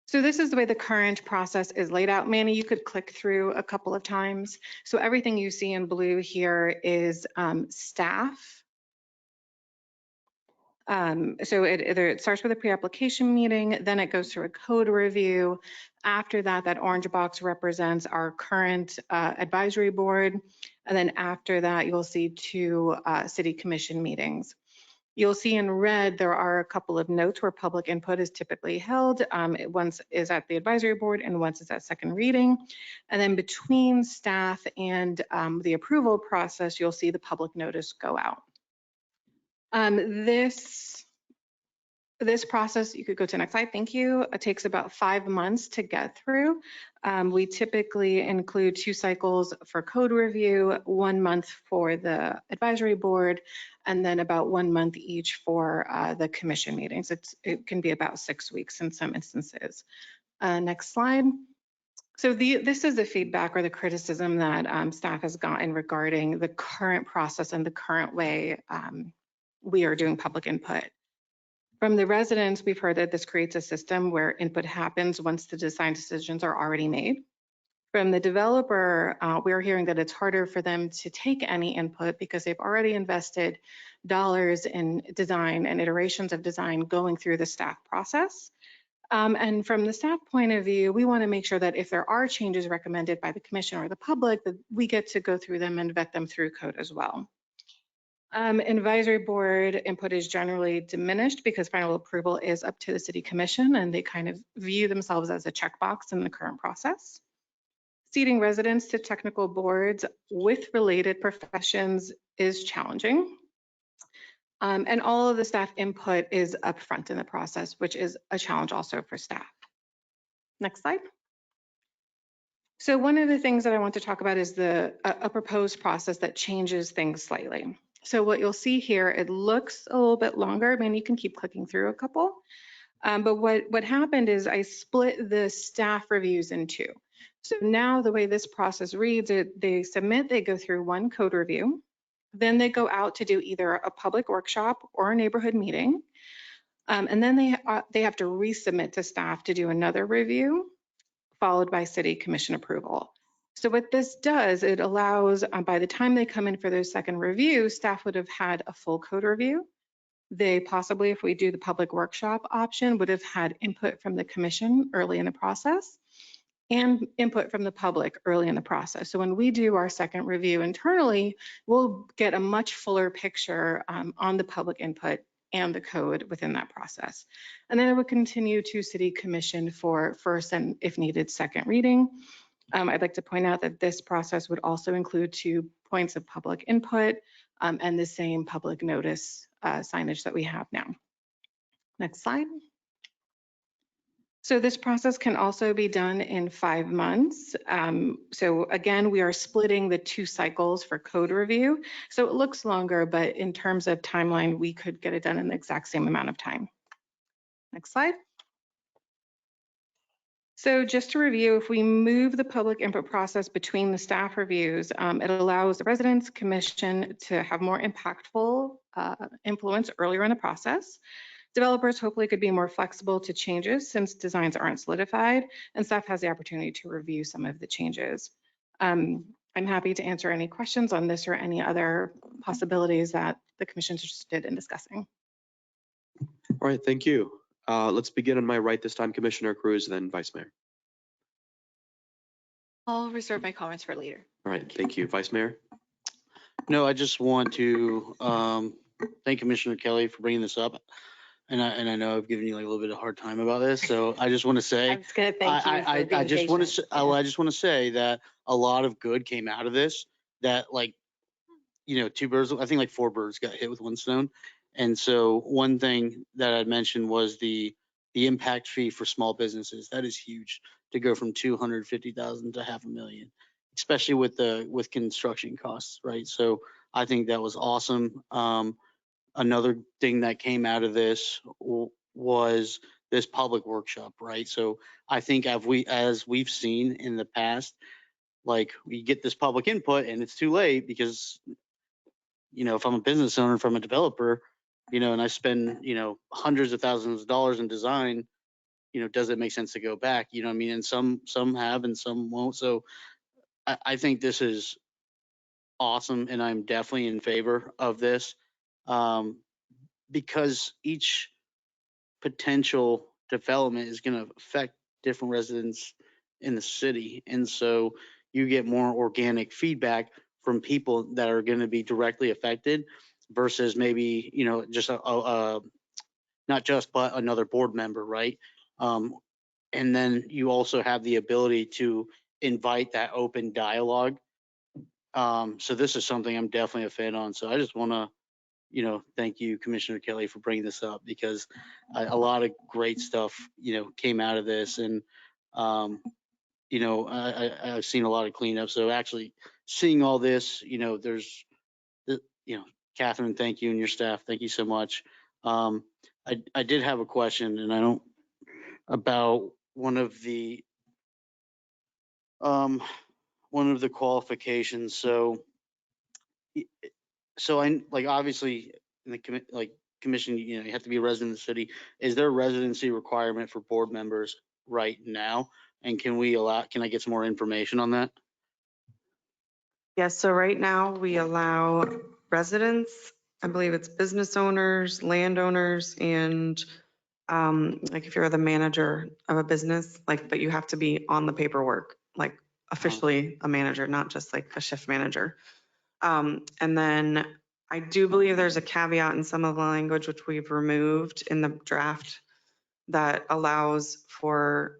So this is the way the current process is laid out. Manny, you could click through a couple of times. So everything you see in blue here is staff. So it starts with a pre-application meeting, then it goes through a code review. After that, that orange box represents our current advisory board. And then after that, you'll see 2 city commission meetings. You'll see in red, there are a couple of notes where public input is typically held. Once is at the advisory board and once is at second reading. And then between staff and the approval process, you'll see the public notice go out. This process, you could go to the next slide, thank you. It takes about 5 months to get through. We typically include 2 cycles for code review, 1 month for the advisory board, and then about 1 month each for the commission meetings. It can be about 6 weeks in some instances. Next slide. So this is the feedback or the criticism that staff has gotten regarding the current process and the current way we are doing public input. From the residents, we've heard that this creates a system where input happens once the design decisions are already made. From the developer, we're hearing that it's harder for them to take any input because they've already invested dollars in design and iterations of design going through the staff process. And from the staff point of view, we want to make sure that if there are changes recommended by the commission or the public, that we get to go through them and vet them through code as well. Advisory board input is generally diminished because final approval is up to the city commission and they kind of view themselves as a checkbox in the current process. Seating residents to technical boards with related professions is challenging. And all of the staff input is upfront in the process, which is a challenge also for staff. Next slide. So one of the things that I want to talk about is a proposed process that changes things slightly. So what you'll see here, it looks a little bit longer. I mean, you can keep clicking through a couple. But what happened is I split the staff reviews in two. So now the way this process reads, they submit, they go through one code review, then they go out to do either a public workshop or a neighborhood meeting. And then they have to resubmit to staff to do another review, followed by city commission approval. So what this does, it allows, by the time they come in for their second review, staff would have had a full code review. They possibly, if we do the public workshop option, would have had input from the commission early in the process and input from the public early in the process. So when we do our second review internally, we'll get a much fuller picture on the public input and the code within that process. And then it would continue to city commission for first and, if needed, second reading. I'd like to point out that this process would also include 2 points of public input and the same public notice signage that we have now. Next slide. So this process can also be done in 5 months. So again, we are splitting the 2 cycles for code review. So it looks longer, but in terms of timeline, we could get it done in the exact same amount of time. Next slide. So just to review, if we move the public input process between the staff reviews, it allows the residents commission to have more impactful influence earlier in the process. Developers hopefully could be more flexible to changes since designs aren't solidified, and staff has the opportunity to review some of the changes. I'm happy to answer any questions on this or any other possibilities that the commission's interested in discussing. All right, thank you. Let's begin on my right this time, Commissioner Cruz, then Vice Mayor. I'll reserve my comments for later. All right, thank you. Vice Mayor? No, I just want to thank Commissioner Kelly for bringing this up. And I know I've given you like a little bit of a hard time about this, so I just want to say, I was going to thank you for being I just want patient. to, I just want to say that a lot of good came out of this. That, like, you know, 2 birds, I think like 4 birds got hit with 1 stone. And so one thing that I'd mentioned was the impact fee for small businesses. That is huge to go from 250,000 to $500,000, especially with construction costs, right? So I think that was awesome. Another thing that came out of this was this public workshop, right? So I think as we've seen in the past, like, we get this public input and it's too late because, you know, if I'm a business owner, if I'm a developer, you know, and I spend, you know, hundreds of thousands of dollars in design, you know, does it make sense to go back? You know what I mean? And some have and some won't. So I think this is awesome, and I'm definitely in favor of this. Because each potential development is going to affect different residents in the city. And so you get more organic feedback from people that are going to be directly affected versus maybe, you know, just not just, but another board member, right? And then you also have the ability to invite that open dialogue. So this is something I'm definitely a fan on. So I just want to, you know, thank you, Commissioner Kelly, for bringing this up, because a lot of great stuff, you know, came out of this. And, you know, I've seen a lot of cleanup. So actually seeing all this, you know, there's, you know, Catherine, thank you, and your staff, thank you so much. I did have a question, and I don't, about one of the one of the qualifications. So I like obviously in the commission, you know, you have to be a resident of the city. Is there a residency requirement for board members right now? And can I get some more information on that? Yes, so right now we allow residents, I believe it's business owners, landowners, and like if you're the manager of a business, like, but you have to be on the paperwork, like officially a manager, not just like a shift manager. And then I do believe there's a caveat in some of the language which we've removed in the draft that allows for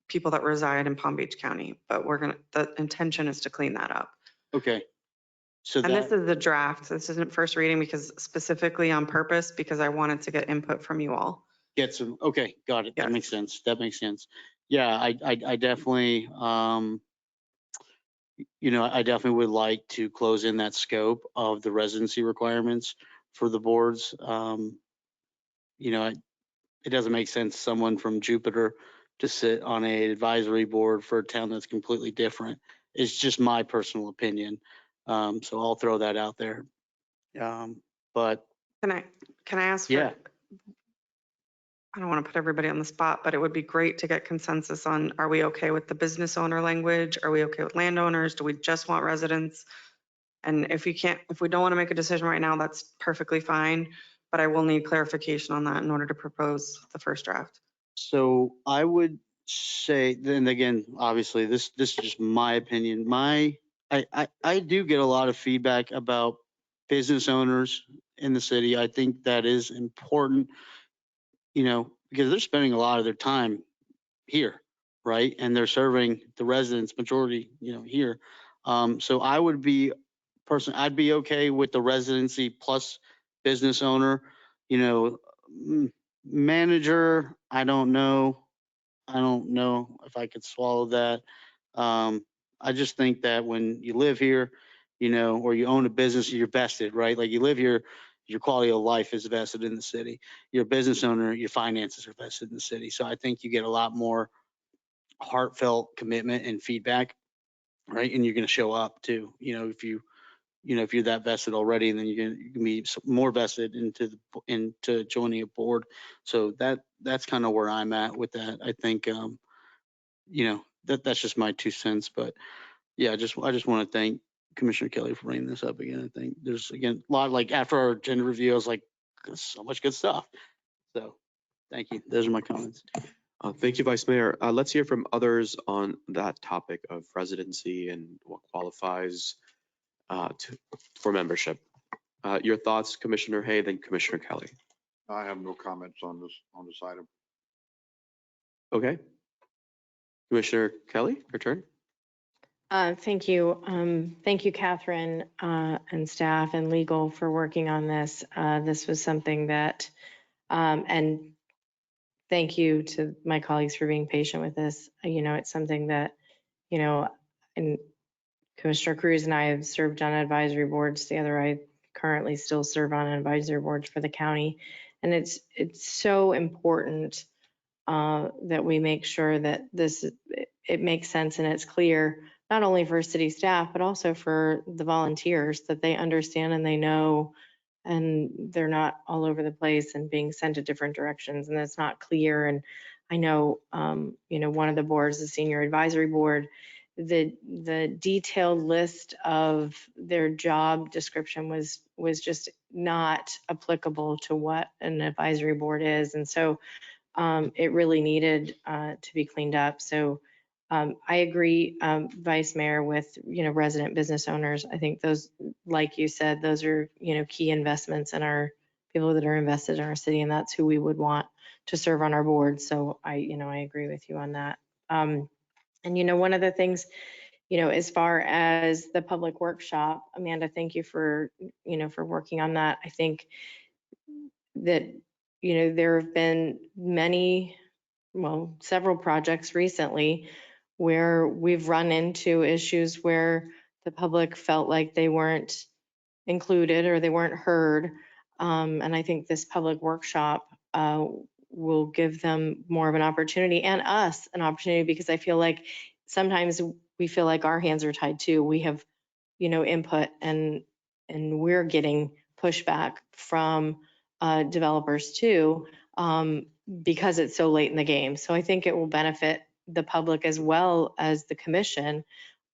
people that reside in Palm Beach County, but the intention is to clean that up. Okay. So And this is the draft. This isn't first reading because specifically on purpose, because I wanted to get input from you all. get some, okay, got it. That Yes. makes sense. That makes sense. Yeah, I definitely, you know, I definitely would like to close in that scope of the residency requirements for the boards. You know, it doesn't make sense someone from Jupiter to sit on a advisory board for a town that's completely different. It's just my personal opinion. So I'll throw that out there. But Can I ask? yeah, I don't want to put everybody on the spot, but it would be great to get consensus on, are we okay with the business owner language? Are we okay with landowners? Do we just want residents? And if we don't want to make a decision right now, that's perfectly fine. But I will need clarification on that in order to propose the first draft. so I would say, then again, obviously this is just my opinion. I do get a lot of feedback about business owners in the city. I think that is important, you know, because they're spending a lot of their time here, right? And they're serving the residents majority, you know, here. So I would be I'd be okay with the residency plus business owner, you know, manager. I don't know if I could swallow that. I just think that when you live here, you know, or you own a business, you're vested, right? Like you live here, your quality of life is vested in the city. You're a business owner, your finances are vested in the city. So I think you get a lot more heartfelt commitment and feedback, right? And you're going to show up too, you know, if you're that vested already, and then you can be more vested into joining a board. So that's kind of where I'm at with that. I think, you know, that's just my 2 cents, but yeah, I just want to thank Commissioner Kelly for bringing this up again. I think there's again a lot, like after our agenda review, I was like, so much good stuff. So thank you. Those are my comments. Thank you, Vice Mayor. Let's hear from others on that topic of residency and what qualifies for membership. Your thoughts, Commissioner Hay, then Commissioner Kelly. I have no comments on this item. Okay. Commissioner Kelly, your turn. Thank you. Thank you, Catherine, and staff and legal for working on this. This was something that, and thank you to my colleagues for being patient with this. You know, it's something that, you know, and Commissioner Cruz and I have served on advisory boards together. I currently still serve on an advisory board for the county. And it's so important that we make sure that it makes sense and it's clear, not only for city staff, but also for the volunteers, that they understand and they know, and they're not all over the place and being sent to different directions, and it's not clear. And I know, you know, one of the boards, the senior advisory board, the detailed list of their job description was just not applicable to what an advisory board is. And so it really needed to be cleaned up. So I agree, Vice Mayor, with, you know, resident business owners. I think those, like you said, those are, you know, key investments in our people that are invested in our city, and that's who we would want to serve on our board. So I agree with you on that. And, you know, one of the things, you know, as far as the public workshop, Amanda, thank you for, you know, for working on that. I think that, you know, there have been several projects recently where we've run into issues where the public felt like they weren't included or they weren't heard. And I think this public workshop will give them more of an opportunity, and us an opportunity, because I feel like sometimes we feel like our hands are tied too. We have, input and we're getting pushback from developers too, because it's so late in the game. So I think it will benefit the public as well as the commission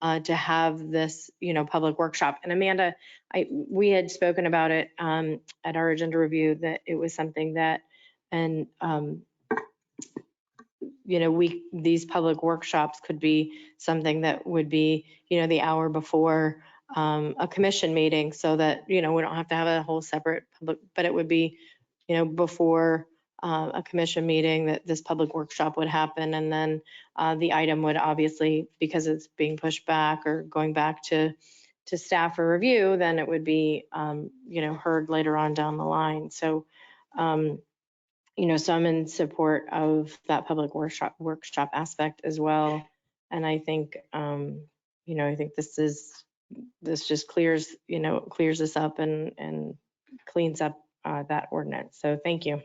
to have this, public workshop. And Amanda, we had spoken about it at our agenda review, that it was something that, and these public workshops could be something that would be, the hour before a commission meeting, so that, we don't have to have a whole separate public, but it would be, before a commission meeting that this public workshop would happen. And then the item would obviously, because it's being pushed back or going back to staff for review, then it would be, heard later on down the line. So, so I'm in support of that public workshop aspect as well. And I think, I think this just clears this up and cleans up that ordinance. So thank you.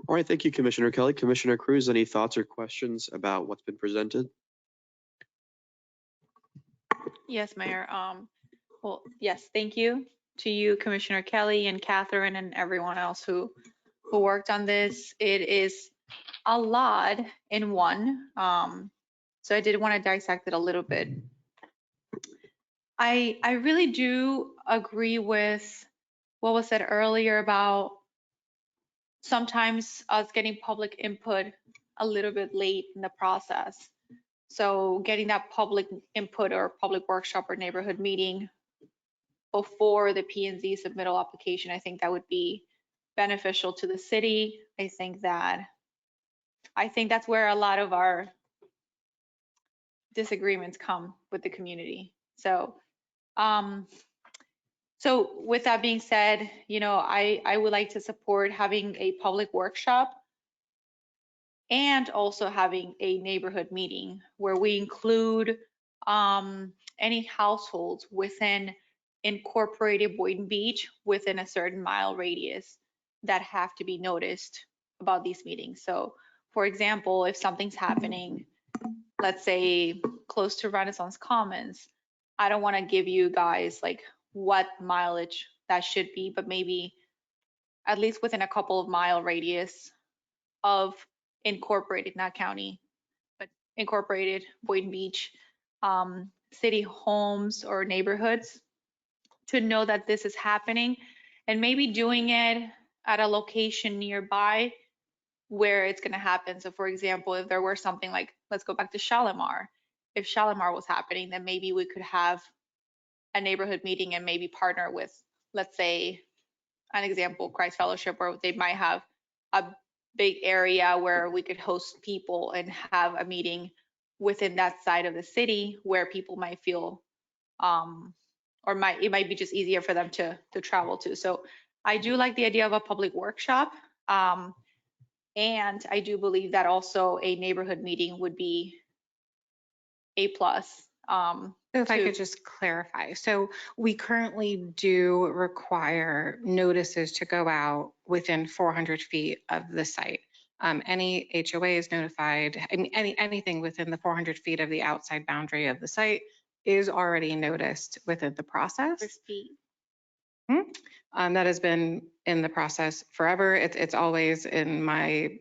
All right, thank you, Commissioner Kelly. Commissioner Cruz, any thoughts or questions about what's been presented? Yes, Mayor. Well, yes, thank you to you, Commissioner Kelly and Catherine and everyone else who worked on this. It is a lot in one. So I did want to dissect it a little bit. I really do agree with what was said earlier about sometimes us getting public input a little bit late in the process. So getting that public input or public workshop or neighborhood meeting before the P&Z submittal application, I think that would be beneficial to the city. I think that's where a lot of our disagreements come with the community. So, so with that being said, I would like to support having a public workshop and also having a neighborhood meeting where we include any households within incorporated Boynton Beach within a certain mile radius that have to be noticed about these meetings. So for example, if something's happening, let's say close to Renaissance Commons, I don't want to give you guys like what mileage that should be, but maybe at least within a couple of mile radius of incorporated, not county, but incorporated Boynton Beach city homes or neighborhoods, to know that this is happening, and maybe doing it at a location nearby where it's going to happen. So for example, if there were something like, let's go back to Shalimar. If Shalimar was happening, then maybe we could have a neighborhood meeting and maybe partner with, let's say, an example, Christ Fellowship, where they might have a big area where we could host people and have a meeting within that side of the city where people might feel, or it might be just easier for them to travel to. So I do like the idea of a public workshop. And I do believe that also a neighborhood meeting would be a plus. So if I could just clarify. So we currently do require notices to go out within 400 feet of the site. Any HOA is notified, anything within the 400 feet of the outside boundary of the site is already noticed within the process. That has been in the process forever. It's always in my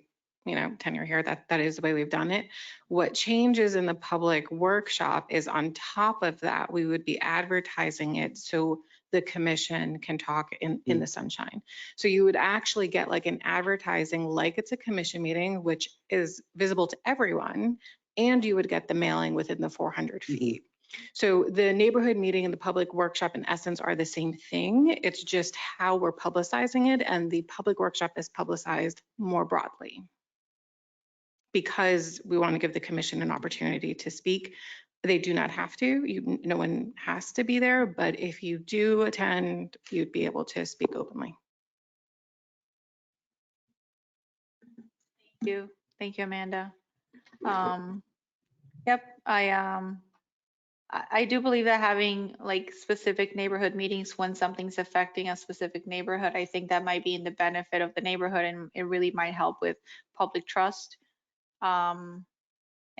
tenure here, that is the way we've done it. What changes in the public workshop is, on top of that, we would be advertising it so the commission can talk in the sunshine. So you would actually get like an advertising like it's a commission meeting, which is visible to everyone, and you would get the mailing within the 400 feet. So the neighborhood meeting and the public workshop in essence are the same thing. It's just how we're publicizing it, and the public workshop is publicized more broadly because we want to give the commission an opportunity to speak. They do not have to, no one has to be there, but if you do attend, you'd be able to speak openly. Thank you, Amanda. Yep, I do believe that having like specific neighborhood meetings when something's affecting a specific neighborhood, I think that might be in the benefit of the neighborhood, and it really might help with public trust. And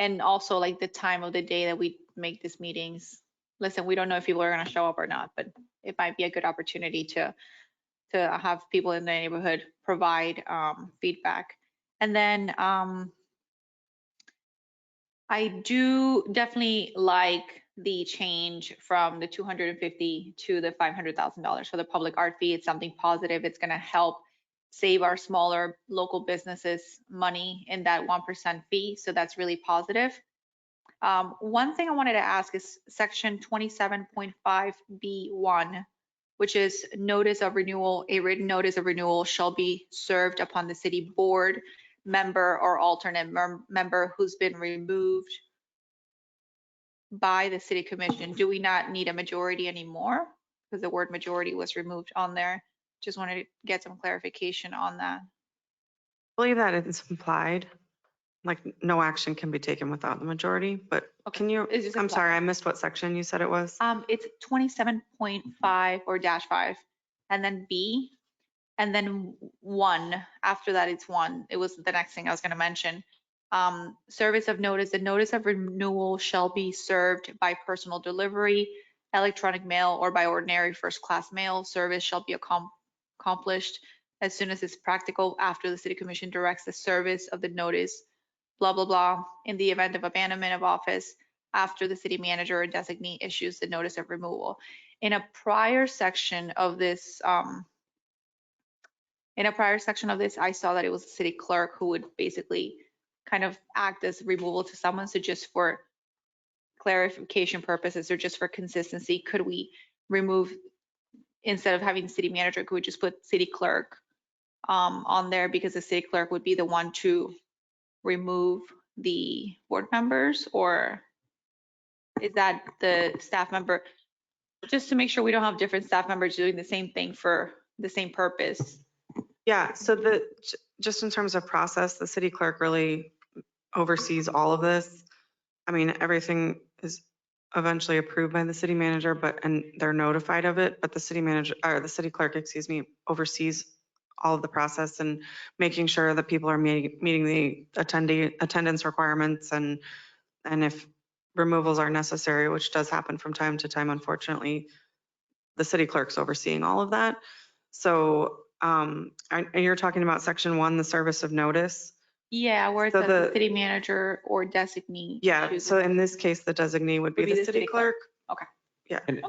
And also like the time of the day that we make these meetings. Listen, we don't know if people are going to show up or not, but it might be a good opportunity to have people in the neighborhood provide feedback. And then I do definitely like the change from the 250 to the $500,000 for the public art fee. It's something positive. It's going to help save our smaller local businesses money in that 1% fee. So that's really positive. One thing I wanted to ask is section 27.5B1, which is notice of renewal. A written notice of renewal shall be served upon the city board member or alternate member who's been removed by the city commission. Do we not need a majority anymore? Because the word majority was removed on there. Just wanted to get some clarification on that. I believe that it's implied, like no action can be taken without the majority, but can you, It's just I'm implied. sorry, I missed what section you said it was. It's 27.5 or -5, and then B, and then 1. After that, it's 1. It was the next thing I was going to mention. Service of notice. The notice of renewal shall be served by personal delivery, electronic mail, or by ordinary first-class mail. Service shall be accomplished as soon as it's practical after the city commission directs the service of the notice, blah, blah, blah, in the event of abandonment of office after the city manager or designee issues the notice of removal. In a prior section of this, I saw that it was the city clerk who would basically kind of act as removal to someone. So just for clarification purposes or just for consistency, could we remove, instead of having city manager, could we just put city clerk on there, because the city clerk would be the one to remove the board members, or is that the staff member? Just to make sure we don't have different staff members doing the same thing for the same purpose. Yeah, so just in terms of process, the city clerk really oversees all of this. I mean, everything is eventually approved by the city manager, and they're notified of it, but the city manager, or the city clerk, excuse me, oversees all of the process and making sure that people are meeting the attendance requirements, and if removals are necessary, which does happen from time to time, unfortunately, the city clerk's overseeing all of that. So, and you're talking about section 1, the service of notice. Yeah, where it So says the city manager or designee. Yeah, so in this case, the designee would be the city clerk. Okay. Yeah. And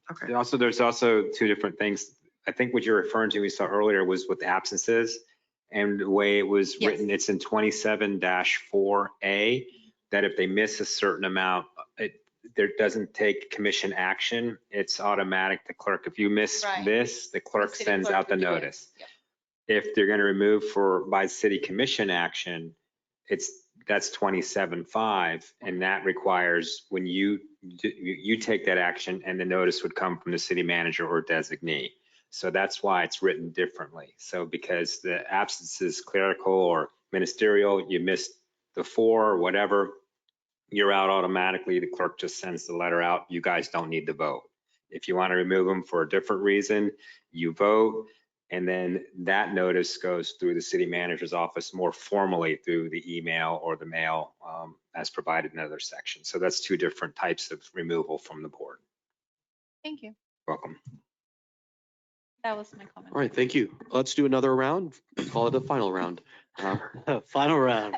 Okay. also, there's also two different things. I think what you're referring to, we saw earlier, was with absences. And the way it was written, it's in 27-4A, that if they miss a certain amount, there doesn't take commission action. It's automatic. The clerk, if you miss this, the clerk sends out the notice. If they're going to remove by city commission action, that's 27-5, and that requires when you take that action, and the notice would come from the city manager or designee. So that's why it's written differently. So because the absence is clerical or ministerial, you missed the 4 or whatever, you're out automatically. The clerk just sends the letter out. You guys don't need to vote. If you want to remove them for a different reason, you vote. And then that notice goes through the city manager's office more formally through the email or the mail as provided in other sections. So that's 2 different types of removal from the board. Thank you. Welcome. That was my comment. All right, thank you. Let's do another round. Let's call it the final round. Final round.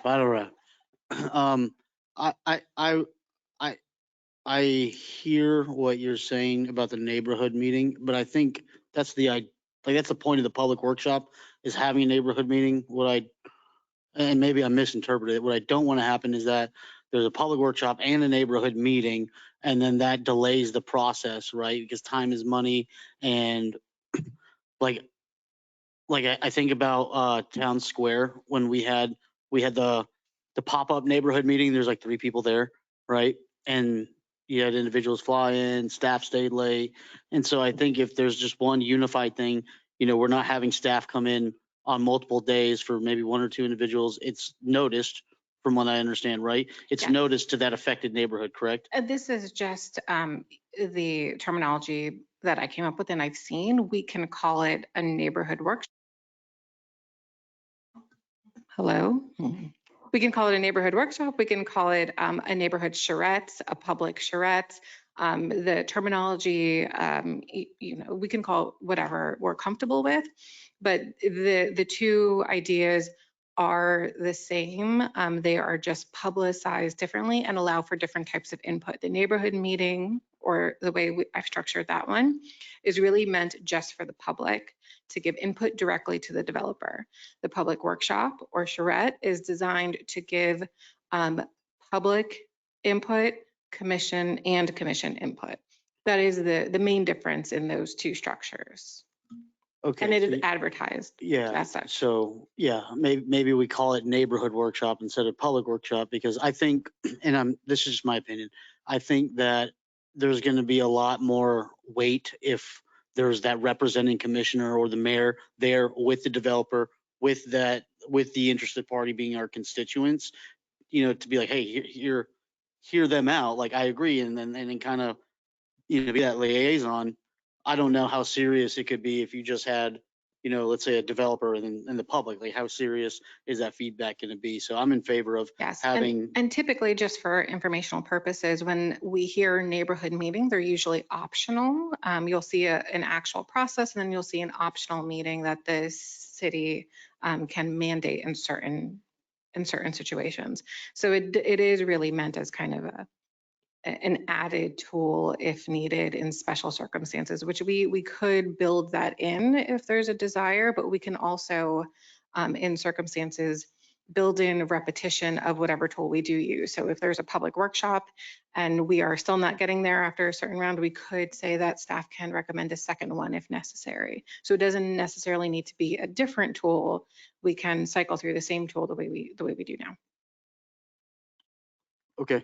I hear what you're saying about the neighborhood meeting, but I think that's that's the point of the public workshop, is having a neighborhood meeting. And maybe I misinterpreted it. What I don't want to happen is that there's a public workshop and a neighborhood meeting, and then that delays the process, right? Because time is money. And like I think about Town Square when we had the pop-up neighborhood meeting. There's like 3 people there, right? And you had individuals fly in, staff stayed late. And so I think if there's just one unified thing, we're not having staff come in on multiple days for maybe 1 or 2 individuals. It's noticed, from what I understand, right? It's noticed to that affected neighborhood, correct? This is just the terminology that I came up with and I've seen. We can call it a neighborhood workshop. Hello? We can call it a neighborhood workshop. We can call it a neighborhood charrette, a public charrette. The terminology, we can call it whatever we're comfortable with, but the two ideas are the same. They are just publicized differently and allow for different types of input. The neighborhood meeting, or the way I've structured that one, is really meant just for the public to give input directly to the developer. The public workshop, or charrette, is designed to give public input, commission input. That is the main difference in those two structures. Okay. And it so is advertised Yeah, as such. so, yeah, maybe we call it neighborhood workshop instead of public workshop, because I think, and this is just my opinion, I think that there's gonna be a lot more weight if there's that representing commissioner or the mayor there with the developer, with the interested party being our constituents, to be like, hey, hear them out, like, I agree, and then kind of, be that liaison. I don't know how serious it could be if you just had, let's say a developer and the public, like how serious is that feedback going to be? So I'm in favor of Yes, having. and typically, just for informational purposes, when we hear neighborhood meeting, they're usually optional. You'll see an actual process, and then you'll see an optional meeting that the city can mandate in certain situations. So it is really meant as kind of an added tool if needed in special circumstances, which we could build that in if there's a desire, but we can also, in circumstances, build in repetition of whatever tool we do use. So if there's a public workshop and we are still not getting there after a certain round, we could say that staff can recommend a second one if necessary. So it doesn't necessarily need to be a different tool. We can cycle through the same tool the way we do now. Okay.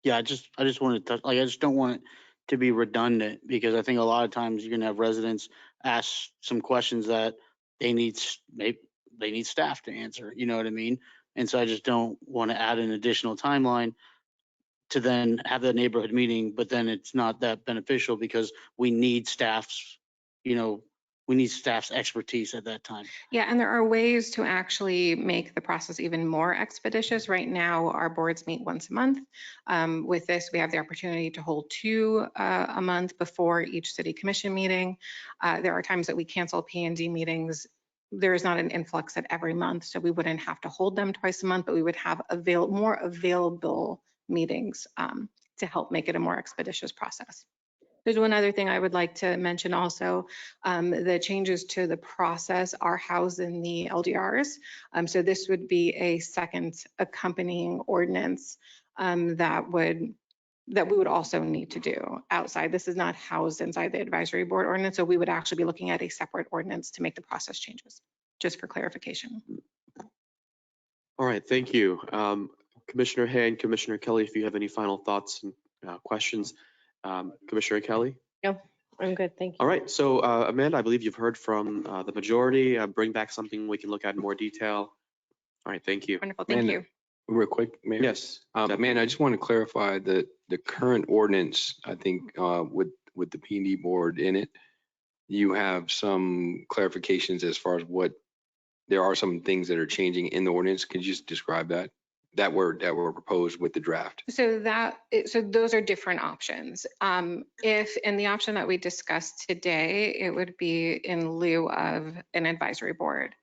Yeah, I just want to touch, like, I just don't want it to be redundant, because I think a lot of times you're gonna have residents ask some questions that they need staff to answer, you know what I mean? And so I just don't want to add an additional timeline to then have the neighborhood meeting, but then it's not that beneficial because we need staff's expertise at that time. Yeah, and there are ways to actually make the process even more expeditious. Right now, our boards meet once a month. With this, we have the opportunity to hold 2 a month before each city commission meeting. There are times that we cancel P&D meetings. There is not an influx at every month, so we wouldn't have to hold them twice a month, but we would have more available meetings to help make it a more expeditious process. There's one other thing I would like to mention also. The changes to the process are housed in the LDRs. So this would be a second accompanying ordinance that we would also need to do outside. This is not housed inside the advisory board ordinance, so we would actually be looking at a separate ordinance to make the process changes, just for clarification. All right, thank you. Commissioner Hay and Commissioner Kelly, if you have any final thoughts and questions. Commissioner Kelly? No, I'm good. Thank you. All right, so Amanda, I believe you've heard from the majority. Bring back something we can look at in more detail. All right, thank you. Wonderful, thank you. Real quick, Mayor. Yes. Man, I just want to clarify that the current ordinance, I think with the P&D board in it, you have some clarifications as far as there are some things that are changing in the ordinance. Could you just describe that were proposed with the draft? So those are different options. If in the option that we discussed today, it would be in lieu of an advisory board.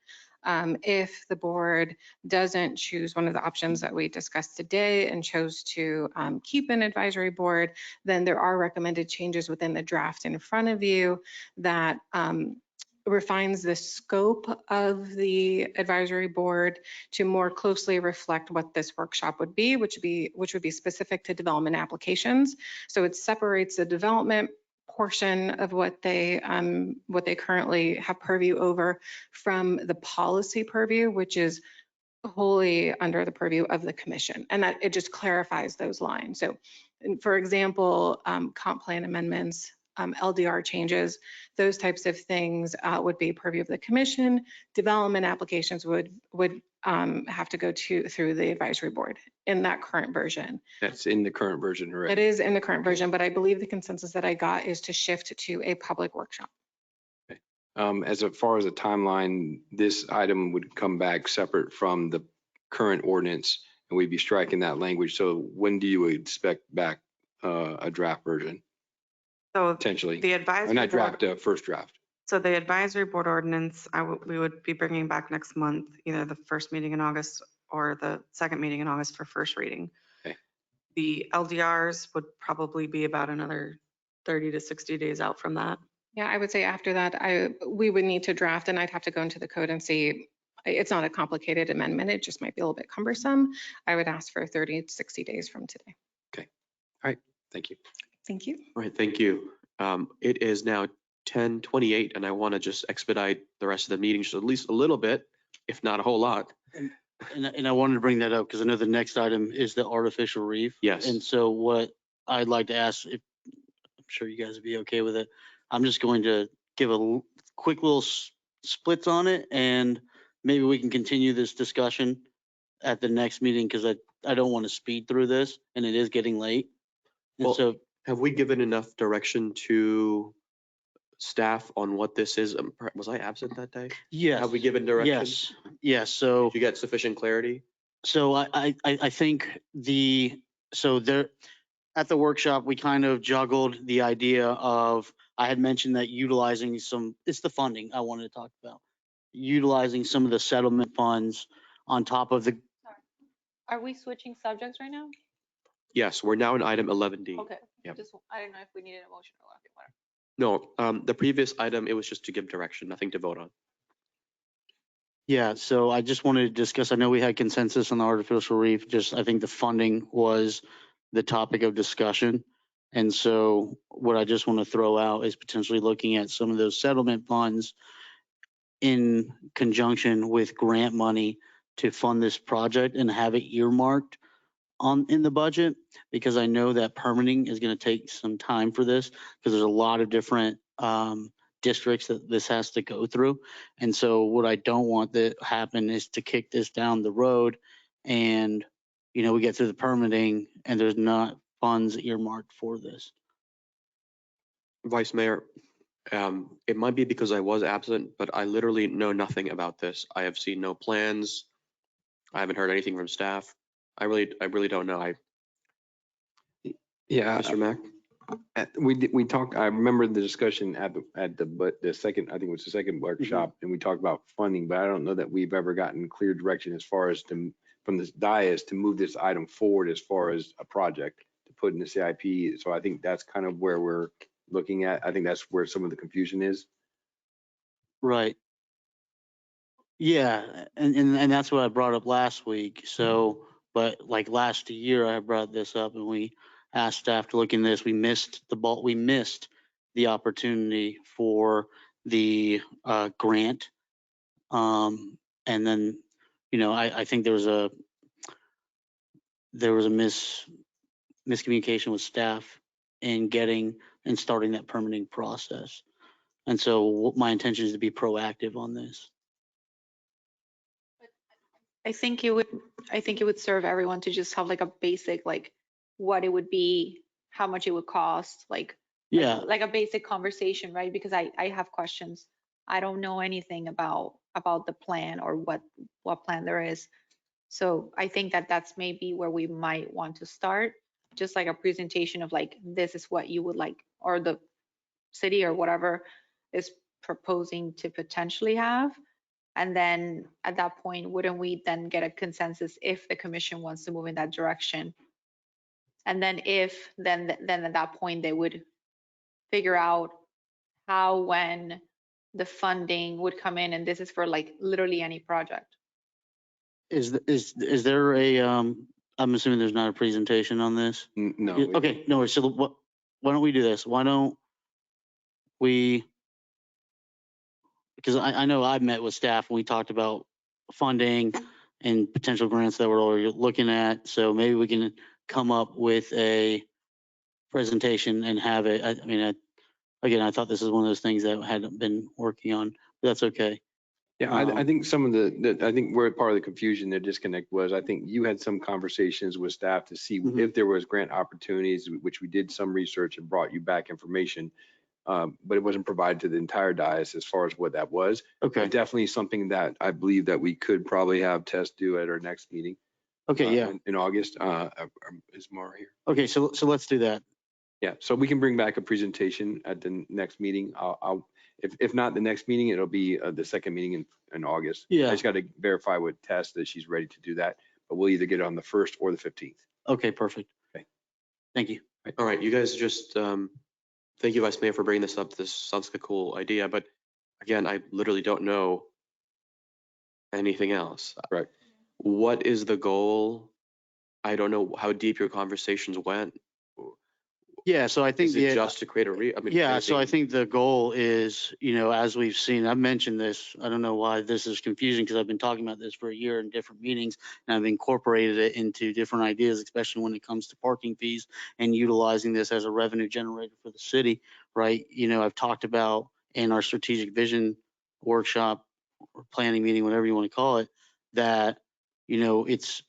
If the board doesn't choose one of the options that we discussed today and chose to keep an advisory board, then there are recommended changes within the draft in front of you that refines the scope of the advisory board to more closely reflect what this workshop would be, which would be specific to development applications. So it separates the development portion of what they currently have purview over from the policy purview, which is wholly under the purview of the commission, and that it just clarifies those lines. So, for example, comp plan amendments, LDR changes, those types of things would be purview of the commission. Development applications would have to go through the advisory board in that current version. That's in the current version already. It is in the current version, but I believe the consensus that I got is to shift to a public workshop. As far as a timeline, this item would come back separate from the current ordinance, and we'd be striking that language. So when do you expect back a draft version, So potentially? the Or advisory not board, draft, first draft. so the advisory board ordinance, we would be bringing back next month, either the first meeting in August or the second meeting in August for first reading. Okay. The LDRs would probably be about another 30 to 60 days out from that. Yeah, I would say after that, we would need to draft, and I'd have to go into the code and see, it's not a complicated amendment, it just might be a little bit cumbersome. I would ask for 30 to 60 days from today. Okay. All right. Thank you. Thank you. All right, thank you. It is now 10:28, and I want to just expedite the rest of the meeting just at least a little bit, if not a whole lot. And I wanted to bring that up because I know the next item is the artificial reef. Yes. And so what I'd like to ask, if I'm sure you guys would be okay with it, I'm just going to give a quick little splits on it, and maybe we can continue this discussion at the next meeting because I don't want to speed through this, and it is getting late. And Well, so have we given enough direction to staff on what this is? Was I absent that day? yes. Have we given direction? Yes. Yes. So Did you get sufficient clarity? So I think there at the workshop, we kind of juggled the idea of, I had mentioned that utilizing it's the funding I wanted to talk about. Utilizing some of the settlement funds on top of the, Are we switching subjects right now? Yes, we're now in item 11D. Okay. Yep. I don't know if we needed a motion or whatever. No, the previous item, it was just to give direction, nothing to vote on. yeah, so I just wanted to discuss, I know we had consensus on the artificial reef, just I think the funding was the topic of discussion. And so what I just want to throw out is potentially looking at some of those settlement funds in conjunction with grant money to fund this project and have it earmarked in the budget, because I know that permitting is going to take some time for this, because there's a lot of different districts that this has to go through. And so what I don't want to happen is to kick this down the road and, we get through the permitting and there's not funds earmarked for this. Vice Mayor, it might be because I was absent, but I literally know nothing about this. I have seen no plans. I haven't heard anything from staff. I really don't know. Yeah. Mr. Mack? We talked, I remember the discussion at the second, I think it was the second workshop, and we talked about funding, but I don't know that we've ever gotten clear direction as far as from this dais to move this item forward as far as a project to put in the CIP. So I think that's kind of where we're looking at. I think that's where some of the confusion is. Right. Yeah, and that's what I brought up last week. So, but like last year, I brought this up and we asked staff to look in this. We missed the opportunity for the grant. And then, I think there was a miscommunication with staff in getting and starting that permitting process. And so my intention is to be proactive on this. I think it would serve everyone to just have like a basic, like what it would be, how much it would cost, Yeah. like a basic conversation, right? Because I have questions. I don't know anything about the plan or what plan there is. So I think that's maybe where we might want to start, just like a presentation of like, this is what you would like, or the city or whatever is proposing to potentially have. And then at that point, wouldn't we then get a consensus if the commission wants to move in that direction? And then then at that point, they would figure out how, when the funding would come in, and this is for like literally any project. Is there I'm assuming there's not a presentation on this? No. Okay, no worries. So why don't we do this? Why don't we, because I know I've met with staff and we talked about funding and potential grants that we're already looking at. So maybe we can come up with a presentation and have it. Again, I thought this is one of those things that I hadn't been working on, but that's okay. Yeah, I think some of I think where part of the confusion, the disconnect was, I think you had some conversations with staff to see if there was grant opportunities, which we did some research and brought you back information. but it wasn't provided to the entire dais as far as what that was. Okay. But definitely something that I believe that we could probably have Tess do at our next meeting. Okay, yeah. In August. Is Mara here? Okay, so let's do that. Yeah, so we can bring back a presentation at the next meeting. If not the next meeting, it'll be the second meeting in August. Yeah. I just got to verify with Tess that she's ready to do that, but we'll either get it on the 1st or the 15th. Okay, perfect. Okay. Thank you. All right, you guys just, thank you, Vice Mayor, for bringing this up. This sounds like a cool idea, but again, I literally don't know anything else. Right. What is the goal? I don't know how deep your conversations went. Yeah, so I think Is it just to create a yeah, so I anything- think the goal is, as we've seen, I've mentioned this, I don't know why this is confusing because I've been talking about this for a year in different meetings and I've incorporated it into different ideas, especially when it comes to parking fees and utilizing this as a revenue generator for the city, right? I've talked about in our strategic vision workshop or planning meeting, whatever you want to call it, that, it's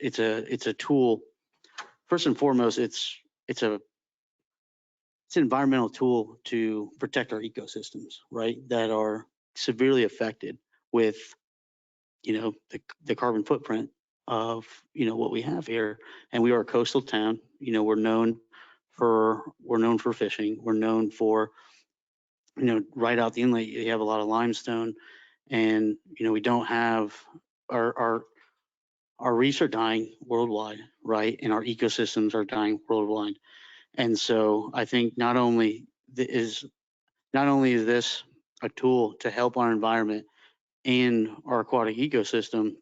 a tool. First and foremost, it's an environmental tool to protect our ecosystems, right? That are severely affected with, the carbon footprint of, what we have here. And we are a coastal town. We're known for fishing. We're known for, right out the inlet, you have a lot of limestone, and we don't have our reefs are dying worldwide, right? And our ecosystems are dying worldwide. And so I think not only is this a tool to help our environment and our aquatic ecosystem,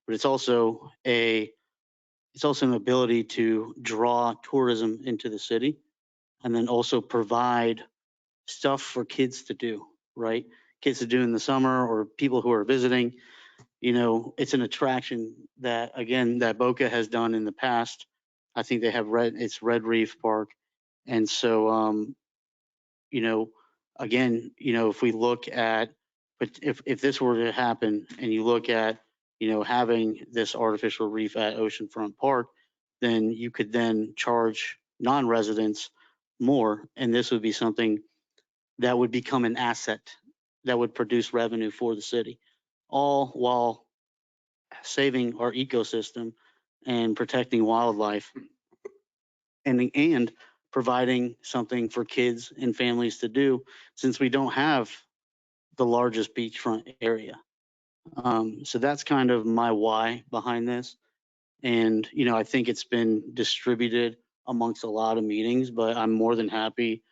but it's also an ability to draw tourism into the city and then also provide stuff for kids to do, right? Kids to do in the summer or people who are visiting. It's an attraction that, again, that Boca has done in the past. I think they have it's Red Reef Park. And so, again, if we look at, but if this were to happen and you look at, having this artificial reef at Oceanfront Park, then you could then charge non-residents more. And this would be something that would become an asset that would produce revenue for the city, all while saving our ecosystem and protecting wildlife and providing something for kids and families to do, since we don't have the largest beachfront area. So that's kind of my why behind this. And, I think it's been distributed amongst a lot of meetings, but I'm more than happy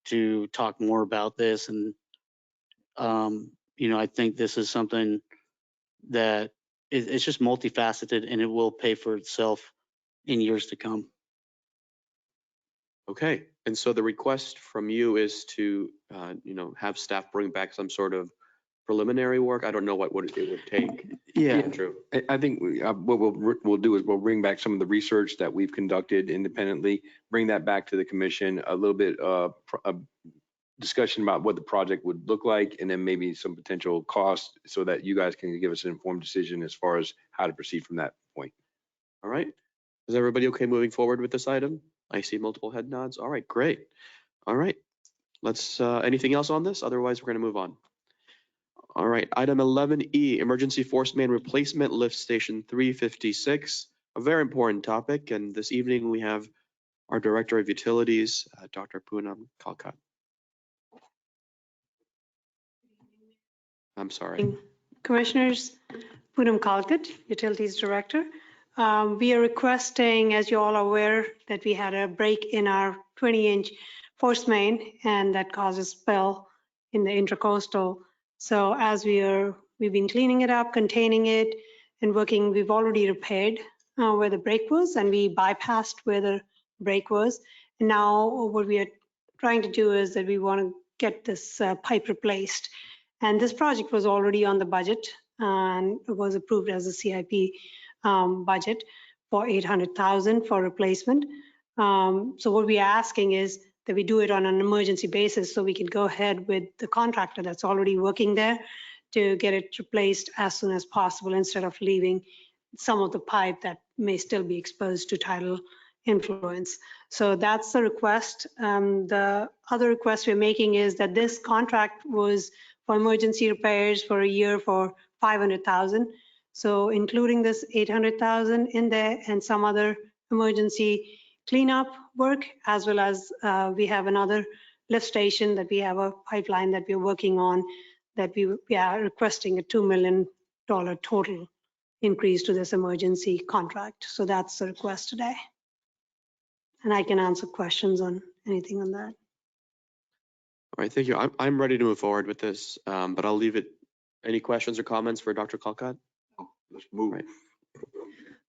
to talk more about this. And, I think this is something that it's just multifaceted and it will pay for itself in years to come. Okay, and so the request from you is to, have staff bring back some sort of preliminary work? I don't know what it would take. Yeah. Andrew. I think what we'll do is we'll bring back some of the research that we've conducted independently, bring that back to the commission, a little bit of discussion about what the project would look like, and then maybe some potential costs so that you guys can give us an informed decision as far as how to proceed from that point. All right. Is everybody okay moving forward with this item? I see multiple head nods. All right, great. All right. Let's, anything else on this? Otherwise, we're going to move on. All right, item 11E, emergency force main replacement, lift station 356, a very important topic. And this evening we have our Director of Utilities, Dr. Poonam Kalkat. I'm sorry. Commissioners, Poonam Kalkat, Utilities Director. We are requesting, as you all are aware, that we had a break in our 20-inch force main, and that caused a spill in the intracoastal. So as we've been cleaning it up, containing it, and working, we've already repaired where the break was, and we bypassed where the break was. And now what we are trying to do is that we want to get this pipe replaced. And this project was already on the budget and it was approved as a CIP budget for $800,000 for replacement. So what we are asking is that we do it on an emergency basis so we can go ahead with the contractor that's already working there to get it replaced as soon as possible instead of leaving some of the pipe that may still be exposed to tidal influence. So that's the request. The other request we're making is that this contract was for emergency repairs for a year for 500,000. So including this 800,000 in there and some other emergency cleanup work, as well as we have another lift station that we have a pipeline that we're working on, that we are requesting a $2 million total increase to this emergency contract. So that's the request today. And I can answer questions on anything on that. All right, thank you. I'm ready to move forward with this, but I'll leave it. Any questions or comments for Dr. Calcott? Let's move. Right.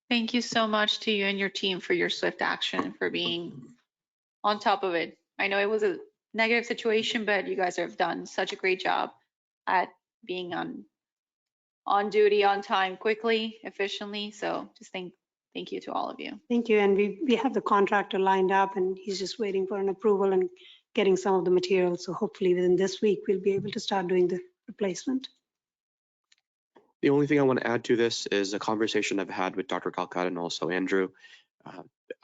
Thank you so much to you and your team for your swift action and for being on top of it. I know it was a negative situation, but you guys have done such a great job at being on duty, on time, quickly, efficiently. So just thank you to all of you. Thank you. And we have the contractor lined up and he's just waiting for an approval and getting some of the materials. So hopefully within this week, we'll be able to start doing the replacement. The only thing I want to add to this is a conversation I've had with Dr. Calcott and also Andrew.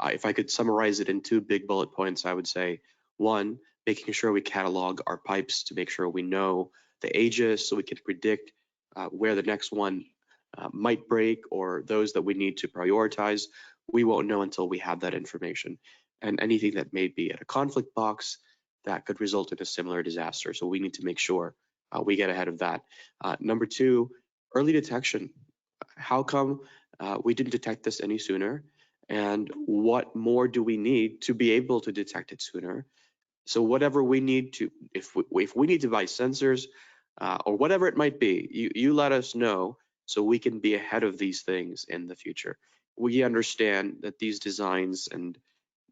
If I could summarize it in 2 big bullet points, I would say, 1, making sure we catalog our pipes to make sure we know the ages so we can predict where the next one might break or those that we need to prioritize. We won't know until we have that information. And anything that may be at a conflict box that could result in a similar disaster. So we need to make sure we get ahead of that. Number 2, early detection. How come we didn't detect this any sooner? And what more do we need to be able to detect it sooner? So whatever we need to, if we need to buy sensors or whatever it might be, you let us know so we can be ahead of these things in the future. We understand that these designs and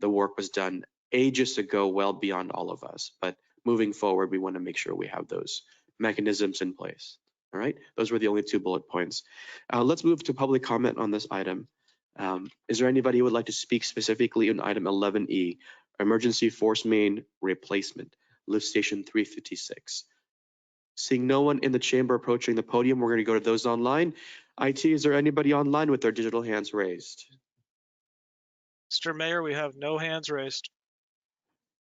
the work was done ages ago, well beyond all of us. But moving forward, we want to make sure we have those mechanisms in place. All right, those were the only 2 bullet points. Let's move to public comment on this item. Is there anybody who would like to speak specifically on item 11E, emergency force main replacement, lift station 356? Seeing no one in the chamber approaching the podium, we're going to go to those online. IT, is there anybody online with their digital hands raised? Mr. Mayor, we have no hands raised.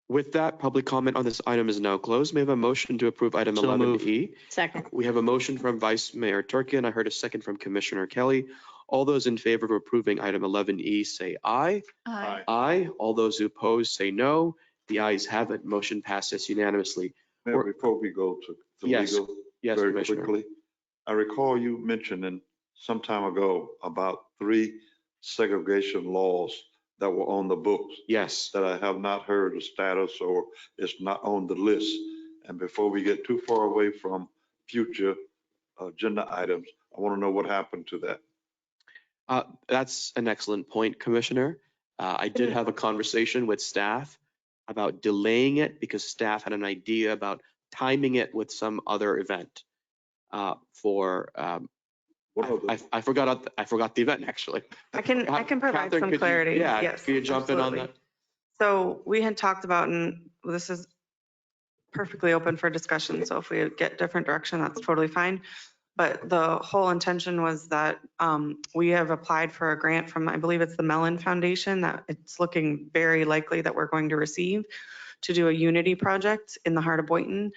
With that, public comment on this item is now closed. May I have a motion to approve item So 11E? Second. We have a motion from Vice Mayor Turkin. I heard a second from Commissioner Kelly. All those in favor of approving item 11E say aye. Aye. Aye. All those who oppose say no. The ayes have it. Motion passes unanimously. Mayor, before we go to Yes. legal, Yes, very Commissioner. quickly, I recall you mentioning some time ago about 3 segregation laws that were on the books. Yes. That I have not heard the status or it's not on the list. And before we get too far away from future agenda items, I want to know what happened to that. That's an excellent point, Commissioner. I did have a conversation with staff about delaying it because staff had an idea about timing it with some other event for I forgot the event actually. I can provide Catherine, some could you- clarity. Yeah, Yes, could you jump in on absolutely. that? So we had talked about, and this is perfectly open for discussion. So if we get different direction, that's totally fine. But the whole intention was that we have applied for a grant from, I believe it's the Mellon Foundation, that it's looking very likely that we're going to receive to do a Unity project in the heart of Boynton.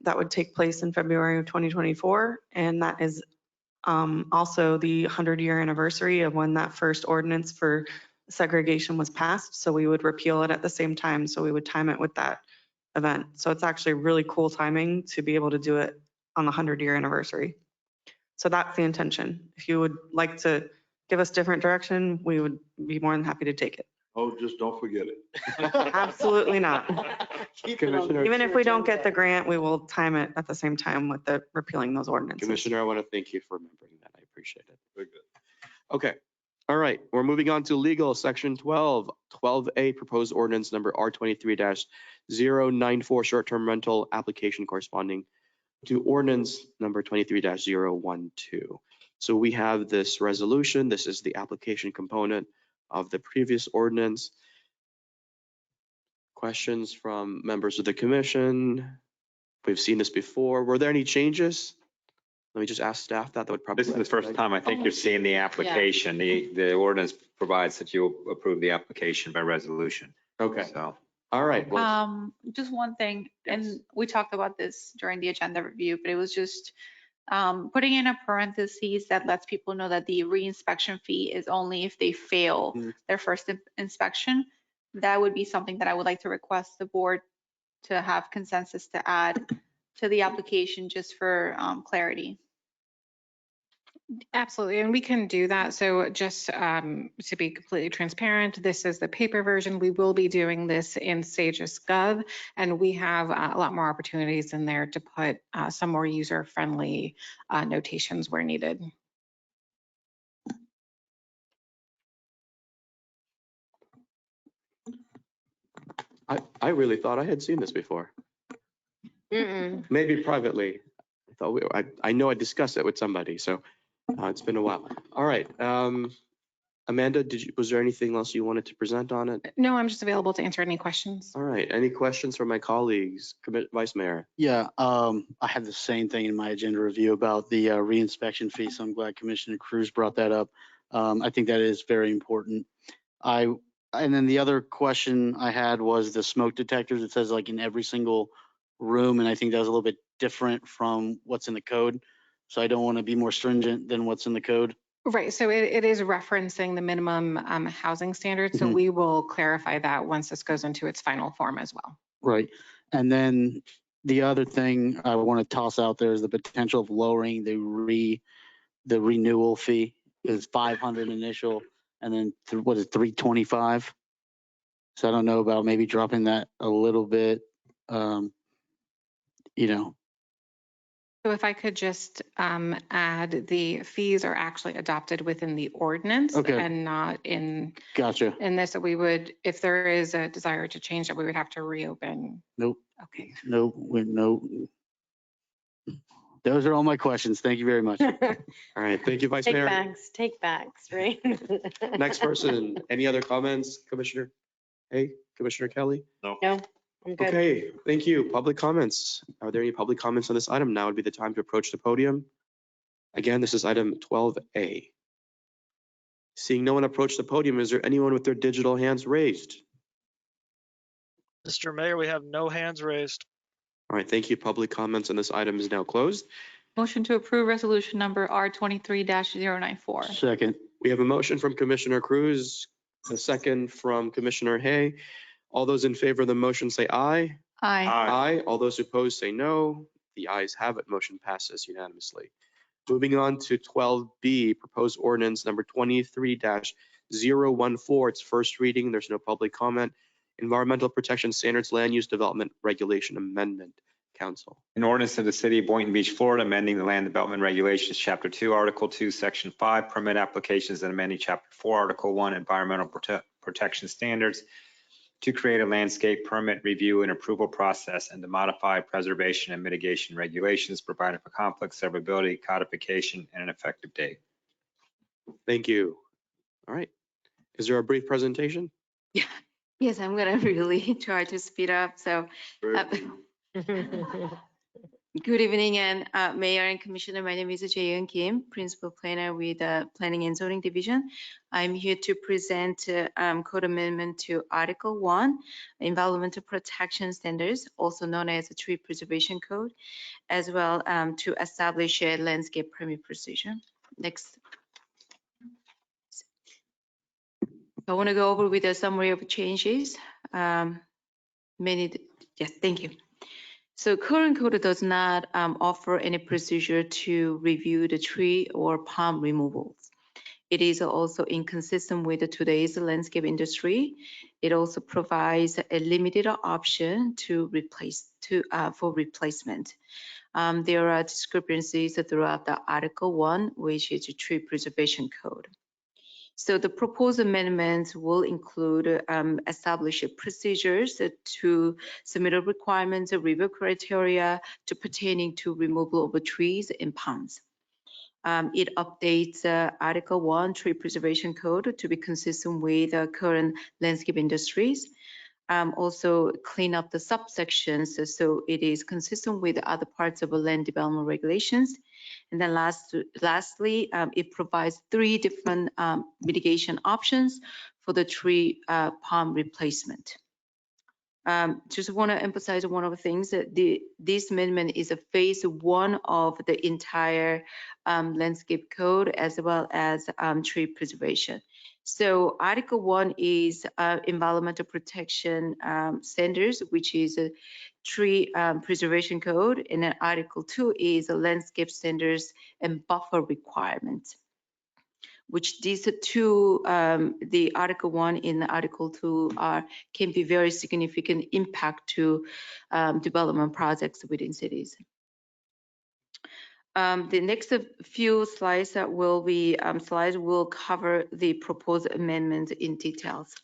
That would take place in February of 2024. And that is also the 100-year anniversary of when that first ordinance for segregation was passed. So we would repeal it at the same time. So we would time it with that event. So it's actually really cool timing to be able to do it on the 100-year anniversary. So that's the intention. If you would like to give us different direction, we would be more than happy to take it. Oh, just don't forget it. Absolutely not. Commissioner, Even if we don't get the grant, we will time it at the same time with the repealing those ordinances. Commissioner, I want to thank you for remembering that. I appreciate it. Very good. Okay. All right. We're moving on to legal, section 12, 12A, proposed ordinance number R23-094, short-term rental application corresponding to ordinance number 23-012. So we have this resolution. This is the application component of the previous ordinance. Questions from members of the commission? We've seen this before. Were there any changes? Let me just ask staff that. That would probably. This is the first time I think you're seeing the application. The ordinance provides that you approve the application by resolution. Okay. So, All right. Well, Just one thing, Yes. and we talked about this during the agenda review, but it was just putting in a parentheses that lets people know that the reinspection fee is only if they fail their first inspection. That would be something that I would like to request the board to have consensus to add to the application just for clarity. Absolutely, and we can do that. So just to be completely transparent, this is the paper version. We will be doing this in Sages Gov, and we have a lot more opportunities in there to put some more user-friendly notations where needed. I really thought I had seen this before. Maybe privately. I thought I know I discussed it with somebody, so it's been a while. All right. Amanda, was there anything else you wanted to present on it? No, I'm just available to answer any questions. All right. Any questions from my colleagues? Vice Mayor. Yeah, I had the same thing in my agenda review about the reinspection fee, so I'm glad Commissioner Cruz brought that up. I think that is very important. And then the other question I had was the smoke detectors. It says like in every single room, and I think that was a little bit different from what's in the code. So I don't want to be more stringent than what's in the code. Right, so it is referencing the minimum housing standards, so we will clarify that once this goes into its final form as well. Right. And then the other thing I want to toss out there is the potential of lowering the renewal fee. Is 500 initial, and then what is 325? So I don't know about maybe dropping that a little bit. So if I could just add, the fees are actually adopted within the ordinance and not in Gotcha. in this. So we would, if there is a desire to change it, we would have to reopen. Nope. Okay. No. Those are all my questions. Thank you very much. All right. Thank you, Vice Mayor. Take backs, right? Next person. Any other comments, Commissioner? Hey, Commissioner Kelly? No, I'm good. Okay, thank you. Public comments. Are there any public comments on this item? Now would be the time to approach the podium. Again, this is item 12A. Seeing no one approach the podium, is there anyone with their digital hands raised? Mr. Mayor, we have no hands raised. All right, thank you. Public comments on this item is now closed. Motion to approve resolution number R23-094. Second. We have a motion from Commissioner Cruz, a second from Commissioner Hay. All those in favor of the motion say aye. Aye. Aye. All those opposed say no. The ayes have it. Motion passes unanimously. Moving on to 12B, proposed ordinance number 23-014. It's first reading. There's no public comment. Environmental Protection Standards Land Use Development Regulation Amendment. Council. An ordinance of the city of Boynton Beach, Florida, amending the Land Development Regulations, Chapter 2, Article 2, Section 5, permit applications, and amending Chapter 4, Article 1, Environmental Protection Standards to create a landscape permit review and approval process and to modify preservation and mitigation regulations, providing for conflict, severability, codification, and an effective date. Thank you. All right. Is there a brief presentation? Yeah. Yes, I'm gonna really try to speed up. So, good evening, and Mayor and Commissioner. My name is Jae-Eun Kim, Principal Planner with the Planning and Zoning Division. I'm here to present Code Amendment to Article 1, Environmental Protection Standards, also known as the Tree Preservation Code, as well to establish a landscape permit procedure. Next. I want to go over with a summary of changes. Yes, thank you. So current code does not offer any procedure to review the tree or palm removals. It is also inconsistent with today's landscape industry. It also provides a limited option to for replacement. There are discrepancies throughout the Article 1, which is a tree preservation code. So the proposed amendments will include establish procedures to submit requirements, review criteria to pertaining to removal of trees and palms. It updates Article 1 Tree Preservation Code to be consistent with current landscape industries. Also clean up the subsections so it is consistent with other parts of the land development regulations. And then lastly, it provides 3 different mitigation options for the tree palm replacement. Just want to emphasize one of the things that this amendment is a phase 1 of the entire landscape code as well as tree preservation. So Article 1 is environmental protection standards, which is a tree preservation code, and then Article 2 is a landscape standards and buffer requirements, which these 2, the Article 1 and Article 2 can be very significant impact to development projects within cities. The next few slides that will be slides will cover the proposed amendments in details.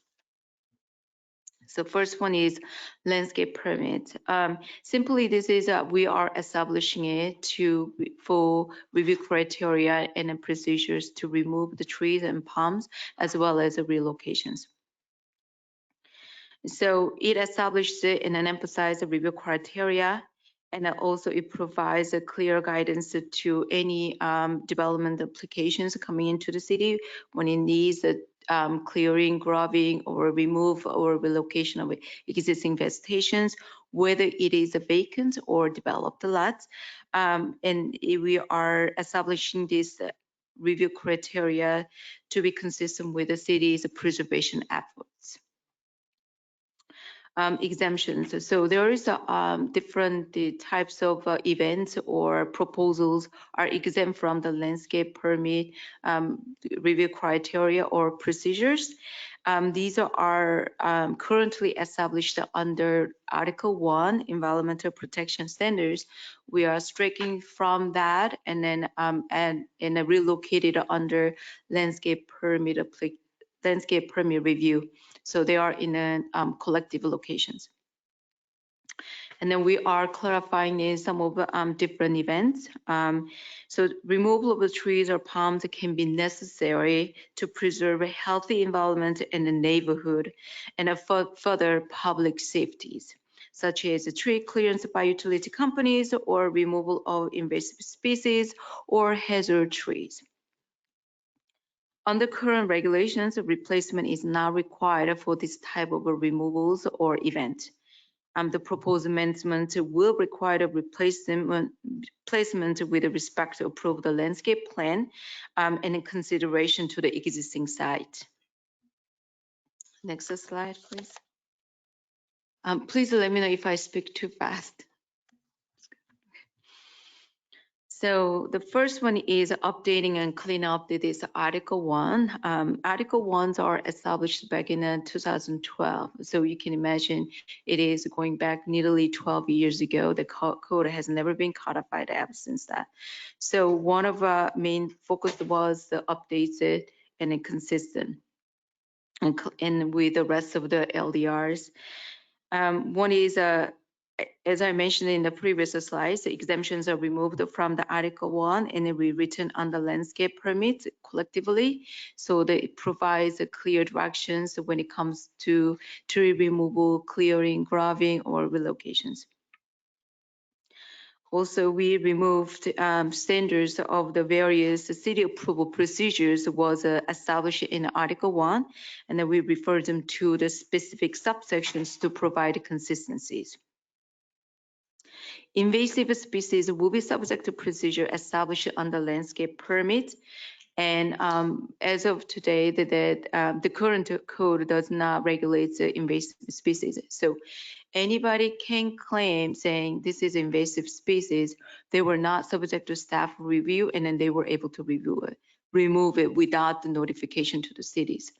So first one is landscape permit. Simply, this is we are establishing it for review criteria and procedures to remove the trees and palms as well as the relocations. So it establishes it and then emphasizes the review criteria, and also it provides a clear guidance to any development applications coming into the city when it needs clearing, grubbing, or remove or relocation of existing vegetations, whether it is a vacant or developed lots. And we are establishing this review criteria to be consistent with the city's preservation efforts. Exemptions. So there is different types of events or proposals are exempt from the landscape permit review criteria or procedures. These are currently established under Article 1, Environmental Protection Standards. We are striking from that and then and relocated under landscape permit review. So they are in collective locations. And then we are clarifying in some of different events. So removal of the trees or palms can be necessary to preserve a healthy environment in the neighborhood and further public safeties, such as tree clearance by utility companies or removal of invasive species or hazard trees. Under current regulations, replacement is not required for this type of removals or event. The proposed amendment will require a replacement with respect to approve the landscape plan and in consideration to the existing site. Next slide, please. Please let me know if I speak too fast. So the first one is updating and clean up this Article 1. Article 1s are established back in 2012. So you can imagine it is going back nearly 12 years ago. The code has never been codified ever since that. So one of our main focus was the updated and consistent and with the rest of the LDRs. One is as I mentioned in the previous slides, the exemptions are removed from the Article 1 and rewritten on the landscape permit collectively. So that it provides a clear directions when it comes to tree removal, clearing, grubbing, or relocations. Also, we removed standards of the various city approval procedures was established in Article 1, and then we refer them to the specific subsections to provide consistencies. Invasive species will be subject to procedure established under landscape permit. And as of today, the current code does not regulate the invasive species. So anybody can claim saying this is invasive species. They were not subject to staff review, and then they were able to remove it without the notification to the cities.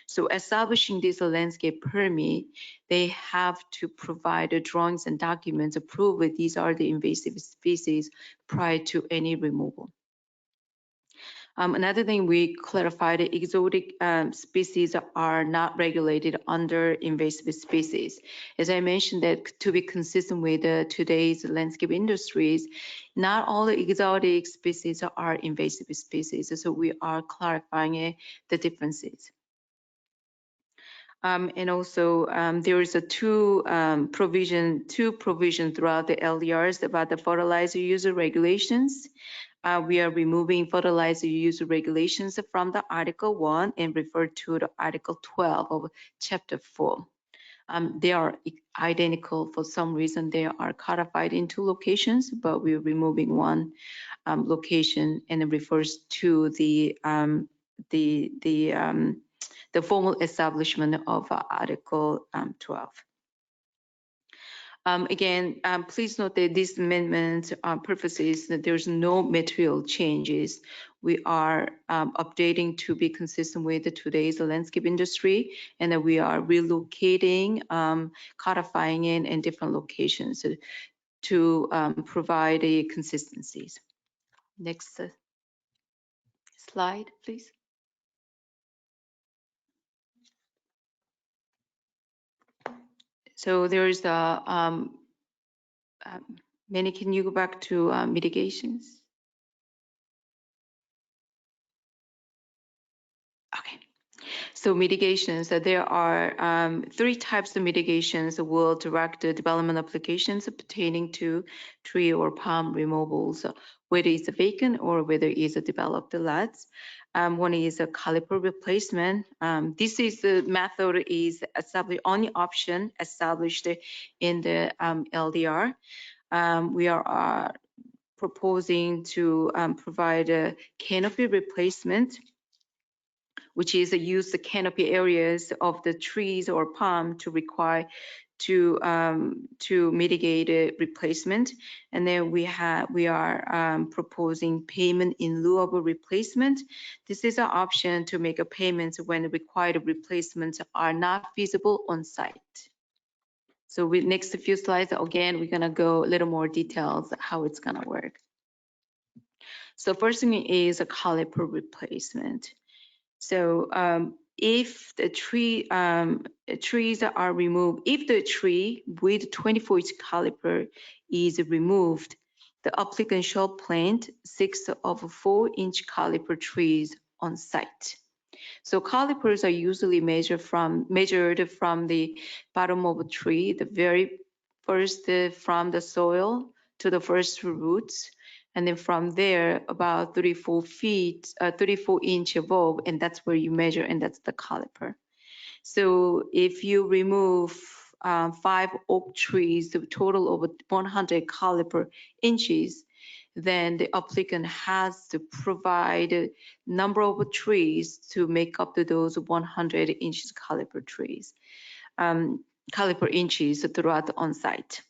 So establishing this landscape permit, they have to provide the drawings and documents to prove that these are the invasive species prior to any removal. Another thing we clarified, exotic species are not regulated under invasive species. As I mentioned, that to be consistent with today's landscape industries, not all the exotic species are invasive species. So we are clarifying the differences. And also there is a two provision throughout the LDRs about the fertilizer user regulations. We are removing fertilizer user regulations from the Article 1 and refer to the Article 12 of Chapter 4. They are identical. For some reason, they are codified in two locations, but we're removing one location, and it refers to the formal establishment of Article 12. Again, please note that this amendment purposes that there's no material changes. We are updating to be consistent with today's landscape industry, and that we are relocating, codifying it in different locations to provide a consistencies. Next slide, please. So there's the Manny, can you go back to mitigations? Okay. So mitigations, there are 3 types of mitigations that will direct the development applications pertaining to tree or palm removals, whether it's vacant or whether it's developed lots. One is a caliper replacement. This is the method is established, only option established in the LDR. We are proposing to provide a canopy replacement, which is use the canopy areas of the trees or palm to require to mitigate a replacement. And then we are proposing payment in lieu of a replacement. This is an option to make a payment when the required replacements are not feasible on site. So with next few slides, again, we're gonna go a little more details how it's gonna work. So first thing is a caliper replacement. So if the trees are removed, if the tree with 24-inch caliper is removed, the applicant shall plant 6 of 4-inch caliper trees on site. So calipers are usually measured from the bottom of a tree, the very first from the soil to the first roots, and then from there about 34 inch above, and that's where you measure, and that's the caliper. So if you remove 5 oak trees, the total of 100 caliper inches, then the applicant has to provide a number of trees to make up to those 100 inches caliper trees, caliper inches throughout the on-site.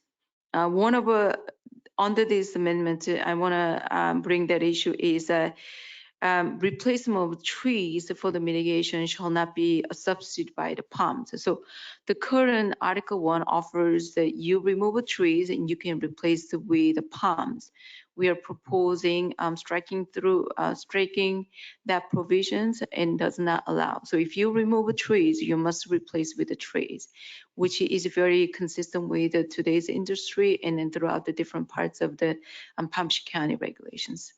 Under this amendment, I want to bring that issue is replacement of trees for the mitigation shall not be substituted by the palms. So the current Article 1 offers that you remove trees and you can replace it with the palms. We are proposing striking that provisions and does not allow. So if you remove trees, you must replace with the trees, which is very consistent with today's industry and then throughout the different parts of the Palm Beach County regulations.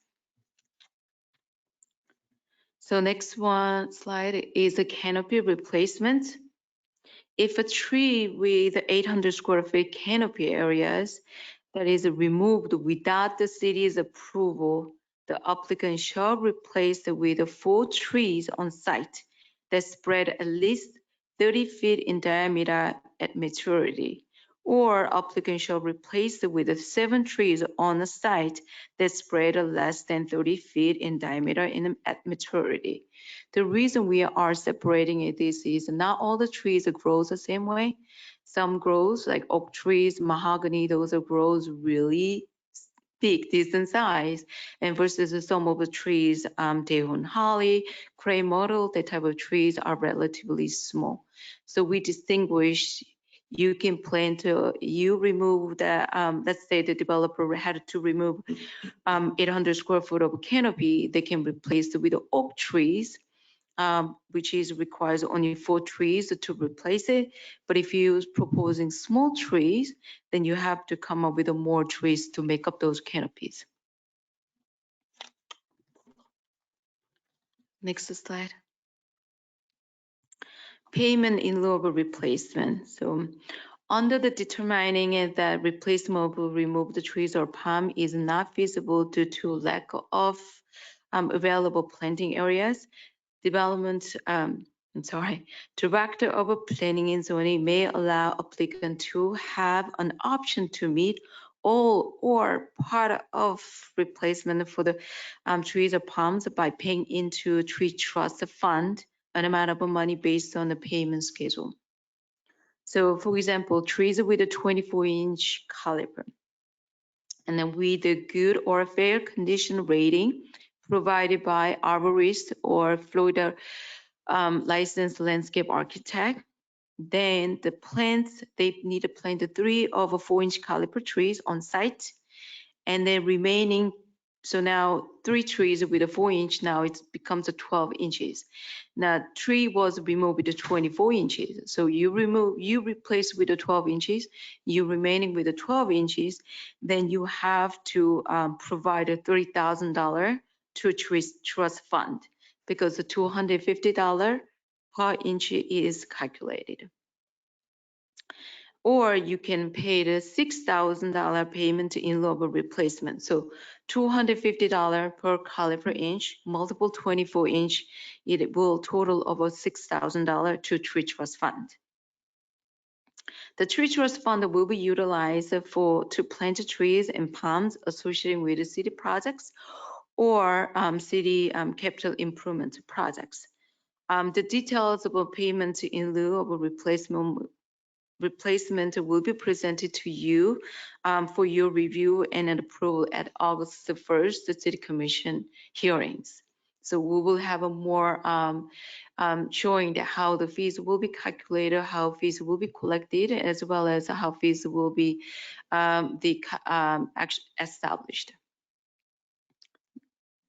So next one slide is a canopy replacement. If a tree with 800 square feet canopy areas that is removed without the city's approval, the applicant shall replace it with 4 trees on site that spread at least 30 feet in diameter at maturity, or applicant shall replace it with 7 trees on the site that spread less than 30 feet in diameter at maturity. The reason we are separating this is not all the trees grow the same way. Some grows like oak trees, mahogany, those grows really big, decent size, and versus some of the trees, Daehoon holly, gray myrtle, that type of trees are relatively small. So we distinguish. You can plan to, you remove the, let's say the developer had to remove 800 square foot of canopy, they can replace it with oak trees, which requires only 4 trees to replace it. But if you're proposing small trees, then you have to come up with more trees to make up those canopies. Next slide. payment in lieu of a replacement. So under the determining that replacement of removed trees or palm is not feasible due to lack of available planting areas, Director of Planning and Zoning may allow applicant to have an option to meet all or part of replacement for the trees or palms by paying into tree trust fund an amount of money based on the payment schedule. So for example, trees with a 24-inch caliber and then with a good or fair condition rating provided by arborist or Florida licensed landscape architect. Then the plants, they need to plant the 3 of a 4-inch caliber trees on site. And then remaining, so now 3 trees with a 4-inch, now it becomes a 12 inches. Now tree was removed with a 24 inches. So you replace with the 12 inches, you remaining with the 12 inches, then you have to provide a $3,000 to tree trust fund because the $250 per inch is calculated. Or you can pay the $6,000 payment in lieu of a replacement. So $250 per caliper inch, multiple 24-inch, it will total over $6,000 to tree trust fund. The tree trust fund will be utilized to plant trees and palms associated with the city projects or city capital improvement projects. The details of payment in lieu of a replacement will be presented to you for your review and approval at August 1st, the City Commission hearings. So we will have a more showing that how the fees will be calculated, how fees will be collected, as well as how fees will be established.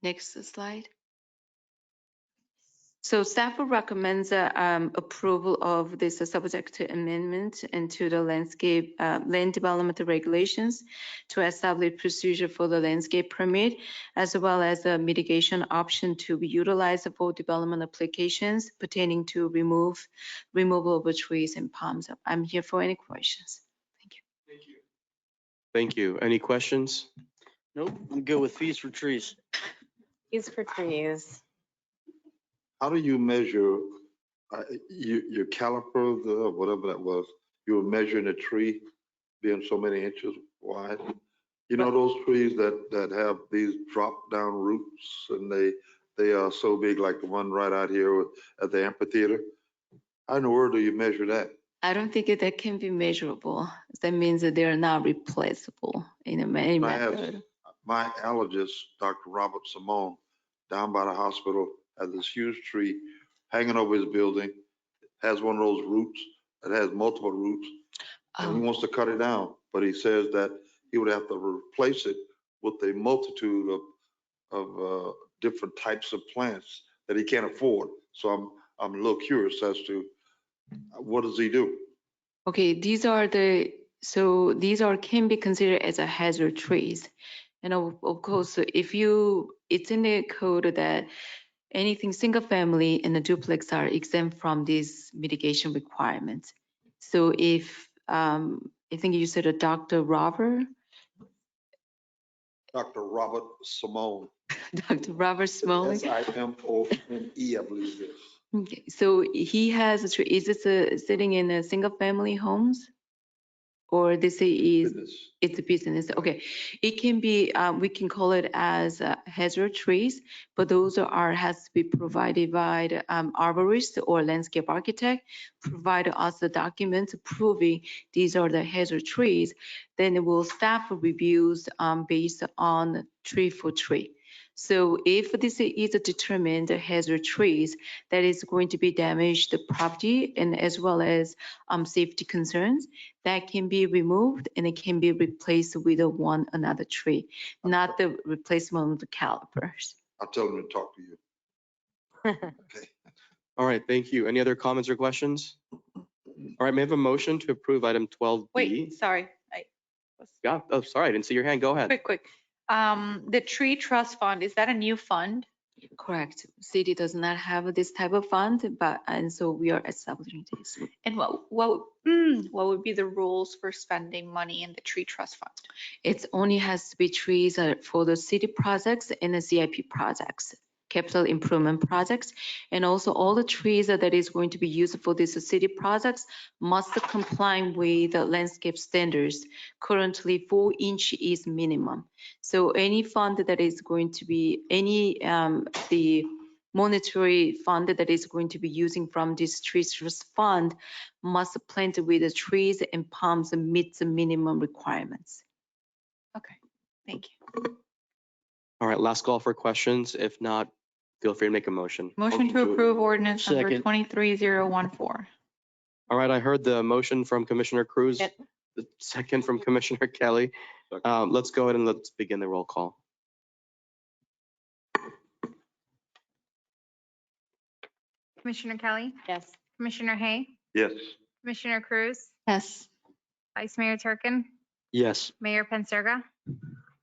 Next slide. So staff recommends approval of this subject to amendment into the landscape land development regulations to establish procedure for the landscape permit, as well as a mitigation option to be utilized for development applications pertaining to removal of trees and palms. I'm here for any questions. Thank you. Thank you. Thank you. Any questions? Nope, I'm good with fees for trees. Fees for trees. How do you measure your caliper, whatever that was? You were measuring a tree being so many inches wide. You know those trees that have these drop down roots and they are so big, like the one right out here at the amphitheater. How in the world do you measure that? I don't think that can be measurable. That means that they are not replaceable in any method. My allergist, Dr. Robert Simone, down by the hospital, has this huge tree hanging over his building, has one of those roots that has multiple roots, and he wants to cut it down, but he says that he would have to replace it with a multitude of different types of plants that he can't afford. So I'm a little curious as to what does he do? Okay, these are can be considered as a hazard trees. And of course, it's in the code that anything single family and a duplex are exempt from these mitigation requirements. So if, I think you said a Dr. Robert? Dr. Robert Simone. Dr. Robert Simone? S-I-M-O-N-E, I believe it is. Okay, so he has a tree, is this sitting in a single family homes? Or this is, it's a business, okay. It can be, we can call it as hazard trees, but those has to be provided by the arborist or landscape architect, provide us the documents proving these are the hazard trees, then it will staff reviews based on tree for tree. So if this is determined hazard trees that is going to be damaged the property and as well as safety concerns, that can be removed and it can be replaced with one another tree, not the replacement of the calipers. I'll tell him to talk to you. Okay. All right, thank you. Any other comments or questions? All right, may I have a motion to approve item 12B? Wait, sorry. Yeah, oh, sorry, I didn't see your hand. Go ahead. Quick. The tree trust fund, is that a new fund? Correct. City does not have this type of fund, and so we are establishing this. And what would be the rules for spending money in the tree trust fund? It only has to be trees for the city projects and the CIP projects, capital improvement projects. And also all the trees that is going to be used for these city projects must comply with the landscape standards. Currently 4-inch is minimum. So any fund that is going to be the monetary fund that is going to be using from this tree trust fund must plant with the trees and palms and meet the minimum requirements. Okay, thank you. All right, last call for questions. If not, feel free to make a motion. Motion to approve ordinance number Second. 23014. All right, I heard the motion from Commissioner Cruz, the second from Commissioner Kelly. Let's go ahead and let's begin the roll call. Commissioner Kelly, Yes. Commissioner Hay, Yes. Commissioner Cruz, Yes. Vice Mayor Turkin, Yes. Mayor Penserga.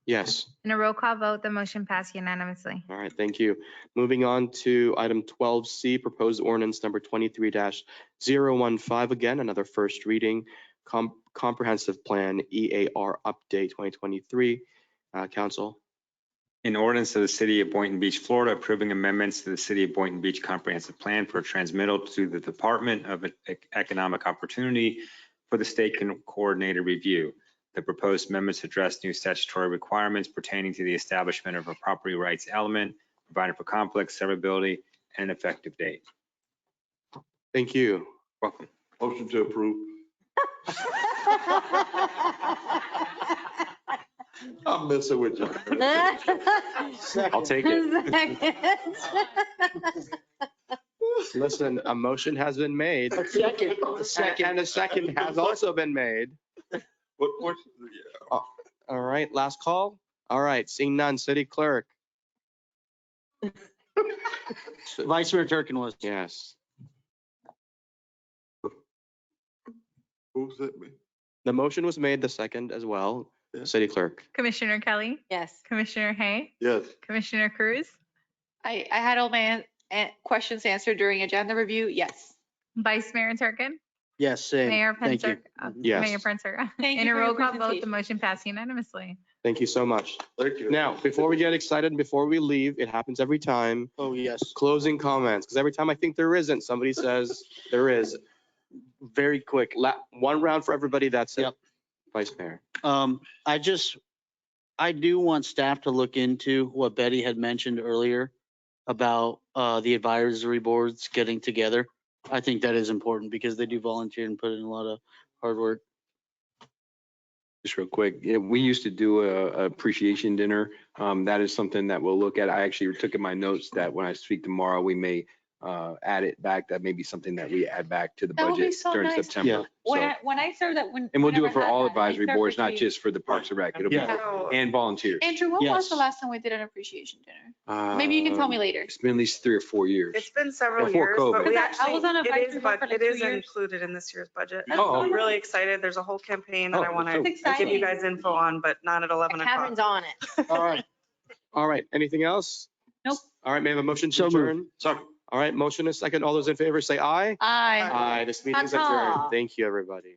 Yes. In a roll call vote, the motion passed unanimously. All right, thank you. Moving on to item 12C, proposed ordinance number 23-015. Again, another first reading, comprehensive plan EAR update 2023. Council. An ordinance of the City of Boynton Beach, Florida, approving amendments to the City of Boynton Beach Comprehensive Plan for transmittal to the Department of Economic Opportunity for the State Coordinated Review. The proposed amendments address new statutory requirements pertaining to the establishment of a property rights element, providing for conflict, severability, and an effective date. Thank you. Welcome. Motion to approve. I'm messing with you. I'll take it. Listen, a motion has been made. A second. And a second has also been made. What portion? Yeah. All right, last call. All right, seeing none, City Clerk. Vice Mayor Turkin was. Yes. Who sent me? The motion was made, the second as well. Yeah. City Clerk. Commissioner Kelly, Yes. Commissioner Hay, Yes. Commissioner Cruz, I had all my questions answered during agenda review. Yes. Vice Mayor Turkin, Yes, same. Mayor Thank you. Penserga. Yes. Mayor Penserga. Thank In you a for roll your call vote, the presentation. motion passed unanimously. Thank you so much. Thank you. Now, before we get excited and before we leave, it happens every time. Oh, yes. Closing comments, because every time I think there isn't, somebody says there is. Very quick, one round for everybody, that's it. Yep. Vice Mayor. I do want staff to look into what Betty had mentioned earlier about the advisory boards getting together. I think that is important because they do volunteer and put in a lot of hard work. Just real quick, yeah, we used to do a appreciation dinner. That is something that we'll look at. I actually took in my notes that when I speak tomorrow, we may add it back. That may be something that we add back to the That would be budget so during nice. September. Yeah. So, When I served that, and we'll do it whenever for I had all that, I advisory served boards, for not trees. just for the Parks and Rec. It'll be Yeah. and volunteers. Andrew, when was Yes. the last time we did an appreciation dinner? Maybe you can tell me later. It's been at least 3 or 4 years. It's been several Before years, COVID. but we Because I was on actually, advisory board for like it 2 is years. included in this year's budget. Oh, I'm okay. really excited. There's a whole campaign that Oh, I want that's to so give you exciting. guys info on, but not at 11 o'clock. Cameron's on it. All right. All right, anything else? Nope. All right, may I have a motion to So moved. adjourn? Sorry. All right, motion is second. All those in favor say aye. Aye. Aye, this meeting is adjourned. Thank you, everybody.